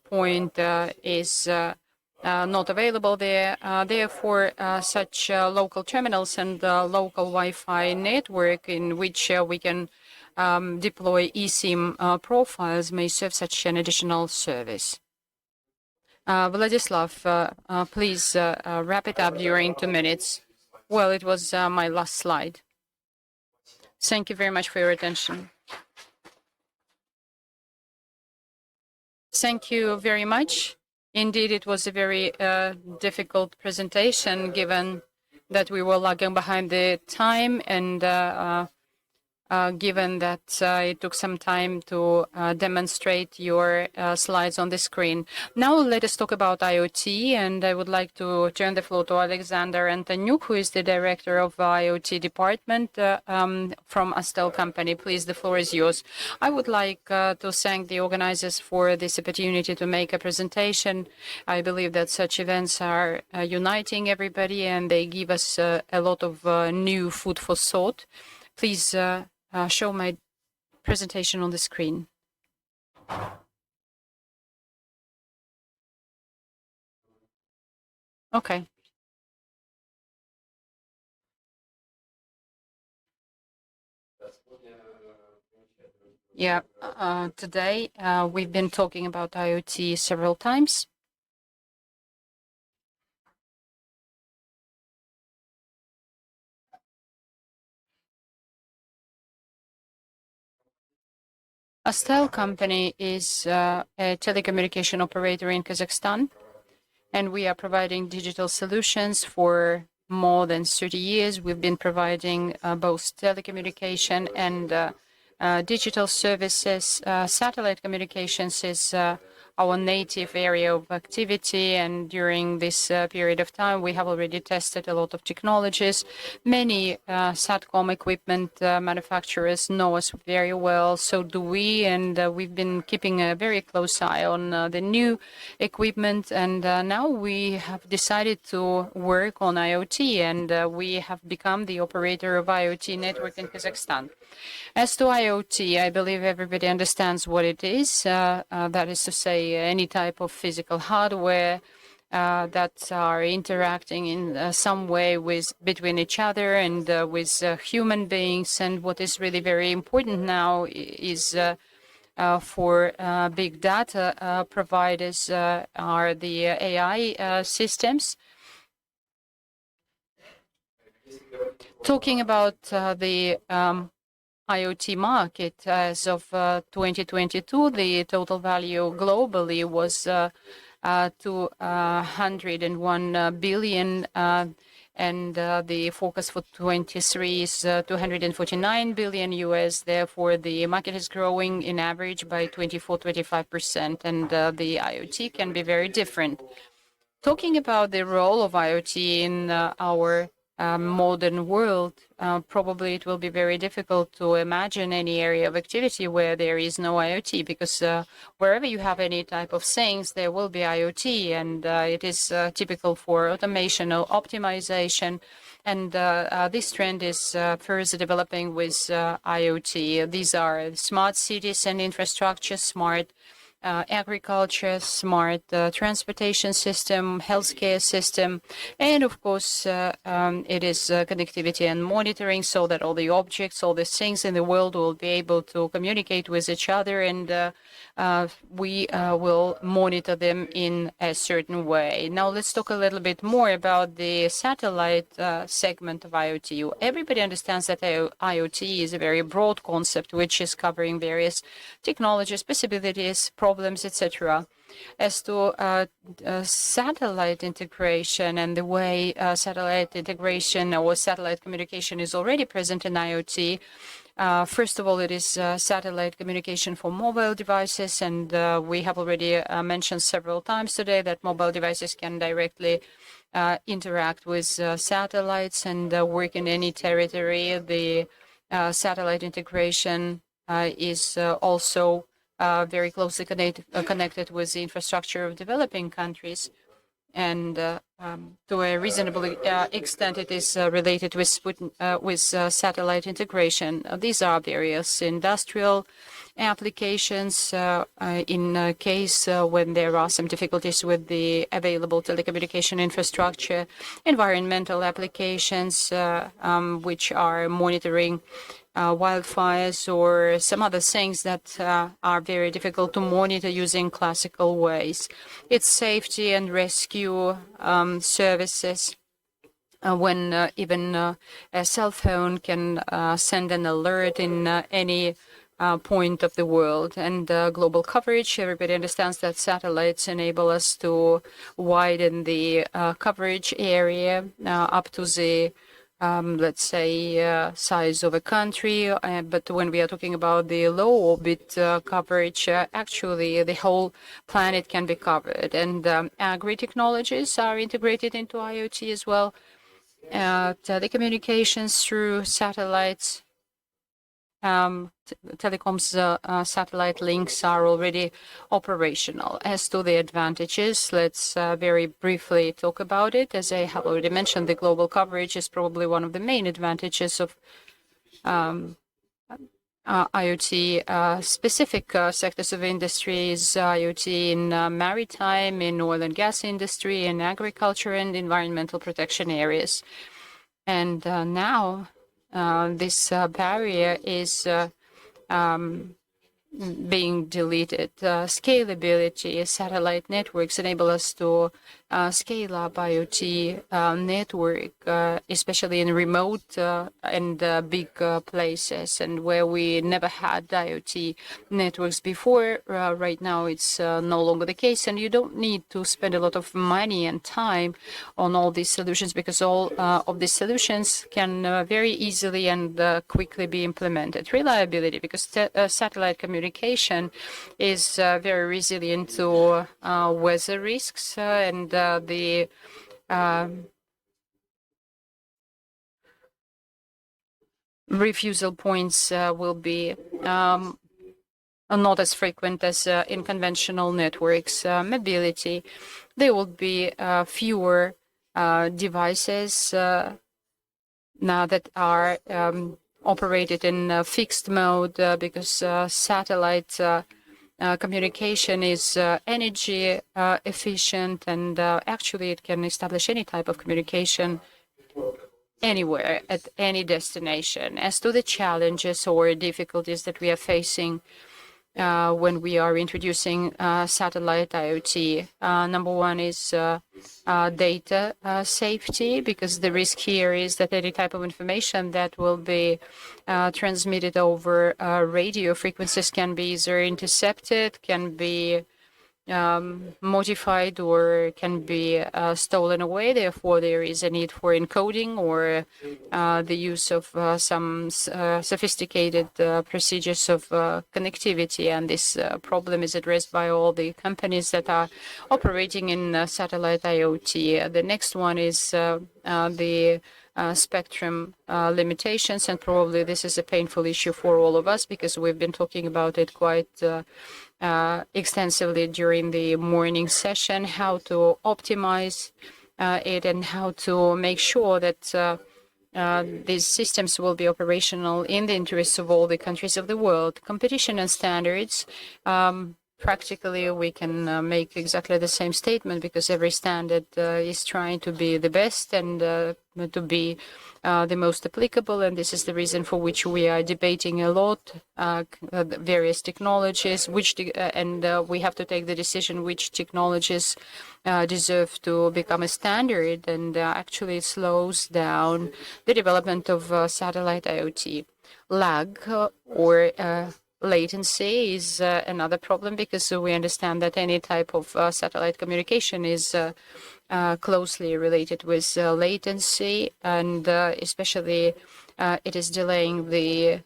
point is not available there. Therefore, such local terminals and local Wi-Fi network in which we can deploy eSIM profiles may serve such an additional service. Vladislav, please wrap it up during 2 minutes. Well, it was my last slide. Thank you very much for your attention. Thank you very much. Indeed, it was a very difficult presentation, given that we were lagging behind the time, and given that it took some time to demonstrate your slides on the screen. Now let us talk about IoT, and I would like to turn the floor to Alexander Antoniuk, who is the director of IoT department from Astel company. Please, the floor is yours. I would like to thank the organizers for this opportunity to make a presentation. I believe that such events are uniting everybody, and they give us a lot of new food for thought. Please show my presentation on the screen. Okay. Yeah, today we've been talking about IoT several times. Astel company is a telecommunication operator in Kazakhstan, and we are providing digital solutions for more than 30 years. We've been providing both telecommunication and digital services. Satellite communications is our native area of activity, and during this period of time, we have already tested a lot of technologies. Many SATCOM equipment manufacturers know us very well, so do we, and we've been keeping a very close eye on the new equipment, and now we have decided to work on IoT, and we have become the operator of IoT network in Kazakhstan. As to IoT, I believe everybody understands what it is. That is to say, any type of physical hardware that are interacting in some way with between each other and with human beings. And what is really very important now is for big data providers are the AI systems. Talking about the IoT market, as of 2022, the total value globally was 201 billion, and the forecast for 23 is 249 billion US. Therefore, the market is growing in average by 24-25%, and the IoT can be very different. Talking about the role of IoT in our modern world, probably it will be very difficult to imagine any area of activity where there is no IoT, because wherever you have any type of things, there will be IoT, and it is typical for automation or optimization. And this trend is further developing with IoT. These are smart cities and infrastructure, smart agriculture, smart transportation system, healthcare system, and of course it is connectivity and monitoring, so that all the objects, all the things in the world will be able to communicate with each other, and we will monitor them in a certain way. Now let's talk a little bit more about the satellite segment of IoT. Everybody understands that IoT is a very broad concept which is covering various technologies, possibilities, problems, etc. As to satellite integration and the way satellite integration or satellite communication is already present in IoT, first of all, it is satellite communication for mobile devices, and we have already mentioned several times today that mobile devices can directly interact with satellites and work in any territory. The satellite integration is also very closely connected with the infrastructure of developing countries, and to a reasonable extent, it is related with satellite integration. These are various industrial applications in case when there are some difficulties with the available telecommunication infrastructure, environmental applications which are monitoring wildfires or some other things that are very difficult to monitor using classical ways. It's safety and rescue services. When even a cell phone can send an alert in any point of the world, and global coverage. Everybody understands that satellites enable us to widen the coverage area up to the let's say, size of a country. But when we are talking about the low orbit coverage, actually the whole planet can be covered. And agri-technologies are integrated into IoT as well. Telecommunications through satellites. Telecom's satellite links are already operational. As to the advantages, let's very briefly talk about it. As I have already mentioned, the global coverage is probably one of the main advantages of IoT. Specific sectors of industries, IoT in maritime, in oil and gas industry, in agriculture and environmental protection areas. And now this barrier is being deleted. Scalability, satellite networks enable us to scale up IoT network, especially in remote and big places, and where we never had IoT networks before. Right now, it's no longer the case, and you don't need to spend a lot of money and time on all these solutions, because all of these solutions can very easily and quickly be implemented. Reliability, because satellite communication is very resilient to weather risks, and the refusal points will be not as frequent as in conventional networks. Mobility, there will be fewer devices now that are operated in fixed mode, because satellite communication is energy efficient, and actually it can establish any type of communication anywhere at any destination. As to the challenges or difficulties that we are facing when we are introducing satellite IoT, number one is data safety, because the risk here is that any type of information that will be transmitted over radio frequencies can be either intercepted, can be modified, or can be stolen away. Therefore, there is a need for encoding or the use of some sophisticated procedures of connectivity. And this problem is addressed by all the companies that are operating in satellite IoT. The next one is the spectrum limitations, and probably this is a painful issue for all of us because we've been talking about it quite extensively during the morning session, how to optimize it and how to make sure that these systems will be operational in the interests of all the countries of the world. Competition and standards. Practically, we can make exactly the same statement because every standard is trying to be the best and to be the most applicable. And this is the reason for which we are debating a lot various technologies, and we have to take the decision which technologies deserve to become a standard, and actually it slows down the development of satellite IoT. Lag or latency is another problem because we understand that any type of satellite communication is closely related with latency, and especially it is delaying the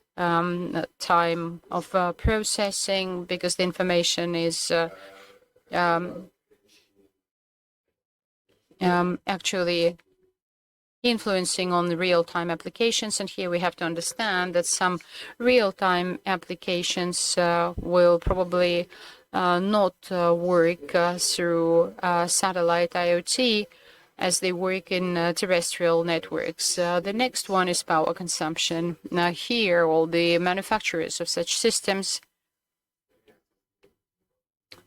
time of processing because the information is actually influencing on the real-time applications. And here we have to understand that some real-time applications will probably not work through satellite IoT as they work in terrestrial networks. The next one is power consumption. Now here, all the manufacturers of such systems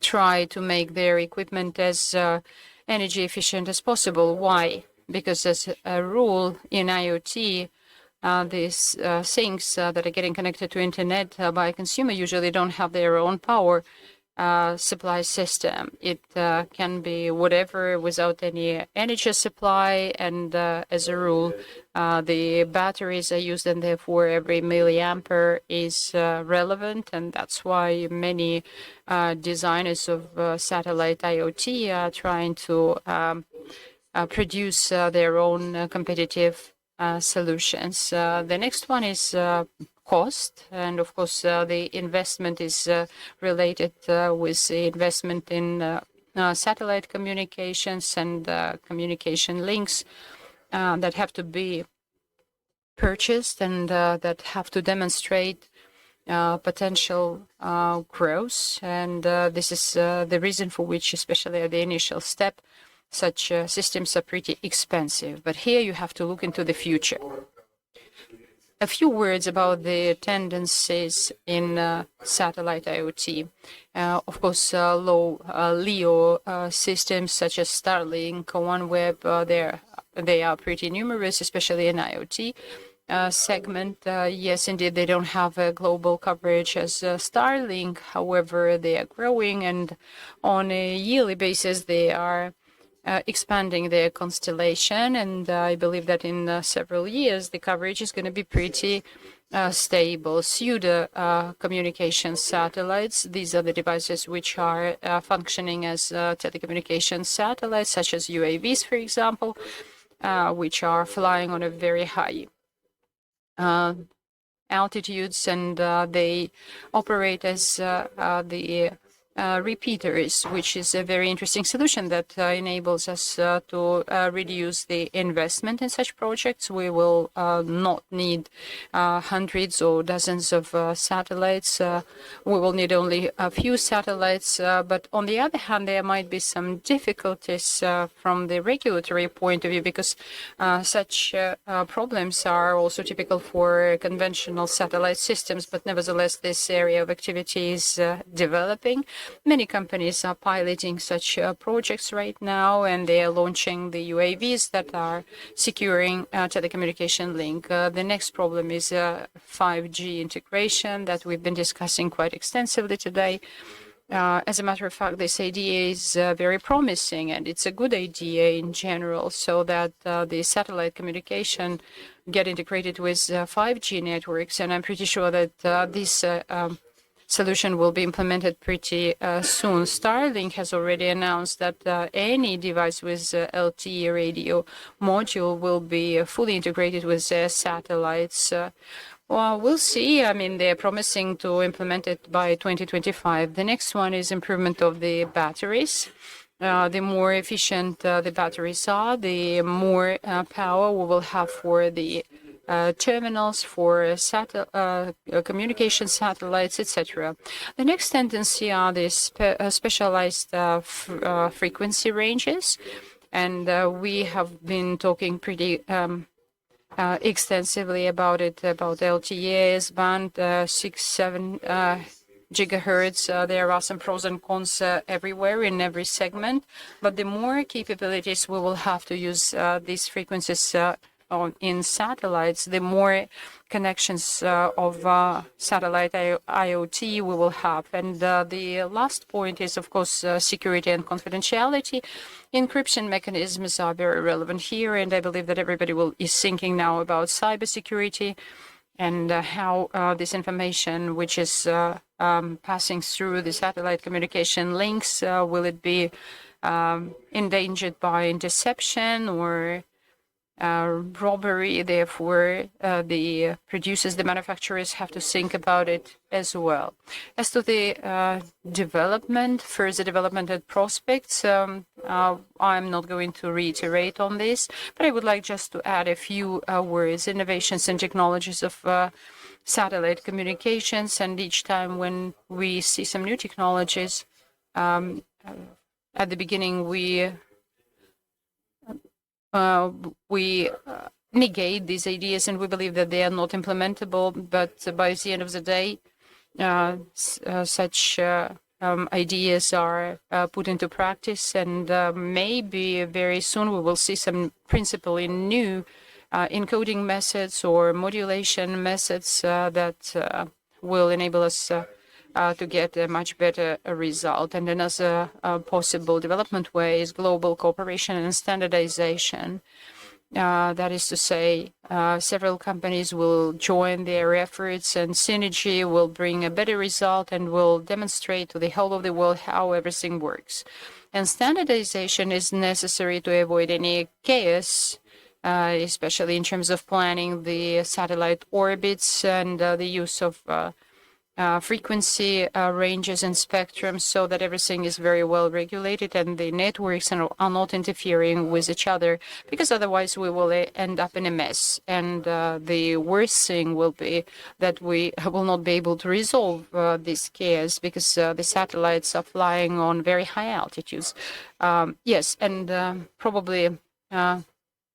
try to make their equipment as energy efficient as possible. Why? Because as a rule in IoT, these things that are getting connected to internet by a consumer usually don't have their own power supply system. It can be whatever without any energy supply, and as a rule, the batteries are used, and therefore every milliampere is relevant, and that's why many designers of satellite IoT are trying to produce their own competitive solutions. The next one is cost, and of course the investment is related with the investment in satellite communications and communication links that have to be purchased and that have to demonstrate potential growth, and this is the reason for which, especially at the initial step, such systems are pretty expensive. But here you have to look into the future. A few words about the tendencies in satellite IoT. Of course, low LEO systems such as Starlink, OneWeb, they are pretty numerous, especially in IoT segment. Yes, indeed, they don't have a global coverage as Starlink. However, they are growing, and on a yearly basis, they are expanding their constellation, and I believe that in several years the coverage is going to be pretty stable. Pseudo communication satellites, these are the devices which are functioning as telecommunication satellites, such as UAVs, for example, which are flying on a very high altitudes, and they operate as the repeaters, which is a very interesting solution that enables us to reduce the investment in such projects. We will not need hundreds or dozens of satellites. We will need only a few satellites. But on the other hand, there might be some difficulties from the regulatory point of view, because such problems are also typical for conventional satellite systems. But nevertheless, this area of activity is developing. Many companies are piloting such projects right now, and they are launching the UAVs that are securing telecommunication link. The next problem is 5G integration that we've been discussing quite extensively today. As a matter of fact, this idea is very promising, and it's a good idea in general, so that the satellite communication get integrated with 5G networks. And I'm pretty sure that this solution will be implemented pretty soon. Starlink has already announced that any device with LTE radio module will be fully integrated with their satellites. Well, we'll see. I mean, they're promising to implement it by 2025. The next one is improvement of the batteries. The more efficient the batteries are, the more power we will have for the terminals, for communication satellites, etc. The next tendency are the specialized frequency ranges, and we have been talking pretty extensively about it, about LTEs, band 6-7 gigahertz. There are some pros and cons everywhere in every segment, but the more capabilities we will have to use these frequencies in satellites, the more connections of satellite IoT we will have. And the last point is, of course, security and confidentiality. Encryption mechanisms are very relevant here, and I believe that everybody is thinking now about cybersecurity and how this information, which is passing through the satellite communication links, will it be endangered by interception or robbery? Therefore, the producers, the manufacturers have to think about it as well. As to the further development and prospects, I'm not going to reiterate on this, but I would like just to add a few words. Innovations and technologies of satellite communications, and each time when we see some new technologies, at the beginning we negate these ideas and we believe that they are not implementable, but by the end of the day, such ideas are put into practice, and maybe very soon we will see some principally new encoding methods or modulation methods that will enable us to get a much better result. And another possible development way is global cooperation and standardization. That is to say, several companies will join their efforts, and synergy will bring a better result and will demonstrate to the whole of the world how everything works. And standardization is necessary to avoid any chaos, especially in terms of planning the satellite orbits and the use of frequency ranges and spectrums, so that everything is very well regulated and the networks are not interfering with each other, because otherwise we will end up in a mess. And the worst thing will be that we will not be able to resolve this chaos, because the satellites are flying on very high altitudes. Yes, and probably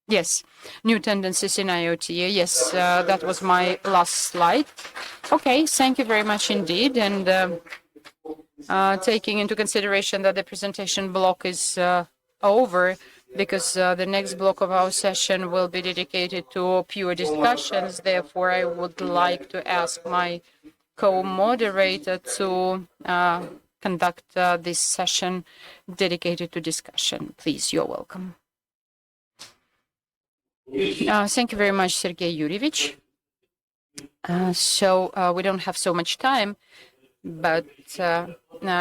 yes, new tendencies in IoT. Yes, that was my last slide. Okay, thank you very much indeed. And taking into consideration that the presentation block is over, because the next block of our session will be dedicated to pure discussions. Therefore, I would like to ask my co-moderator to conduct this session dedicated to discussion. Please, you're welcome. Thank you very much, Sergei Yurievich. So we don't have so much time, but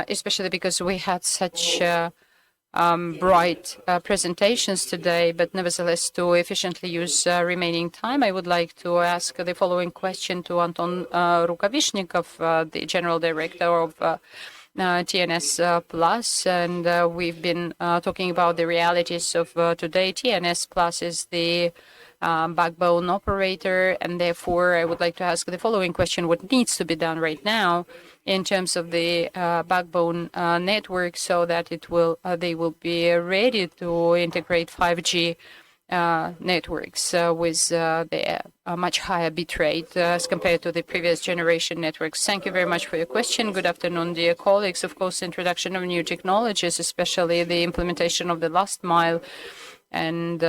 especially because we had such bright presentations today, but nevertheless, to efficiently use remaining time, I would like to ask the following question to Anton Rukavishnikov, the General Director of TNS Plus, and we've been talking about the realities of today. TNS Plus is the backbone operator, and therefore I would like to ask the following question: what needs to be done right now in terms of the backbone network so that they will be ready to integrate 5G networks with the much higher bit rate as compared to the previous generation networks? Thank you very much for your question. Good afternoon, dear colleagues. Of course, introduction of new technologies, especially the implementation of the last mile and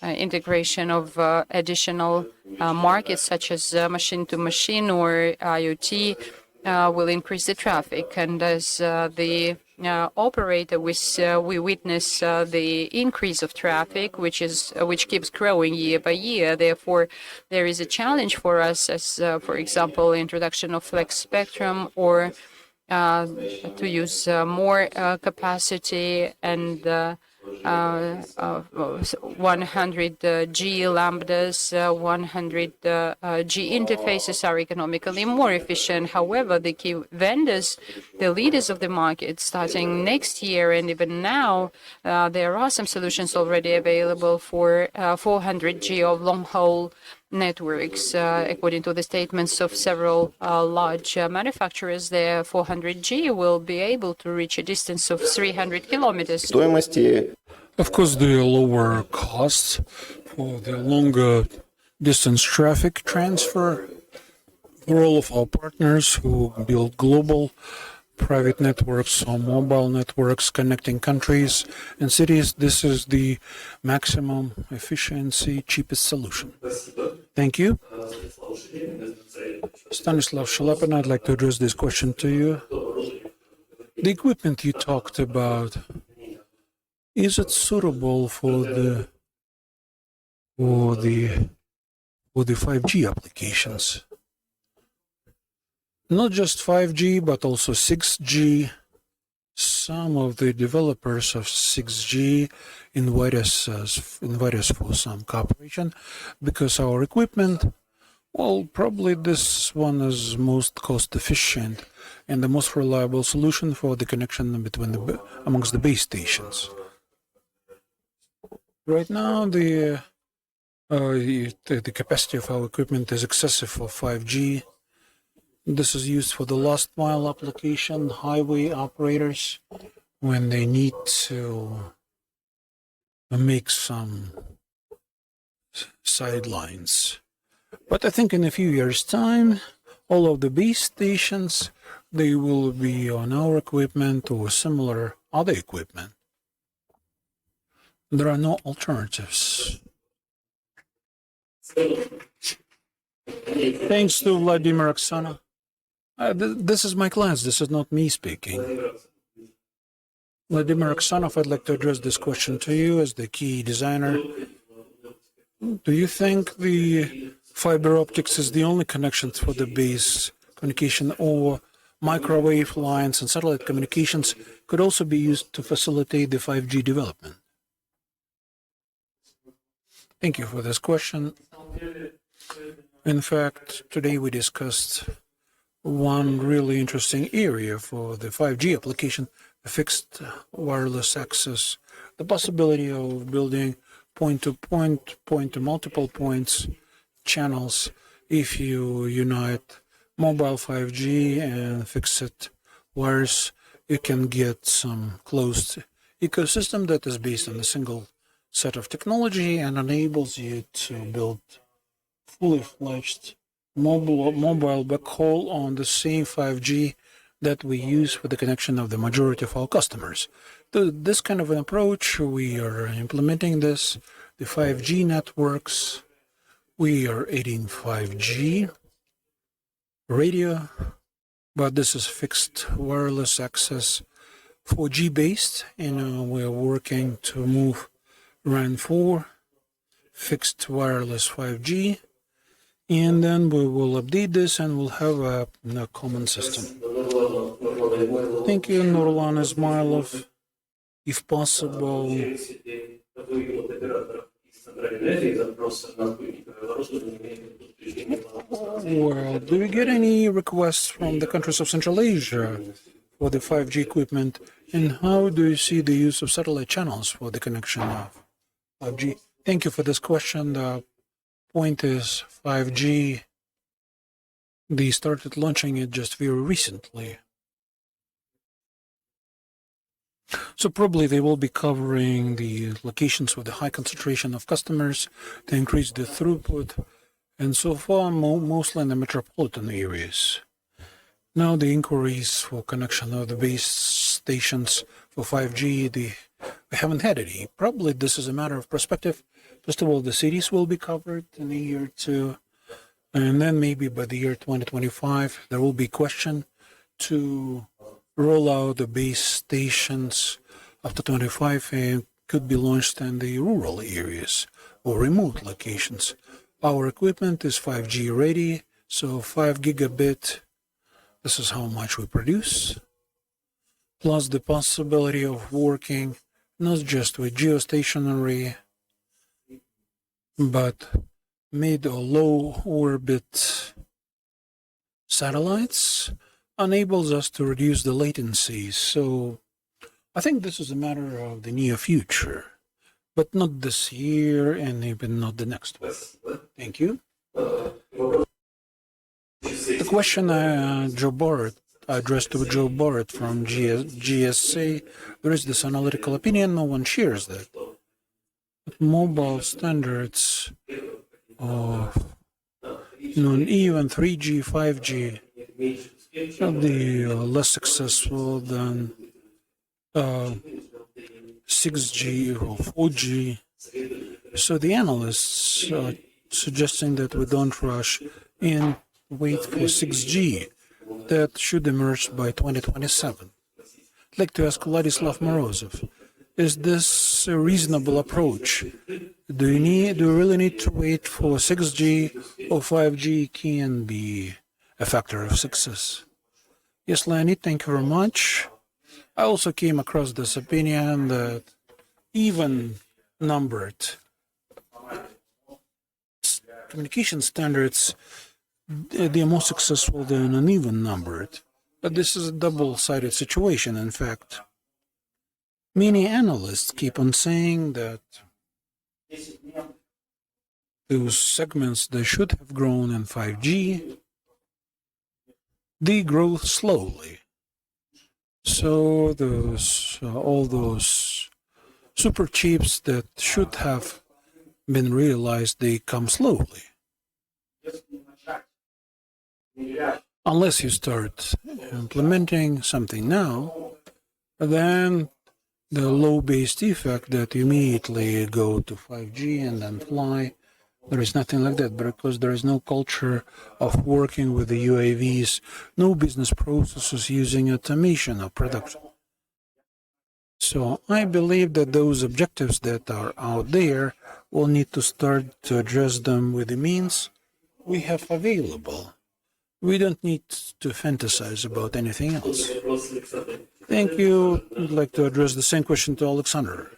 integration of additional markets such as machine-to-machine or IoT will increase the traffic. And as the operator, we witness the increase of traffic, which keeps growing year by year. Therefore, there is a challenge for us, as for example, introduction of flex spectrum or to use more capacity, and 100G lambdas, 100G interfaces are economically more efficient. However, the key vendors, the leaders of the market, starting next year and even now, there are some solutions already available for 400G of long-haul networks. According to the statements of several large manufacturers, their 400G will be able to reach a distance of 300 kilometers. Of course, the lower costs for the longer distance traffic transfer for all of our partners who build global private networks or mobile networks connecting countries and cities. This is the maximum efficiency, cheapest solution. Thank you. Stanislav Shalapin, I'd like to address this question to you. The equipment you talked about, is it suitable for the 5G applications? Not just 5G, but also 6G. Some of the developers of 6G invite us for some cooperation because our equipment, well, probably this one is most cost efficient and the most reliable solution for the connection amongst the base stations. Right now, the capacity of our equipment is excessive for 5G. This is used for the last mile application, highway operators, when they need to make some sidelines. But I think in a few years' time, all of the base stations, they will be on our equipment or similar other equipment. There are no alternatives. Thanks to Vladimir Oksana. This is my class. This is not me speaking. Vladimir Oksanov, I'd like to address this question to you as the key designer. Do you think the fiber optics is the only connection for the base communication, or microwave lines and satellite communications could also be used to facilitate the 5G development? Thank you for this question. In fact, today we discussed one really interesting area for the 5G application, the fixed wireless access, the possibility of building point-to-point, point-to-multiple points channels. If you unite mobile 5G and fixed wires, you can get some closed ecosystem that is based on a single set of technology and enables you to build fully fledged mobile backhaul on the same 5G that we use for the connection of the majority of our customers. This kind of an approach, we are implementing this. The 5G networks, we are adding 5G radio, but this is fixed wireless access 4G based, and we're working to move RAN 4, fixed wireless 5G, and then we will update this and we'll have a common system. Thank you, Nurlan Ismailov. If possible, well, do we get any requests from the countries of Central Asia for the 5G equipment? And how do you see the use of satellite channels for the connection of 5G? Thank you for this question. The point is 5G, they started launching it just very recently. So probably they will be covering the locations with a high concentration of customers to increase the throughput, and so far mostly in the metropolitan areas. Now the inquiries for connection of the base stations for 5G, we haven't had any. Probably this is a matter of perspective. First of all, the cities will be covered in a year or two, and then maybe by the year 2025 there will be question to roll out the base stations after 25 and could be launched in the rural areas or remote locations. Our equipment is 5G ready, so 5 gigabit, this is how much we produce, plus the possibility of working not just with geostationary, but mid or low orbit satellites enables us to reduce the latency. So I think this is a matter of the near future, but not this year and even not the next one. Thank you. The question Joe Barrett addressed to Joe Barrett from GSA, there is this analytical opinion, no one shares that. But mobile standards of even 3G, 5G, the less successful than 6G or 4G. So the analysts are suggesting that we don't rush and wait for 6G. That should emerge by 2027. I'd like to ask Vladislav Morozov, is this a reasonable approach? Do you really need to wait for 6G or 5G can be a factor of success? Yes, Leonid, thank you very much. I also came across this opinion that even numbered communication standards, they are more successful than uneven numbered. But this is a double-sided situation, in fact. Many analysts keep on saying that those segments that should have grown in 5G, they grow slowly. So all those super chips that should have been realized, they come slowly. Unless you start implementing something now, then the low-based effect that you immediately go to 5G and then fly, there is nothing like that, because there is no culture of working with the UAVs, no business processes using automation of production. So I believe that those objectives that are out there will need to start to address them with the means we have available. We don't need to fantasize about anything else. Thank you. I'd like to address the same question to Alexander.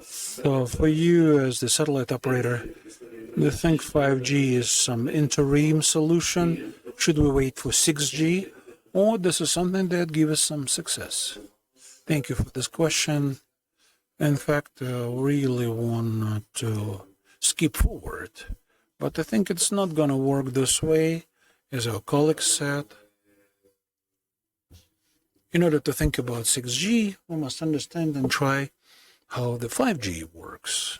So for you as the satellite operator, do you think 5G is some interim solution? Should we wait for 6G? Or this is something that gives us some success? Thank you for this question. In fact, I really want to skip forward. But I think it's not going to work this way, as our colleagues said. In order to think about 6G, we must understand and try how the 5G works.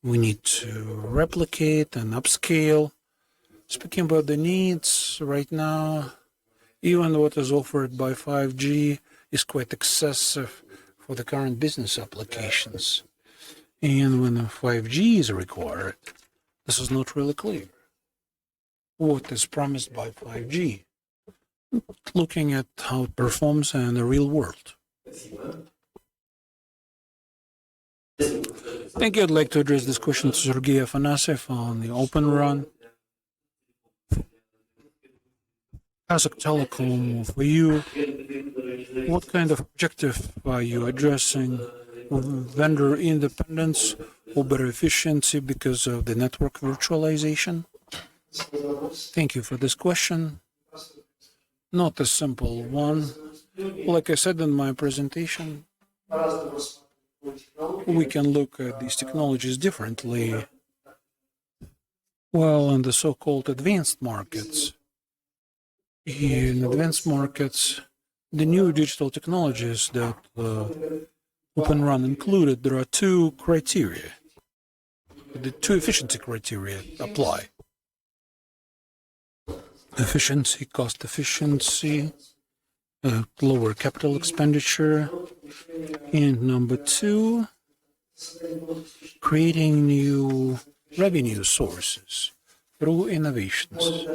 We need to replicate and upscale. Speaking about the needs, right now, even what is offered by 5G is quite excessive for the current business applications. And when 5G is required, this is not really clear. What is promised by 5G? Looking at how it performs in the real world. Thank you. I'd like to address this question to Sergei Afanasyev on the Open Run. As a telecom, for you, what kind of objective are you addressing? Vendor independence or better efficiency because of the network virtualization? Thank you for this question. not a simple one. Like I said in my presentation, we can look at these technologies differently. Well, in the so-called advanced markets, in advanced markets, the new digital technologies that Open Run included, there are two criteria. The two efficiency criteria apply. Efficiency, cost efficiency, lower capital expenditure, and number two, creating new revenue sources through innovations.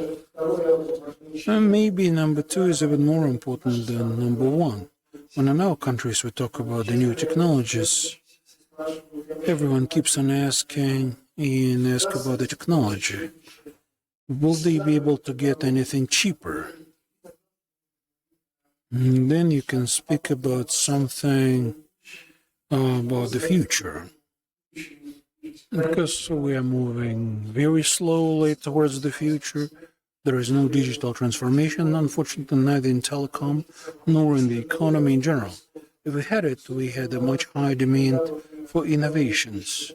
And maybe number two is even more important than number one. When in our countries we talk about the new technologies, everyone keeps on asking and ask about the technology. Will they be able to get anything cheaper? And then you can speak about something about the future. Because we are moving very slowly towards the future, there is no digital transformation, unfortunately, neither in telecom nor in the economy in general. If we had it, we had a much higher demand for innovations.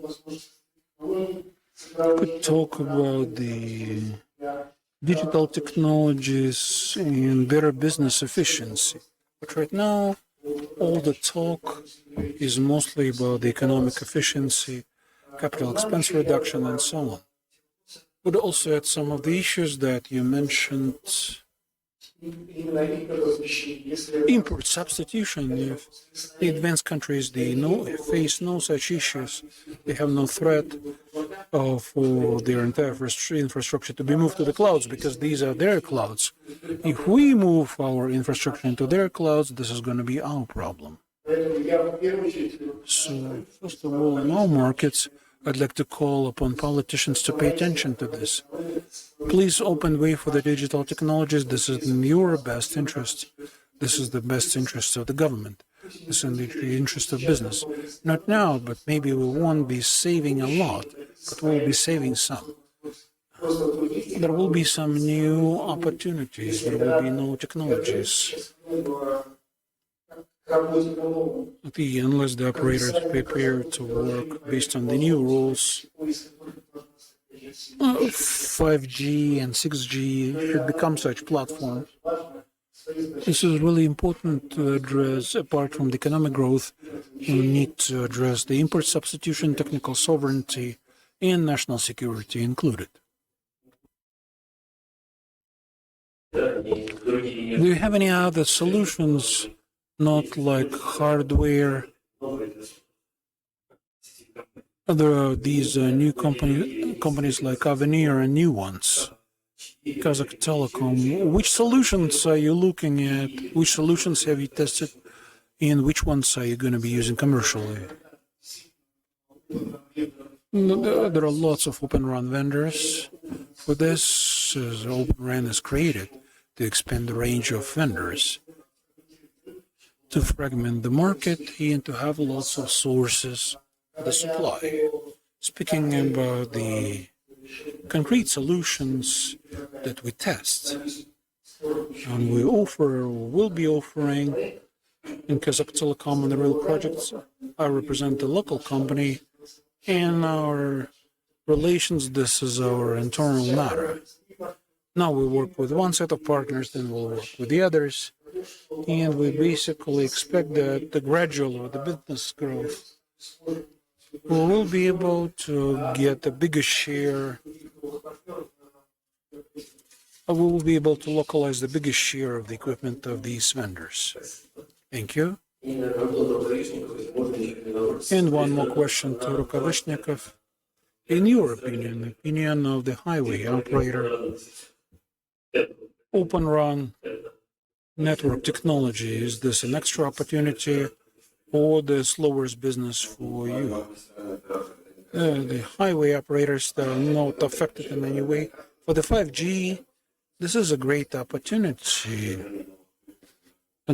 We could talk about the digital technologies and better business efficiency. But right now, all the talk is mostly about the economic efficiency, capital expense reduction, and so on. Would also add some of the issues that you mentioned. Import substitution. If the advanced countries face no such issues, they have no threat for their entire infrastructure to be moved to the clouds because these are their clouds. If we move our infrastructure into their clouds, this is going to be our problem. So, first of all, in our markets, I'd like to call upon politicians to pay attention to this. Please open way for the digital technologies. This is in your best interest. This is the best interest of the government. This is in the interest of business. Not now, but maybe we won't be saving a lot, but we'll be saving some. There will be some new opportunities. There will be new technologies. Unless the operators prepare to work based on the new rules, 5G and 6G should become such platforms. This is really important to address. Apart from the economic growth, we need to address the import substitution, technical sovereignty, and national security included. Do you have any other solutions? Not like hardware. There are these new companies like Avenir and new ones. Kazakh Telecom. Which solutions are you looking at? Which solutions have you tested? And which ones are you going to be using commercially? There are lots of Open Run vendors. For this, Open Run is created to expand the range of vendors, to fragment the market and to have lots of sources of the supply. Speaking about the concrete solutions that we test and we offer or will be offering in Kazakh Telecom and the real projects, I represent the local company and our relations. This is our internal matter. Now we work with one set of partners, then we'll work with the others. And we basically expect that the gradual or the business growth we will be able to get a bigger share. We will be able to localize the biggest share of the equipment of these vendors. Thank you. And one more question to Rukavishnikov. In your opinion, opinion of the highway operator, Open Run network technology, is this an extra opportunity or this lowers business for you? The highway operators that are not affected in any way. For the 5G, this is a great opportunity.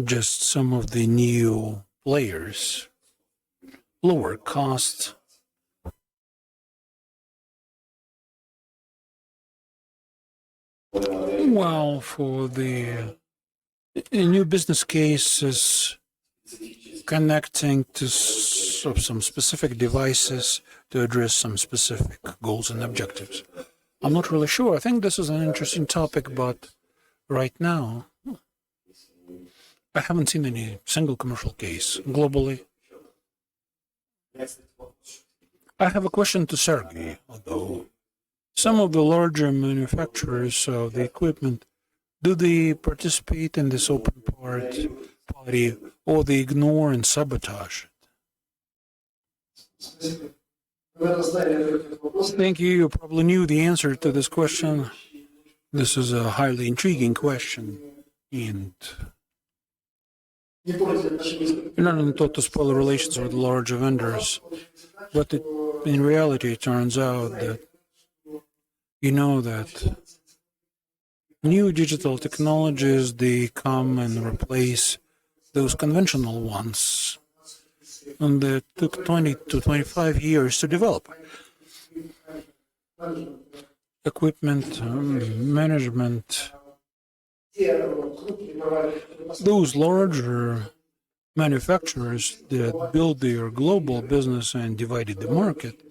Just some of the new players, lower cost. Well, for the A new business case is connecting to some specific devices to address some specific goals and objectives. I'm not really sure. I think this is an interesting topic, but right now, I haven't seen any single commercial case globally. I have a question to Sergey, although some of the larger manufacturers of the equipment, do they participate in this open party or they ignore and sabotage it? Thank you. You probably knew the answer to this question. This is a highly intriguing question, and you're not in total spoiler relations with large vendors, but in reality, it turns out that that new digital technologies, they come and replace those conventional ones, and it took 20 to 25 years to develop. Equipment, management, those larger manufacturers that build their global business and divided the market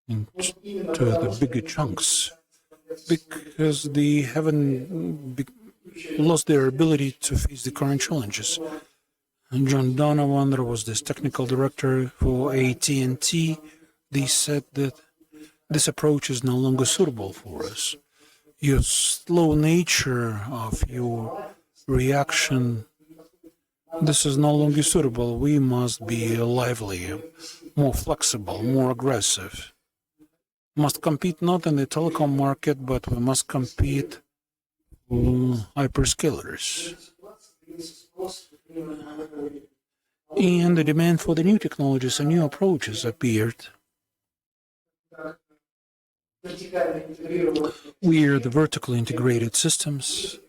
into the bigger chunks because they haven't lost their ability to face the current challenges. And John Donovan, there was this technical director for AT&T, they said that this approach is no longer suitable for us. Your slow nature of your reaction, this is no longer suitable. We must be lively, more flexible, more aggressive. Must compete not in the telecom market, but we must compete with hyperscalers. And the demand for the new technologies and new approaches appeared. We are the vertically integrated systems.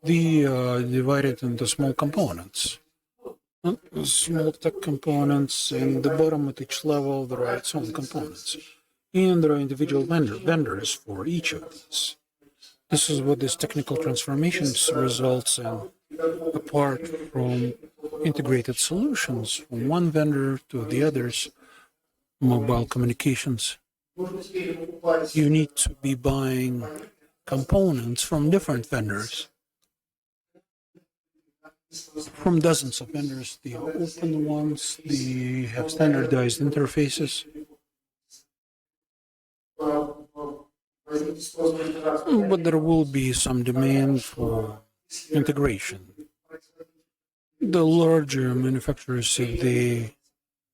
They are divided into small components. Small tech components, and the bottom at each level there are its own components. And there are individual vendors for each of these. This is what this technical transformations results in, apart from integrated solutions from one vendor to the others, mobile communications. You need to be buying components from different vendors, from dozens of vendors. The open ones, they have standardized interfaces. But there will be some demand for integration. The larger manufacturers, if they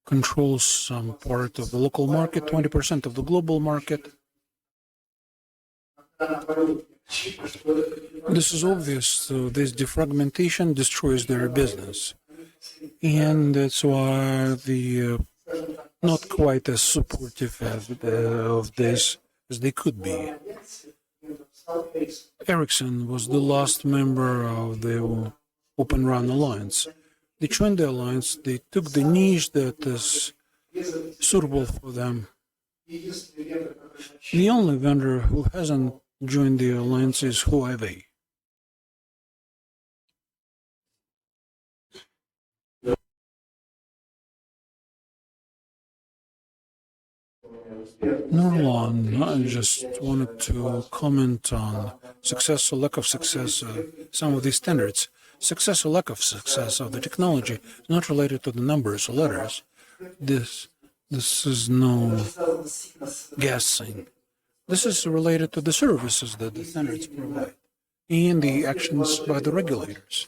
control some part of the local market, 20% of the global market, this is obvious. So this defragmentation destroys their business. And that's why the not quite as supportive of this as they could be. Ericsson was the last member of the Open RAN Alliance. They joined the alliance, they took the niche that is suitable for them. The only vendor who hasn't joined the alliance is Huawei. Nurlan, I just wanted to comment on success or lack of success of some of these standards. Success or lack of success of the technology is not related to the numbers or letters. This is no guessing. This is related to the services that the standards provide and the actions by the regulators.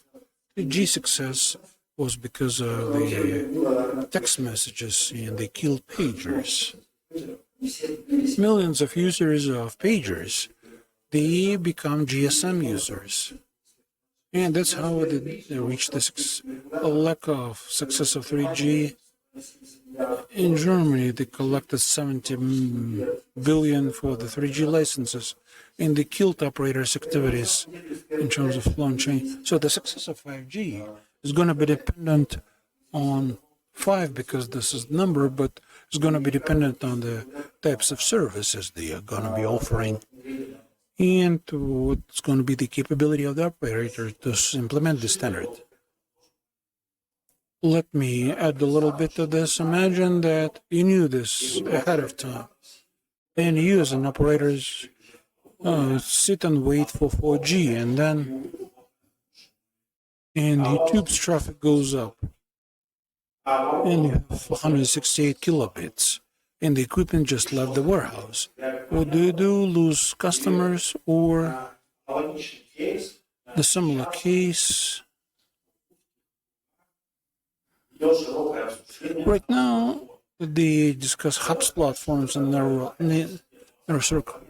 The G success was because of the text messages and they killed pagers. Millions of users of pagers, they become GSM users. And that's how they reached the lack of success of 3G. In Germany, they collected 70 billion for the 3G licenses, and they killed operators' activities in terms of launching. So the success of 5G is going to be dependent on 5 because this is the number, but it's going to be dependent on the types of services they are going to be offering and what's going to be the capability of the operator to implement the standard. Let me add a little bit to this. Imagine that you knew this ahead of time, and you as an operator sit and wait for 4G, and then YouTube's traffic goes up, and you have 168 kilobits, and the equipment just left the warehouse. What do you do? Lose customers, or the similar case? Right now, they discuss hubs platforms in narrow circle.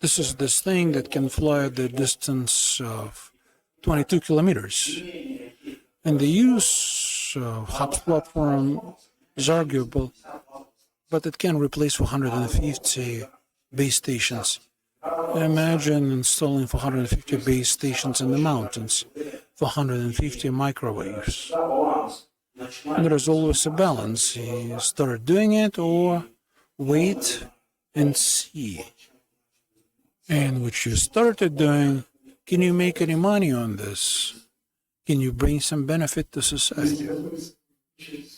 This is this thing that can fly at the distance of 22 kilometers. And the use of hubs platform is arguable, but it can replace 450 base stations. Imagine installing 450 base stations in the mountains, 450 microwaves. There is always a balance. You start doing it or wait and see. And what you started doing, can you make any money on this? Can you bring some benefit to society? If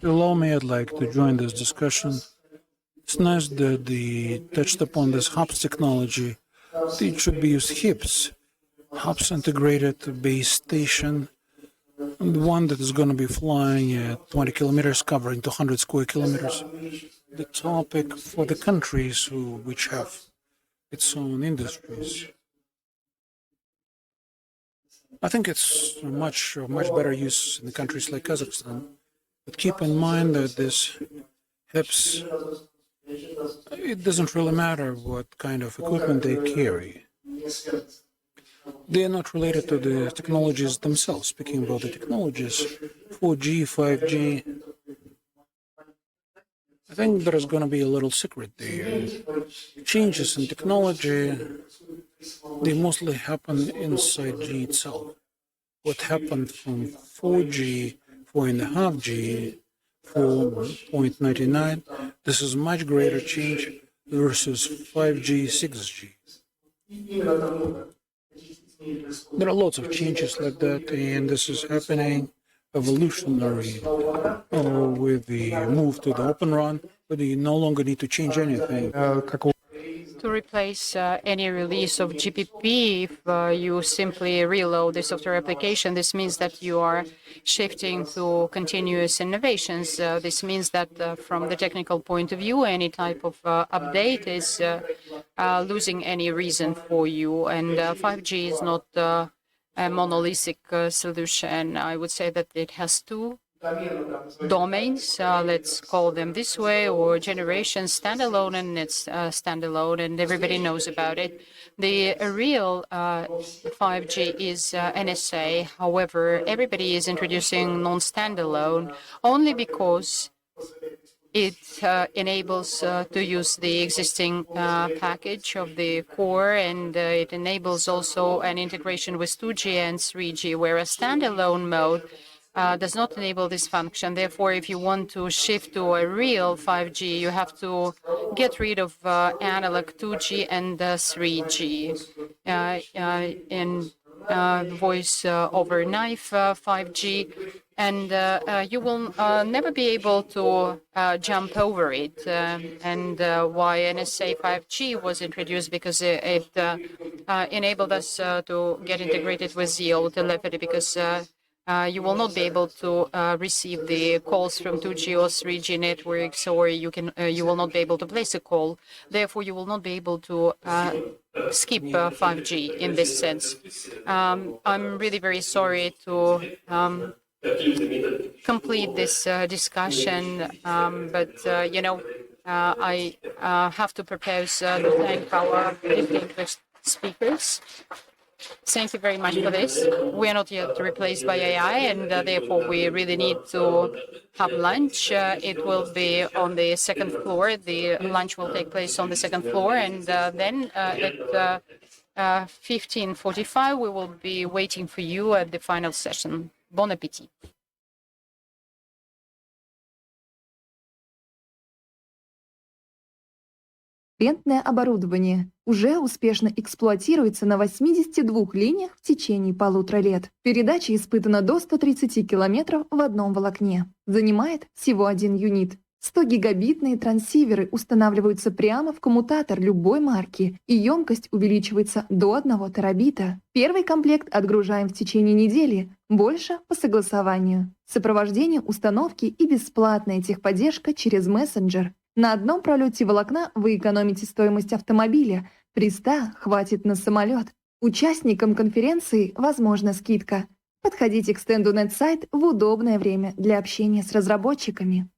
you allow me, I'd like to join this discussion. It's nice that they touched upon this hubs technology. It should be used HIPS, hubs integrated base station, and one that is going to be flying at 20 kilometers, covering 200 square kilometers. The topic for the countries which have its own industries. I think it's a much better use in the countries like Kazakhstan. But keep in mind that this HIPS, it doesn't really matter what kind of equipment they carry. They are not related to the technologies themselves. Speaking about the technologies, 4G, 5G, I think there is going to be a little secret there. Changes in technology, they mostly happen inside G itself. What happened from 4G, 4.5G, 4.99, this is much greater change versus 5G, 6G. There are lots of changes like that, and this is happening evolutionary with the move to the Open RAN, but you no longer need to change anything. To replace any release of GPP, if you simply reload the software application, this means that you are shifting to continuous innovations. This means that from the technical point of view, any type of update is losing any reason for you. And 5G is not a monolithic solution. I would say that it has two domains, let's call them this way, or generation standalone, and it's standalone, and everybody knows about it. The real 5G is NSA. However, everybody is introducing non-standalone only because it enables to use the existing package of the core, and it enables also an integration with 2G and 3G, whereas standalone mode does not enable this function. Therefore, if you want to shift to a real 5G, you have to get rid of analog 2G and 3G. In voice over knife 5G, and you will never be able to jump over it. And why NSA 5G was introduced, because it enabled us to get integrated with the old telephony, because you will not be able to receive the calls from 2G or 3G networks, or you will not be able to place a call. Therefore, you will not be able to skip 5G in this sense. I'm really very sorry to complete this discussion, but I have to propose to thank our distinguished speakers. Thank you very much for this. We are not yet replaced by AI, and therefore we really need to have lunch. It will be on the second floor. The lunch will take place on the second floor, and then at 15:45 we will be waiting for you at the final session. Bon appétit. конкурентное оборудование уже успешно эксплуатируется на 82 линиях в течение 1,5 лет. Передача испытана до 130 километров в одном волокне. Занимает всего один юнит. 100-гигабитные трансиверы устанавливаются прямо в коммутатор любой марки, и емкость увеличивается до 1 терабита. Первый комплект отгружаем в течение недели, больше по согласованию. Сопровождение установки и бесплатная техподдержка через мессенджер. На одном пролете волокна вы экономите стоимость автомобиля, при 100 хватит на самолет. Участникам конференции возможна скидка. Подходите к стенду NetSite в удобное время для общения с разработчиками.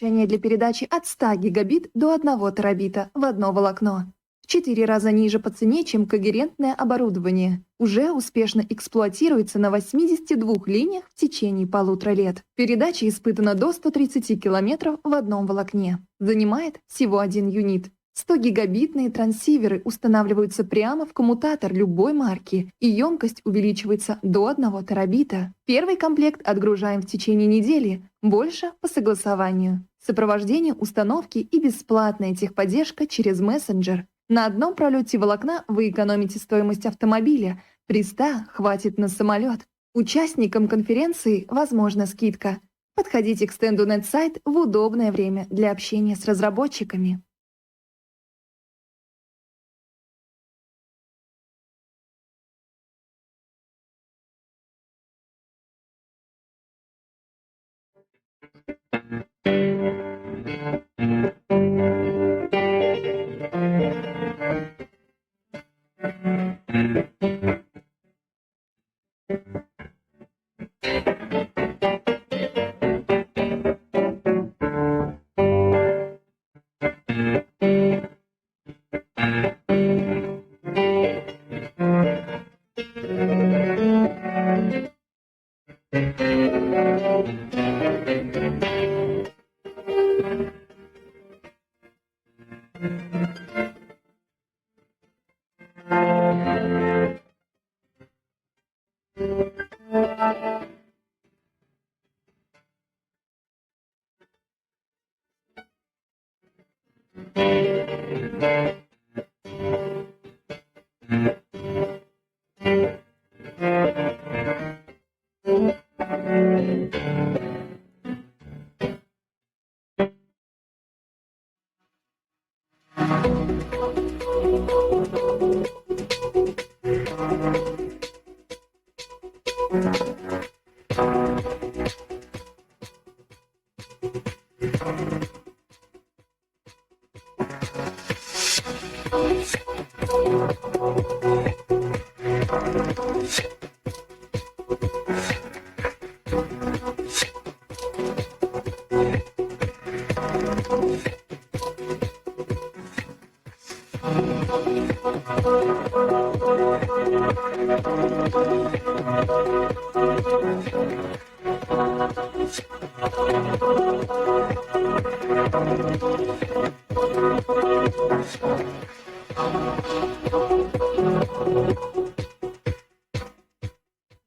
Решение для передачи от 100 гигабит до 1 терабита в одно волокно. В 4 раза ниже по цене, чем когерентное оборудование. Уже успешно эксплуатируется на 82 линиях в течение 1,5 лет. Передача испытана до 130 километров в одном волокне. Занимает всего один юнит. 100-гигабитные трансиверы устанавливаются прямо в коммутатор любой марки, и емкость увеличивается до 1 терабита. Первый комплект отгружаем в течение недели, больше по согласованию. Сопровождение установки и бесплатная техподдержка через мессенджер. На одном пролете волокна вы экономите стоимость автомобиля, при 100 хватит на самолет. Участникам конференции возможна скидка. Подходите к стенду NetSite в удобное время для общения с разработчиками.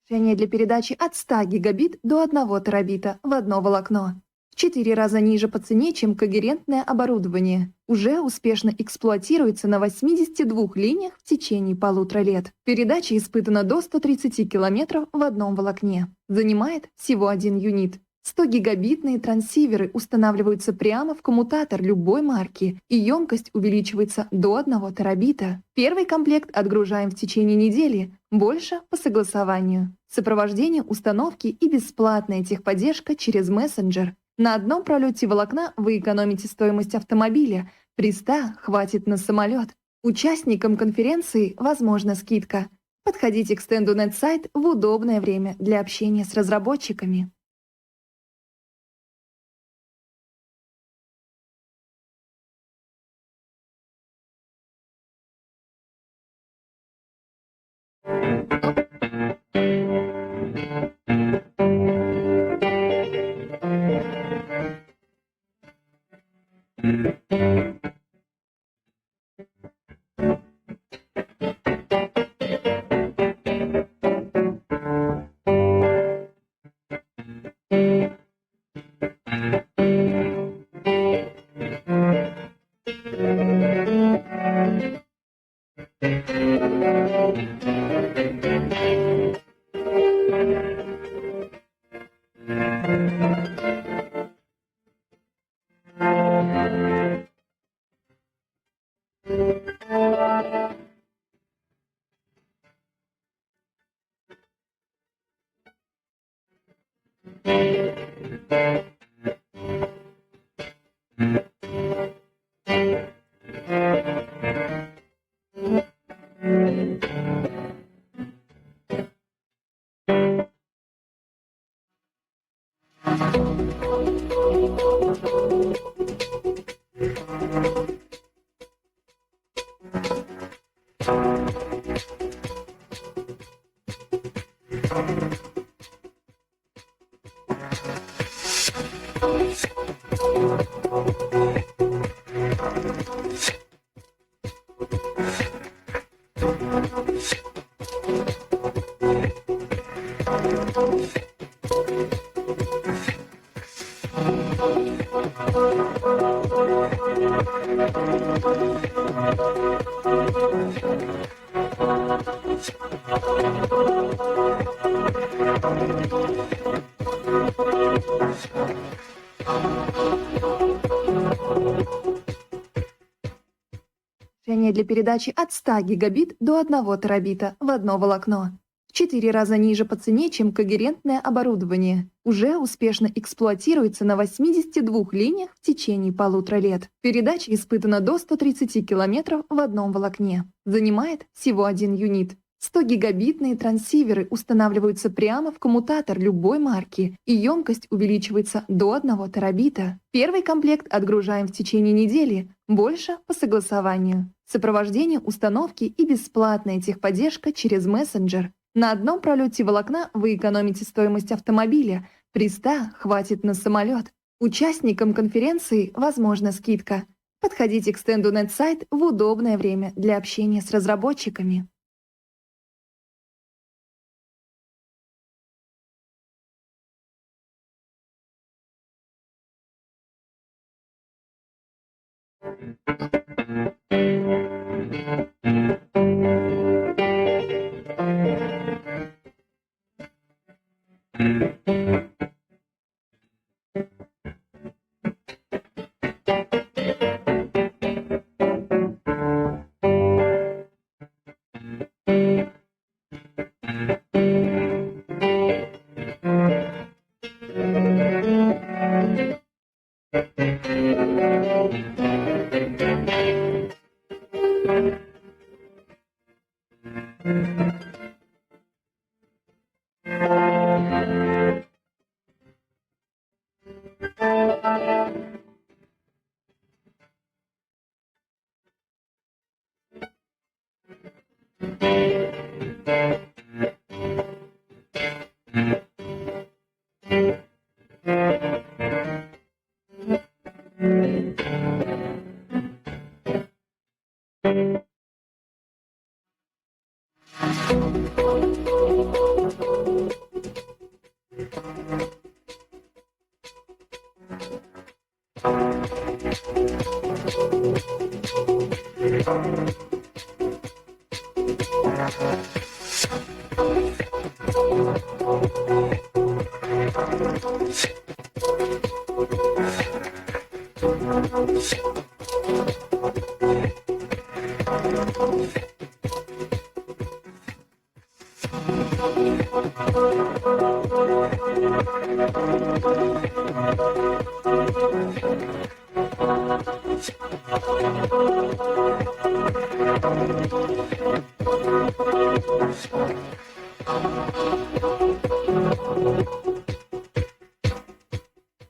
Решение для передачи от 100 гигабит до 1 терабита в одно волокно. В 4 раза ниже по цене, чем когерентное оборудование. Уже успешно эксплуатируется на 82 линиях в течение 1,5 лет. Передача испытана до 130 километров в одном волокне. Занимает всего 1 юнит. 100-гигабитные транссиверы устанавливаются прямо в коммутатор любой марки, и емкость увеличивается до 1 терабита. Первый комплект отгружаем в течение недели, больше по согласованию. Сопровождение установки и бесплатная техподдержка через мессенджер. На одном пролете волокна вы экономите стоимость автомобиля, при 100 хватит на самолет. Участникам конференции возможна скидка. Подходите к стенду NetSite в удобное время для общения с разработчиками. Решение для передачи от 100 гигабит до 1 терабита в одно волокно. В 4 раза ниже по цене, чем когерентное оборудование. Уже успешно эксплуатируется на 82 линиях в течение 1,5 лет. Передача испытана до 130 километров в одном волокне. Занимает всего 1 юнит. 100-гигабитные транссиверы устанавливаются прямо в коммутатор любой марки, и емкость увеличивается до 1 терабита. Первый комплект отгружаем в течение недели, больше по согласованию. Сопровождение установки и бесплатная техподдержка через мессенджер. На одном пролете волокна вы экономите стоимость автомобиля, при 100 хватит на самолет. Участникам конференции возможна скидка. Подходите к стенду NetSite в удобное время для общения с разработчиками.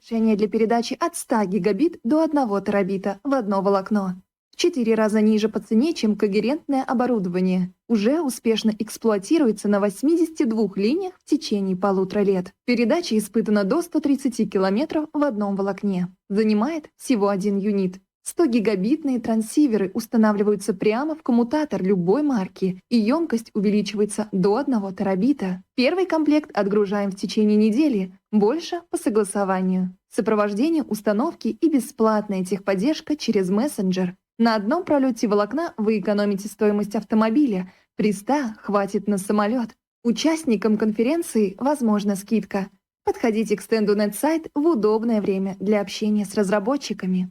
Решение для передачи от 100 гигабит до 1 терабита в одно волокно. В 4 раза ниже по цене, чем когерентное оборудование. Уже успешно эксплуатируется на 82 линиях в течение 1,5 лет. Передача испытана до 130 километров в одном волокне. Занимает всего один юнит. 100-гигабитные трансиверы устанавливаются прямо в коммутатор любой марки, и емкость увеличивается до 1 терабита. Первый комплект отгружаем в течение недели, больше по согласованию. Сопровождение установки и бесплатная техподдержка через мессенджер. На одном пролете волокна вы экономите стоимость автомобиля, при 100 хватит на самолет. Участникам конференции возможна скидка. Подходите к стенду NetSite в удобное время для общения с разработчиками.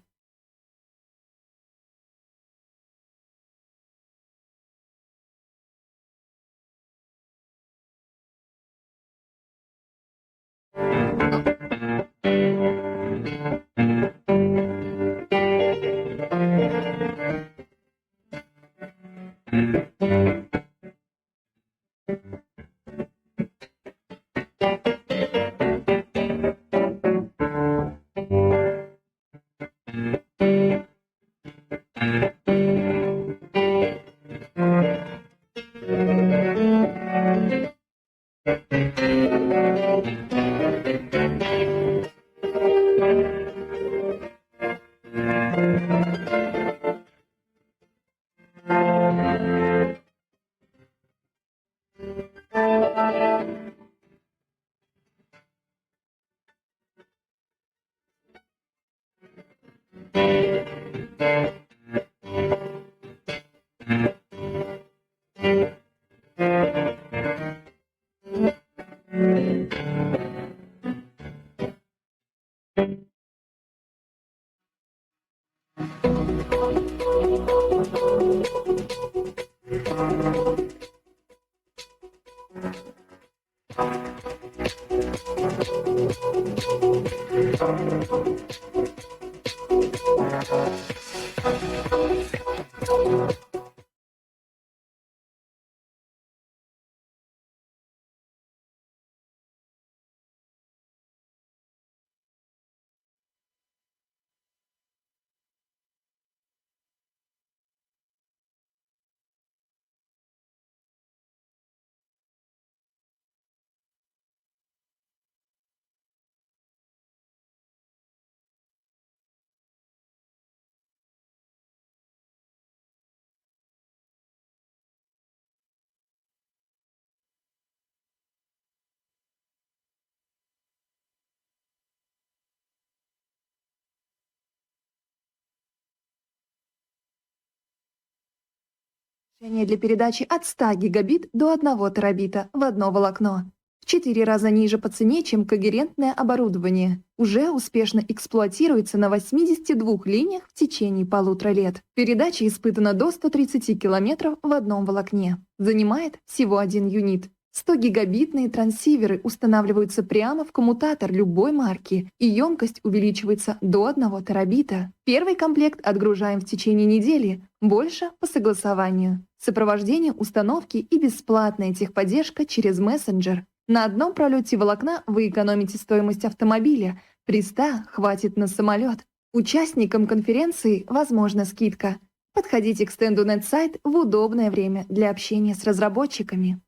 Решение для передачи от 100 гигабит до 1 терабита в одно волокно. В 4 раза ниже по цене, чем когерентное оборудование. Уже успешно эксплуатируется на 82 линиях в течение 1,5 лет. Передача испытана до 130 километров в одном волокне. Занимает всего один юнит. 100-гигабитные трансиверы устанавливаются прямо в коммутатор любой марки, и емкость увеличивается до 1 терабита. Первый комплект отгружаем в течение недели, больше по согласованию. Сопровождение установки и бесплатная техподдержка через мессенджер. На одном пролете волокна вы экономите стоимость автомобиля, при 100 хватит на самолет. Участникам конференции возможна скидка. Подходите к стенду NetSite в удобное время для общения с разработчиками.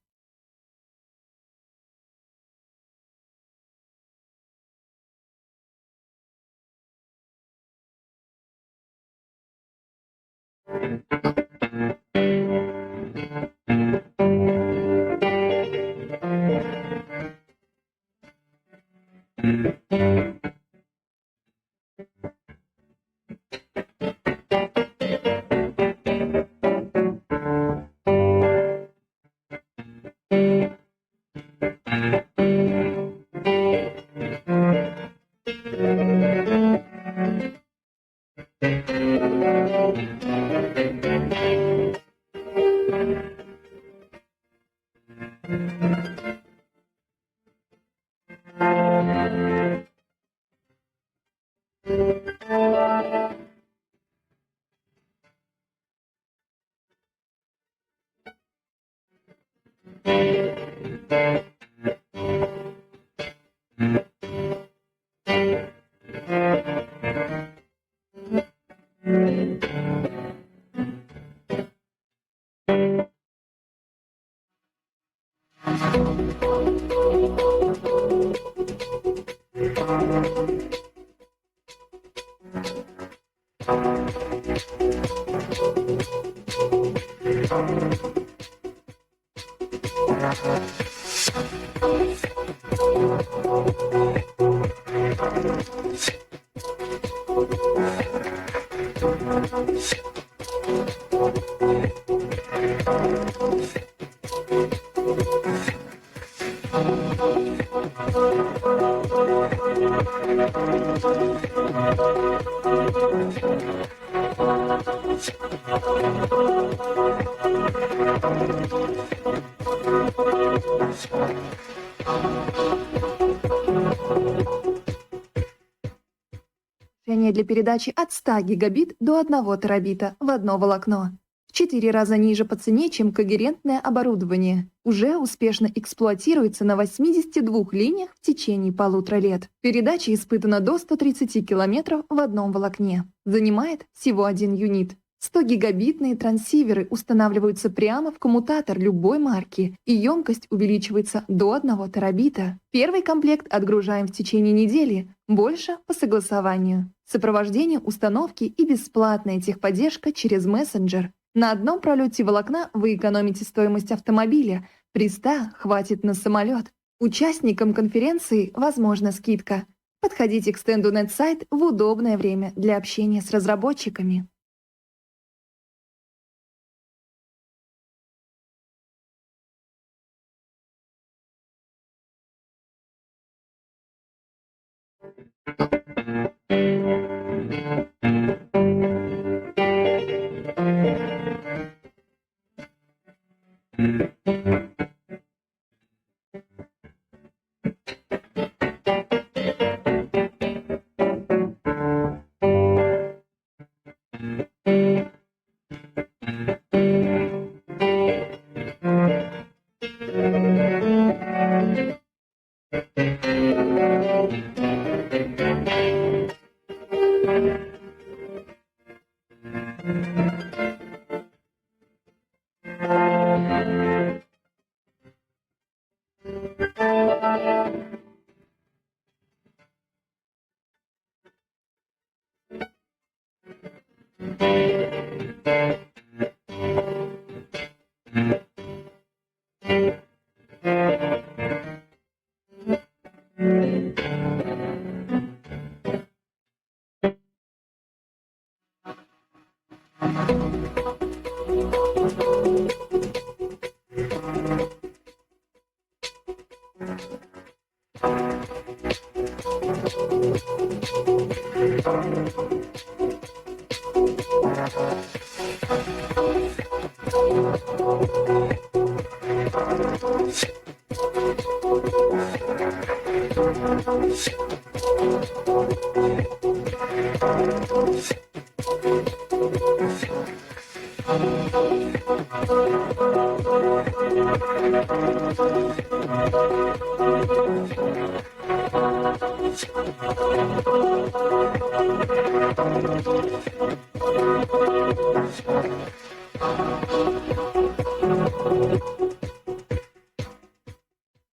Решение для передачи от 100 гигабит до 1 терабита в одно волокно. В 4 раза ниже по цене, чем когерентное оборудование. Уже успешно эксплуатируется на 82 линиях в течение 1,5 лет. Передача испытана до 130 километров в одном волокне. Занимает всего 1 юнит. 100-гигабитные трансиверы устанавливаются прямо в коммутатор любой марки, и емкость увеличивается до 1 терабита. Первый комплект отгружаем в течение недели, больше по согласованию. Сопровождение установки и бесплатная техподдержка через мессенджер. На одном пролете волокна вы экономите стоимость автомобиля, при 100 хватит на самолет. Участникам конференции возможна скидка. Подходите к стенду NetSite в удобное время для общения с разработчиками.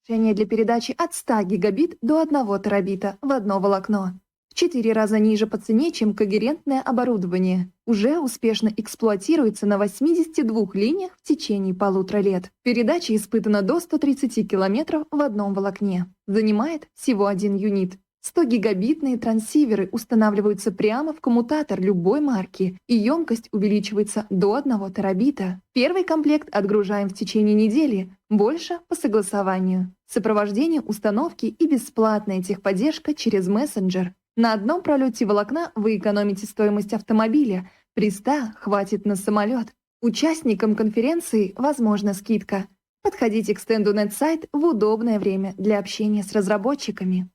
Решение для передачи от 100 гигабит до 1 терабита в одно волокно. В 4 раза ниже по цене, чем когерентное оборудование. Уже успешно эксплуатируется на 82 линиях в течение 1,5 лет. Передача испытана до 130 километров в одном волокне. Занимает всего 1 юнит. 100-гигабитные трансиверы устанавливаются прямо в коммутатор любой марки, и емкость увеличивается до 1 терабита. Первый комплект отгружаем в течение недели, больше по согласованию. Сопровождение установки и бесплатная техподдержка через мессенджер. На одном пролете волокна вы экономите стоимость автомобиля, при 100 хватит на самолет. Участникам конференции возможна скидка. Подходите к стенду NetSite в удобное время для общения с разработчиками.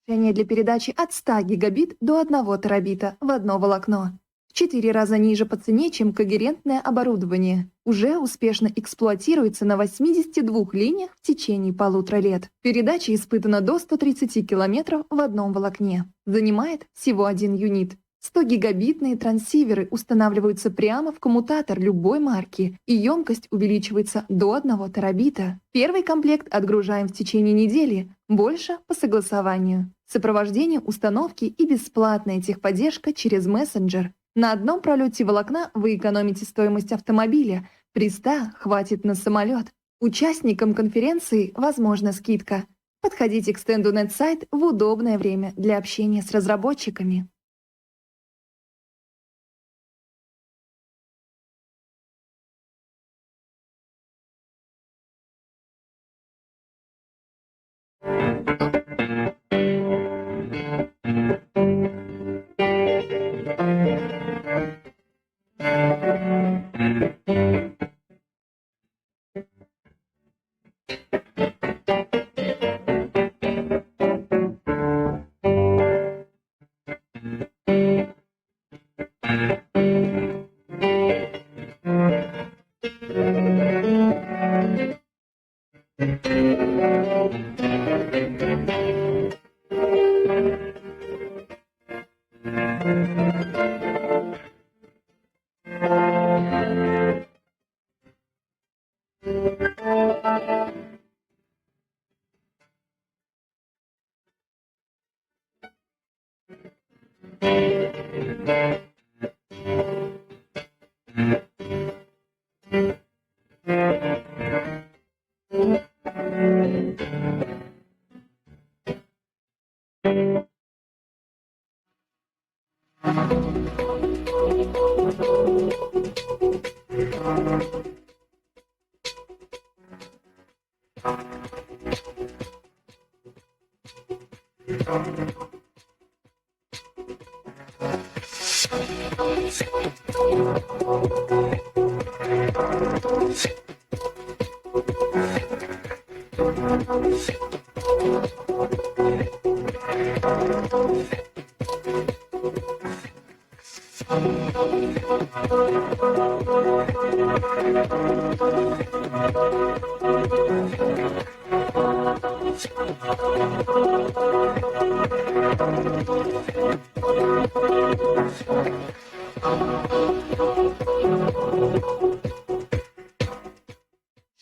Решение для передачи от 100 гигабит до 1 терабита в одно волокно. В 4 раза ниже по цене, чем когерентное оборудование. Уже успешно эксплуатируется на 82 линиях в течение 1,5 лет. Передача испытана до 130 километров в одном волокне. Занимает всего 1 юнит. 100-гигабитные транссиверы устанавливаются прямо в коммутатор любой марки, и емкость увеличивается до 1 терабита. Первый комплект отгружаем в течение недели, больше по согласованию. Сопровождение установки и бесплатная техподдержка через мессенджер. На одном пролете волокна вы экономите стоимость автомобиля, при 100 хватит на самолет. Участникам конференции возможна скидка. Подходите к стенду NetSite в удобное время для общения с разработчиками.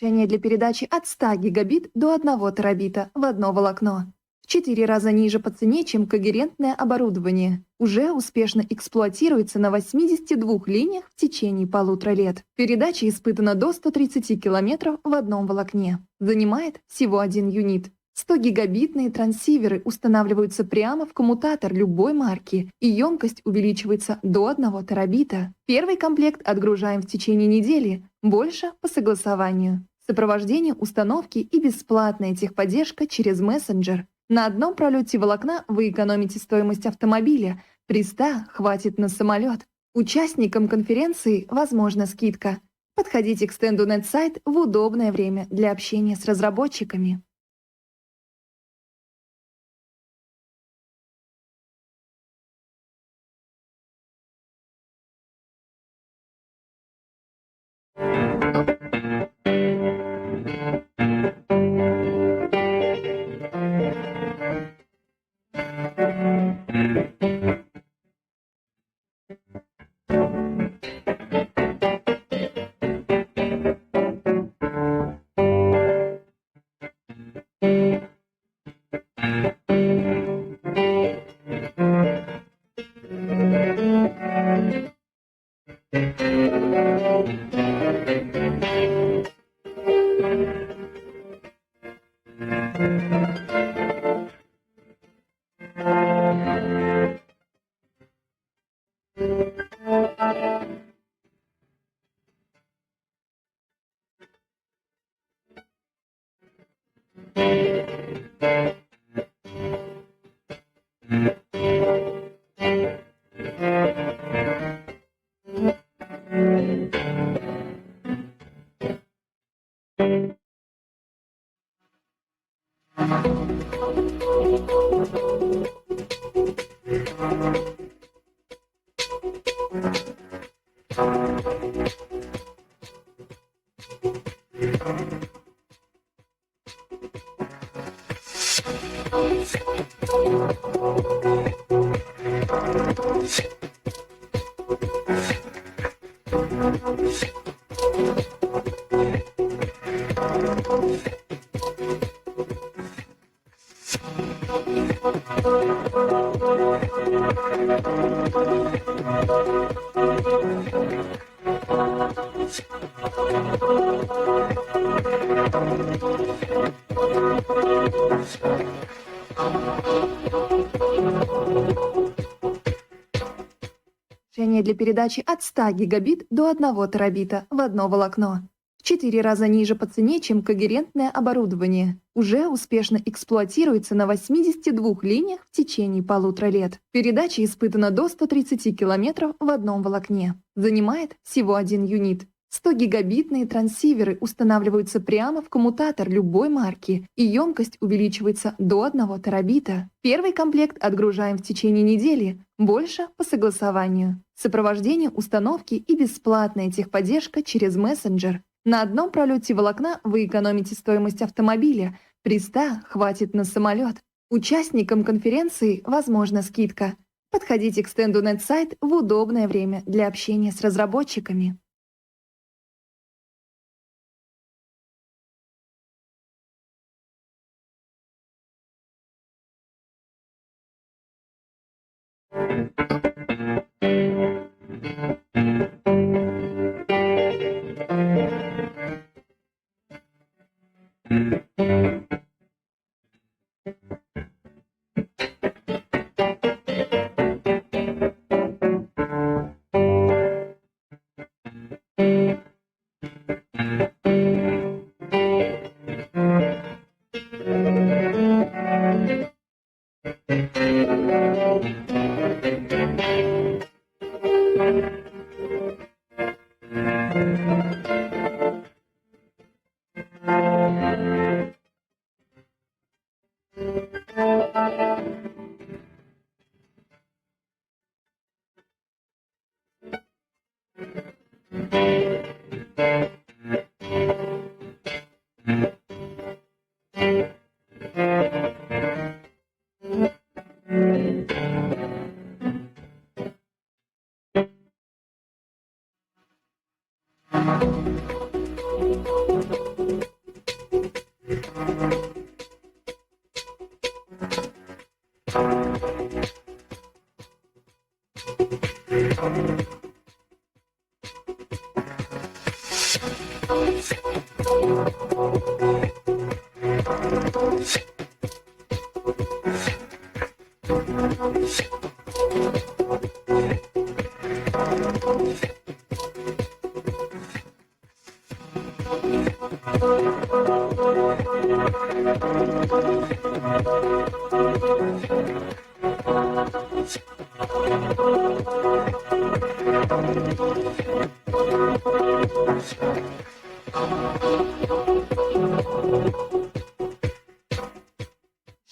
Решение для передачи от 100 гигабит до 1 терабита в одно волокно. В 4 раза ниже по цене, чем когерентное оборудование. Уже успешно эксплуатируется на 82 линиях в течение 1,5 лет. Передача испытана до 130 километров в одном волокне. Занимает всего 1 юнит. 100-гигабитные трансиверы устанавливаются прямо в коммутатор любой марки, и емкость увеличивается до 1 терабита. Первый комплект отгружаем в течение недели, больше по согласованию. Сопровождение установки и бесплатная техподдержка через мессенджер. На одном пролете волокна вы экономите стоимость автомобиля, при 100 хватит на самолет. Участникам конференции возможна скидка. Подходите к стенду NetSite в удобное время для общения с разработчиками. Решение для передачи от 100 гигабит до 1 терабита в одно волокно. В 4 раза ниже по цене, чем когерентное оборудование. Уже успешно эксплуатируется на 82 линиях в течение 1,5 лет. Передача испытана до 130 километров в одном волокне. Занимает всего 1 юнит. 100-гигабитные трансиверы устанавливаются прямо в коммутатор любой марки, и емкость увеличивается до 1 терабита. Первый комплект отгружаем в течение недели, больше по согласованию. Сопровождение установки и бесплатная техподдержка через мессенджер. На одном пролете волокна вы экономите стоимость автомобиля, при 100 хватит на самолет. Участникам конференции возможна скидка. Подходите к стенду NetSite в удобное время для общения с разработчиками.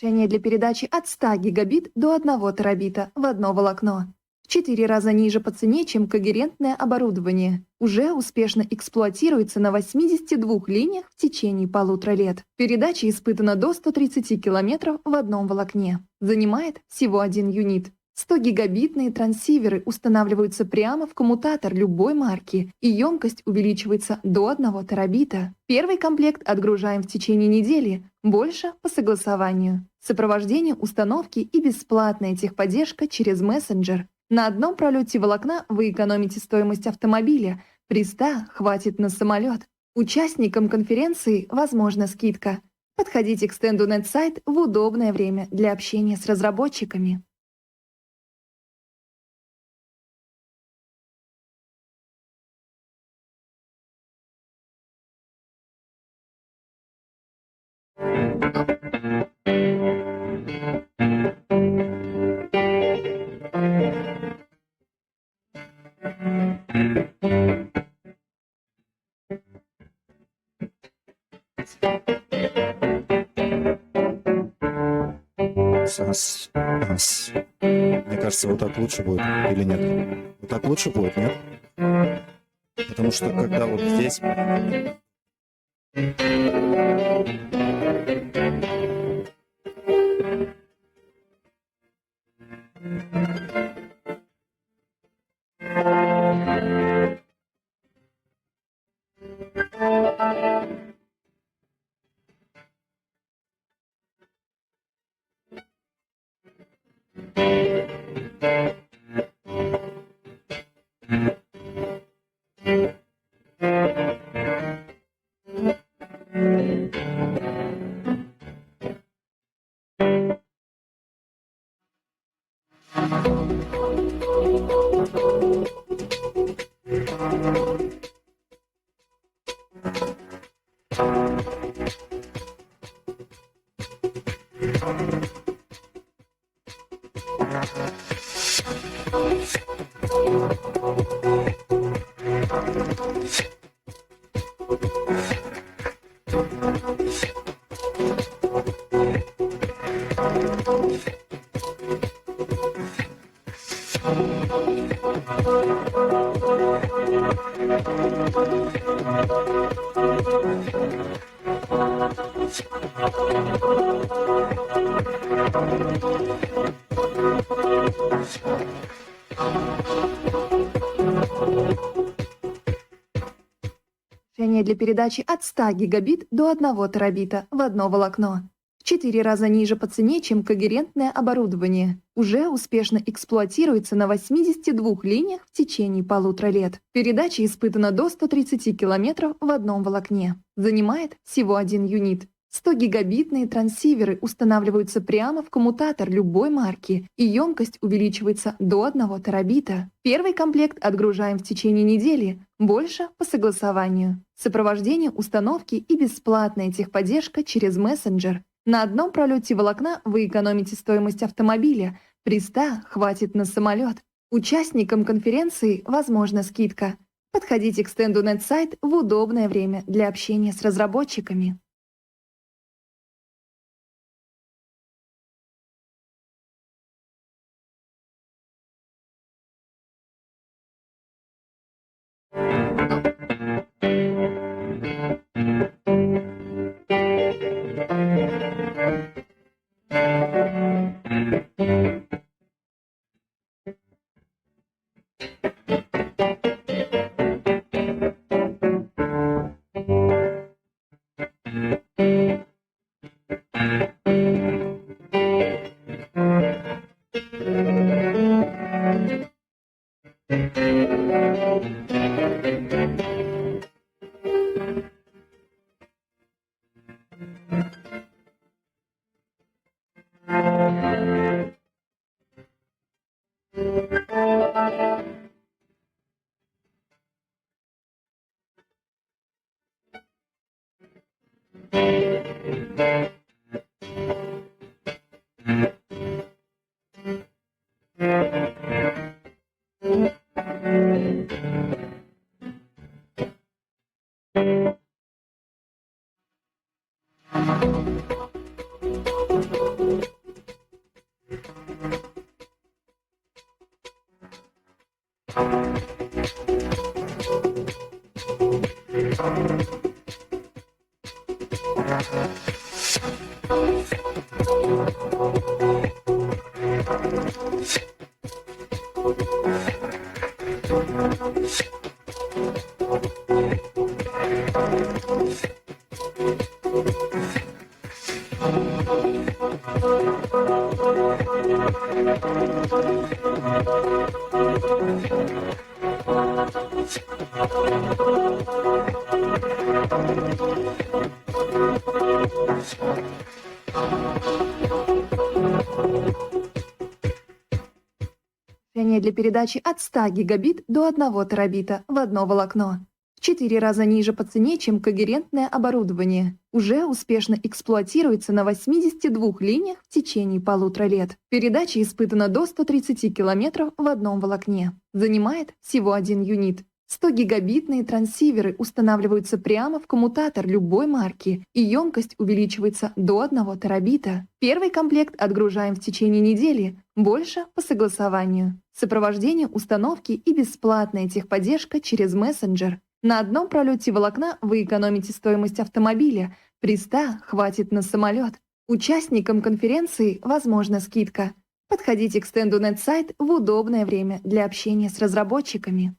Решение для передачи от 100 гигабит до 1 терабита в одно волокно. В 4 раза ниже по цене, чем когерентное оборудование. Уже успешно эксплуатируется на 82 линиях в течение 1,5 лет. Передача испытана до 130 километров в одном волокне. Занимает всего 1 юнит. 100-гигабитные трансиверы устанавливаются прямо в коммутатор любой марки, и емкость увеличивается до 1 терабита. Первый комплект отгружаем в течение недели, больше по согласованию. Сопровождение установки и бесплатная техподдержка через мессенджер. На одном пролете волокна вы экономите стоимость автомобиля, при 100 хватит на самолет. Участникам конференции возможна скидка. Подходите к стенду NetSite в удобное время для общения с разработчиками. Раз, раз. Мне кажется, вот так лучше будет или нет? Вот так лучше будет, нет? Потому что когда вот здесь... Решение для передачи от 100 гигабит до 1 терабита в одно волокно. В 4 раза ниже по цене, чем когерентное оборудование. Уже успешно эксплуатируется на 82 линиях в течение 1,5 лет. Передача испытана до 130 километров в одном волокне. Занимает всего 1 юнит. 100-гигабитные трансиверы устанавливаются прямо в коммутатор любой марки, и емкость увеличивается до 1 терабита. Первый комплект отгружаем в течение недели, больше по согласованию. Сопровождение установки и бесплатная техподдержка через мессенджер. На одном пролете волокна вы экономите стоимость автомобиля, при 100 хватит на самолет. Участникам конференции возможна скидка. Подходите к стенду NetSite в удобное время для общения с разработчиками. Для передачи от 100 гигабит до 1 терабита в одно волокно. В 4 раза ниже по цене, чем когерентное оборудование. Уже успешно эксплуатируется на 82 линиях в течение 1,5 лет. Передача испытана до 130 километров в одном волокне. Занимает всего один юнит. 100-гигабитные транссиверы устанавливаются прямо в коммутатор любой марки, и емкость увеличивается до 1 терабита. Первый комплект отгружаем в течение недели, больше по согласованию. Сопровождение установки и бесплатная техподдержка через мессенджер. На одном пролете волокна вы экономите стоимость автомобиля, при 100 хватит на самолет. Участникам конференции возможна скидка. Подходите к стенду NetSite в удобное время для общения с разработчиками.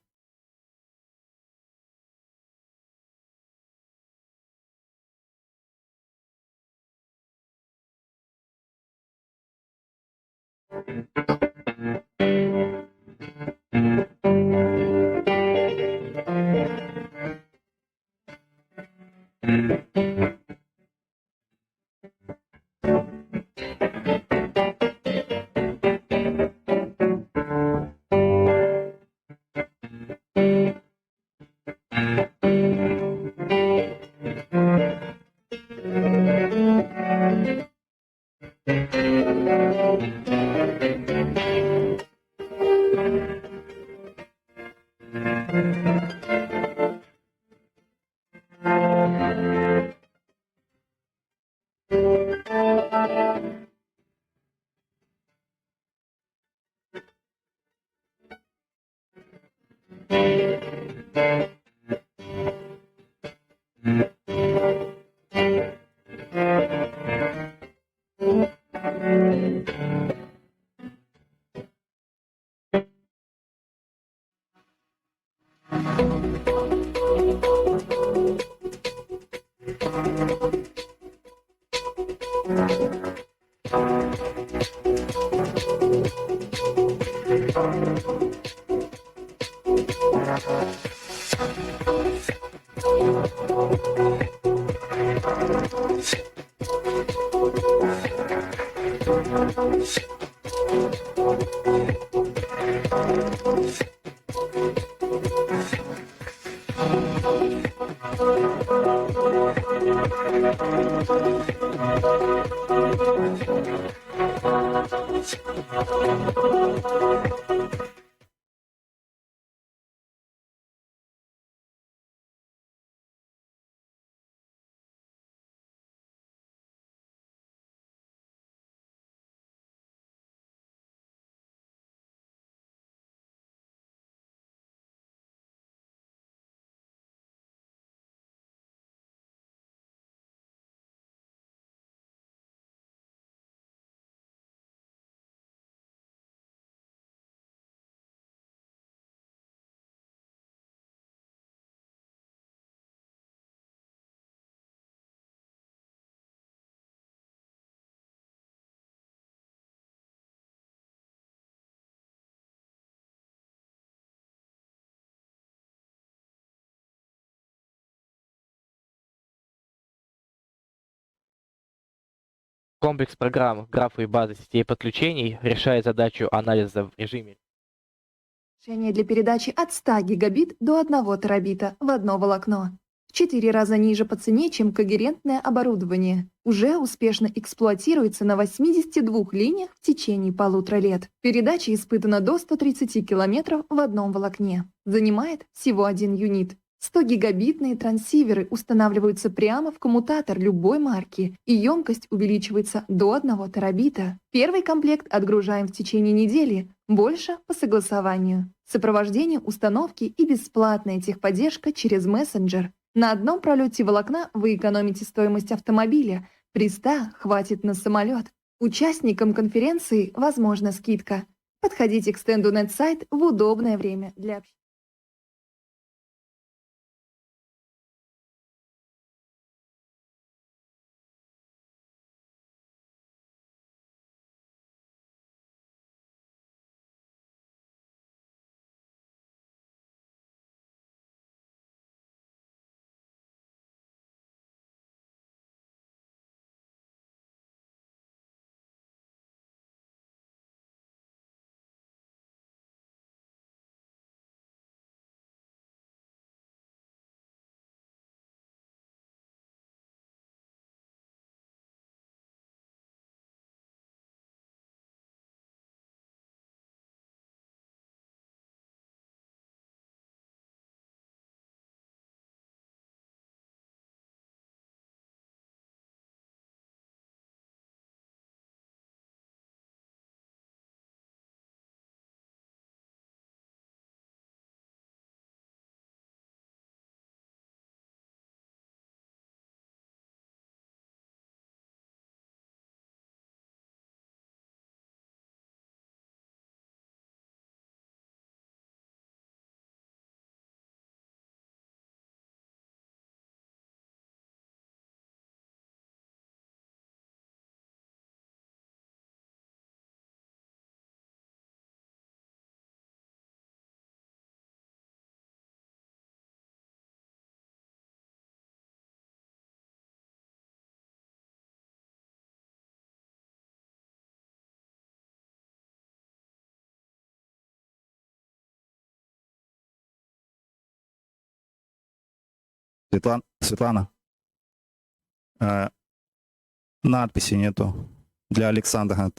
Комплекс программ, графы и базы сетей подключений решает задачу анализа в режиме. Решение для передачи от 100 гигабит до 1 терабита в одно волокно. В 4 раза ниже по цене, чем когерентное оборудование. Уже успешно эксплуатируется на 82 линиях в течение 1,5 лет. Передача испытана до 130 километров в одном волокне. Занимает всего один юнит. 100-гигабитные транссиверы устанавливаются прямо в коммутатор любой марки, и емкость увеличивается до 1 терабита. Первый комплект отгружаем в течение недели, больше по согласованию. Сопровождение установки и бесплатная техподдержка через мессенджер. На одном пролете волокна вы экономите стоимость автомобиля, при 100 хватит на самолет. Участникам конференции возможна скидка. Подходите к стенду NetSite в удобное время для общения. Светлана, надписи нету для Александра.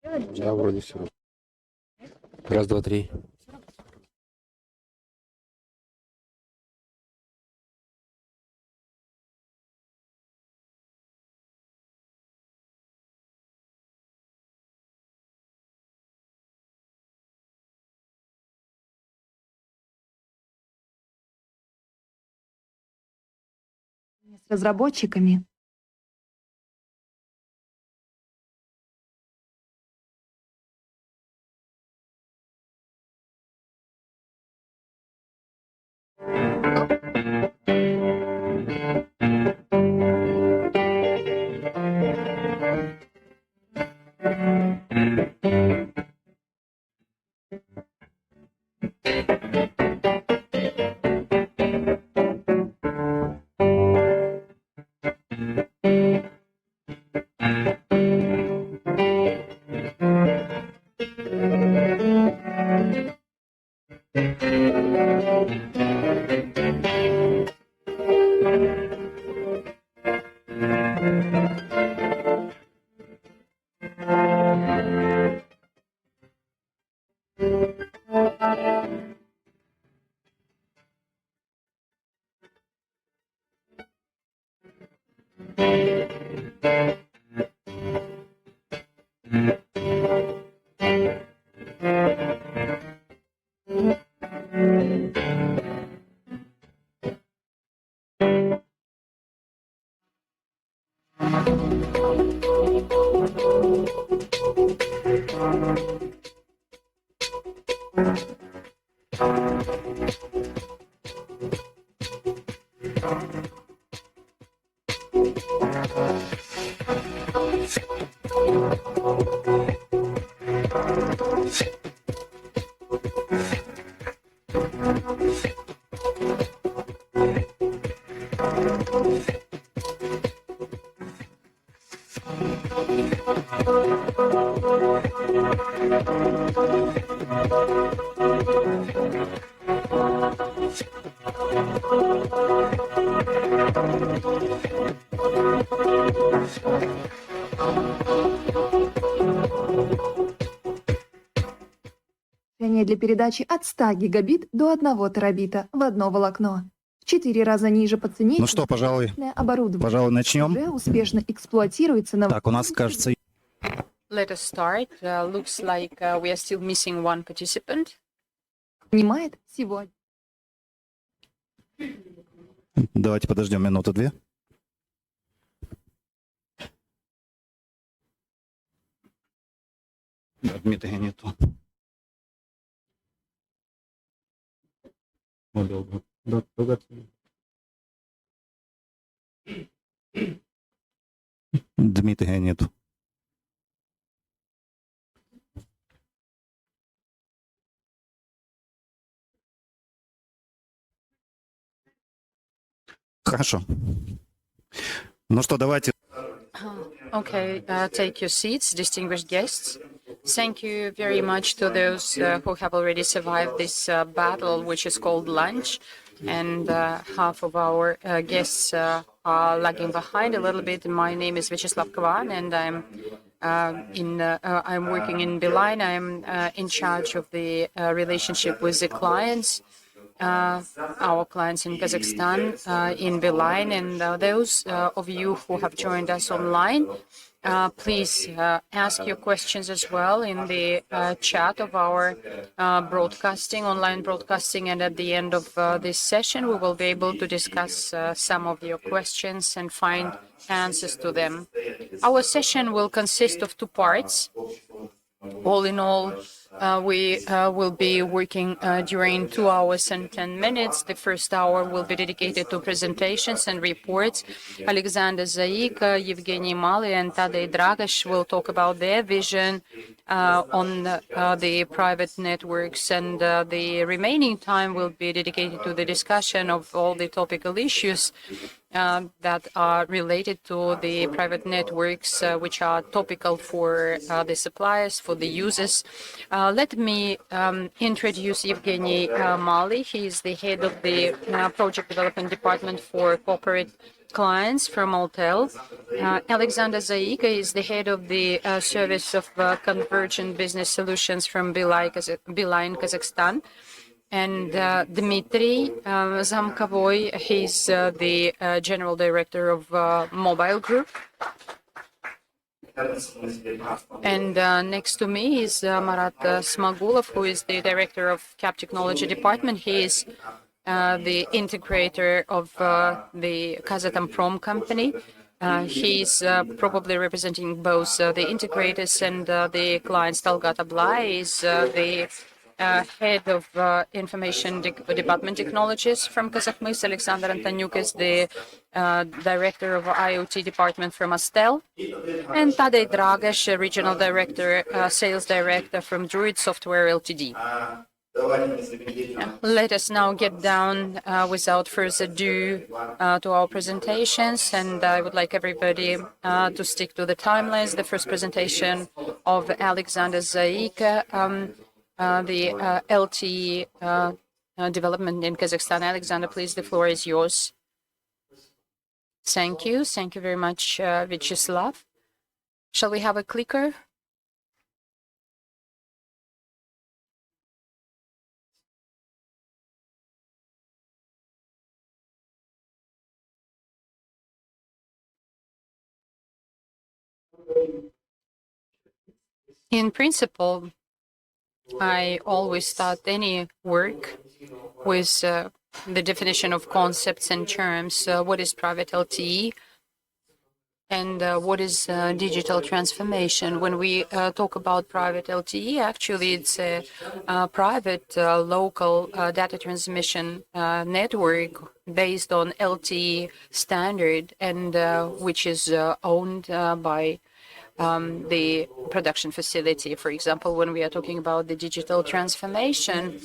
Да, вроде все. Раз, два, три. С разработчиками. Для передачи от 100 гигабит до 1 терабита в одно волокно. В 4 раза ниже по цене, Ну что, пожалуй, оборудование начнем. уже успешно эксплуатируется на... Так, у нас, кажется, Let us start. Looks like we are still missing one participant. Понимает сегодня. давайте подождем минуту-две. Да, Дмитрия нету. Дмитрия нету. Хорошо. Ну что, давайте. Okay, take your seats, distinguished guests. Thank you very much to those who have already survived this battle, which is called lunch. And half of our guests are lagging behind a little bit. My name is Vyacheslav Kvan, and I'm working in Beeline. I'm in charge of the relationship with the clients. Our clients in Kazakhstan, in Beeline, and those of you who have joined us online, please ask your questions as well in the chat of our online broadcasting, and at the end of this session we will be able to discuss some of your questions and find answers to them. Our session will consist of 2 parts. All in all, we will be working during 2 hours and 10 minutes. The first hour will be dedicated to presentations and reports. Alexander Zaik, Evgeny Mali, and Tadej Dragash will talk about their vision on the private networks, and the remaining time will be dedicated to the discussion of all the topical issues that are related to the private networks, which are topical for the suppliers, for the users. Let me introduce Evgeny Mali. He is the head of the Project Development Department for Corporate clients from Altel. Alexander Zaika is the head of the Service of Convergent Business Solutions from Beeline, Kazakhstan. And Dmitry Zamkovoy, he's the General Director of Mobile Group. And next to me is Marat Smagulov, who is the Director of CAP Technology Department. He is the integrator of the Kazatomprom company. He's probably representing both the integrators and the clients. Talgat Ablai is the head of Information Department Technologies from Kazakhmys. Alexander Antonyuk is the Director of IoT Department from Astel. And Tadej Dragesh, Regional Director, Sales Director from Druid Software Ltd. Let us now get down without further ado to our presentations, and I would like everybody to stick to the timelines. The first presentation of Alexander Zaika, the LTE development in Kazakhstan. Alexander, please, the floor is yours. Thank you. Thank you very much, Vyacheslav. Shall we have a clicker? In principle, I always start any work with the definition of concepts and terms. What is private LTE? And what is digital transformation? When we talk about private LTE, actually it's a private local data transmission network based on LTE standard, and which is owned by the production facility. For example, when we are talking about the digital transformation,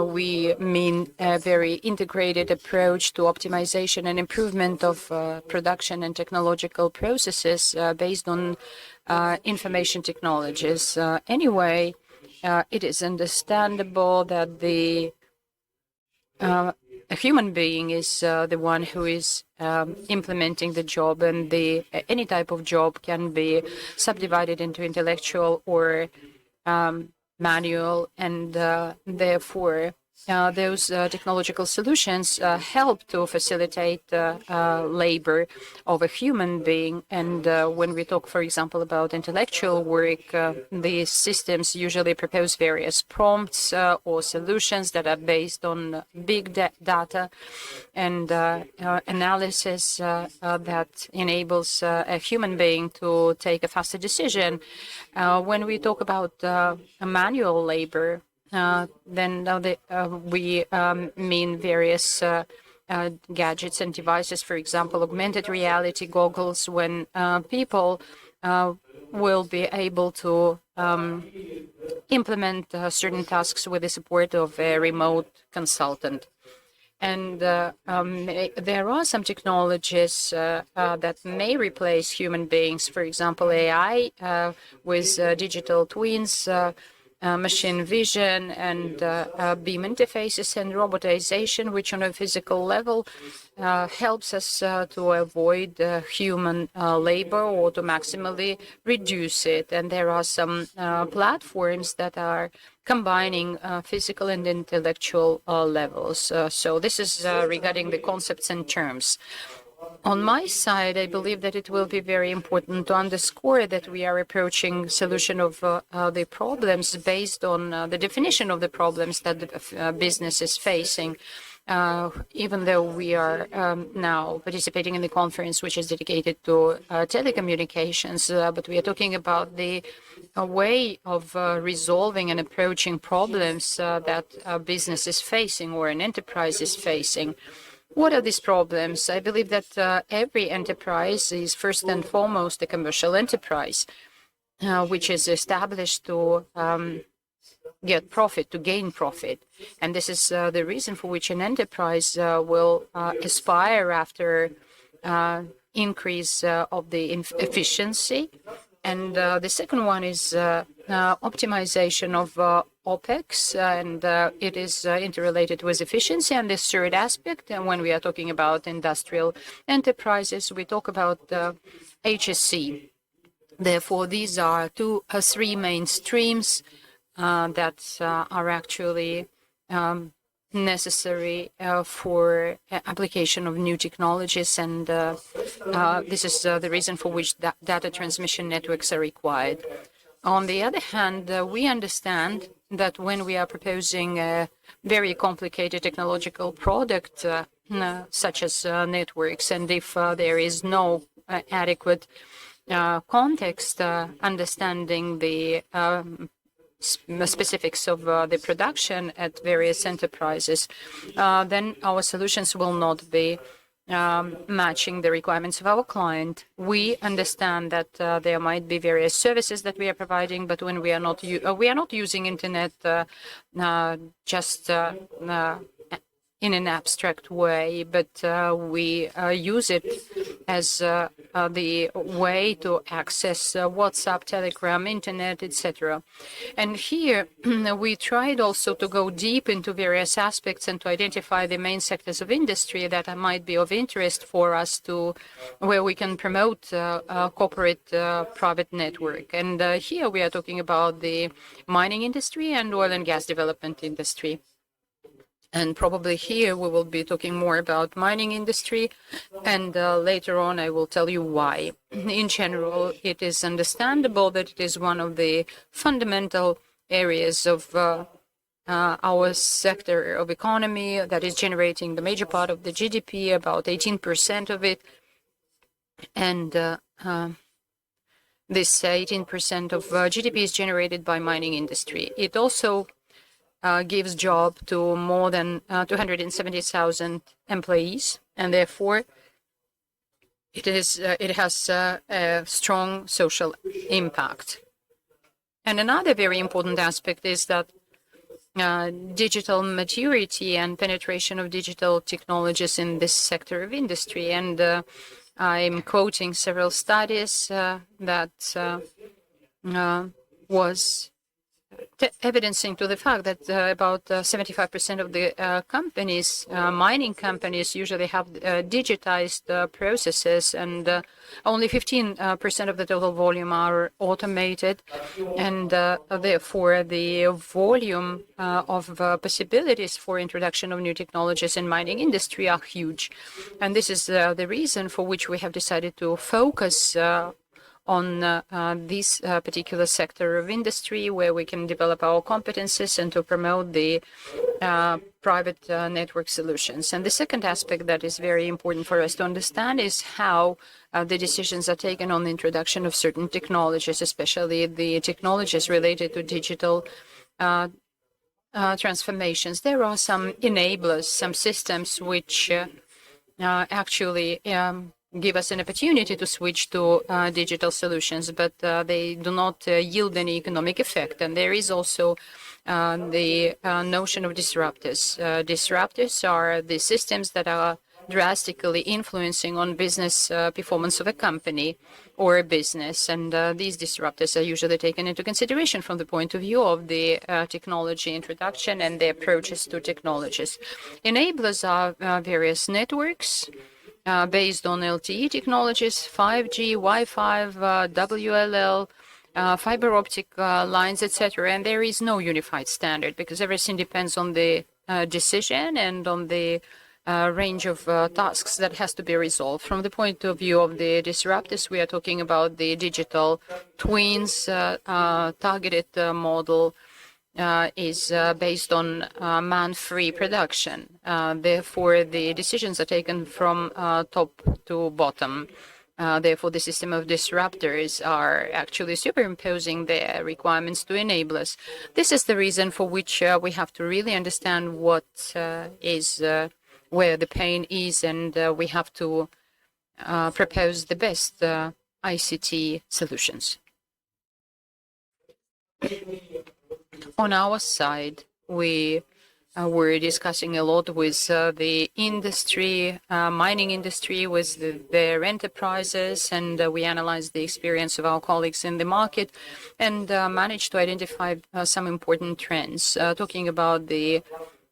we mean a very integrated approach to optimization and improvement of production and technological processes based on information technologies. Anyway, it is understandable that a human being is the one who is implementing the job, and any type of job can be subdivided into intellectual or manual, and therefore those technological solutions help to facilitate labor of a human being. And when we talk, for example, about intellectual work, these systems usually propose various prompts or solutions that are based on big data and analysis that enables a human being to take a faster decision. When we talk about manual labor, then we mean various gadgets and devices, for example, augmented reality goggles, when people will be able to implement certain tasks with the support of a remote consultant. And there are some technologies that may replace human beings, for example, AI with digital twins, machine vision and beam interfaces, and robotization, which on a physical level helps us to avoid human labor or to maximally reduce it. And there are some platforms that are combining physical and intellectual levels. So this is regarding the concepts and terms. On my side, I believe that it will be very important to underscore that we are approaching solution of the problems based on the definition of the problems that the business is facing. Even though we are now participating in the conference which is dedicated to telecommunications, but we are talking about the way of resolving and approaching problems that a business is facing or an enterprise is facing. What are these problems? I believe that every enterprise is first and foremost a commercial enterprise, which is established to get profit, to gain profit. And this is the reason for which an enterprise will aspire after increase of the efficiency And the second one is optimization of OPEX, and it is interrelated with efficiency. And this third aspect, and when we are talking about industrial enterprises, we talk about HSC. Therefore, these are three main streams that are actually necessary for application of new technologies, and this is the reason for which data transmission networks are required. On the other hand, we understand that when we are proposing a very complicated technological product, such as networks, and if there is no adequate context understanding the specifics of the production at various enterprises, then our solutions will not be matching the requirements of our client. We understand that there might be various services that we are providing, but when we are not using internet just in an abstract way, but we use it as the way to access WhatsApp, Telegram, internet, etc. And here we tried also to go deep into various aspects and to identify the main sectors of industry that might be of interest for us to, where we can promote corporate private network. And here we are talking about the mining industry and oil and gas development industry. And probably here we will be talking more about mining industry, and later on I will tell you why. In general, it is understandable that it is one of the fundamental areas of our sector of economy that is generating the major part of the GDP, about 18% of it. And this 18% of GDP is generated by mining industry. It also gives job to more than 270,000 employees, and therefore it has a strong social impact. And another very important aspect is that digital maturity and penetration of digital technologies in this sector of industry. And I'm quoting several studies that was evidencing to the fact that about 75% of the companies, mining companies, usually have digitized processes, and only 15% of the total volume are automated, and therefore the volume of possibilities for introduction of new technologies in mining industry are huge. And this is the reason for which we have decided to focus on this particular sector of industry, where we can develop our competences and to promote the private network solutions. And the second aspect that is very important for us to understand is how the decisions are taken on the introduction of certain technologies, especially the technologies related to digital transformations. There are some enablers, some systems which actually give us an opportunity to switch to digital solutions, but they do not yield any economic effect. And there is also the notion of disruptors. Disruptors are the systems that are drastically influencing on business performance of a company or a business. And these disruptors are usually taken into consideration from the point of view of the technology introduction and the approaches to technologies. Enablers are various networks based on LTE technologies, 5G, Wi-Fi, WLL, fiber optic lines, etc. And there is no unified standard because everything depends on the decision and on the range of tasks that has to be resolved. From the point of view of the disruptors, we are talking about the digital twins targeted model. Is based on man-free production. Therefore, the decisions are taken from top to bottom. Therefore, the system of disruptors are actually superimposing their requirements to enablers. This is the reason for which we have to really understand what is where the pain is, and we have to propose the best ICT solutions. On our side, we we're discussing a lot with the industry, mining industry, with their enterprises, and we analyzed the experience of our colleagues in the market and managed to identify some important trends. Talking about the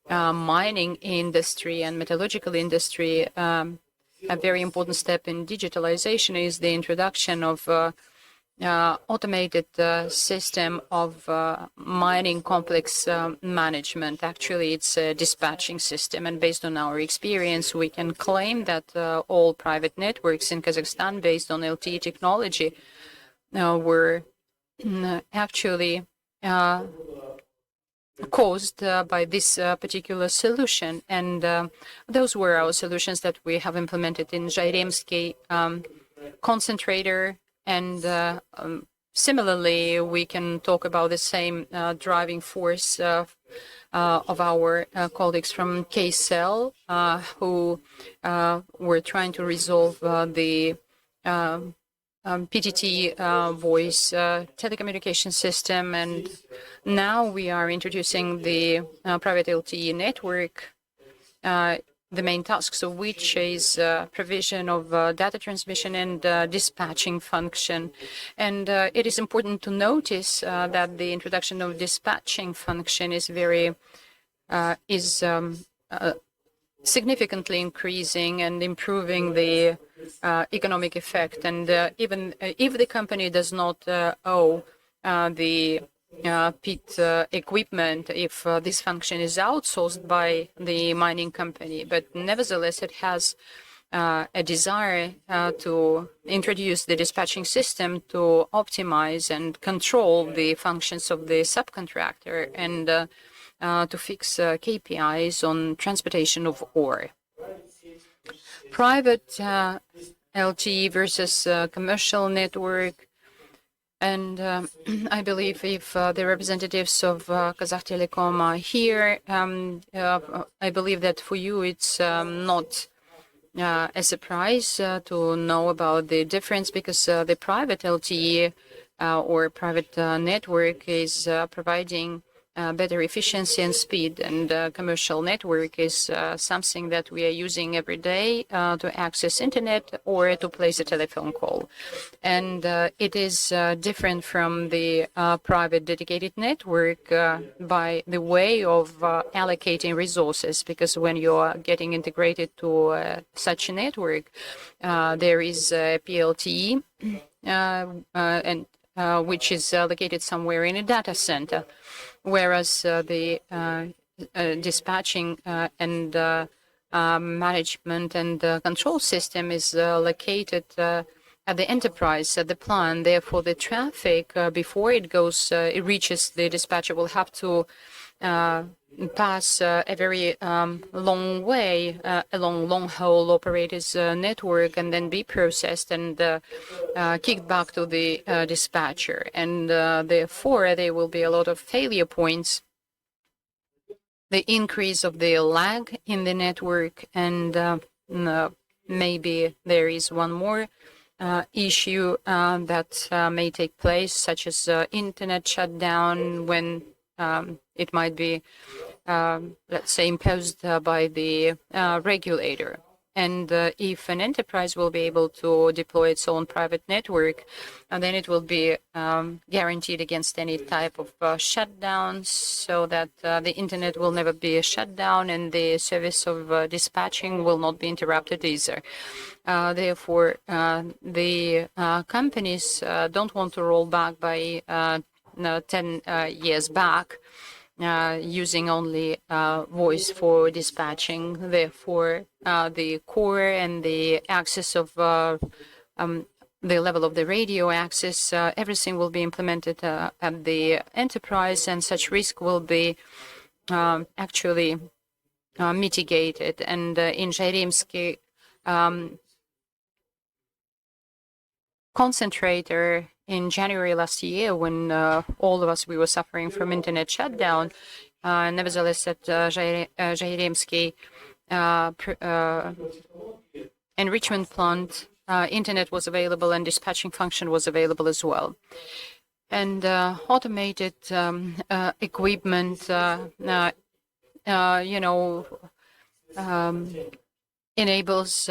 mining industry and metallurgical industry, a very important step in digitalization is the introduction of automated system of mining complex management. Actually, it's a dispatching system, and based on our experience, we can claim that all private networks in Kazakhstan based on LTE technology were actually caused by this particular solution, and those were our solutions that we have implemented in Zhairemsky concentrator. And similarly, we can talk about the same driving force of our colleagues from KCell, who were trying to resolve the PTT voice telecommunication system. And now we are introducing the private LTE network, the main tasks of which is provision of data transmission and dispatching function. And it is important to notice that the introduction of dispatching function is significantly increasing and improving the economic effect. And even if the company does not owe the pit equipment, if this function is outsourced by the mining company, but nevertheless it has a desire to introduce the dispatching system to optimize and control the functions of the subcontractor and to fix KPIs on transportation of ore. Private LTE versus commercial network. And I believe if the representatives of Kazakh Telecom are here, I believe that for you it's not a surprise to know about the difference, because the private LTE or private network is providing better efficiency and speed, and commercial network is something that we are using every day to access internet or to place a telephone call. And it is different from the private dedicated network by the way of allocating resources, because when you are getting integrated to such a network, there is a PLTE and which is located somewhere in a data center, whereas the dispatching and management and control system is located at the enterprise, at the plant. Therefore, the traffic before it goes, it reaches the dispatcher, will have to pass a very long way along long-haul operators network, and then be processed and kicked back to the dispatcher. And therefore, there will be a lot of failure points, the increase of the lag in the network, and maybe there is one more issue that may take place, such as internet shutdown, when it might be, let's say, imposed by the regulator. And if an enterprise will be able to deploy its own private network, then it will be guaranteed against any type of shutdowns, so that the internet will never be shut down and the service of dispatching will not be interrupted either. Therefore, the companies don't want to roll back by 10 years back, using only voice for dispatching. Therefore, the core and the access of the level of the radio access, everything will be implemented at the enterprise, and such risk will be actually mitigated. And in Zhairemsky concentrator, in January last year, when all of us, we were suffering from internet shutdown, nevertheless at Zhairemsky enrichment plant, internet was available and dispatching function was available as well. And automated equipment enables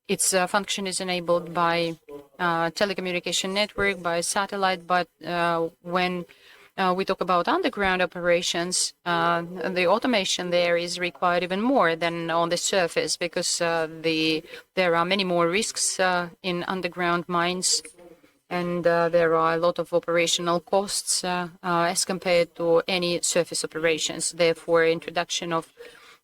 its function is enabled by telecommunication network, by satellite, but when we talk about underground operations, the automation there is required even more than on the surface, because there are many more risks in underground mines, and there are a lot of operational costs as compared to any surface operations. Therefore, introduction of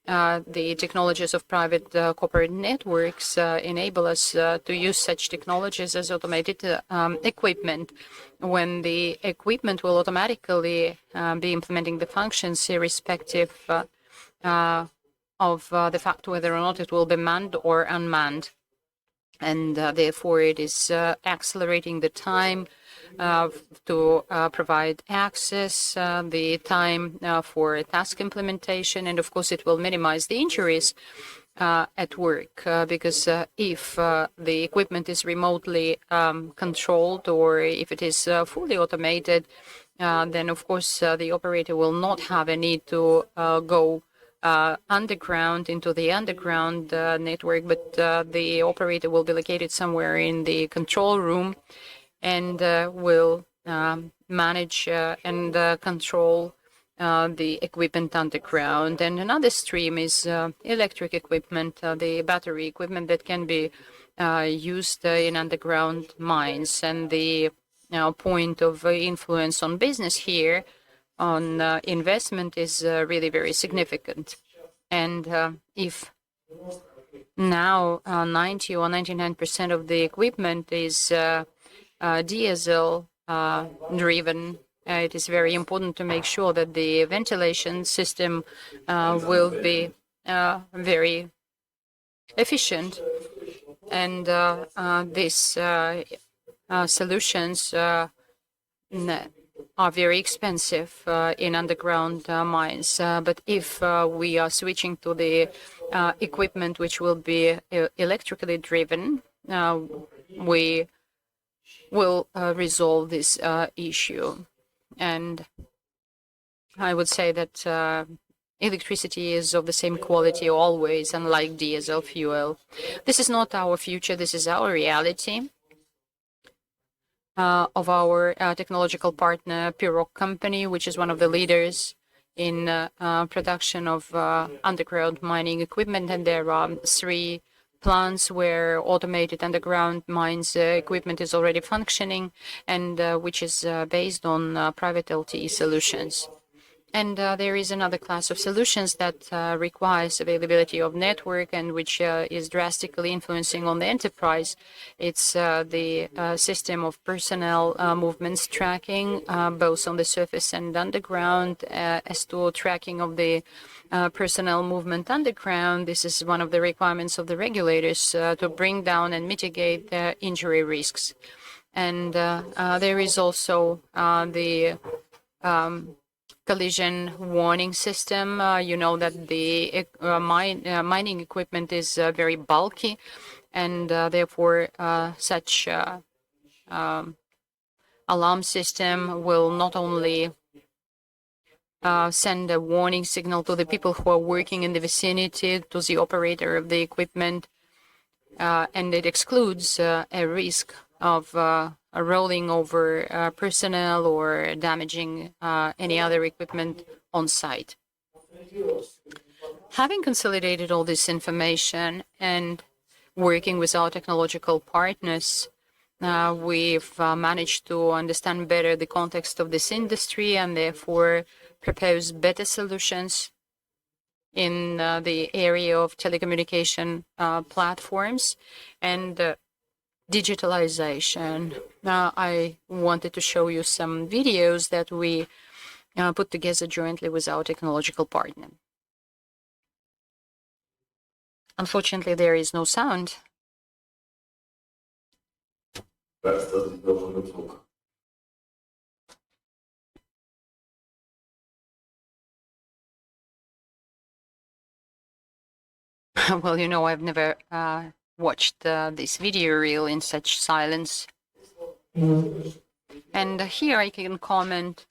the technologies of private corporate networks enable us to use such technologies as automated equipment, when the equipment will automatically be implementing the functions irrespective of the fact whether or not it will be manned or unmanned. And therefore, it is accelerating the time to provide access, the time for task implementation, and of course, it will minimize the injuries at work, because if the equipment is remotely controlled, or if it is fully automated, then of course the operator will not have a need to go underground into the underground network, but the operator will be located somewhere in the control room and will manage and control the equipment underground. And another stream is electric equipment, the battery equipment that can be used in underground mines. And the point of influence on business here on investment is really very significant. And if now 90 or 99% of the equipment is diesel driven, it is very important to make sure that the ventilation system will be very efficient. And these solutions are very expensive in underground mines. But if we are switching to the equipment which will be electrically driven, we will resolve this issue. And I would say that electricity is of the same quality always, unlike diesel fuel. This is not our future, this is our reality. Of our technological partner, Pirog company, which is one of the leaders in production of underground mining equipment. And there are 3 plants where automated underground mines equipment is already functioning, and which is based on private LTE solutions. And there is another class of solutions that requires availability of network and which is drastically influeing on the enterprise. It's the system of personnel movements tracking, both on the surface and underground. As to tracking of the personnel movement underground, this is one of the requirements of the regulators to bring down and mitigate the injury risks. And there is also the collision warning system. You know that the mining equipment is very bulky, and therefore such alarm system will not only send a warning signal to the people who are working in the vicinity, to the operator of the equipment, and it excludes a risk of rolling over personnel or damaging any other equipment on site. Having consolidated all this information and working with our technological partners, we've managed to understand better the context of this industry and therefore propose better solutions in the area of telecommunication platforms and digitalization. I wanted to show you some videos that we put together jointly with our technological partner. Unfortunately, there is no sound. Well, you know, I've never watched this video reel in such silence. And here I can comment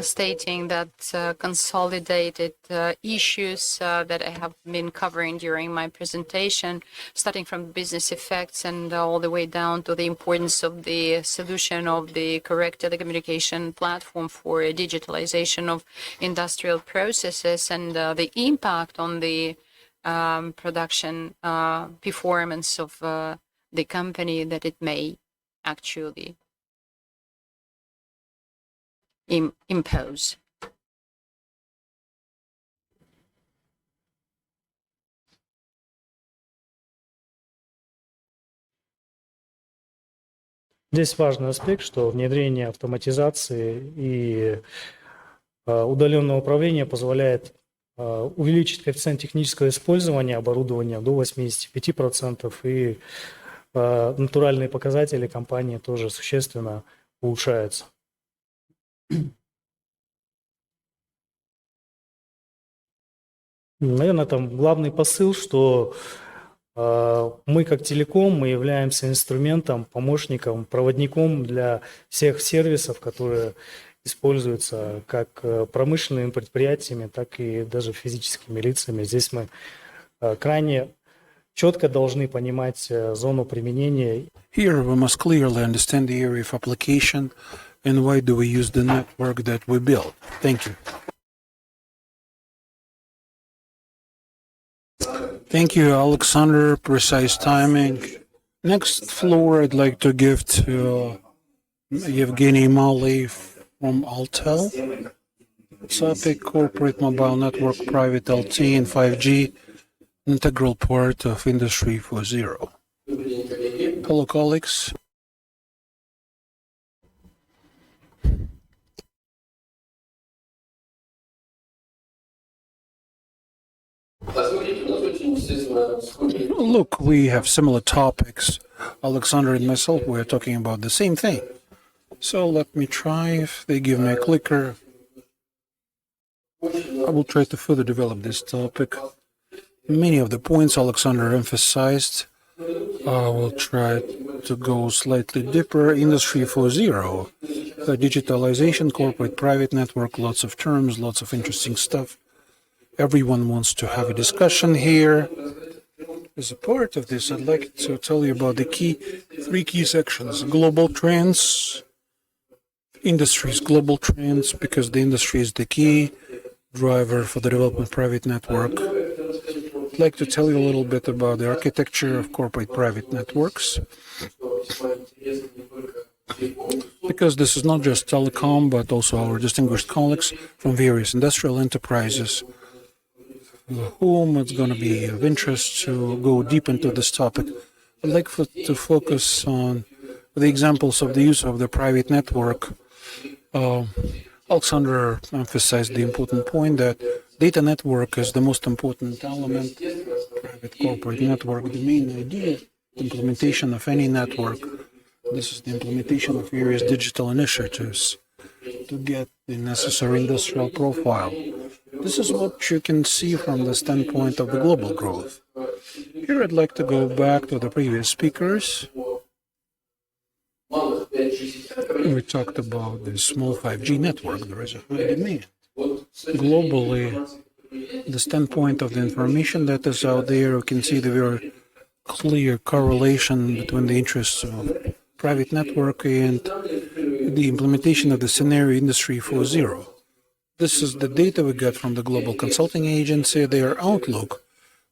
stating that consolidated issues that I have been covering during my presentation, starting from business effects and all the way down to the importance of the solution of the correct telecommunication platform for digitalization of industrial processes and the impact on the production performance of the company that it may actually impose. Здесь важный аспект, что внедрение автоматизации и удаленного управления позволяет увеличить коэффициент технического использования оборудования до 85%, и натуральные показатели компании тоже существенно улучшаются. Наверное, там главный посыл, что мы как Телеком, мы являемся инструментом, помощником, проводником для всех сервисов, которые используются как промышленными предприятиями, так и даже физическими лицами. Здесь мы крайне четко должны понимать зону применения. Here we must clearly understand the area of application and why do we use the network that we build. Thank you. Thank you, Alexander. Precise timing. Next floor I'd like to give to Evgeny Mali from Altel. Topic: Corporate Mobile Network Private LTE and 5G, integral part of Industry 4.0. Hello, colleagues. Look, we have similar topics. Alexander and myself, we're talking about the same thing. So let me try. If they give me a clicker, I will try to further develop this topic. Many of the points Alexander emphasized, I will try to go slightly deeper. Industry 4.0, digitalization, corporate private network, lots of terms, lots of interesting stuff. Everyone wants to have a discussion here. As a part of this, I'd like to tell you about the three key sections: global trends, industries, global trends, because the industry is the key driver for the development of private network. I'd like to tell you a little bit about the architecture of corporate private networks, because this is not just Telecom, but also our distinguished colleagues from various industrial enterprises, whom it's going to be of interest to go deep into this topic. I'd like to focus on the examples of the use of the private network. Alexander emphasized the important point that data network is the most important element. Private corporate network, the main idea, implementation of any network. This is the implementation of various digital initiatives to get the necessary industrial profile. This is what you can see from the standpoint of the global growth. Here I'd like to go back to the previous speakers. We talked about the small 5G network. There is a high demand. Globally, the standpoint of the information that is out there, you can see the very clear correlation between the interests of private network and the implementation of the scenario Industry 4.0. This is the data we got from the Global Consulting Agency, their outlook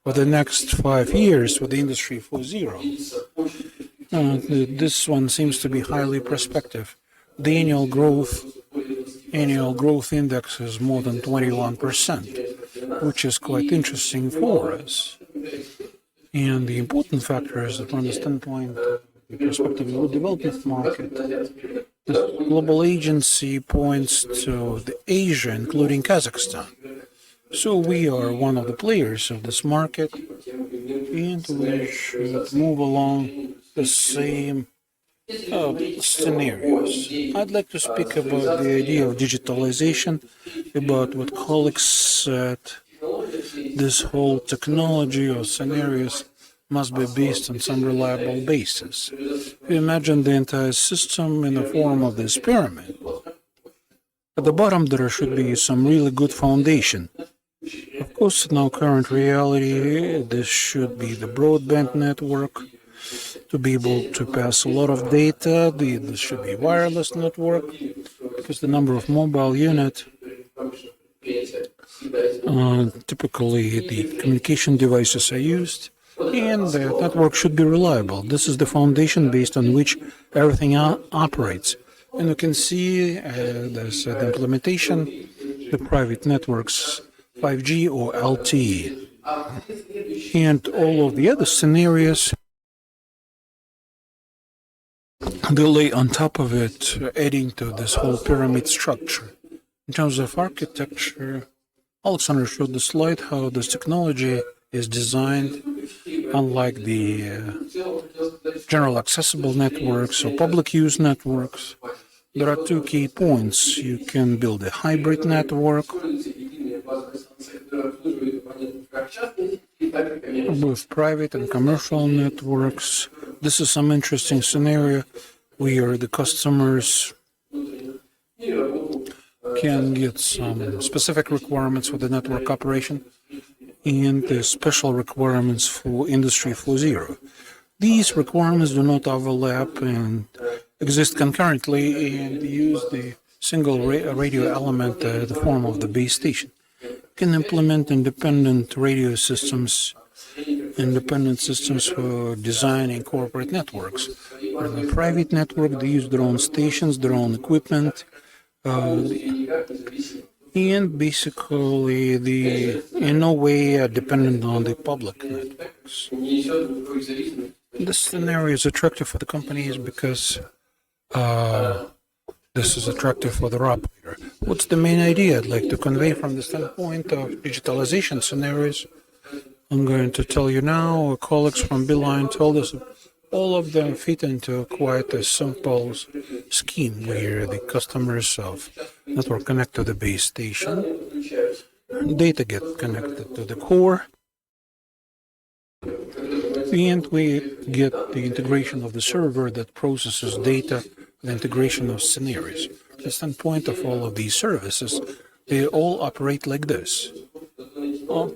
for the next 5 years for the Industry 4.0. This one seems to be highly prospective. The annual growth index is more than 21%, which is quite interesting for us. And the important factor is that from the standpoint of the perspective of the development market, the global agency points to the Asia, including Kazakhstan. So we are one of the players of this market, and we should move along the same scenarios. I'd like to speak about the idea of digitalization, about what colleagues said. This whole technology or scenarios must be based on some reliable basis. If you imagine the entire system in the form of this pyramid, At the bottom, there should be some really good foundation. Of course, in our current reality, this should be the broadband network to be able to pass a lot of data. This should be wireless network because the number of mobile unit, typically the communication devices are used, and the network should be reliable. This is the foundation based on which everything operates. And you can see there's the implementation, the private networks, 5G or LTE, and all of the other scenarios they lay on top of it, adding to this whole pyramid structure. In terms of architecture, Alexander showed the slide how this technology is designed. Unlike the general accessible networks or public use networks, there are two key points. You can build a hybrid network with private and commercial networks. This is some interesting scenario where the customers can get some specific requirements for the network operation and the special requirements for Industry 4.0. These requirements do not overlap and exist concurrently and use the single radio element, the form of the base station. You can implement independent radio systems, independent systems for designing corporate networks. In the private network, they use their own stations, their own equipment, and basically in no way are dependent on the public networks. This scenario is attractive for the companies because this is attractive for the operator. What's the main idea I'd like to convey from the standpoint of digitalization scenarios? I'm going to tell you now. Our colleagues from Beeline told us all of them fit into quite a simple scheme where the customers of network connect to the base station, data get connected to the core, and we get the integration of the server that processes data, the integration of scenarios. The standpoint of all of these services, they all operate like this.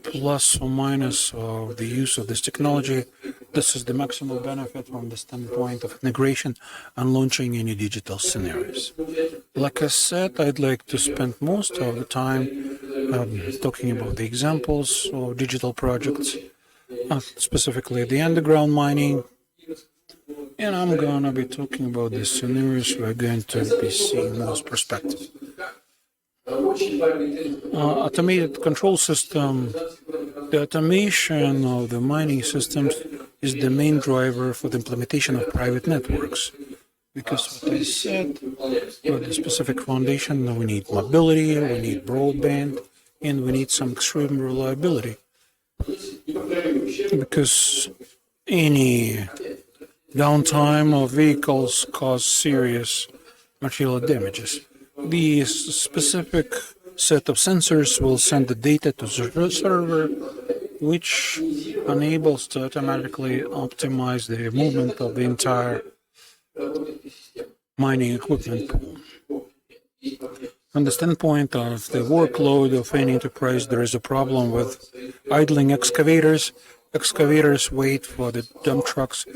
Plus or minus of the use of this technology, this is the maximal benefit from the standpoint of integration and launching any digital scenarios. Like I said, I'd like to spend most of the time talking about the examples of digital projects, specifically the underground mining, and I'm going to be talking about the scenarios we're going to be seeing those perspectives. Automated control system, the automation of the mining systems is the main driver for the implementation of private networks. Because what I said, with the specific foundation, we need mobility, we need broadband, and we need some extreme reliability. Because any downtime of vehicles cause serious material damages. The specific set of sensors will send the data to the server, which enables to automatically optimize the movement of the entire mining equipment pool. From the standpoint of the workload of any enterprise, there is a problem with idling excavators. Excavators wait for the dump trucks.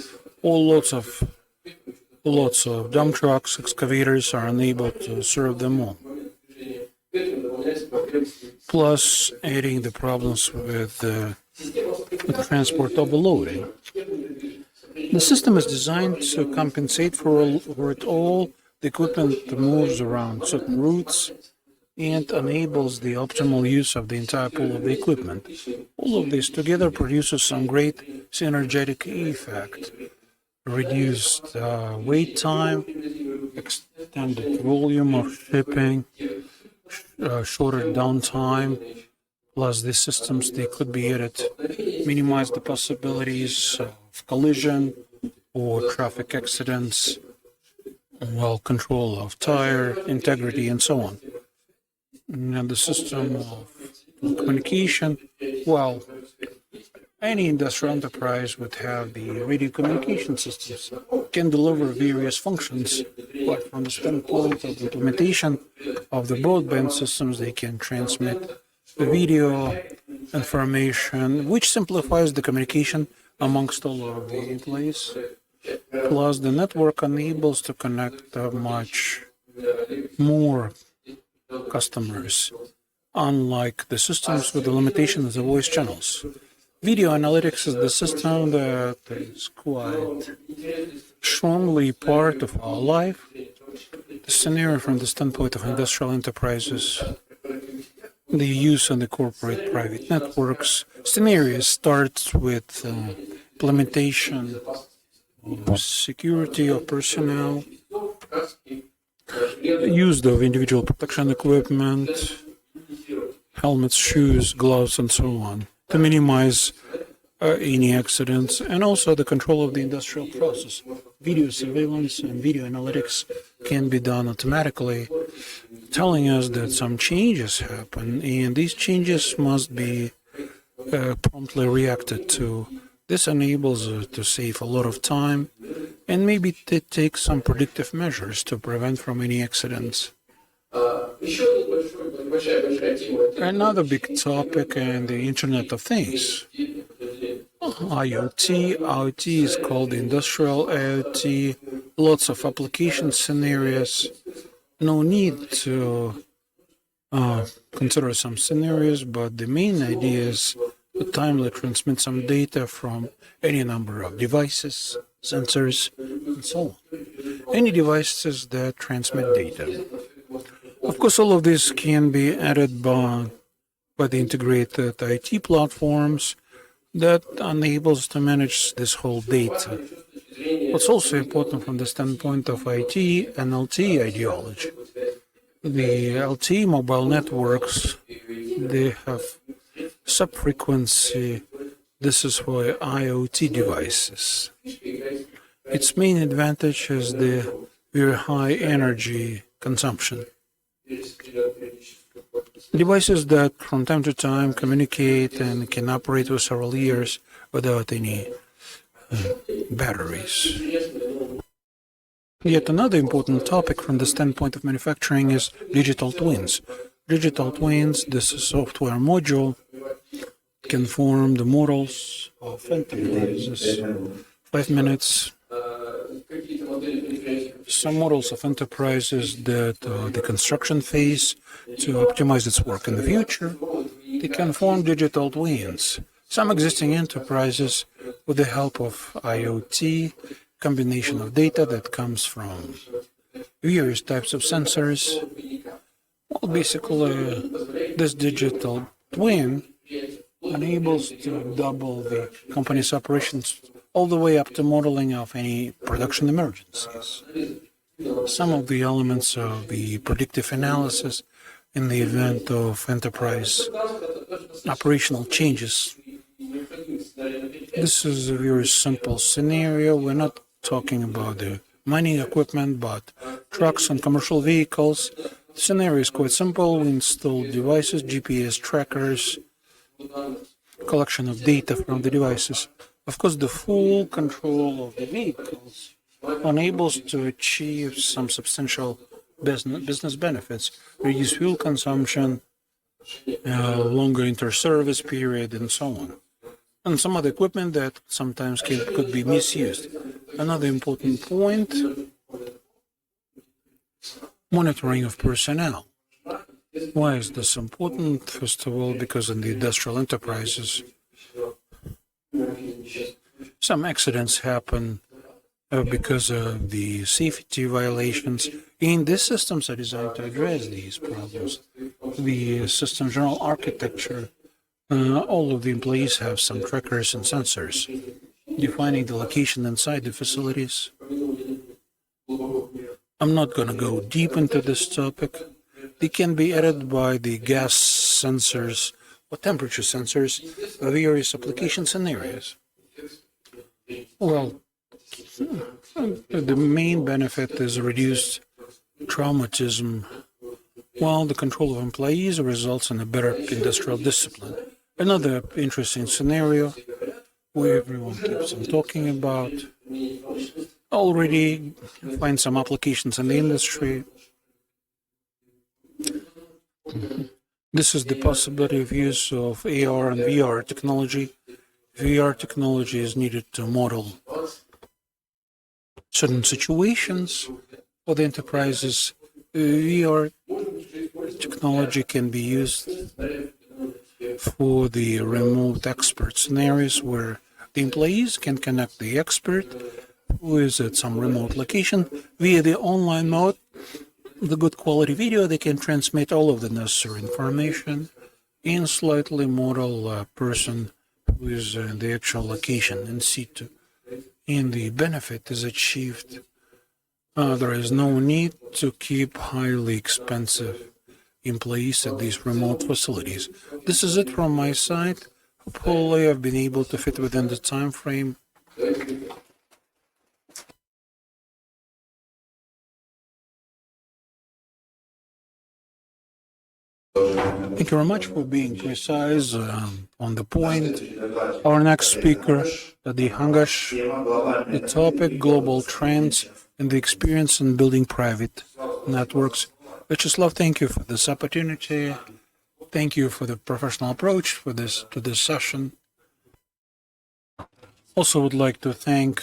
Lots of dump trucks, excavators are unable to serve them all. Plus, adding the problems with the transport overloading. The system is designed to compensate for it all. The equipment moves around certain routes and enables the optimal use of the entire pool of the equipment. All of this together produces some great synergetic effect. Reduced wait time, extended volume of shipping, shorter downtime, plus the systems, they could be added, minimize the possibilities of collision or traffic accidents, well, control of tire integrity and so on. And the system of communication, well, any industrial enterprise would have the radio communication systems. can deliver various functions, but from the standpoint of the implementation of the broadband systems, they can transmit the video information, which simplifies the communication amongst all of the employees. Plus, the network enables to connect much more customers, unlike the systems with the limitation of the voice channels. Video analytics is the system that is quite strongly part of our life. The scenario from the standpoint of industrial enterprises, the use of the corporate private networks. Scenario starts with implementation of security of personnel, use of individual protection equipment, helmets, shoes, gloves, and so on, to minimize any accidents, and also the control of the industrial process. Video surveillance and video analytics can be done automatically, telling us that some changes happen, and these changes must be promptly reacted to. This enables us to save a lot of time and maybe to take some predictive measures to prevent from any accidents. Another big topic and the Internet of Things. IoT is called industrial IoT, lots of application scenarios. No need to consider some scenarios, but the main idea is to timely transmit some data from any number of devices, sensors, and so on. Any devices that transmit data. Of course, all of this can be added by the integrated IT platforms that enables to manage this whole data. What's also important from the standpoint of IT and LTE ideology. The LTE mobile networks, they have sub-frequency. This is for IoT devices. Its main advantage is the very high energy consumption. Devices that from time to time communicate and can operate for several years without any batteries. Yet another important topic from the standpoint of manufacturing is digital twins. Digital twins, this is a software module, can form the models of enterprises. 5 minutes. Some models of enterprises that the construction phase to optimize its work in the future, they can form digital twins. Some existing enterprises, with the help of IoT, combination of data that comes from various types of sensors. Well, basically, this digital twin enables to double the company's operations all the way up to modeling of any production emergencies. Some of the elements of the predictive analysis in the event of enterprise operational changes. This is a very simple scenario. We're not talking about the mining equipment, but trucks and commercial vehicles. The scenario is quite simple. We install devices, GPS trackers, collection of data from the devices. Of course, the full control of the vehicles enables to achieve some substantial business benefits, reduce fuel consumption, longer inter-service period, and so on. And some other equipment that sometimes could be misused. Another important point, monitoring of personnel. Why is this important? First of all, because in the industrial enterprises, some accidents happen because of the safety violations, and these systems are designed to address these problems. The system general architecture, all of the employees have some trackers and sensors, defining the location inside the facilities. I'm not going to go deep into this topic. They can be added by the gas sensors or temperature sensors of various application scenarios. Well, the main benefit is reduced traumatism, while the control of employees results in a better industrial discipline. Another interesting scenario where everyone keeps on talking about already find some applications in the industry. This is the possibility of use of AR and VR technology. VR technology is needed to model certain situations for the enterprises. VR technology can be used for the remote expert scenarios where the employees can connect the expert who is at some remote location via the online mode. The good quality video, they can transmit all of the necessary information and slightly model a person who is in the actual location in situ. And the benefit is achieved. There is no need to keep highly expensive employees at these remote facilities. This is it from my side. Hopefully I've been able to fit within the time frame. Thank you very much for being precise on the point. Our next speaker, Tadej Hangash, the topic, global trends and the experience in building private networks. Vyacheslav, thank you for this opportunity. Thank you for the professional approach to this session. Also would like to thank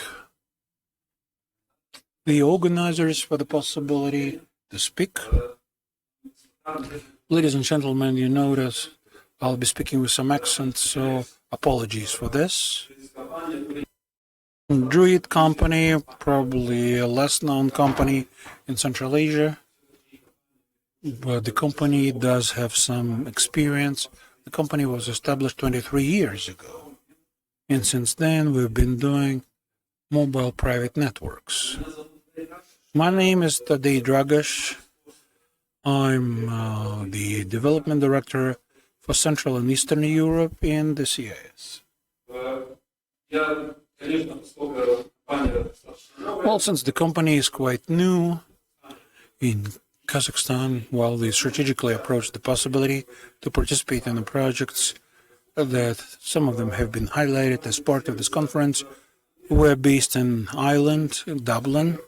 the organizers for the possibility to speak. Ladies and gentlemen, you notice I'll be speaking with some accent, so apologies for this. Druid company, probably a less known company in Central Asia, but the company does have some experience. The company was established 23 years ago, and since then we've been doing mobile private networks. My name is Tadej Dragash. I'm the development director for Central and Eastern Europe in the CIS. Well, since the company is quite new in Kazakhstan, while we strategically approached the possibility to participate in the projects that some of them have been highlighted as part of this conference, we're based in Ireland, in Dublin,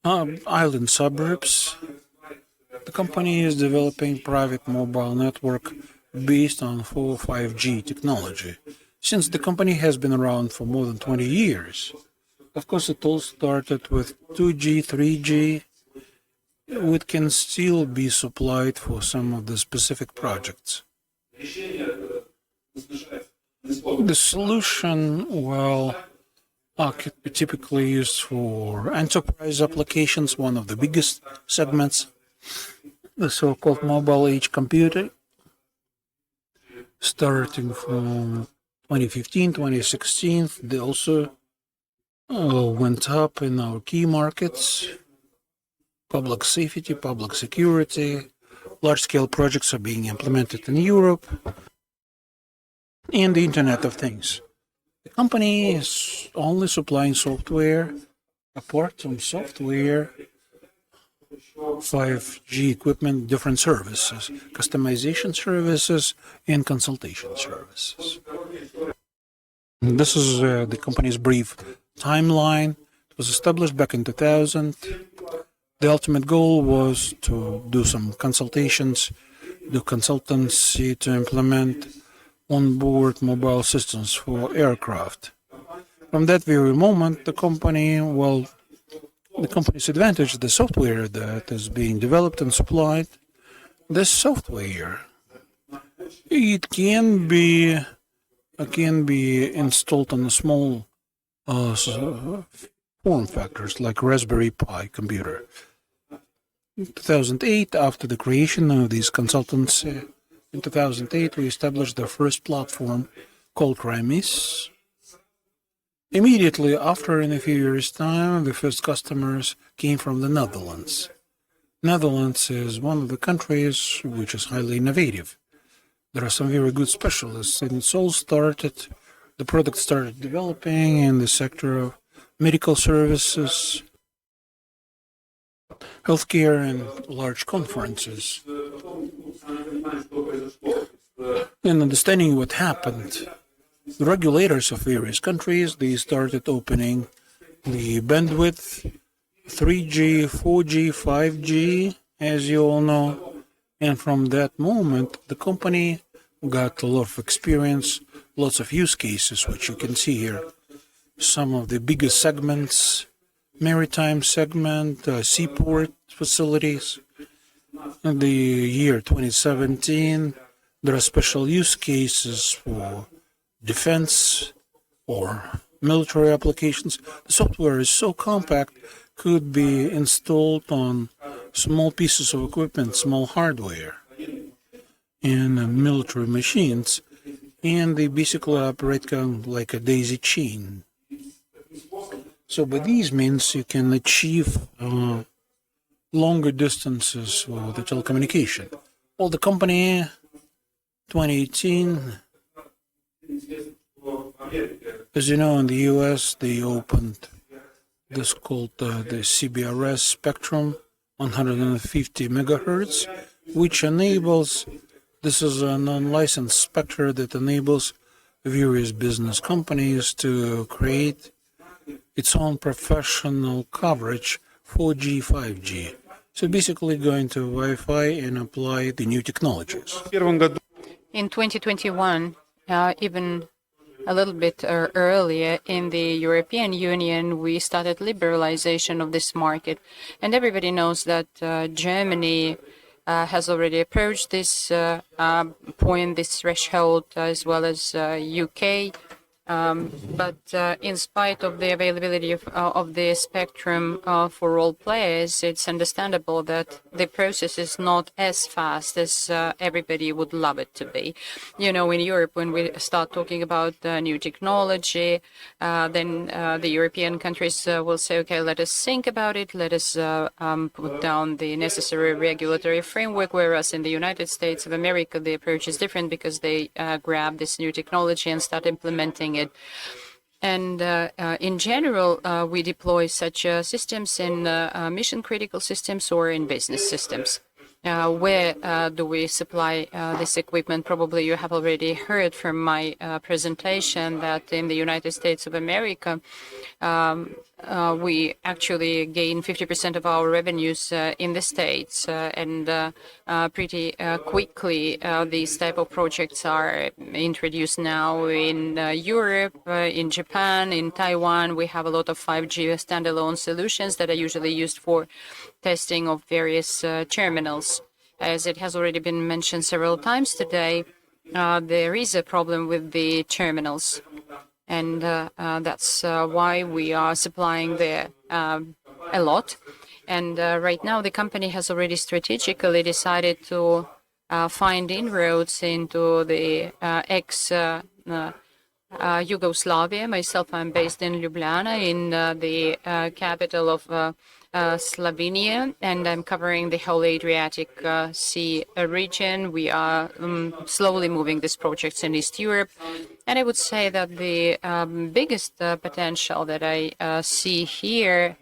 island suburbs. The company is developing private mobile network based on 5G technology. Since the company has been around for more than 20 years, of course it all started with 2G, 3G, which can still be supplied for some of the specific projects. The solution, well, could be typically used for enterprise applications, one of the biggest segments, the so-called mobile age computer, starting from 2015, 2016, they also went up in our key markets. Public safety, public security, large-scale projects are being implemented in Europe, and the Internet of Things. The company is only supplying software, apart from software, 5G equipment, different services, customization services, and consultation services. This is the company's brief timeline. It was established back in 2000. The ultimate goal was to do some consultations, do consultancy to implement onboard mobile systems for aircraft. From that very moment, the company's advantage, the software that is being developed and supplied, this software, it can be installed on a small form factors like Raspberry Pi computer. In 2008, after the creation of these consultants, in 2008 we established the first platform called Ramis. Immediately after, in a few years' time, the first customers came from the Netherlands. Netherlands is one of the countries which is highly innovative. There are some very good specialists, and the product started developing in the sector of medical services, healthcare, and large conferences. In understanding what happened, the regulators of various countries, they started opening the bandwidth, 3G, 4G, 5G, as you all know. And from that moment, the company got a lot of experience, lots of use cases, which you can see here. Some of the biggest segments, maritime segment, seaport facilities. In the year 2017, there are special use cases for defense or military applications. The software is so compact, could be installed on small pieces of equipment, small hardware, and military machines, and they basically operate kind of like a daisy chain. So by these means, you can achieve longer distances with the telecommunication. Well, the company, 2018, as you know, in the US, they opened this called the CBRS spectrum, 150 megahertz, which enables, this is a non-licensed spectrum that enables various business companies to create its own professional coverage, 4G, 5G. So basically going to Wi-Fi and apply the new technologies. In 2021, even a little bit earlier in the European Union, we started liberalization of this market. And everybody knows that Germany has already approached this point, this threshold, as well as UK. But in spite of the availability of the spectrum for all players, it's understandable that the process is not as fast as everybody would love it to be. You know, in Europe, when we start talking about new technology, then the European countries will say, okay, let us think about it, let us put down the necessary regulatory framework, whereas in the United States of America, the approach is different because they grab this new technology and start implementing it. And in general, we deploy such systems in mission-critical systems or in business systems. Where do we supply this equipment? Probably you have already heard from my presentation that in the United States of America, we actually gain 50% of our revenues in the States, and pretty quickly these type of projects are introduced now in Europe, in Japan, in Taiwan. We have a lot of 5G standalone solutions that are usually used for testing of various terminals. As it has already been mentioned several times today, there is a problem with the terminals. And that's why we are supplying there a lot. And right now, the company has already strategically decided to find inroads into the ex-Yugoslavia. Myself, I'm based in Ljubljana, in the capital of Slovenia, and I'm covering the whole Adriatic Sea region. We are slowly moving these projects in East Europe. And I would say that the biggest potential that I see here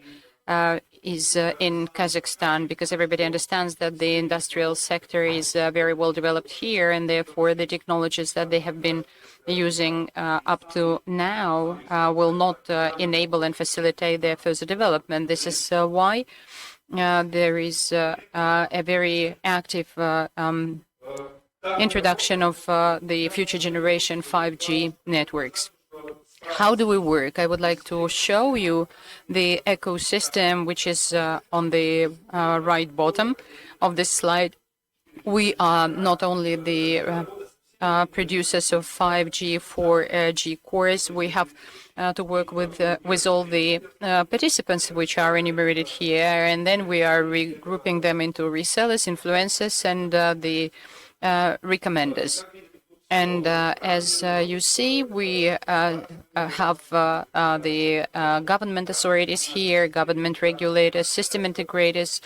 is in Kazakhstan, because everybody understands that the industrial sector is very well developed here, and therefore the technologies that they have been using up to now will not enable and facilitate their further development. This is why there is a very active introduction of the future generation 5G networks. How do we work? I would like to show you the ecosystem, which is on the right bottom of this slide. We are not only the producers of 5G, 4G cores. We have to work with all the participants which are enumerated here, and then we are regrouping them into resellers, influencers, and the recommenders. And as you see, we have the government authorities here, government regulators, system integrators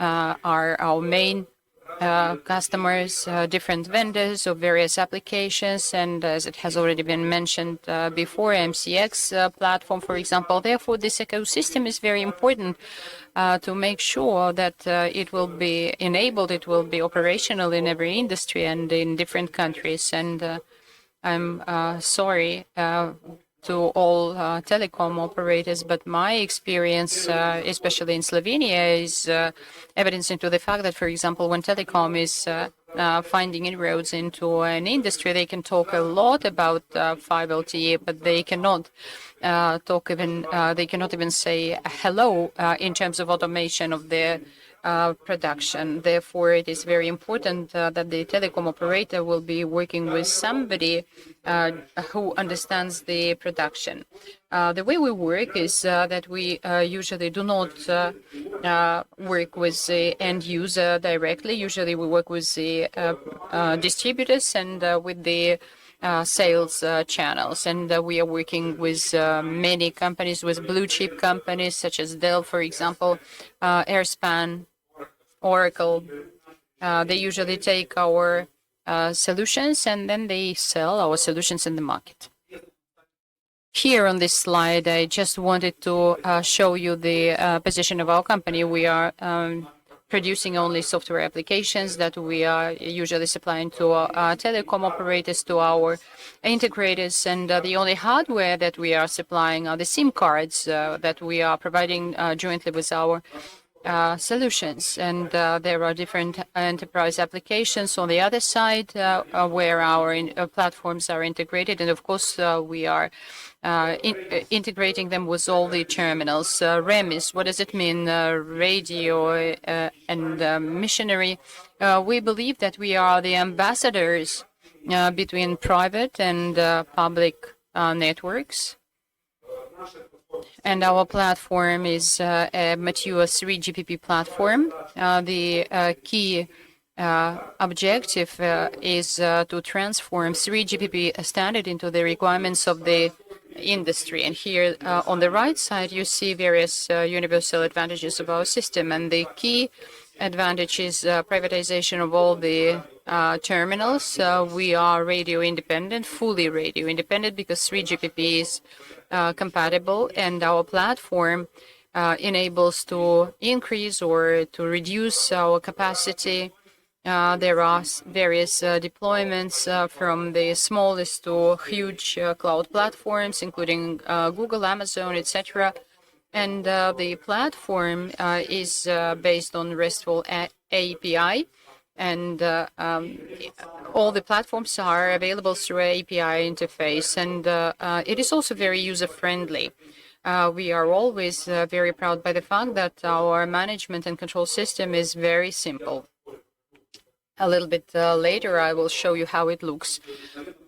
are our main customers, different vendors of various applications, and as it has already been mentioned before, MCX platform, for example. Therefore, this ecosystem is very important to make sure that it will be enabled, it will be operational in every industry and in different countries. And I'm sorry to all telecom operators, but my experience, especially in Slovenia, is evidencing to the fact that, for example, when telecom is finding inroads into an industry, they can talk a lot about 5 LTE, but they cannot they cannot even say hello in terms of automation of their production. Therefore, it is very important that the telecom operator will be working with somebody who understands the production. The way we work is that we usually do not work with the end user directly. Usually we work with the distributors and with the sales channels. And we are working with many companies, with blue chip companies such as Dell, for example, Airspan, Oracle. They usually take our solutions and then they sell our solutions in the market. Here on this slide, I just wanted to show you the position of our company. We are producing only software applications that we are usually supplying to telecom operators, to our integrators, and the only hardware that we are supplying are the SIM cards that we are providing jointly with our solutions. And there are different enterprise applications on the other side where our platforms are integrated. And of course, we are integrating them with all the terminals. REMIS, what does it mean? Radio and missionary. We believe that we are the ambassadors between private and public networks. And our platform is a mature 3GPP platform. The key objective is to transform 3GPP standard into the requirements of the industry. And here on the right side, you see various universal advantages of our system. And the key advantage is privatization of all the terminals. We are radio independent, fully radio independent, because 3GPP is compatible, and our platform enables to increase or to reduce our capacity. There are various deployments from the smallest to huge cloud platforms, including Google, Amazon, etc. And the platform is based on RESTful API, and all the platforms are available through an API interface, and it is also very user-friendly. We are always very proud by the fact that our management and control system is very simple. A little bit later, I will show you how it looks.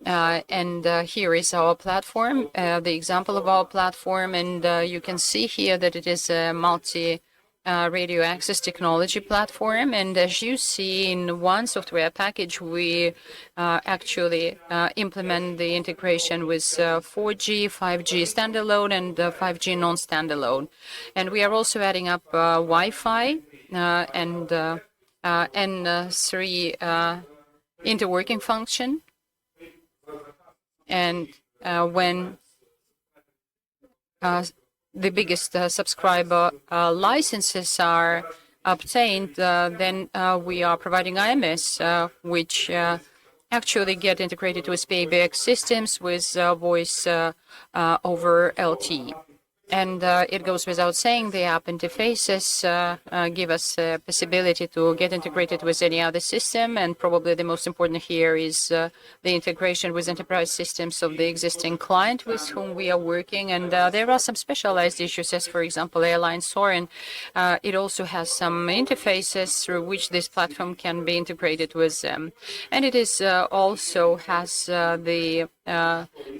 And here is our platform, the example of our platform, and you can see here that it is a multi-radio access technology platform. And as you see, in one software package, we actually implement the integration with 4G, 5G standalone, and 5G non-standalone. And we are also adding up Wi-Fi and N3 interworking function. And when the biggest subscriber licenses are obtained, then we are providing IMS, which actually get integrated with PBX systems with voice over LTE. And it goes without saying, the app interfaces give us a possibility to get integrated with any other system. And probably the most important here is the integration with enterprise systems of the existing client with whom we are working. And there are some specialized issues, as for example, airline Soarin. It also has some interfaces through which this platform can be integrated with them. And it is also has the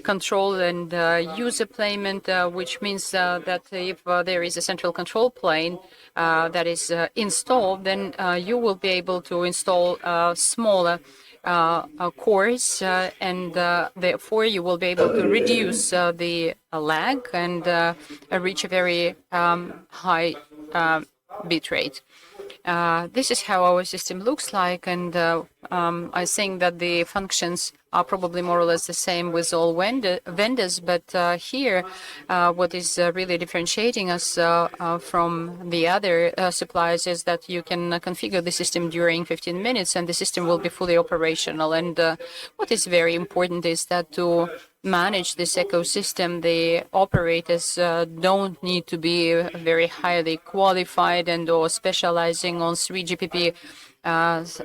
control and user payment, which means that if there is a central control plane that is installed, then you will be able to install smaller cores, and therefore you will be able to reduce the lag and reach a very high bit rate. This is how our system looks like, and I think that the functions are probably more or less the same with all vendors, but here what is really differentiating us from the other suppliers is that you can configure the system during 15 minutes and the system will be fully operational. And what is very important is that to manage this ecosystem, the operators don't need to be very highly qualified and or specializing on 3GPP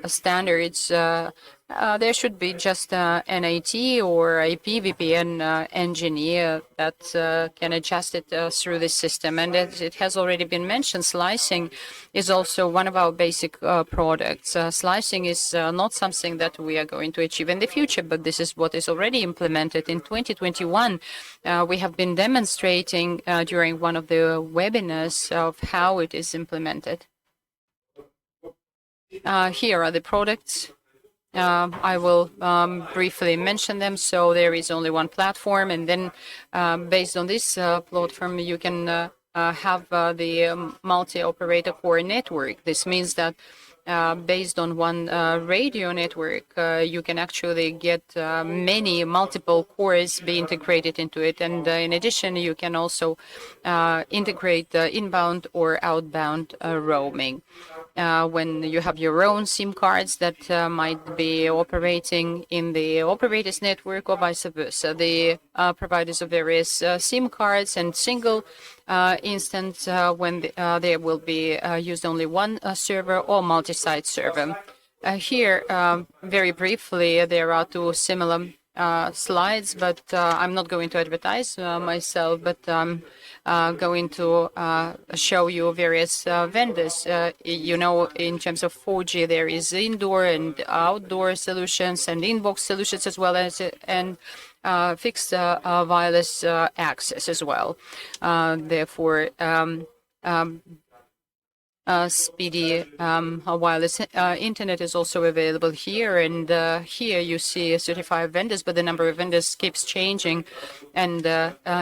standards. There should be just an IT or IPVPN engineer that can adjust it through the system. And as it has already been mentioned, slicing is also one of our basic products. Slicing is not something that we are going to achieve in the future, but this is what is already implemented. In 2021, we have been demonstrating during one of the webinars of how it is implemented. Here are the products. I will briefly mention them. So there is only one platform, and then based on this platform, you can have the multi-operator core network. This means that based on one radio network, you can actually get many multiple cores be integrated into it. And in addition, you can also integrate inbound or outbound roaming. When you have your own SIM cards that might be operating in the operator's network or vice versa. The providers of various SIM cards and single instance when there will be used only one server or multi-site server. Here, very briefly, there are two similar slides, but I'm not going to advertise myself, but I'm going to show you various vendors. You know, in terms of 4G, there is indoor and outdoor solutions and inbox solutions as well as and fixed wireless access as well. Therefore, speedy wireless internet is also available here, and here you see 35 vendors, but the number of vendors keeps changing. And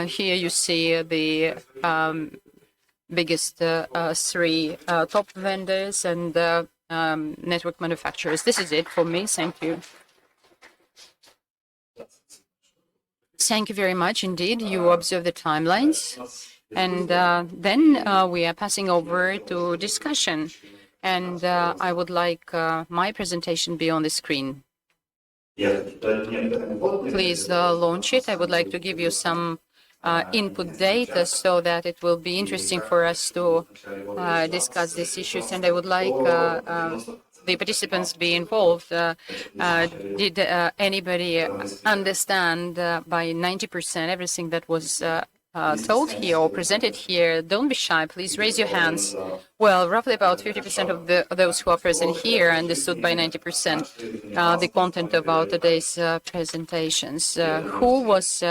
here you see the biggest three top vendors and network manufacturers. This is it for me. Thank you. Thank you very much indeed. You observe the timelines. And then we are passing over to discussion. And I would like my presentation be on the screen. Please launch it. I would like to give you some input data so that it will be interesting for us to discuss these issues. And I would like the participants be involved. Did anybody understand by 90% everything that was told here or presented here? Don't be shy, please raise your hands. Well, roughly about 50% of those who are present here understood by 90% the content of our today's presentations. Who was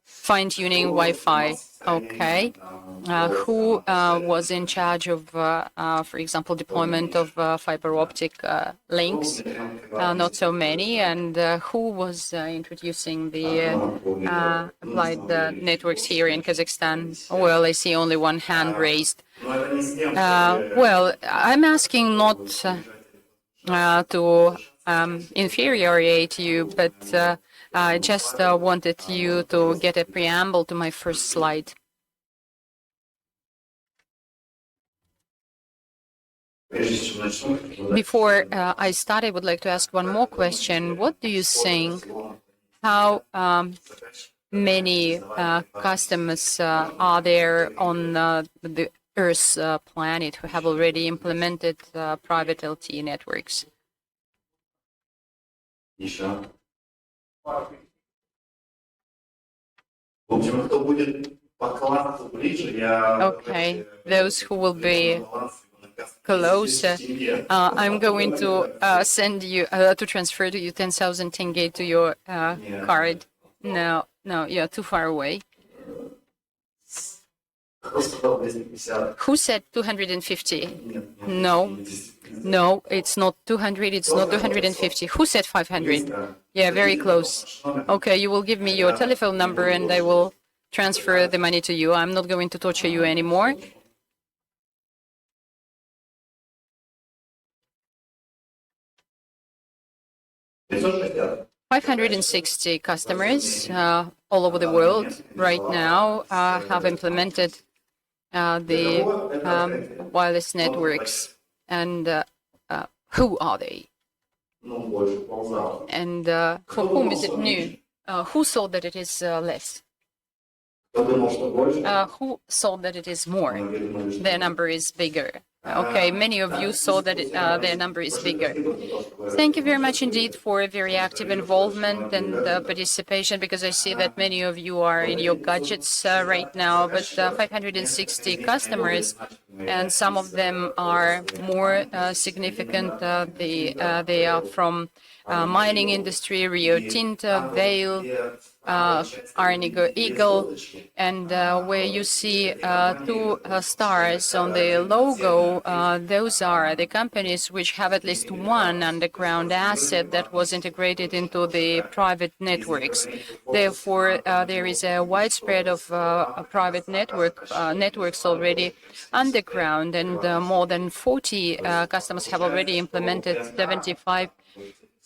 fine-tuning Wi-Fi? Okay. Who was in charge of, for example, deployment of fiber optic links? Not so many. And who was introducing the applied networks here in Kazakhstan? Well, I see only one hand raised. Well, I'm asking not to infuriate you, but I just wanted you to get a preamble to my first slide. Before I start, I would like to ask one more question. What do you think? How many customers are there on the Earth's planet who have already implemented private LTE networks? Okay, those who will be closer, I'm going to send you to transfer to you 10,000 tenge to your card. No, you're too far away. Who said 250? No, it's not 200, it's not 250. Who said 500? Yeah, very close. Okay, you will give me your telephone number and I will transfer the money to you. I'm not going to torture you anymore. $560 customers all over the world right now have implemented the wireless networks. And who are they? And for whom is it new? Who saw that it is less? Who saw that it is more? Their number is bigger. Okay, many of you saw that their number is bigger. Thank you very much indeed for a very active involvement and participation, because I see that many of you are in your gadgets right now, but 560 customers, and some of them are more significant. They are from mining industry, Rio Tinto, Vale, Arnigo Eagle, and where you see two stars on the logo, those are the companies which have at least one underground asset that was integrated into the private networks. Therefore, there is a widespread of private networks already underground, and more than 40 customers have already implemented 75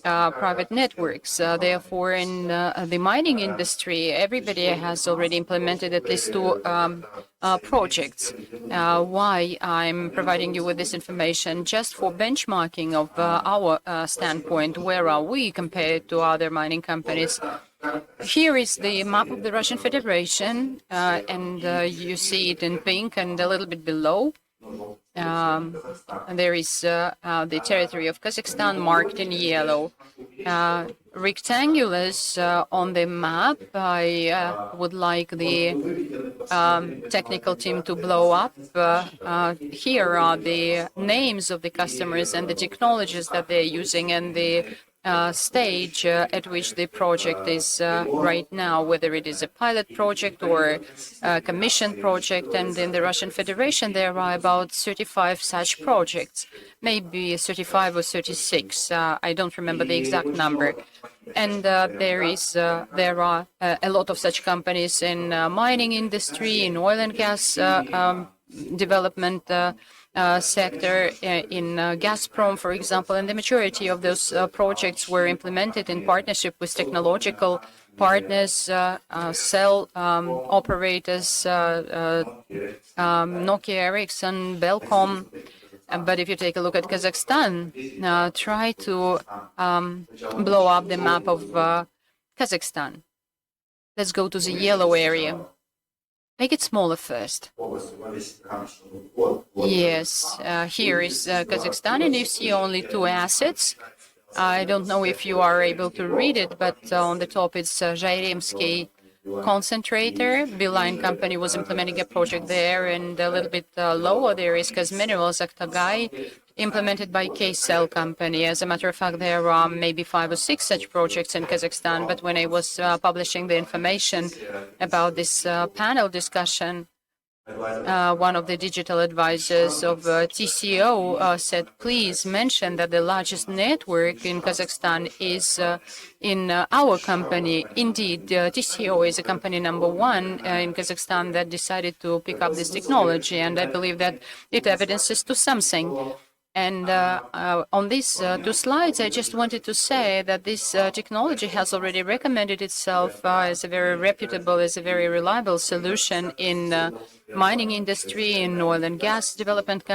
private networks. Therefore, in the mining industry, everybody has already implemented at least two projects. Why I'm providing you with this information? Just for benchmarking of our standpoint, where are we compared to other mining companies? Here is the map of the Russian Federation, and you see it in pink, and a little bit below. There is the territory of Kazakhstan marked in yellow. Rectangulars on the map, I would like the technical team to blow up. Here are the names of the customers and the technologies that they're using, and the stage at which the project is right now, whether it is a pilot project or a commissioned project. And in the Russian Federation, there are about 35 such projects, maybe 35 or 36. I don't remember the exact number. And there are a lot of such companies in mining industry, in oil and gas development sector, in Gazprom, for example, and the majority of those projects were implemented in partnership with technological partners, cell operators, Nokia, Ericsson, Belcom. But if you take a look at Kazakhstan, try to blow up the map of Kazakhstan. Let's go to the yellow area. Make it smaller first. Yes, here is Kazakhstan, and you see only two assets. I don't know if you are able to read it, but on the top it's Zhairemsky concentrator. Beeline company was implementing a project there, and a little bit lower there is Kazminerals Aktagai, implemented by K-Cell company. As a matter of fact, there are maybe 5 or 6 such projects in Kazakhstan, but when I was publishing the information about this panel discussion, one of the digital advisors of TCO said, please mention that the largest network in Kazakhstan is in our company. Indeed, TCO is a company number 1 in Kazakhstan that decided to pick up this technology, and I believe that it evidences to something. And on these 2 slides, I just wanted to say that this technology has already recommended itself as a very reputable, as a very reliable solution in mining industry, in oil and gas development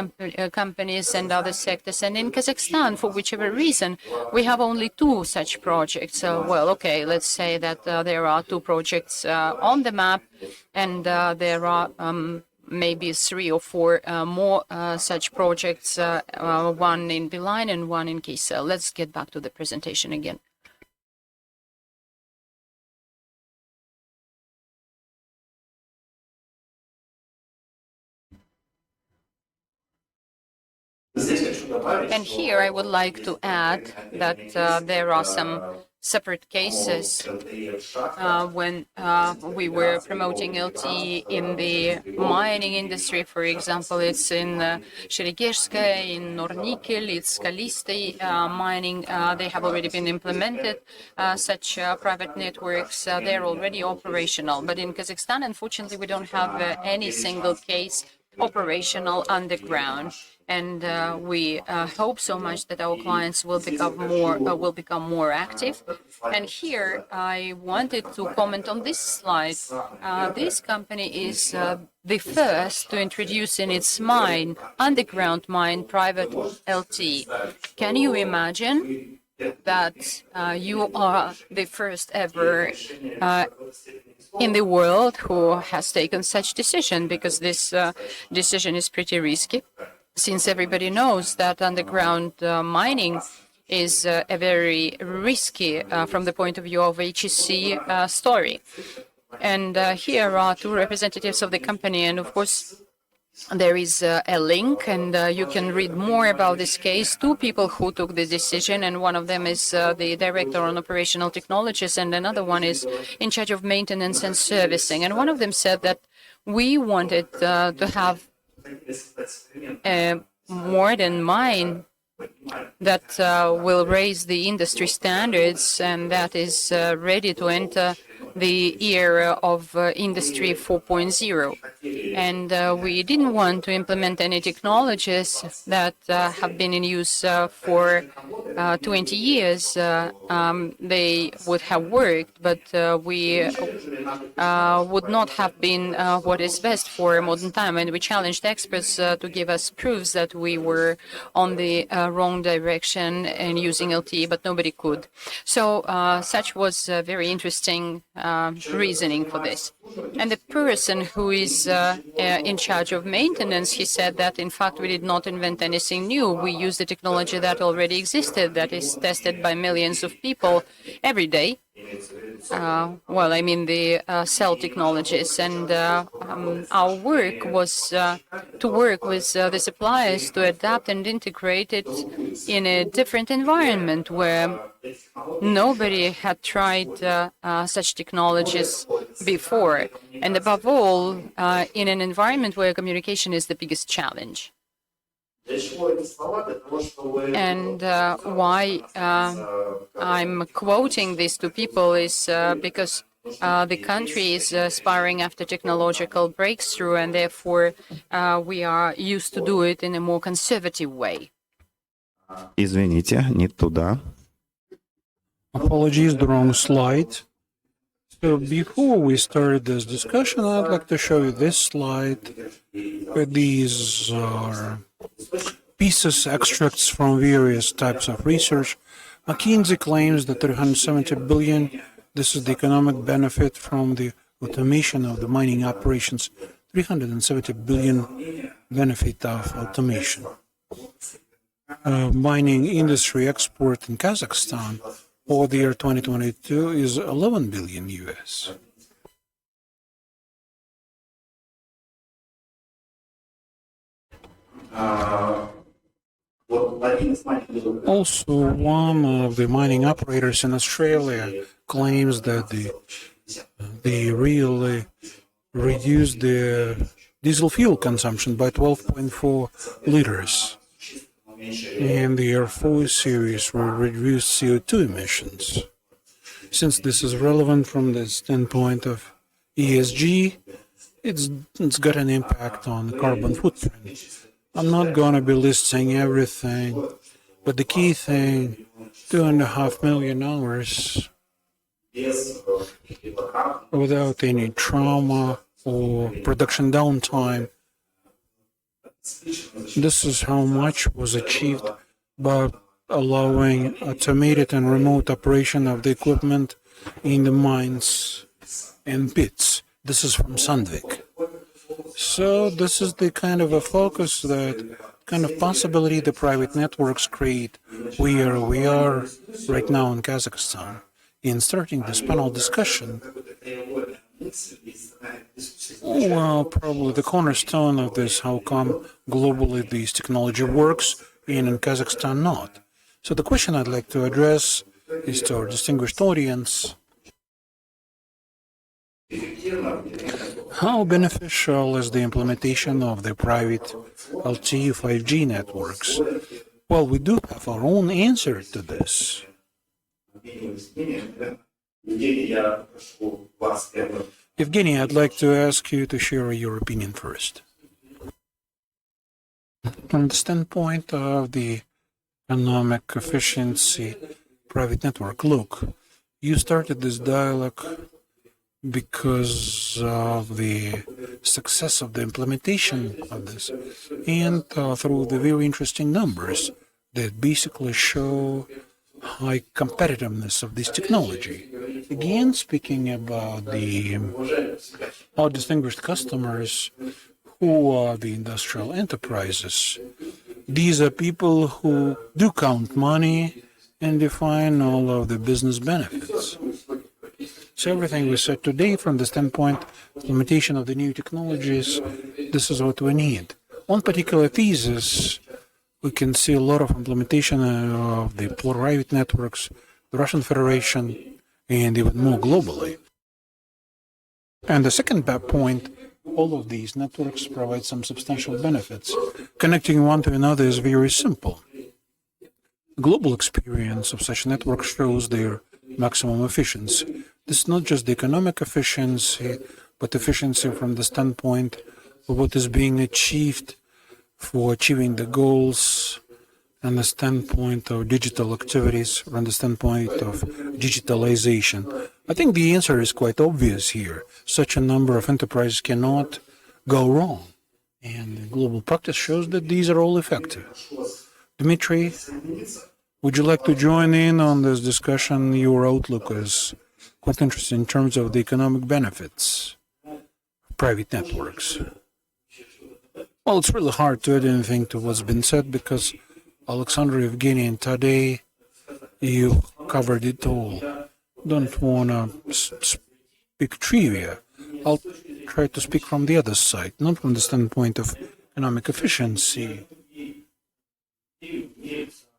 companies and other sectors. And in Kazakhstan, for whichever reason, we have only 2 such projects. Well, okay, let's say that there are 2 projects on the map, and there are maybe 3 or 4 more such projects, one in Beeline and one in K-Cell. Let's get back to the presentation again. And here I would like to add that there are some separate cases when we were promoting LTE in the mining industry. For example, it's in Sherigeshskaya, in Nornickel, it's Kaliste mining. They have already been implemented, such private networks. They're already operational. But in Kazakhstan, unfortunately, we don't have any single case operational underground. And we hope so much that our clients will become more active. And here I wanted to comment on this slide. This company is the first to introduce in its mine, underground mine, private LTE. Can you imagine that you are the first ever in the world who has taken such decision, because this decision is pretty risky, since everybody knows that underground mining is a very risky from the point of view of HEC story. And here are two representatives of the company, and of course there is a link, and you can read more about this case. Two people who took the decision, and one of them is the director on operational technologies, and another one is in charge of maintenance and servicing. And one of them said that we wanted to have a modern mine that will raise the industry standards and that is ready to enter the era of Industry 4.0. And we didn't want to implement any technologies that have been in use for 20 years. They would have worked, but we would not have been what is best for a modern time. And we challenged experts to give us proofs that we were on the wrong direction and using LTE, but nobody could. So such was very interesting reasoning for this. And the person who is in charge of maintenance, he said that in fact we did not invent anything new. We used the technology that already existed, that is tested by millions of people every day. Well, I mean the cell technologies, and our work was to work with the suppliers to adapt and integrate it in a different environment where nobody had tried such technologies before, and above all, in an environment where communication is the biggest challenge. And why I'm quoting these two people is because the country is aspiring after technological breakthrough, and therefore we are used to do it in a more conservative way. Извините, не туда. Apologies, the wrong slide. So before we start this discussion, I'd like to show you this slide. These are pieces, extracts from various types of research. McKinsey claims that 370 billion, this is the economic benefit from the automation of the mining operations, 370 billion benefit of automation. Mining industry export in Kazakhstan for the year 2022 is 11 billion US. Also, one of the mining operators in Australia claims that they really reduced the diesel fuel consumption by 12.4 liters. And the Air Force series will reduce CO2 emissions. Since this is relevant from the standpoint of ESG, it's got an impact on the carbon footprint. I'm not going to be listing everything, but the key thing, 2.5 million hours without any trauma or production downtime. This is how much was achieved by allowing automated and remote operation of the equipment in the mines and pits. This is from Sandvik. So this is the kind of a focus, that kind of possibility the private networks create where we are right now in Kazakhstan. In starting this panel discussion, well, probably the cornerstone of this, how come globally this technology works and in Kazakhstan not? So the question I'd like to address is to our distinguished audience. How beneficial is the implementation of the private LTE 5G networks? Well, we do have our own answer to this. Evgeny, I'd like to ask you to share your opinion first. From the standpoint of the economic efficiency private network, look, you started this dialogue because of the success of the implementation of this, and through the very interesting numbers that basically show high competitiveness of this technology. Again, speaking about our distinguished customers, who are the industrial enterprises. These are people who do count money and define all of the business benefits. So everything we said today from the standpoint of implementation of the new technologies, this is what we need. One particular thesis, we can see a lot of implementation of the private networks, the Russian Federation, and even more globally. And the second point, all of these networks provide some substantial benefits. Connecting one to another is very simple. The global experience of such networks shows their maximum efficiency. This is not just the economic efficiency, but efficiency from the standpoint of what is being achieved for achieving the goals and the standpoint of digital activities, from the standpoint of digitalization. I think the answer is quite obvious here. Such a number of enterprises cannot go wrong. And the global practice shows that these are all effective. Dmitry, would you like to join in on this discussion? Your outlook is quite interesting in terms of the economic benefits of private networks. Well, it's really hard to add anything to what's been said because Alexander, Evgeny, and Tadej, you covered it all. Don't want to speak trivia. I'll try to speak from the other side, not from the standpoint of economic efficiency.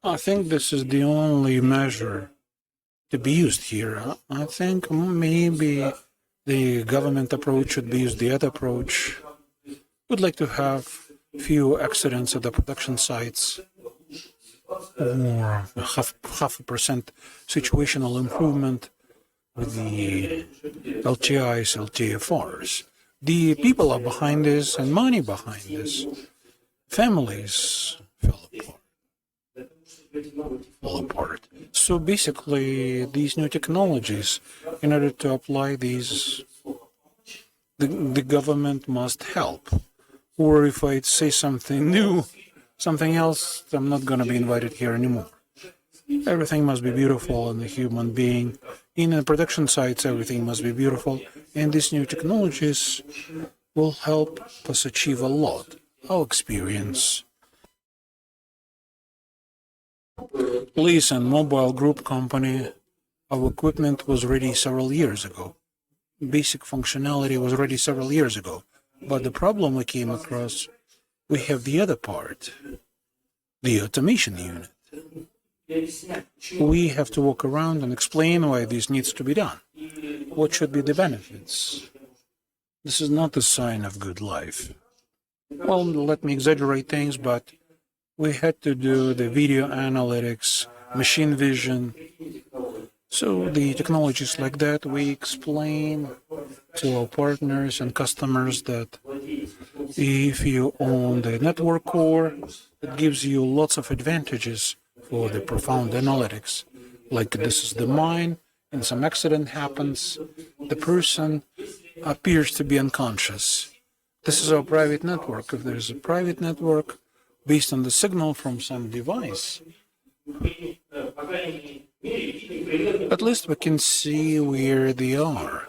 I think this is the only measure to be used here. I think maybe the government approach should be used, the other approach. We'd like to have few accidents at the production sites, or half a percent situational improvement with the LTIs, LTFRs. The people are behind this and money behind this. Families fall apart. So basically, these new technologies, in order to apply these, the government must help. Or if I say something new, something else, I'm not going to be invited here anymore. Everything must be beautiful in the human being. In the production sites, everything must be beautiful. And these new technologies will help us achieve a lot. Our experience. Police and mobile group company, our equipment was ready several years ago. Basic functionality was ready several years ago. But the problem we came across, we have the other part, the automation unit. We have to walk around and explain why this needs to be done. What should be the benefits? This is not a sign of good life. Well, let me exaggerate things, but we had to do the video analytics, machine vision. So the technologies like that, we explain to our partners and customers that if you own the network core, it gives you lots of advantages for the profound analytics. Like this is the mine, and some accident happens, the person appears to be unconscious. This is our private network. If there's a private network based on the signal from some device, at least we can see where they are,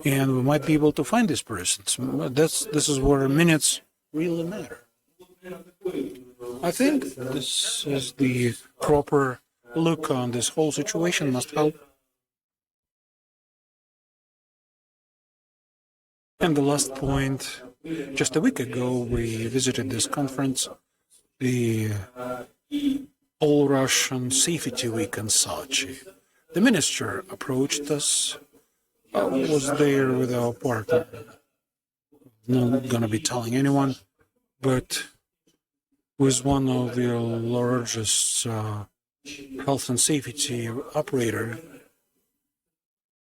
and we might be able to find these persons. This is where minutes really matter. I think this is the proper look on this whole situation must help. And the last point, just a week ago, we visited this conference, the All-Russian Safety Week in Sochi. The minister approached us, was there with our partner. Not going to be telling anyone, but was one of the largest health and safety operator.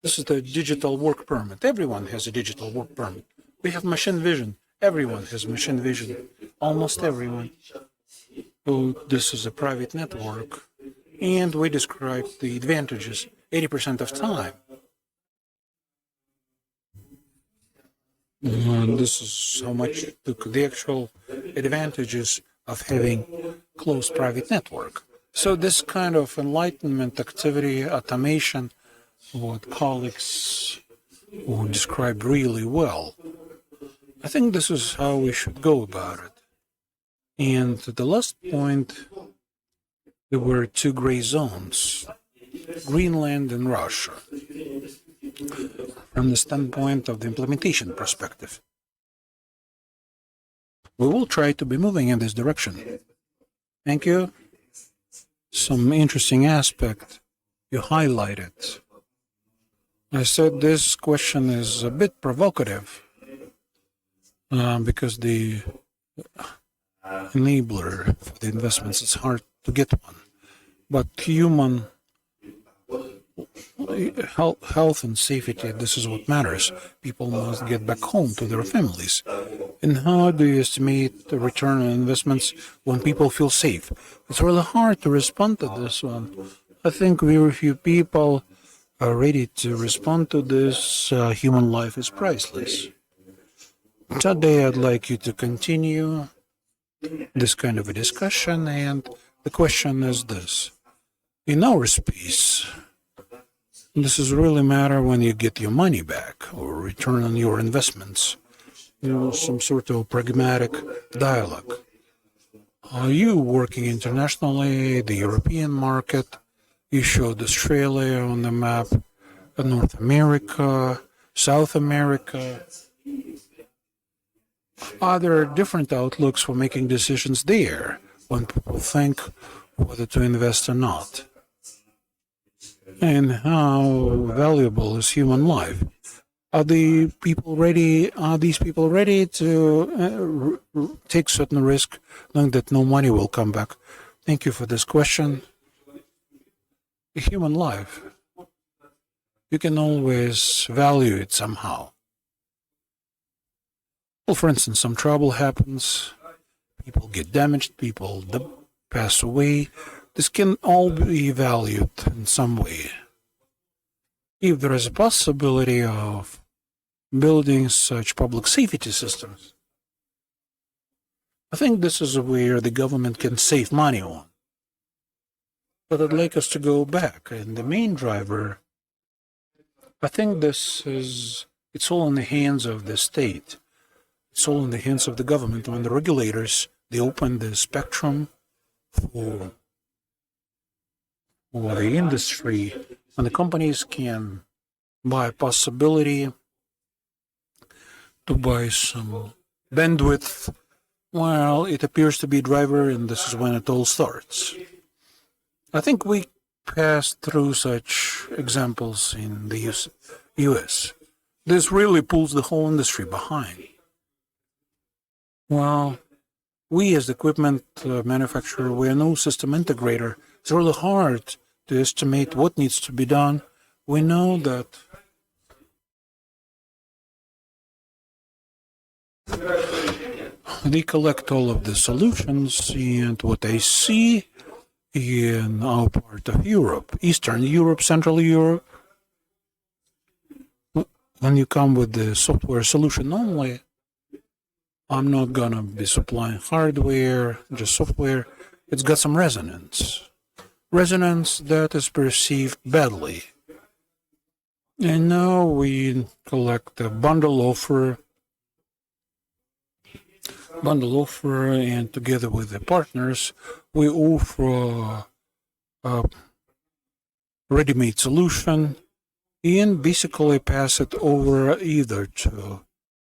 This is the digital work permit. Everyone has a digital work permit. We have machine vision. Everyone has machine vision. Almost everyone. So this is a private network. And we described the advantages 80% of time. And this is how much the actual advantages of having closed private network. So this kind of enlightenment activity, automation, what colleagues would describe really well. I think this is how we should go about it. And the last point, there were two gray zones, Greenland and Russia, from the standpoint of the implementation perspective. We will try to be moving in this direction. Thank you. Some interesting aspect you highlighted. I said this question is a bit provocative because the enabler for the investments is hard to get one. But human health and safety, this is what matters. People must get back home to their families. And how do you estimate the return on investments when people feel safe? It's really hard to respond to this one. I think very few people are ready to respond to this. Human life is priceless. Today, I'd like you to continue this kind of a discussion, and the question is this. In our space, this is really matter when you get your money back or return on your investments. Some sort of pragmatic dialogue. Are you working internationally, the European market? You showed Australia on the map, North America, South America. Are there different outlooks for making decisions there when people think whether to invest or not? And how valuable is human life? Are these people ready to take certain risk, knowing that no money will come back? Thank you for this question. Human life, you can always value it somehow. Well, for instance, some trouble happens, people get damaged, people pass away. This can all be valued in some way. If there is a possibility of building such public safety systems, I think this is where the government can save money on. But I'd like us to go back, and the main driver, I think it's all in the hands of the state. It's all in the hands of the government. When the regulators, they open the spectrum for the industry, and the companies can buy a possibility to buy some bandwidth, well, it appears to be driver, and this is when it all starts. I think we passed through such examples in the US. This really pulls the whole industry behind. Well, we as the equipment manufacturer, we are no system integrator. It's really hard to estimate what needs to be done. We know that they collect all of the solutions, and what I see in our part of Europe, Eastern Europe, Central Europe, when you come with the software solution only, I'm not gonna be supplying hardware, just software. It's got some resonance that is perceived badly. And now we collect a bundle offer, and together with the partners, we offer a ready-made solution and basically pass it over either to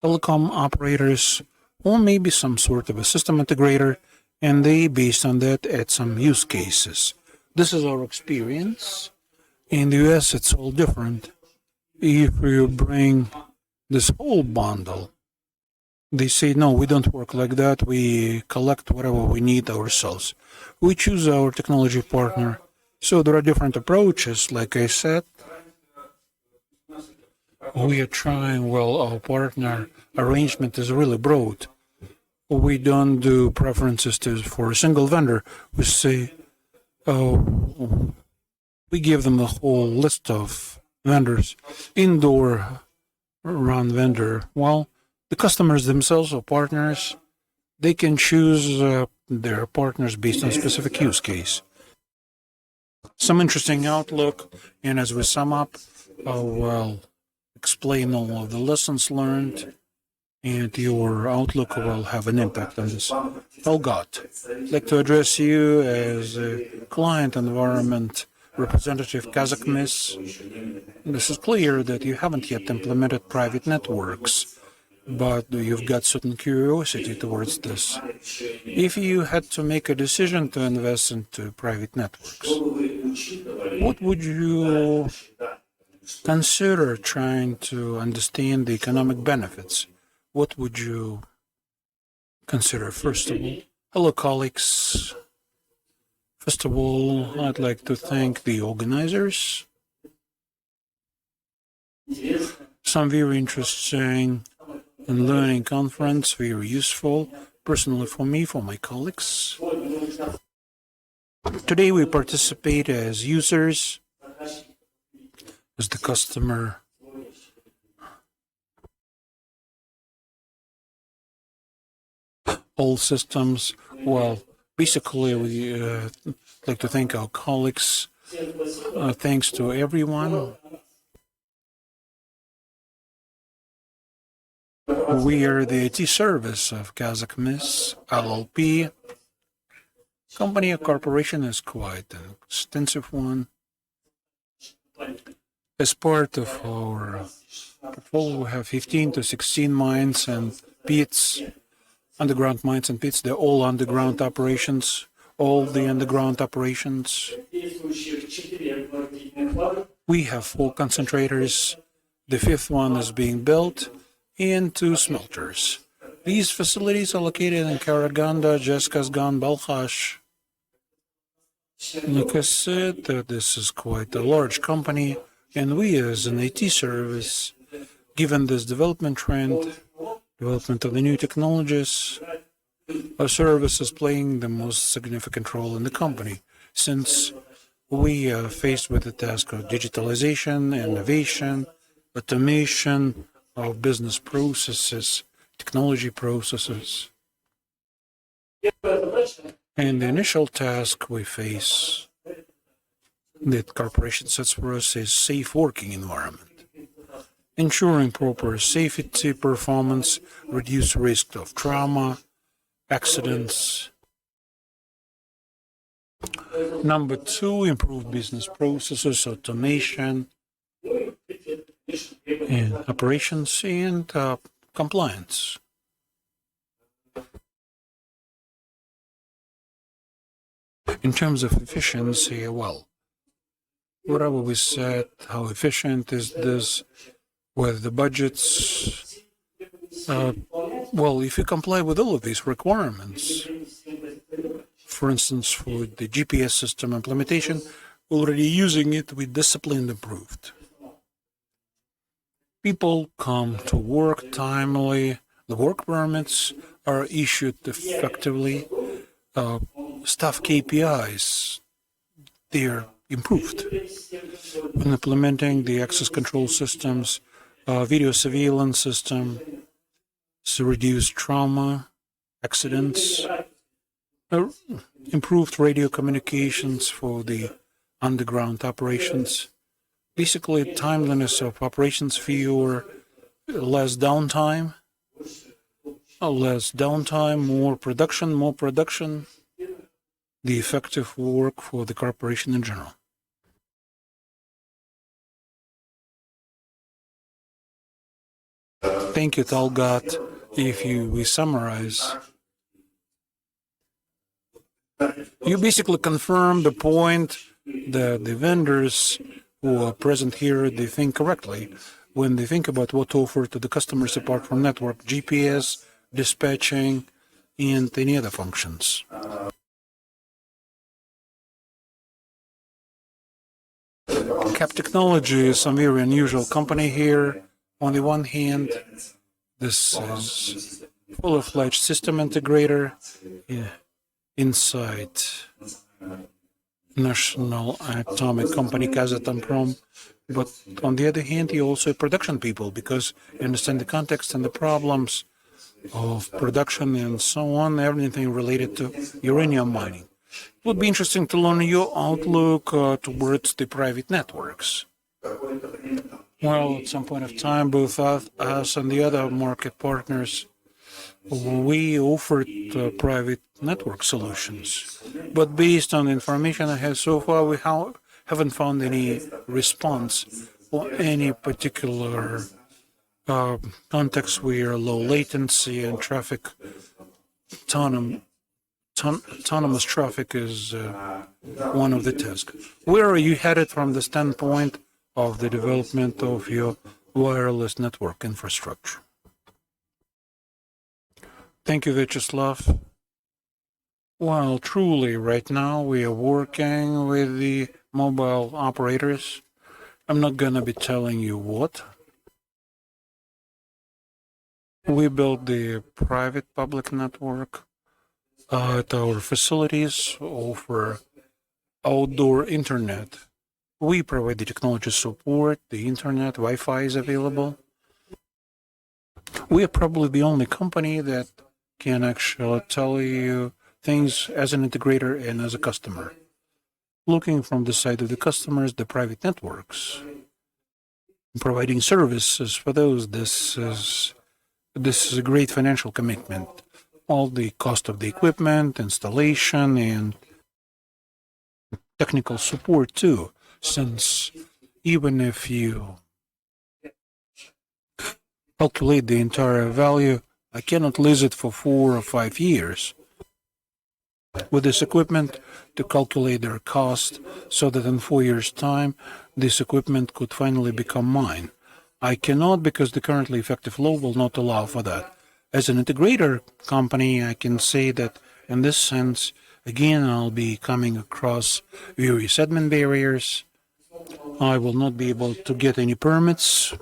telecom operators or maybe some sort of a system integrator, and they, based on that, add some use cases. This is our experience. In the US, it's all different. If you bring this whole bundle, they say, no, we don't work like that. We collect whatever we need ourselves. We choose our technology partner. So there are different approaches. Like I said, we are trying, well, our partner arrangement is really broad. We don't do preferences for a single vendor. We say, we give them a whole list of vendors, indoor run vendor. Well, the customers themselves or partners, they can choose their partners based on specific use case. Some interesting outlook, and as we sum up, we'll explain all of the lessons learned, and your outlook will have an impact on this. Olgat, I'd like to address you as a client environment representative Kazakh. This is clear that you haven't yet implemented private networks, but you've got certain curiosity towards this. If you had to make a decision to invest into private networks, what would you consider trying to understand the economic benefits? What would you consider first of all? Hello, colleagues. First of all, I'd like to thank the organizers. Some very interesting and learning conference, very useful, personally for me, for my colleagues. Today we participate as users, as the customer. All systems. Well, basically, we like to thank our colleagues. Thanks to everyone. We are the IT service of Kazakh LLP. Company or corporation is quite an extensive one. As part of our portfolio, we have 15 to 16 mines and pits, underground mines and pits. They're all underground operations, all the underground operations. We have 4 concentrators. The 5th one is being built, and 2 smelters. These facilities are located in Karaganda, Zhezkazgan, Balkhash. Like I said, this is quite a large company, and we as an IT service, given this development trend, development of the new technologies, our service is playing the most significant role in the company, since we are faced with the task of digitalization, innovation, automation of business processes, technology processes. And the initial task we face that corporation sets for us is safe working environment, ensuring proper safety performance, reduce risk of trauma, accidents. Number 2, improve business processes, automation, and operations, and compliance. In terms of efficiency, well, whatever we said, how efficient is this with the budgets? Well, if you comply with all of these requirements, for instance, for the GPS system implementation, already using it with discipline improved. People come to work timely, the work permits are issued effectively, staff KPIs, they're improved. When implementing the access control systems, video surveillance system, to reduce trauma, accidents, improved radio communications for the underground operations. Basically, timeliness of operations, fewer, less downtime, more production, the effective work for the corporation in general. Thank you, Talgat. If we summarize, you basically confirm the point that the vendors who are present here, they think correctly when they think about what to offer to the customers apart from network, GPS, dispatching, and any other functions. Cap Technology is a very unusual company here. On the one hand, this is full-fledged system integrator inside National Atomic Company, Kazatomprom. But on the other hand, you also production people, because you understand the context and the problems of production and so on, everything related to uranium mining. It would be interesting to learn your outlook towards the private networks. Well, at some point of time, both us and the other market partners, we offered private network solutions. But based on the information I have so far, we haven't found any response or any particular context where low latency and traffic, autonomous traffic is one of the tasks. Where are you headed from the standpoint of the development of your wireless network infrastructure? Thank you, Vyacheslav. Well, truly, right now we are working with the mobile operators. I'm not going to be telling you what. We built the private public network at our facilities, offer outdoor internet. We provide the technology support, the internet, Wi-Fi is available. We are probably the only company that can actually tell you things as an integrator and as a customer. Looking from the side of the customers, the private networks, providing services for those, this is a great financial commitment. All the cost of the equipment, installation, and technical support too, since even if you calculate the entire value, I cannot lease it for 4 or 5 years. With this equipment, to calculate their cost so that in 4 years' time, this equipment could finally become mine. I cannot because the currently effective law will not allow for that. As an integrator company, I can say that in this sense, again, I'll be coming across various admin barriers. I will not be able to get any permits.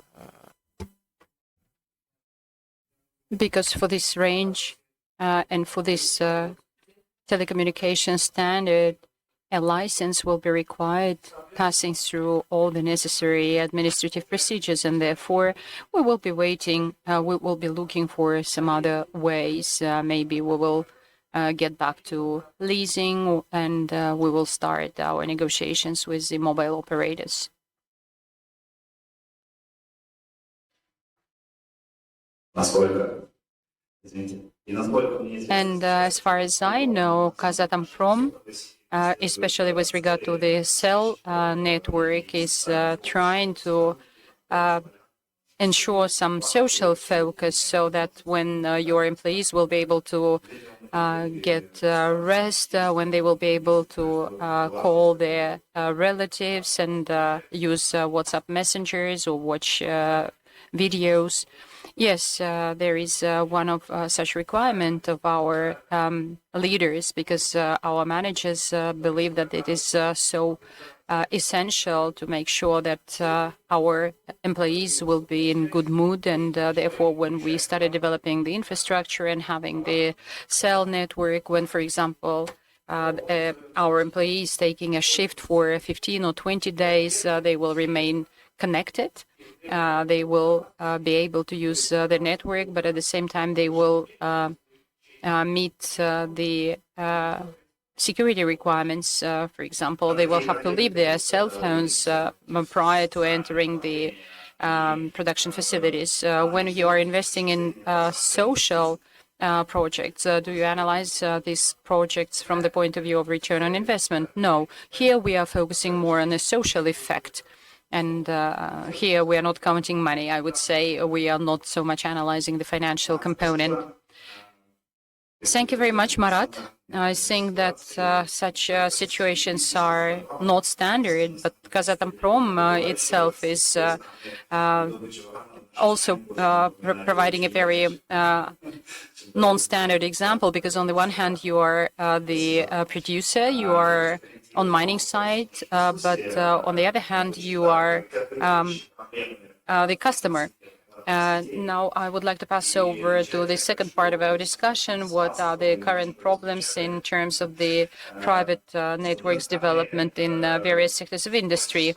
Because for this range and for this telecommunication standard, a license will be required, passing through all the necessary administrative procedures, and therefore we will be waiting, we will be looking for some other ways. Maybe we will get back to leasing, and we will start our negotiations with the mobile operators. And as far as I know, Kazatomprom, especially with regard to the cell network, is trying to ensure some social focus so that when your employees will be able to get rest, when they will be able to call their relatives and use WhatsApp messengers or watch videos. Yes, there is one of such requirement of our leaders, because our managers believe that it is so essential to make sure that our employees will be in good mood, and therefore when we started developing the infrastructure and having the cell network, when, for example, our employees taking a shift for 15 or 20 days, they will remain connected. They will be able to use the network, but at the same time they will meet the security requirements. For example, they will have to leave their cell phones prior to entering the production facilities. When you are investing in social projects, do you analyze these projects from the point of view of return on investment? No. Here we are focusing more on the social effect. And here we are not counting money. I would say we are not so much analyzing the financial component. Thank you very much, Marat. I think that such situations are not standard, but Kazatomprom itself is also providing a very non-standard example, because on the one hand you are the producer, you are on mining site, but on the other hand you are the customer. Now I would like to pass over to the second part of our discussion. What are the current problems in terms of the private networks development in various sectors of industry?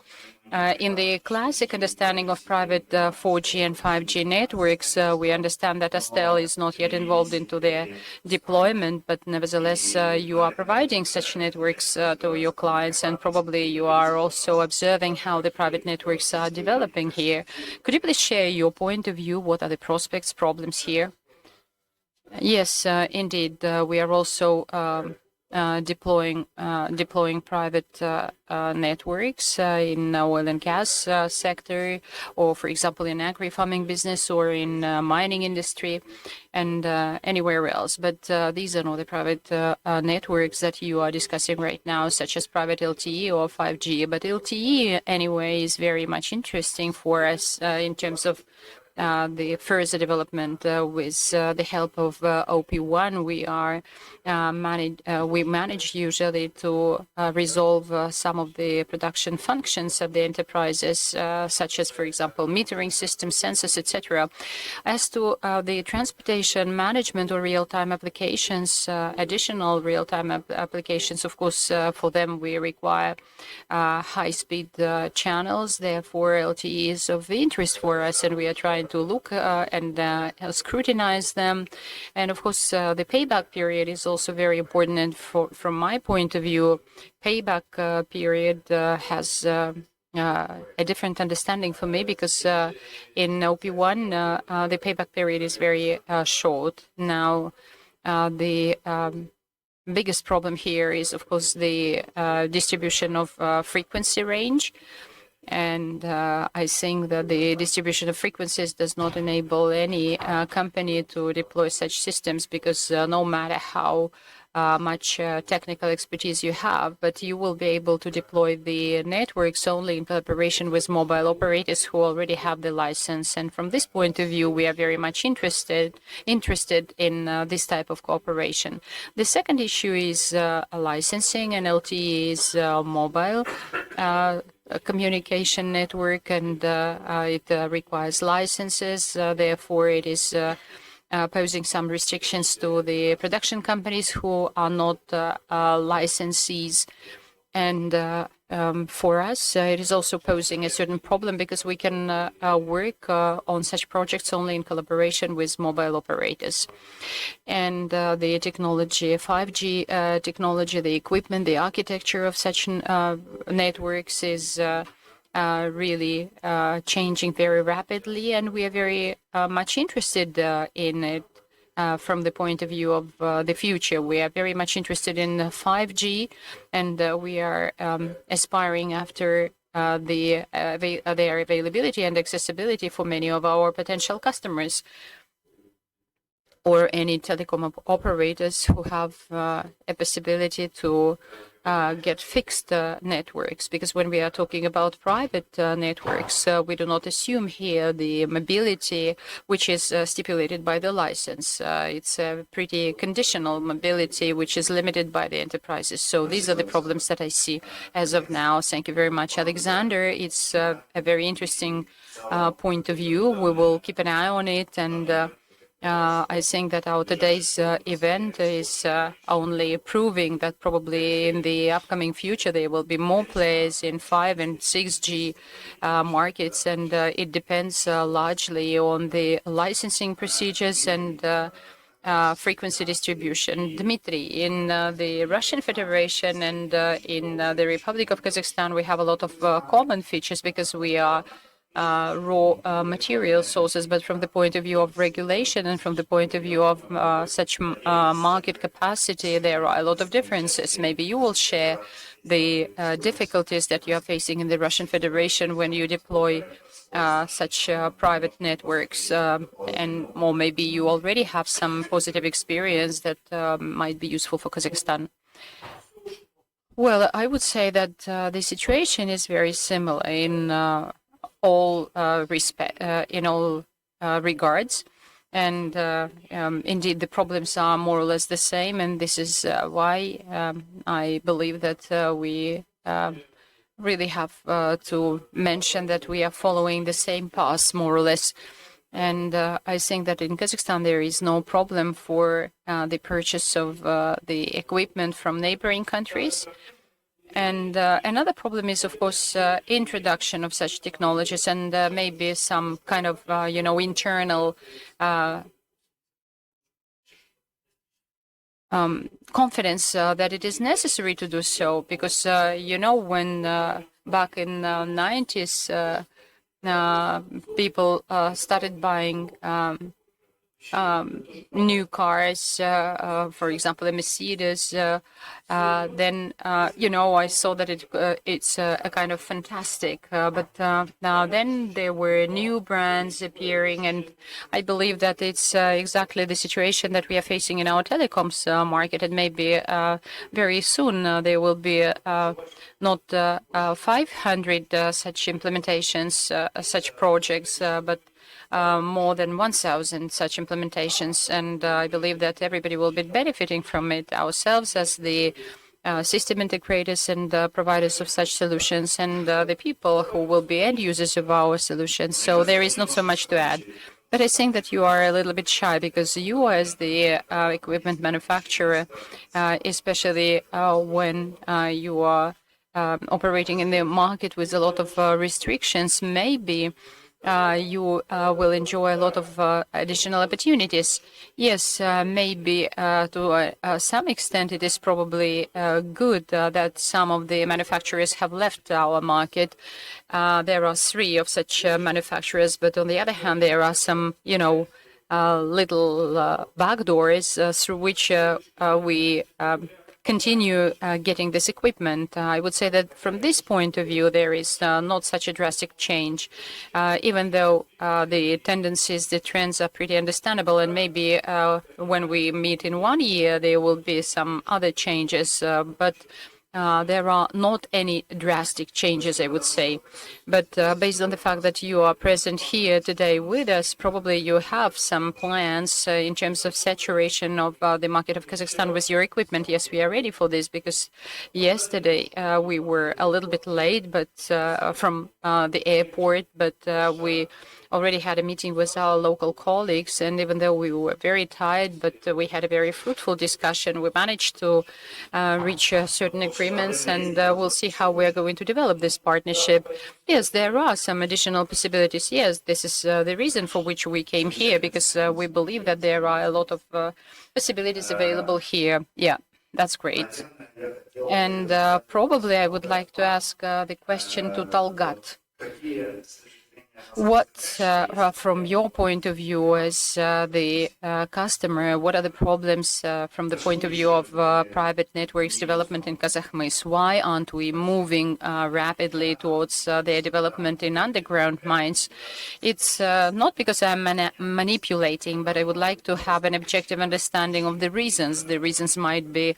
In the classic understanding of private 4G and 5G networks, we understand that Astel is not yet involved into their deployment, but nevertheless, you are providing such networks to your clients, and probably you are also observing how the private networks are developing here. Could you please share your point of view? What are the prospects, problems here? Yes, indeed. We are also deploying private networks in oil and gas sector, or for example in agri-farming business, or in mining industry, and anywhere else. But these are not the private networks that you are discussing right now, such as private LTE or 5G. But LTE anyway is very much interesting for us in terms of the further development. With the help of OP1, we manage usually to resolve some of the production functions of the enterprises, such as, for example, metering systems, sensors, etc. As to the transportation management or real-time applications, additional real-time applications, of course, for them we require high-speed channels. Therefore, LTE is of interest for us, and we are trying to look and scrutinize them. And of course, the payback period is also very important. And from my point of view, payback period has a different understanding for me, because in OP1, the payback period is very short. Now, the biggest problem here is, of course, the distribution of frequency range. And I think that the distribution of frequencies does not enable any company to deploy such systems, because no matter how much technical expertise you have, but you will be able to deploy the networks only in collaboration with mobile operators who already have the license. And from this point of view, we are very much interested in this type of cooperation. The second issue is licensing, and LTE is mobile communication network, and it requires licenses. Therefore, it is posing some restrictions to the production companies who are not licensees. And for us, it is also posing a certain problem, because we can work on such projects only in collaboration with mobile operators. And the technology, 5G technology, the equipment, the architecture of such networks is really changing very rapidly, and we are very much interested in it. From the point of view of the future, we are very much interested in 5G, and we are aspiring after their availability and accessibility for many of our potential customers, or any telecom operators who have a possibility to get fixed networks. Because when we are talking about private networks, we do not assume here the mobility which is stipulated by the license. It's a pretty conditional mobility which is limited by the enterprises. So these are the problems that I see as of now. Thank you very much, Alexander. It's a very interesting point of view. We will keep an eye on it, and I think that our today's event is only proving that probably in the upcoming future there will be more players in 5 and 6G markets, and it depends largely on the licensing procedures and frequency distribution. Dmitry, in the Russian Federation and in the Republic of Kazakhstan, we have a lot of common features, because we are raw material sources, but from the point of view of regulation and from the point of view of such market capacity, there are a lot of differences. Maybe you will share the difficulties that you are facing in the Russian Federation when you deploy such private networks, or maybe you already have some positive experience that might be useful for Kazakhstan. Well, I would say that the situation is very similar in all regards, and indeed the problems are more or less the same, and this is why I believe that we really have to mention that we are following the same path more or less. And I think that in Kazakhstan there is no problem for the purchase of the equipment from neighboring countries. And another problem is, of course, introduction of such technologies and maybe some kind of, internal confidence that it is necessary to do so. Because, when back in the 90s, people started buying new cars, for example, a Mercedes, then, I saw that it's a kind of fantastic. But now then there were new brands appearing, and I believe that it's exactly the situation that we are facing in our telecoms market. And maybe very soon there will be not 500 such implementations, such projects, but more than 1,000 such implementations, and I believe that everybody will be benefiting from it, ourselves as the system integrators and providers of such solutions, and the people who will be end users of our solutions. So there is not so much to add. But I think that you are a little bit shy because you, as the equipment manufacturer, especially when you are operating in the market with a lot of restrictions, maybe you will enjoy a lot of additional opportunities. Yes, maybe to some extent it is probably good that some of the manufacturers have left our market. There are 3 of such manufacturers, but on the other hand, there are some, little back doors through which we continue getting this equipment. I would say that from this point of view, there is not such a drastic change, even though the tendencies, the trends are pretty understandable. And maybe when we meet in 1 year, there will be some other changes. But there are not any drastic changes, I would say. But based on the fact that you are present here today with us, probably you have some plans in terms of saturation of the market of Kazakhstan with your equipment. Yes, we are ready for this because yesterday we were a little bit late, but from the airport, but we already had a meeting with our local colleagues, and even though we were very tired, but we had a very fruitful discussion. We managed to reach certain agreements, and we'll see how we're going to develop this partnership. Yes, there are some additional possibilities. Yes, this is the reason for which we came here, because we believe that there are a lot of possibilities available here. Yeah, that's great. And probably I would like to ask the question to Talgat. What, from your point of view as the customer, what are the problems from the point of view of private networks development in Kazakhmys? Why aren't we moving rapidly towards their development in underground mines? It's not because I'm manipulating, but I would like to have an objective understanding of the reasons. The reasons might be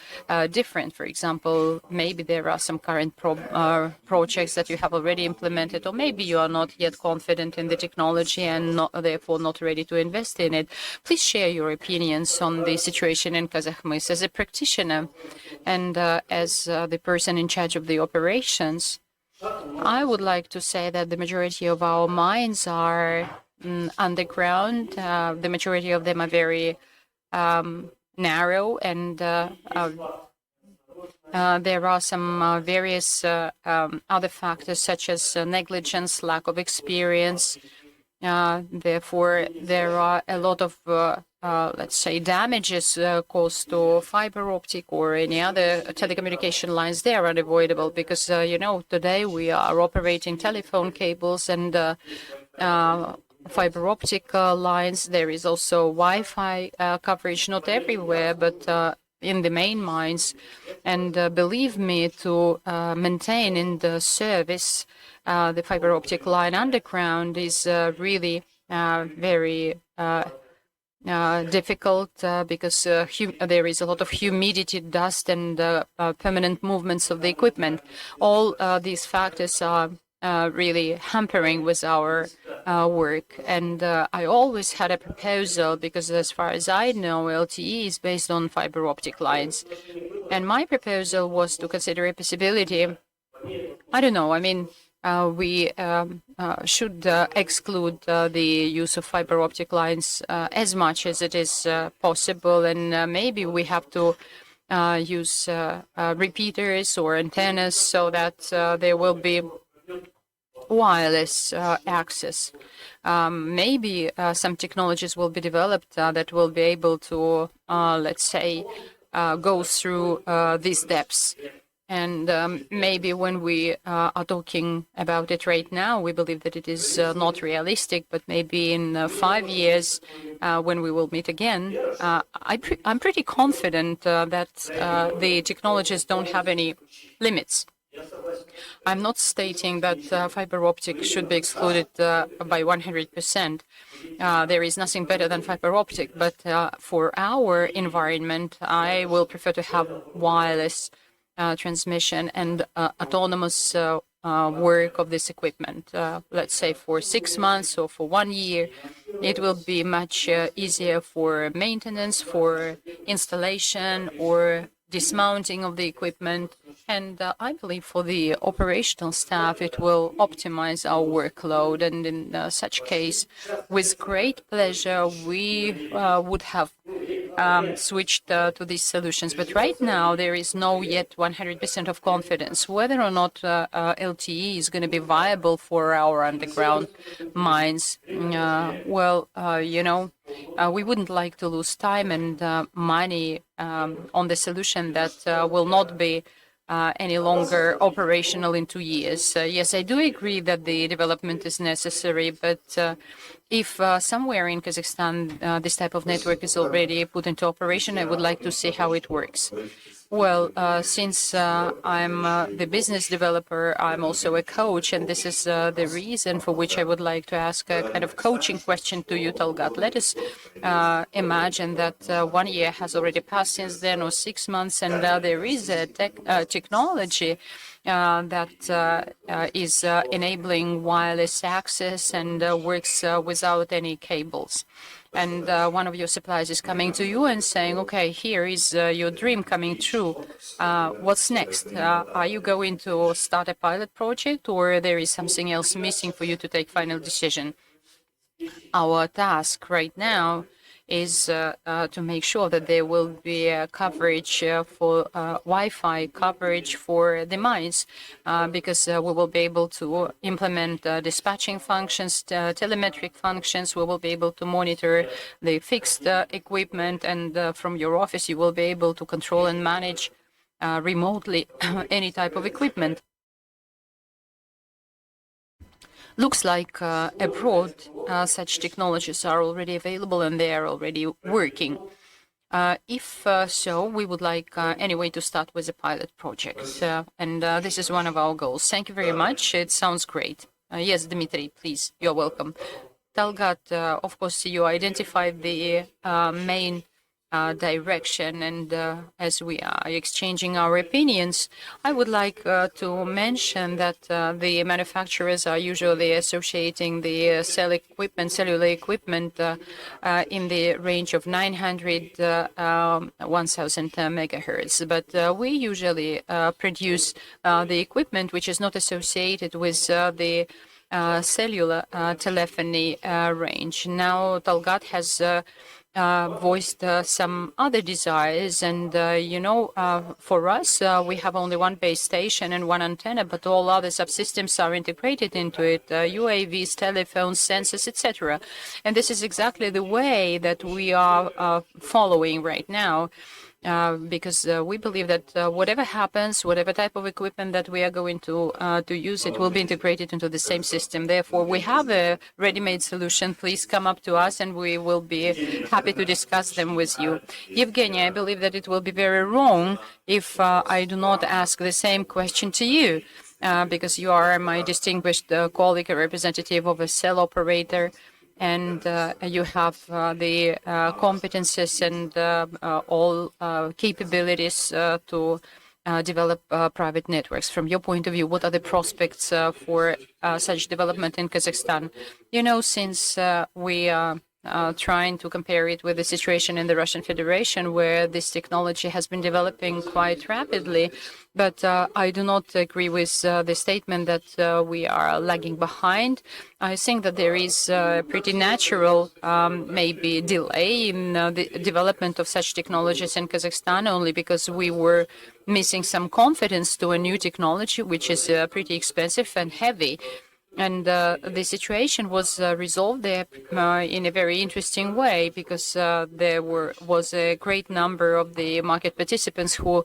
different. For example, maybe there are some current projects that you have already implemented, or maybe you are not yet confident in the technology and therefore not ready to invest in it. Please share your opinions on the situation in Kazakhmys as a practitioner and as the person in charge of the operations. I would like to say that the majority of our mines are underground. The majority of them are very narrow, and there are some various other factors such as negligence, lack of experience. Therefore, there are a lot of, let's say, damages caused to fiber optic or any other telecommunication lines. They are unavoidable because, today we are operating telephone cables and fiber optic lines. There is also Wi-Fi coverage, not everywhere, but in the main mines. And believe me, to maintain in the service the fiber optic line underground is really very difficult because there is a lot of humidity, dust, and permanent movements of the equipment. All these factors are really hampering with our work. And I always had a proposal because, as far as I know, LTE is based on fiber optic lines. And my proposal was to consider a possibility, I don't know, I mean, we should exclude the use of fiber optic lines as much as it is possible, and maybe we have to use repeaters or antennas so that there will be wireless access. Maybe some technologies will be developed that will be able to, let's say, go through these depths. And maybe when we are talking about it right now, we believe that it is not realistic, but maybe in 5 years, when we will meet again, I'm pretty confident that the technologies don't have any limits. I'm not stating that fiber optic should be excluded by 100%. There is nothing better than fiber optic, but for our environment, I will prefer to have wireless transmission and autonomous work of this equipment. Let's say for 6 months or for 1 year, it will be much easier for maintenance, for installation, or dismounting of the equipment. And I believe for the operational staff, it will optimize our workload. And in such case, with great pleasure, we would have switched to these solutions. But right now, there is no yet 100% of confidence whether or not LTE is going to be viable for our underground mines. We wouldn't like to lose time and money on the solution that will not be any longer operational in 2 years. Yes, I do agree that the development is necessary, but if somewhere in Kazakhstan this type of network is already put into operation, I would like to see how it works. Well, since I'm the business developer, I'm also a coach, and this is the reason for which I would like to ask a kind of coaching question to you, Talgat. Let us imagine that 1 year has already passed since then, or 6 months, and there is a technology that is enabling wireless access and works without any cables. And one of your suppliers is coming to you and saying, okay, here is your dream coming true. What's next? Are you going to start a pilot project, or there is something else missing for you to take final decision? Our task right now is to make sure that there will be coverage for Wi-Fi coverage for the mines, because we will be able to implement dispatching functions, telemetric functions. We will be able to monitor the fixed equipment, and from your office, you will be able to control and manage remotely any type of equipment. Looks like abroad such technologies are already available and they are already working. If so, we would like anyway to start with a pilot project. And this is one of our goals. Thank you very much. It sounds great. Yes, Dmitry, please, you're welcome. Talgat, of course, you identified the main direction, and as we are exchanging our opinions, I would like to mention that the manufacturers are usually associating the cellular equipment in the range of 900, 1000 megahertz. But we usually produce the equipment which is not associated with the cellular telephony range. Now, Talgat has voiced some other desires, and for us, we have only one base station and one antenna, but all other subsystems are integrated into it: UAVs, telephones, sensors, etc. And this is exactly the way that we are following right now. Because we believe that whatever happens, whatever type of equipment that we are going to use, it will be integrated into the same system. Therefore, we have a ready-made solution. Please come up to us, and we will be happy to discuss them with you. Evgeny, I believe that it will be very wrong if I do not ask the same question to you, because you are my distinguished colleague, a representative of a cell operator, and you have the competences and all capabilities to develop private networks. From your point of view, what are the prospects for such development in Kazakhstan? Since we are trying to compare it with the situation in the Russian Federation, where this technology has been developing quite rapidly. But I do not agree with the statement that we are lagging behind. I think that there is a pretty natural, maybe, delay in the development of such technologies in Kazakhstan, only because we were missing some confidence to a new technology, which is pretty expensive and heavy. And the situation was resolved there in a very interesting way, because there was a great number of the market participants who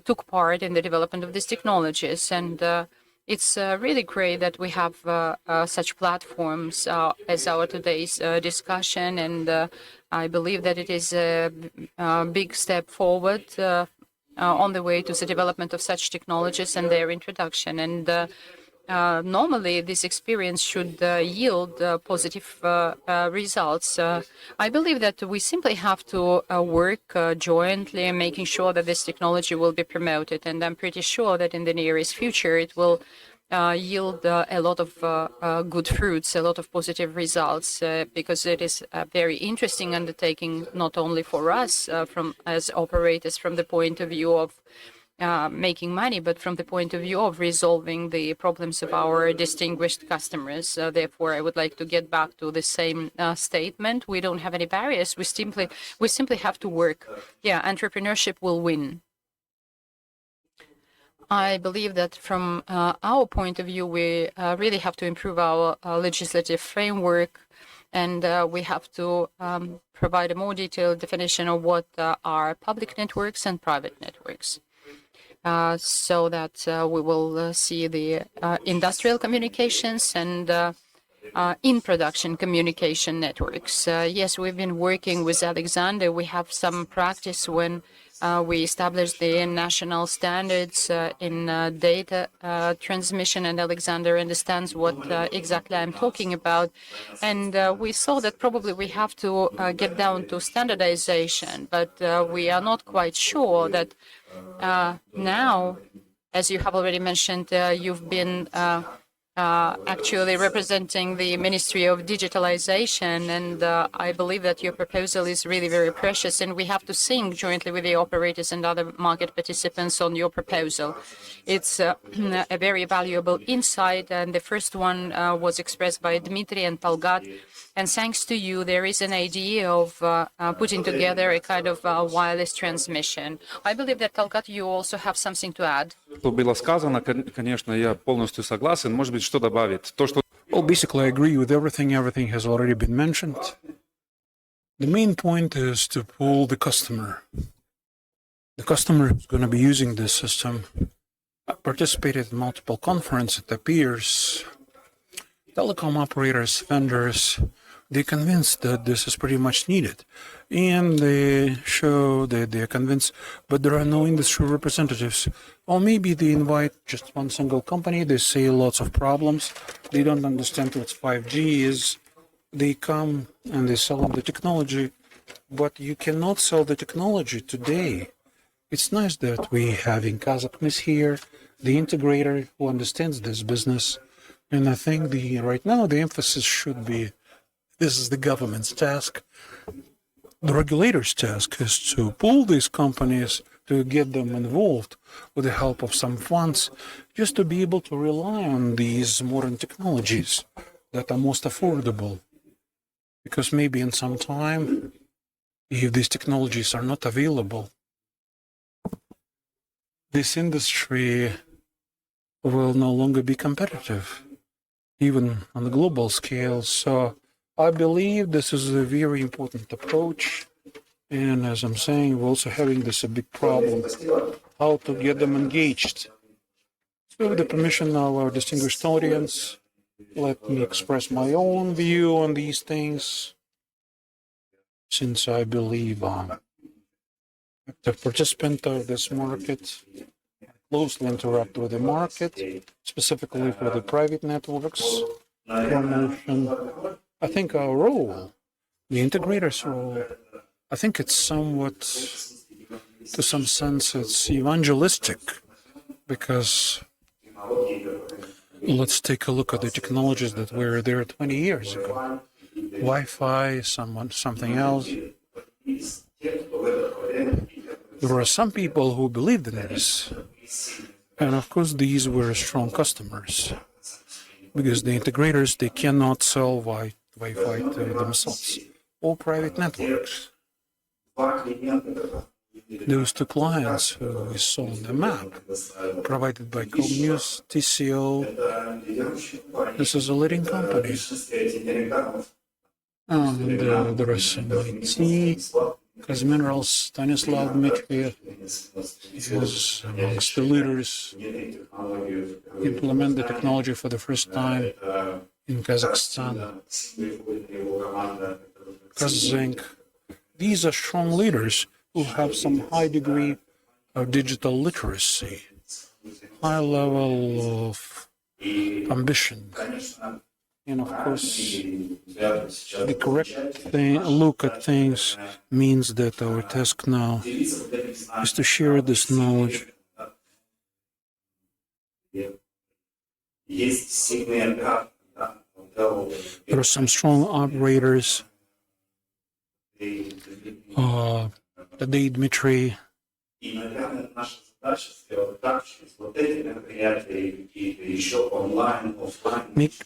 took part in the development of these technologies. And it's really great that we have such platforms as our today's discussion. And I believe that it is a big step forward on the way to the development of such technologies and their introduction. And normally, this experience should yield positive results. I believe that we simply have to work jointly, making sure that this technology will be promoted. And I'm pretty sure that in the nearest future, it will yield a lot of good fruits, a lot of positive results, because it is a very interesting undertaking, not only for us as operators from the point of view of making money, but from the point of view of resolving the problems of our distinguished customers. Therefore, I would like to get back to the same statement. We don't have any barriers. We simply have to work. Yeah, entrepreneurship will win. I believe that from our point of view, we really have to improve our legislative framework, and we have to provide a more detailed definition of what are public networks and private networks. So that we will see the industrial communications and in-production communication networks. Yes, we've been working with Alexander. We have some practice when we established the national standards in data transmission, and Alexander understands what exactly I'm talking about. And we saw that probably we have to get down to standardization, but we are not quite sure that now, as you have already mentioned, you've been actually representing the Ministry of Digitalization, and I believe that your proposal is really very precious, and we have to think jointly with the operators and other market participants on your proposal. It's a very valuable insight, and the first one was expressed by Dmitry and Talgat. And thanks to you, there is an idea of putting together a kind of wireless transmission. I believe that, Talgat, you also have something to add. Что было сказано, конечно, я полностью согласен. Может быть, что добавить? То, что... Well, basically, I agree with everything. Everything has already been mentioned. The main point is to pull the customer. The customer is going to be using this system. I participated in multiple conferences. It appears telecom operators, vendors, they're convinced that this is pretty much needed. And they show that they're convinced, but there are no industry representatives. Or maybe they invite just one single company, they say lots of problems, they don't understand what 5G is. They come and they sell them the technology, but you cannot sell the technology today. It's nice that we have in Kazakhstan here, the integrator who understands this business. And I think right now the emphasis should be, this is the government's task. The regulator's task is to pull these companies, to get them involved with the help of some funds, just to be able to rely on these modern technologies that are most affordable. Because maybe in some time, if these technologies are not available, this industry will no longer be competitive, even on the global scale. So I believe this is a very important approach. And as I'm saying, we're also having this a big problem, how to get them engaged. So with the permission of our distinguished audience, let me express my own view on these things, since I believe the participant of this market closely interact with the market, specifically for the private networks promotion. I think our role, the integrator's role, I think it's somewhat, to some sense, it's evangelistic, because let's take a look at the technologies that were there 20 years ago. Wi-Fi, something else. There are some people who believed in this. And of course, these were strong customers because the integrators, they cannot sell Wi-Fi to themselves or private networks. Those two clients who we saw on the map, provided by Comnews, TCO, this is a leading company. And there are some IT, Kaziminerals, Stanislav Dmitriev is amongst the leaders, implement the technology for the first time in Kazakhstan. Kazzenk. These are strong leaders who have some high degree of digital literacy, high level of ambition. And of course, the correct look at things means that our task now is to share this knowledge. There are some strong operators. Today, Dmitry,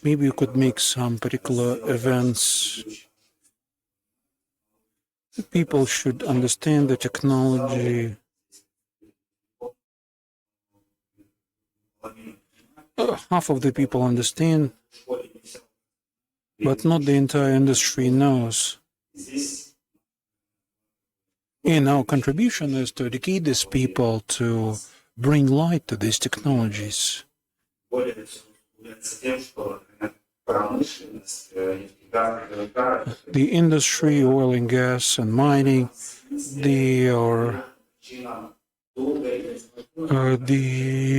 maybe you could make some particular events. People should understand the technology. Half of the people understand, but not the entire industry knows. And our contribution is to educate these people to bring light to these technologies. The industry, oil and gas and mining, they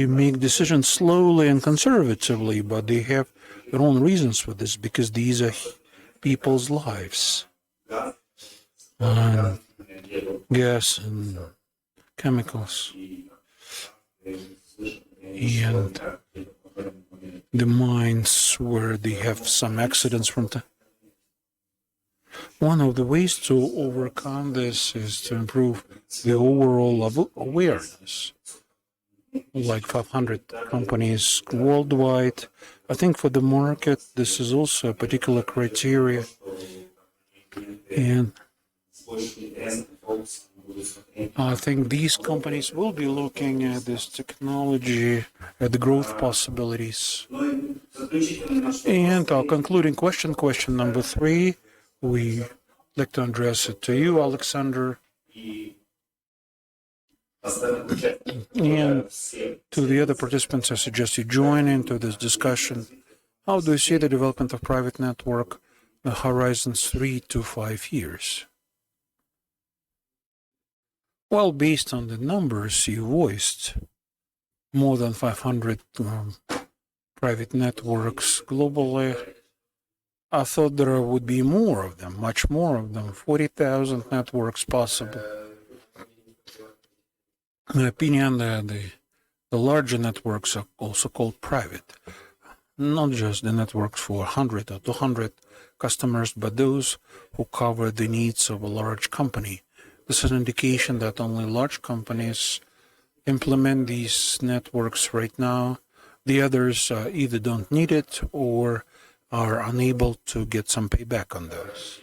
make decisions slowly and conservatively, but they have their own reasons for this because these are people's lives. Gas and chemicals, and the mines where they have some accidents from time. One of the ways to overcome this is to improve the overall awareness. Like 500 companies worldwide. I think for the market, this is also a particular criteria. And I think these companies will be looking at this technology, at the growth possibilities. And our concluding question number 3, we like to address it to you, Alexander, and to the other participants. I suggest you join into this discussion. How do you see the development of private network in the horizons 3 to 5 years? Well, based on the numbers you voiced, more than 500 private networks globally, I thought there would be more of them, much more of them, 40,000 networks possible. In my opinion, the larger networks are also called private, not just the networks for 100 or 200 customers, but those who cover the needs of a large company. This is an indication that only large companies implement these networks right now. The others either don't need it or are unable to get some payback on those.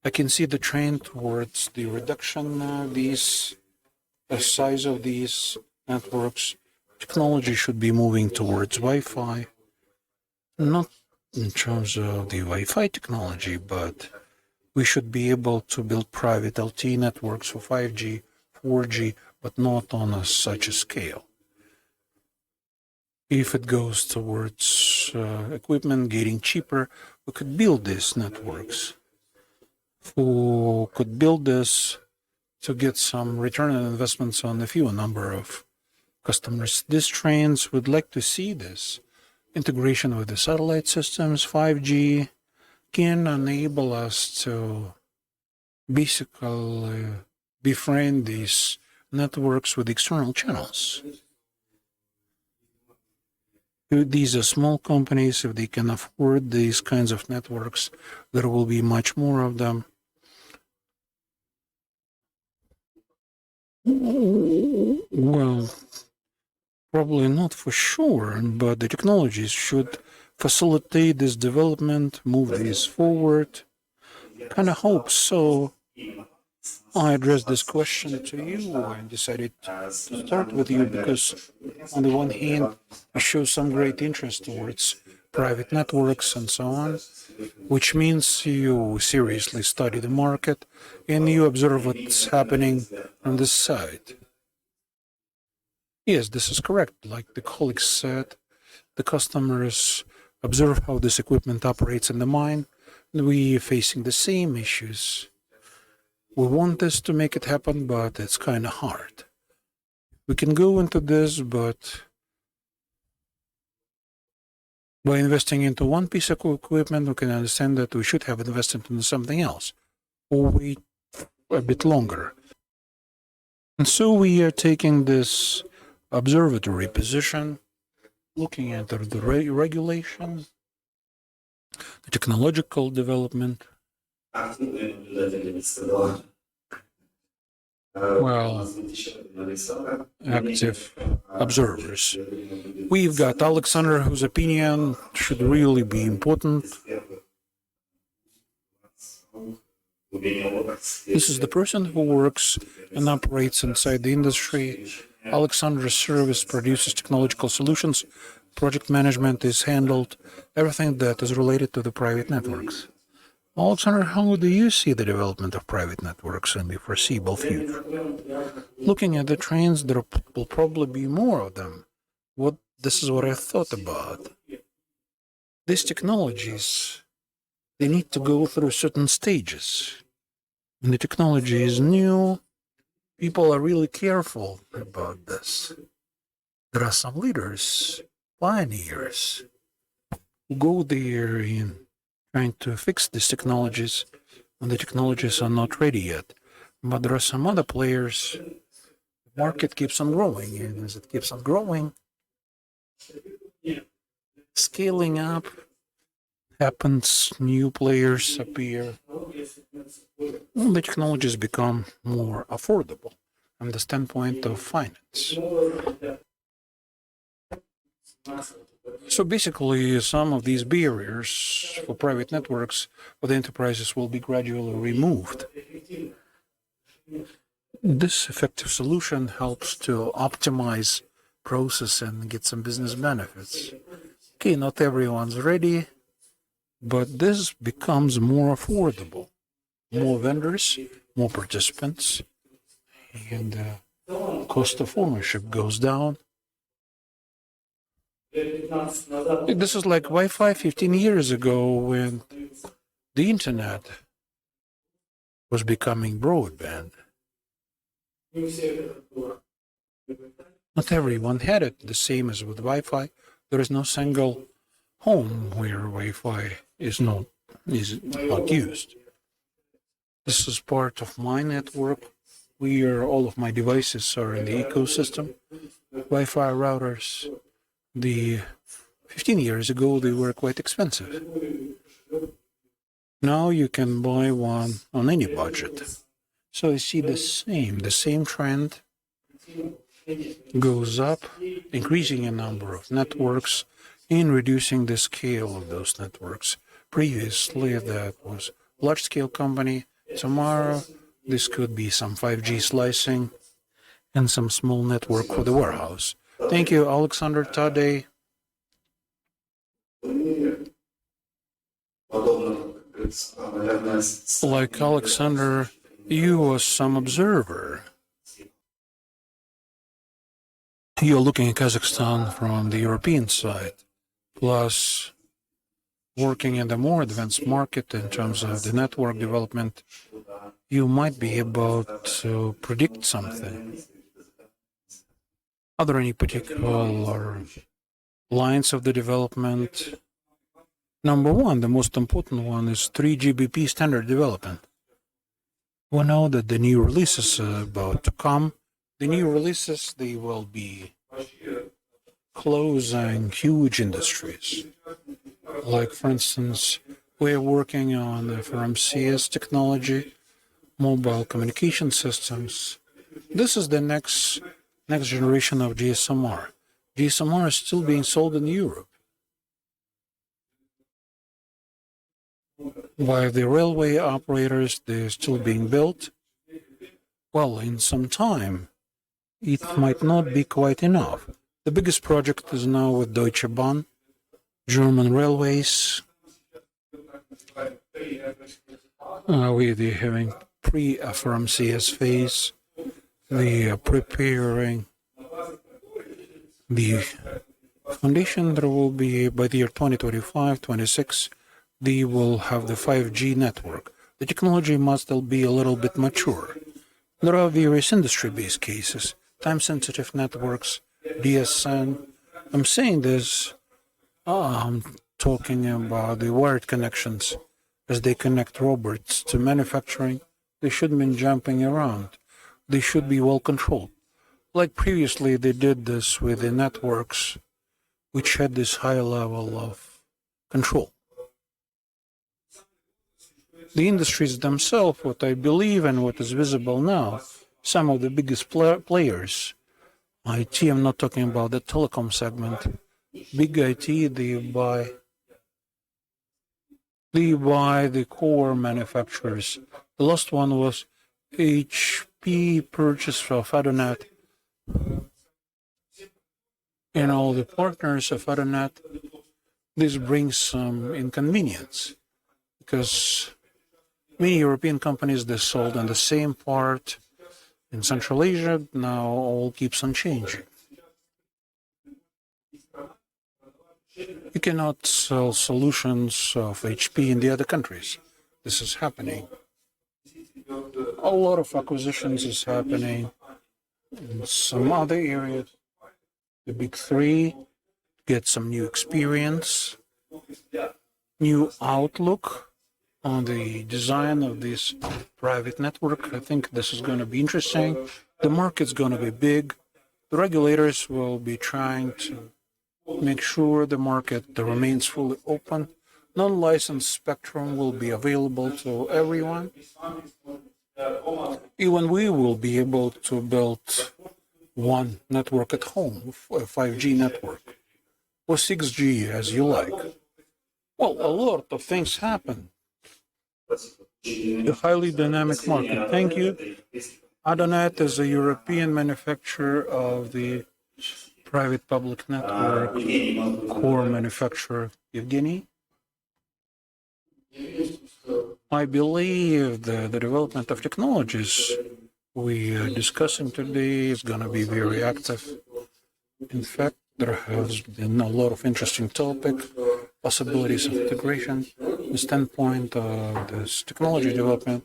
I can see the trend towards the reduction of the size of these networks. Technology should be moving towards Wi-Fi, not in terms of the Wi-Fi technology, but we should be able to build private LTE networks for 5G, 4G, but not on such a scale. If it goes towards equipment getting cheaper, we could build these networks. Who could build this to get some return on investments on a few number of customers. These trends would like to see this integration with the satellite systems. 5G can enable us to basically befriend these networks with external channels. These are small companies. If they can afford these kinds of networks, there will be much more of them. Well, probably not for sure, but the technologies should facilitate this development, move this forward. Kind of hope so. I addressed this question to you and decided to start with you because, on the one hand, you show some great interest towards private networks and so on, which means you seriously study the market and you observe what's happening on this side. Yes, this is correct. Like the colleagues said, the customers observe how this equipment operates in the mine. We are facing the same issues. We want this to make it happen, but it's kind of hard. We can go into this, but by investing into one piece of equipment, we can understand that we should have invested into something else, or wait a bit longer. And so we are taking this observatory position, looking at the regulation, the technological development. Well, active observers. We've got Alexander, whose opinion should really be important. This is the person who works and operates inside the industry. Alexander's service produces technological solutions. Project management is handled, everything that is related to the private networks. Alexander, how do you see the development of private networks in the foreseeable future? Looking at the trends, there will probably be more of them. This is what I thought about. These technologies, they need to go through certain stages. When the technology is new, people are really careful about this. There are some leaders, pioneers, who go there in trying to fix these technologies, and the technologies are not ready yet. But there are some other players. The market keeps on growing, and as it keeps on growing, scaling up happens, new players appear, and the technologies become more affordable from the standpoint of finance. So basically, some of these barriers for private networks for the enterprises will be gradually removed. This effective solution helps to optimize process and get some business benefits. Okay, not everyone's ready, but this becomes more affordable. More vendors, more participants, and cost of ownership goes down. This is like Wi-Fi 15 years ago when the internet was becoming broadband. Not everyone had it, the same as with Wi-Fi. There is no single home where Wi-Fi is not used. This is part of my network, where all of my devices are in the ecosystem. Wi-Fi routers, 15 years ago, they were quite expensive. Now you can buy one on any budget. So I see the same trend goes up, increasing a number of networks and reducing the scale of those networks. Previously, that was large-scale company. Tomorrow, this could be some 5G slicing and some small network for the warehouse. Thank you, Alexander Tadej. Like Alexander, you were some observer. You're looking at Kazakhstan from the European side, plus working in the more advanced market in terms of the network development. You might be able to predict something. Are there any particular lines of the development? Number one, the most important one, is 3GBP standard development. We know that the new releases are about to come. The new releases, they will be closing huge industries. Like, for instance, we're working on FRMCS technology, mobile communication systems. This is the next generation of GSMR. GSMR is still being sold in Europe. While the railway operators, they're still being built. Well, in some time, it might not be quite enough. The biggest project is now with Deutsche Bahn, German railways. We're having pre-FRMCS phase. They are preparing the foundation. There will be, by the year 2025, 26, they will have the 5G network. The technology must still be a little bit mature. There are various industry-based cases, time-sensitive networks, DSN. I'm saying this, I'm talking about the wired connections. As they connect robots to manufacturing, they shouldn't be jumping around. They should be well controlled. Like previously, they did this with the networks, which had this high level of control. The industries themselves, what I believe and what is visible now, some of the biggest players, IT, I'm not talking about the telecom segment, big IT, they buy the core manufacturers. The last one was HP purchase of Adonet. And all the partners of Adonet, this brings some inconvenience because many European companies, they sold on the same part in Central Asia, now all keeps on changing. You cannot sell solutions of HP in the other countries. This is happening. A lot of acquisitions is happening in some other areas. The big three get some new experience, new outlook on the design of this private network. I think this is going to be interesting. The market's going to be big. The regulators will be trying to make sure the market remains fully open. Non-licensed spectrum will be available to everyone. Even we will be able to build one network at home, a 5G network, or 6G as you like. Well, a lot of things happen. A highly dynamic market. Thank you. Adonet is a European manufacturer of the private public network, core manufacturer. Evgeny? I believe the development of technologies we are discussing today is going to be very active. In fact, there has been a lot of interesting topics, possibilities of integration. From the standpoint of this technology development,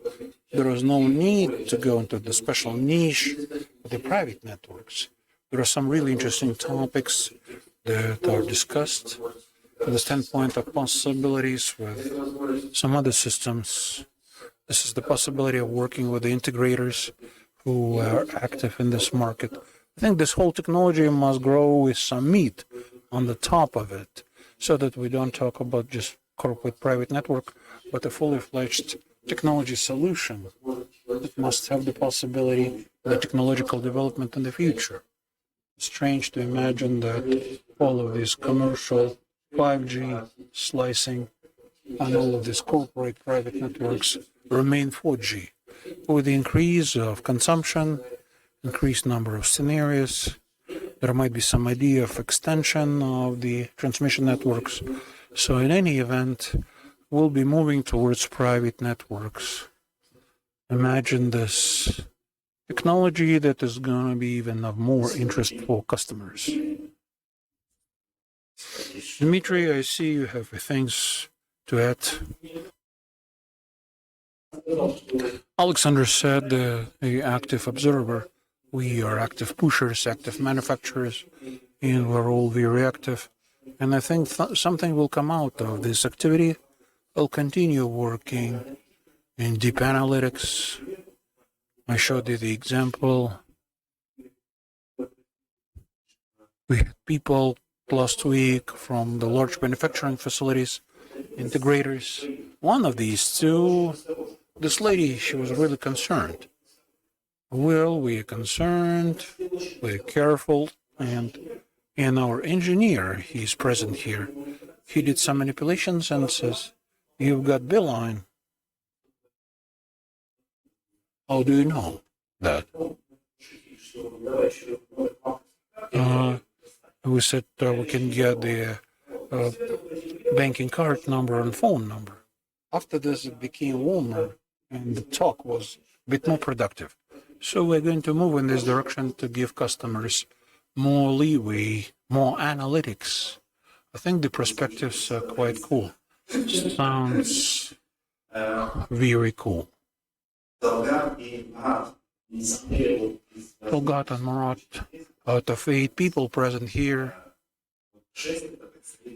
there is no need to go into the special niche of the private networks. There are some really interesting topics that are discussed from the standpoint of possibilities with some other systems. This is the possibility of working with the integrators who are active in this market. I think this whole technology must grow with some meat on the top of it, so that we don't talk about just corporate private network, but a fully fledged technology solution that must have the possibility of the technological development in the future. Strange to imagine that all of these commercial 5G slicing and all of these corporate private networks remain 4G. With the increase of consumption, increased number of scenarios, there might be some idea of extension of the transmission networks. So in any event, we'll be moving towards private networks. Imagine this technology that is going to be even of more interest for customers. Dmitry, I see you have things to add. Alexander said, the active observer. We are active pushers, active manufacturers, and we're all very active. And I think something will come out of this activity. I'll continue working in deep analytics. I showed you the example We had people last week from the large manufacturing facilities, integrators. One of these two, this lady, she was really concerned. Well, we're concerned, we're careful, and our engineer, he's present here. He did some manipulations and says, "You've got Beeline." How do you know that? We said we can get the banking card number and phone number. After this, it became warmer and the talk was a bit more productive. So we're going to move in this direction to give customers more leeway, more analytics. I think the perspectives are quite cool. Sounds very cool. Tolgat and Murat, out of 8 people present here,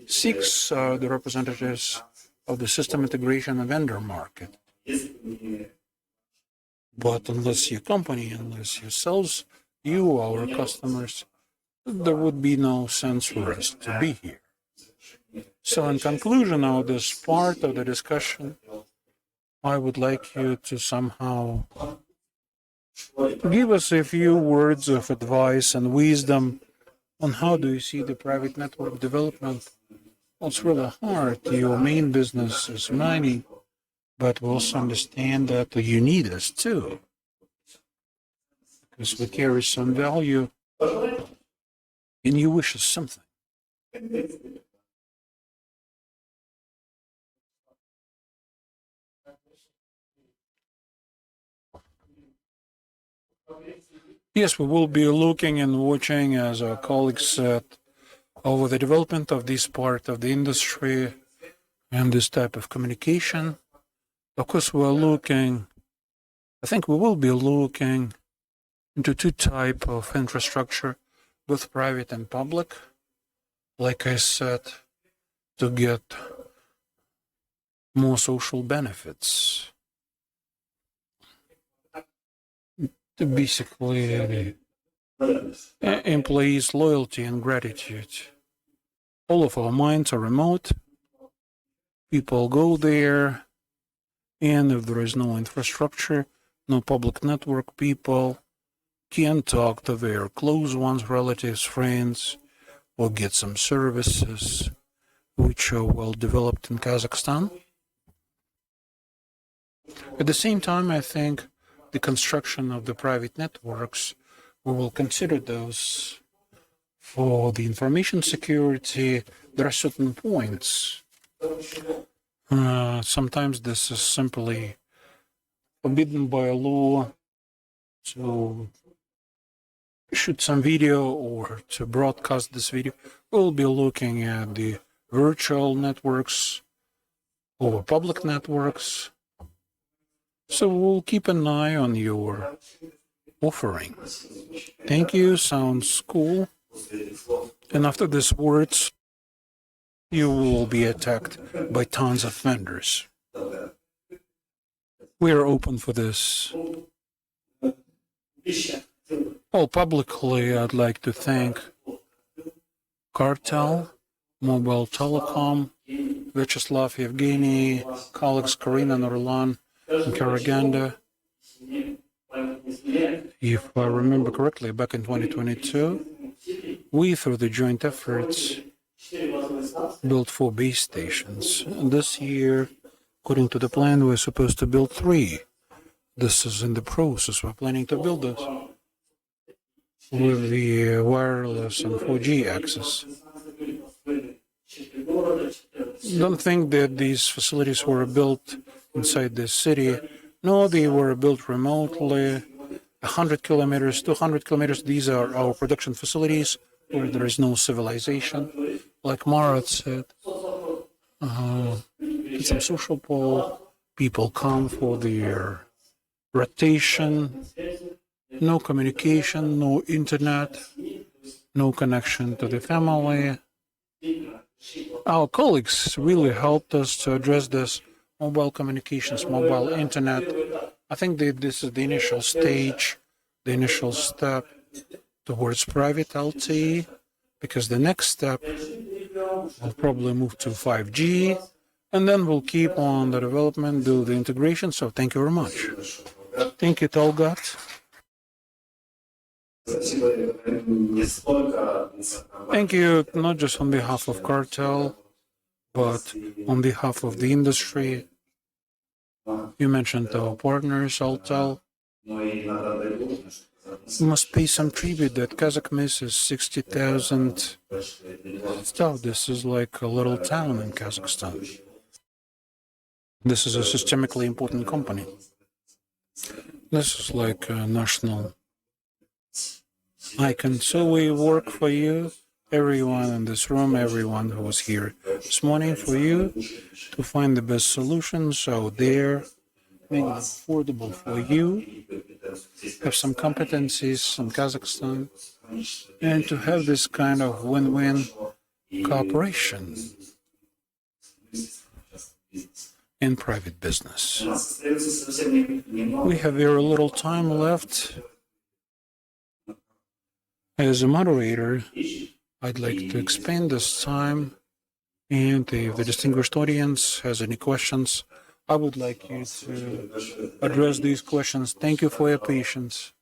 6 are the representatives of the system integration and vendor market. But unless your company, unless yourselves, you, our customers, there would be no sense for us to be here. So in conclusion of this part of the discussion, I would like you to somehow give us a few words of advice and wisdom on how do you see the private network development. Well, it's really hard. Your main business is mining, but we also understand that you need us too, because we carry some value and you wish us something. Yes, we will be looking and watching, as our colleagues said, over the development of this part of the industry and this type of communication. Of course, I think we will be looking into 2 types of infrastructure, both private and public, like I said, to get more social benefits. To basically employees' loyalty and gratitude. All of our mines are remote. People go there, and if there is no infrastructure, no public network, people can talk to their close ones, relatives, friends, or get some services which are well developed in Kazakhstan. At the same time, I think the construction of the private networks, we will consider those for the information security. There are certain points. Sometimes this is simply forbidden by a law to shoot some video or to broadcast this video. We'll be looking at the virtual networks or public networks. So we'll keep an eye on your offering. Thank you, sounds cool. And after these words, you will be attacked by tons of vendors. We are open for this. Well, publicly, I'd like to thank Cartel, Mobile Telecom, Vyacheslav, Evgeny, colleagues Karina, Nurlan, and Karaganda. If I remember correctly, back in 2022, we, through the joint efforts, built 4 base stations. And this year, according to the plan, we're supposed to build 3. This is in the process. We're planning to build this with the wireless and 4G access. Don't think that these facilities were built inside the city. No, they were built remotely, 100 kilometers, 200 kilometers. These are our production facilities where there is no civilization. Like Marat said, it's some social pole. People come for their rotation. No communication, no internet, no connection to the family. Our colleagues really helped us to address this. Mobile communications, mobile internet. I think that this is the initial stage, the initial step towards private LTE because the next step will probably move to 5G, and then we'll keep on the development, do the integration. So thank you very much. Thank you, Tolgat. Thank you, not just on behalf of Cartel, but on behalf of the industry. You mentioned our partners, Altel. We must pay some tribute that Kazakh Mis is 60,000 stuff. This is like a little town in Kazakhstan. This is a systemically important company. This is like a national icon. So we work for you, everyone in this room, everyone who was here this morning, for you to find the best solutions out there, make it affordable for you, have some competencies in Kazakhstan, and to have this kind of win-win cooperation in private business. We have very little time left. As a moderator, I'd like to expand this time, and if the distinguished audience has any questions, I would like you to address these questions. Thank you for your patience.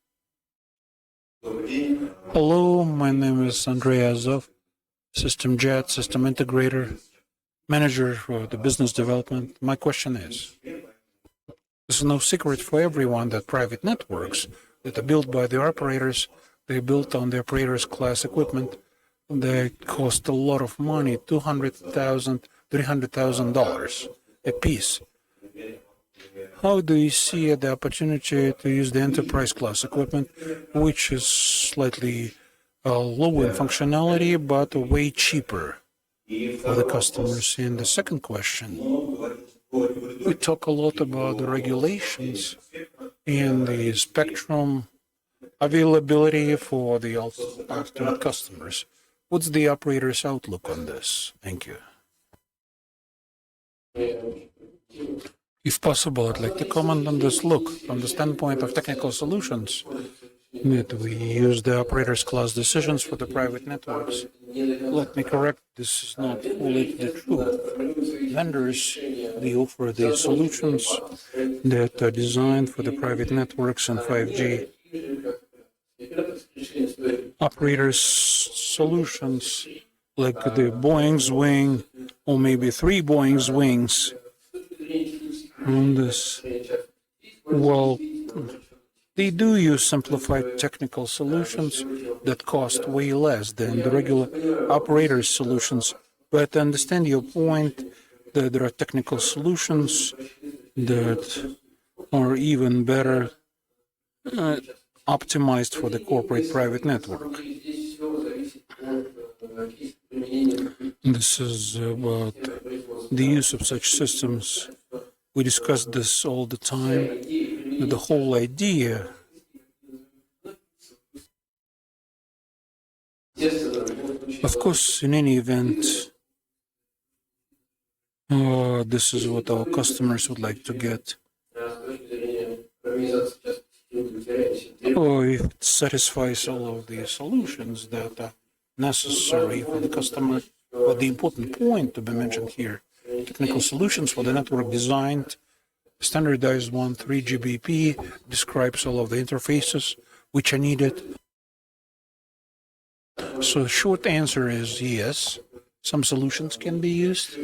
Hello, my name is Andrei Azov, System Jet, System Integrator, Manager for the Business Development. My question is, it's no secret for everyone that private networks that are built by the operators, they're built on the operators' class equipment. They cost a lot of money, $200,000, $300,000 a piece. How do you see the opportunity to use the enterprise class equipment, which is slightly low in functionality, but way cheaper for the customers? And the second question, we talk a lot about the regulations and the spectrum availability for the ultimate customers. What's the operator's outlook on this? Thank you. If possible, I'd like to comment on this. Look, from the standpoint of technical solutions, that we use the operator's class decisions for the private networks. Let me correct, this is not fully the truth. Vendors, they offer the solutions that are designed for the private networks and 5G. Operators' solutions, like the Boeing's wing, or maybe 3 Boeing's wings on this. Well, they do use simplified technical solutions that cost way less than the regular operator's solutions. But I understand your point that there are technical solutions that are even better optimized for the corporate private network. This is about the use of such systems. We discuss this all the time. The whole idea of course, in any event, this is what our customers would like to get. Or if it satisfies all of the solutions that are necessary for the customer. But the important point to be mentioned here, technical solutions for the network designed, standardized one, 3GBP, describes all of the interfaces which are needed. So the short answer is yes, some solutions can be used.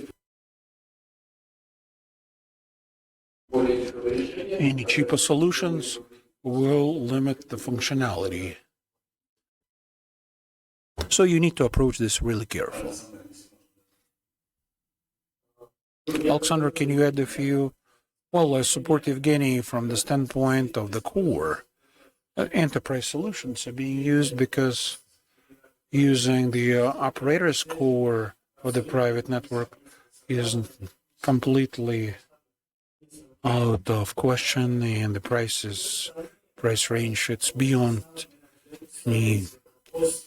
Any cheaper solutions will limit the functionality. So you need to approach this really careful. Alexander, can you add a few? Well, I support Evgeny from the standpoint of the core. Enterprise solutions are being used because using the operator's core for the private network is completely out of question, and the price range, it's beyond any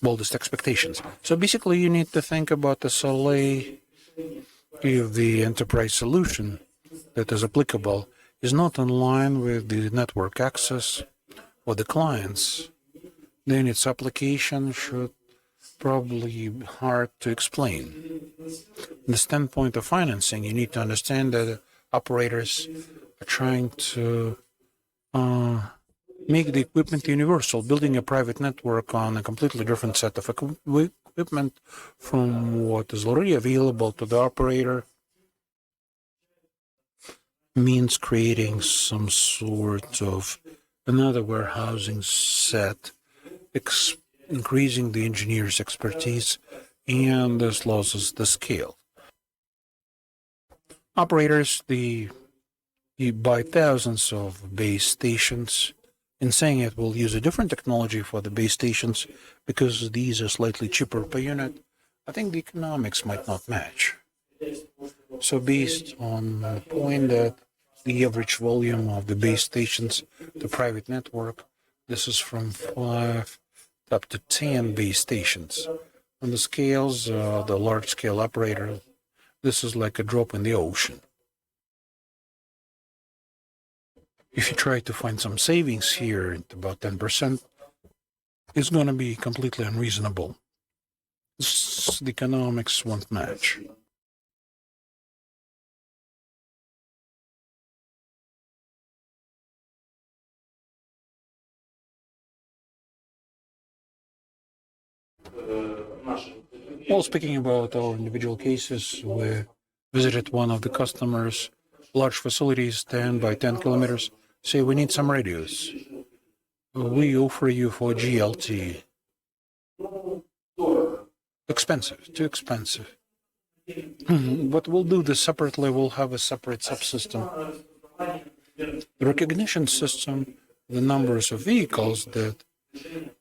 boldest expectations. So basically, you need to think about the SLA if the enterprise solution that is applicable is not in line with the network access or the clients, then its application should probably hard to explain. From the standpoint of financing, you need to understand that operators are trying to make the equipment universal, building a private network on a completely different set of equipment from what is already available to the operator means creating some sort of another warehousing set, increasing the engineer's expertise, and this loses the scale. Operators, they buy thousands of base stations. In saying it, we'll use a different technology for the base stations because these are slightly cheaper per unit. I think the economics might not match. So based on the point that the average volume of the base stations, the private network, this is from 5 up to 10 base stations. On the scales, the large-scale operator, this is like a drop in the ocean. If you try to find some savings here at about 10%, it's going to be completely unreasonable. The economics won't match. Well, speaking about our individual cases, we visited one of the customers, large facilities, 10 by 10 kilometers, say we need some radios. We offer you for GLT. Expensive, too expensive. But we'll do this separately, we'll have a separate subsystem. The recognition system, the numbers of vehicles that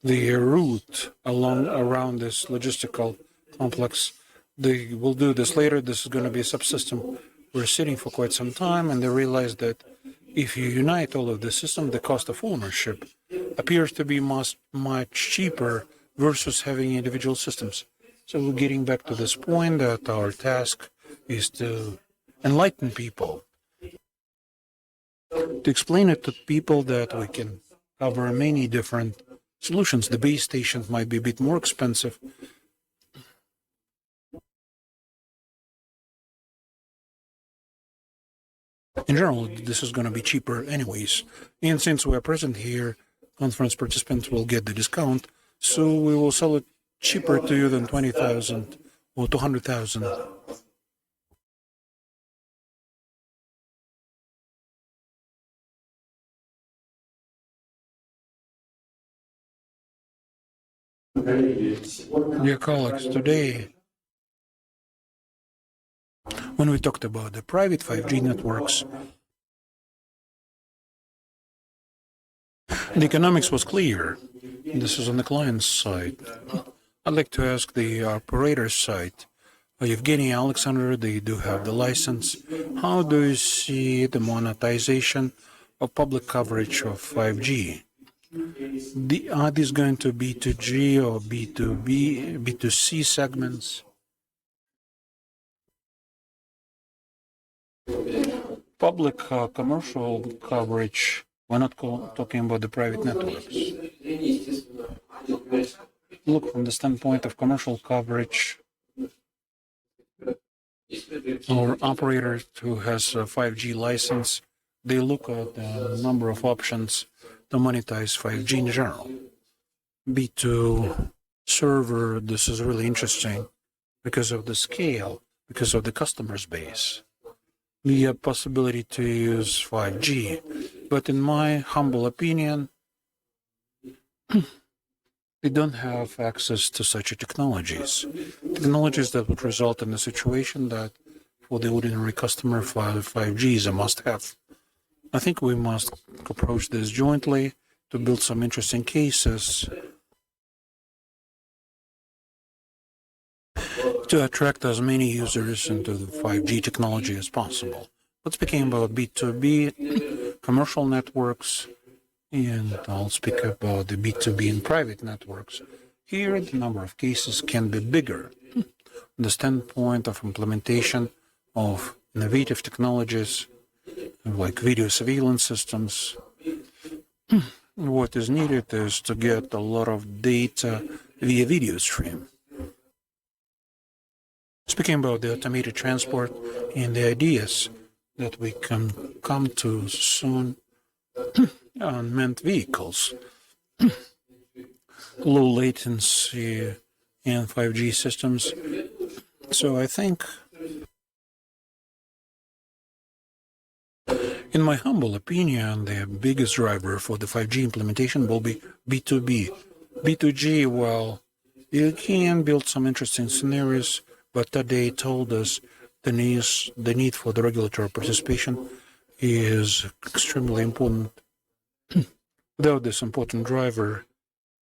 the route around this logistical complex, they will do this later. This is going to be a subsystem. We're sitting for quite some time, and they realize that if you unite all of the system, the cost of ownership appears to be much cheaper versus having individual systems. So we're getting back to this point that our task is to enlighten people, to explain it to people that we can cover many different solutions. The base stations might be a bit more expensive. In general, this is going to be cheaper anyways. And since we are present here, conference participants will get the discount, so we will sell it cheaper to you than 20,000 or 200,000. Dear colleagues, today, when we talked about the private 5G networks, the economics was clear. This is on the client's side. I'd like to ask the operator's side. Evgeny, Alexander, they do have the license. How do you see the monetization of public coverage of 5G? Are these going to be B2G or B2B, B2C segments? Public commercial coverage, we're not talking about the private networks. Look, from the standpoint of commercial coverage, or operator who has a 5G license, they look at the number of options to monetize 5G in general. B2 server, this is really interesting because of the scale, because of the customer's base. The possibility to use 5G, but in my humble opinion, they don't have access to such technologies that would result in a situation that for the ordinary customer, 5G is a must-have. I think we must approach this jointly to build some interesting cases to attract as many users into the 5G technology as possible. But speaking about B2B, commercial networks, and I'll speak about the B2B and private networks. Here, the number of cases can be bigger. From the standpoint of implementation of innovative technologies like video surveillance systems, what is needed is to get a lot of data via video stream. Speaking about the automated transport and the ideas that we can come to soon, unmanned vehicles, low latency, and 5G systems. So I think, in my humble opinion, the biggest driver for the 5G implementation will be B2B. B2G, well, you can build some interesting scenarios, but today told us the need for the regulatory participation is extremely important. Without this important driver,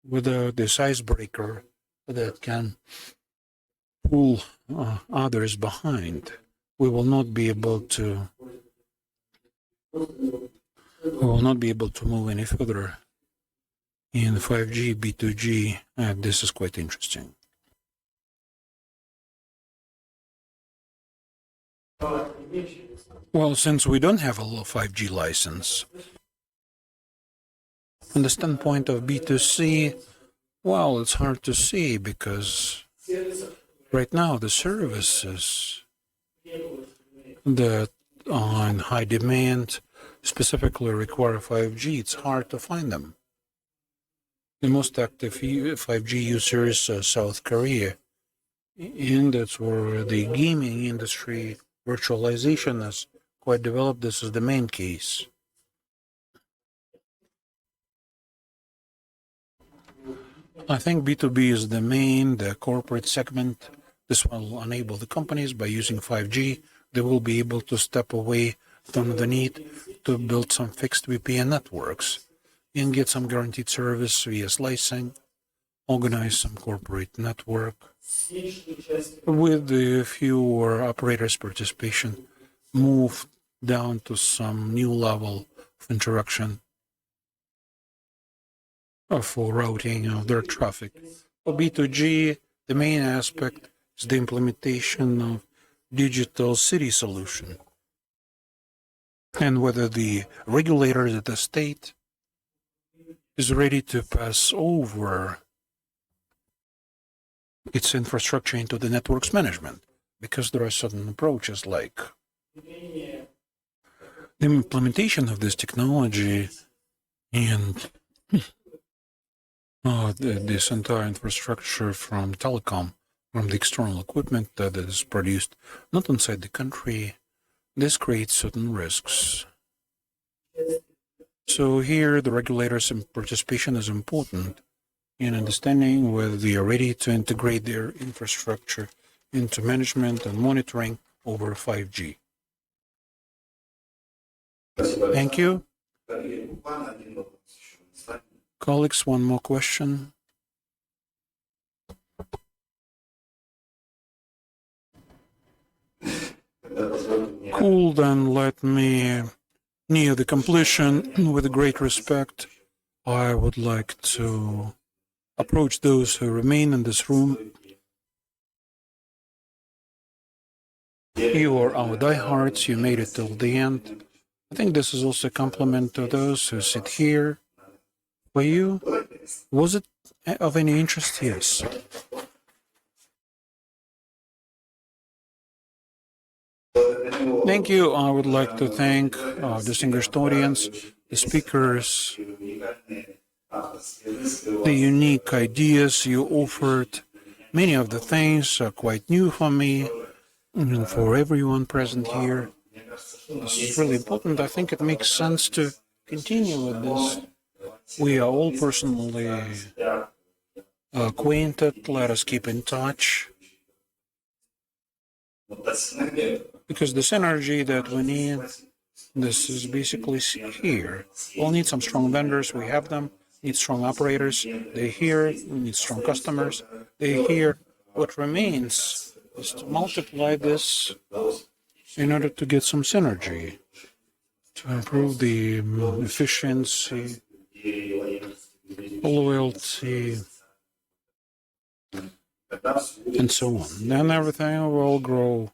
without this icebreaker that can pull others behind, we will not be able to move any further in 5G, B2G. This is quite interesting. Well, since we don't have a 5G license, from the standpoint of B2C, well, it's hard to see because right now the services that are in high demand specifically require 5G. It's hard to find them. The most active 5G users are South Korea, and that's where the gaming industry virtualization is quite developed. This is the main case. I think B2B is the corporate segment. This will enable the companies by using 5G. They will be able to step away from the need to build some fixed VPN networks and get some guaranteed service via slicing, organize some corporate network with the fewer operators' participation, move down to some new level of interaction for routing of their traffic. For B2G, the main aspect is the implementation of digital city solution, and whether the regulators at the state is ready to pass over its infrastructure into the networks management, because there are certain approaches like the implementation of this technology and this entire infrastructure from Telecom, from the external equipment that is produced not inside the country. This creates certain risks. So here the regulators' participation is important in understanding whether they are ready to integrate their infrastructure into management and monitoring over 5G. Thank you. Colleagues, one more question. Cool, then let me near the completion. With great respect, I would like to approach those who remain in this room. You are our diehards, you made it till the end. I think this is also a compliment to those who sit here. For you, was it of any interest? Yes. Thank you. I would like to thank our distinguished audience, the speakers, the unique ideas you offered. Many of the things are quite new for me and for everyone present here. This is really important. I think it makes sense to continue with this. We are all personally acquainted. Let us keep in touch. Because the synergy that we need, this is basically here. We'll need some strong vendors. We have them. Need strong operators. They're here. We need strong customers. They're here. What remains is to multiply this in order to get some synergy, to improve the efficiency, loyalty, and so on. Then everything will grow.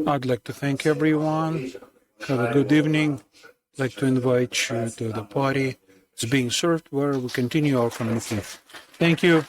I'd like to thank everyone. Have a good evening. I'd like to invite you to the party. It's being served where we continue our communication. Thank you.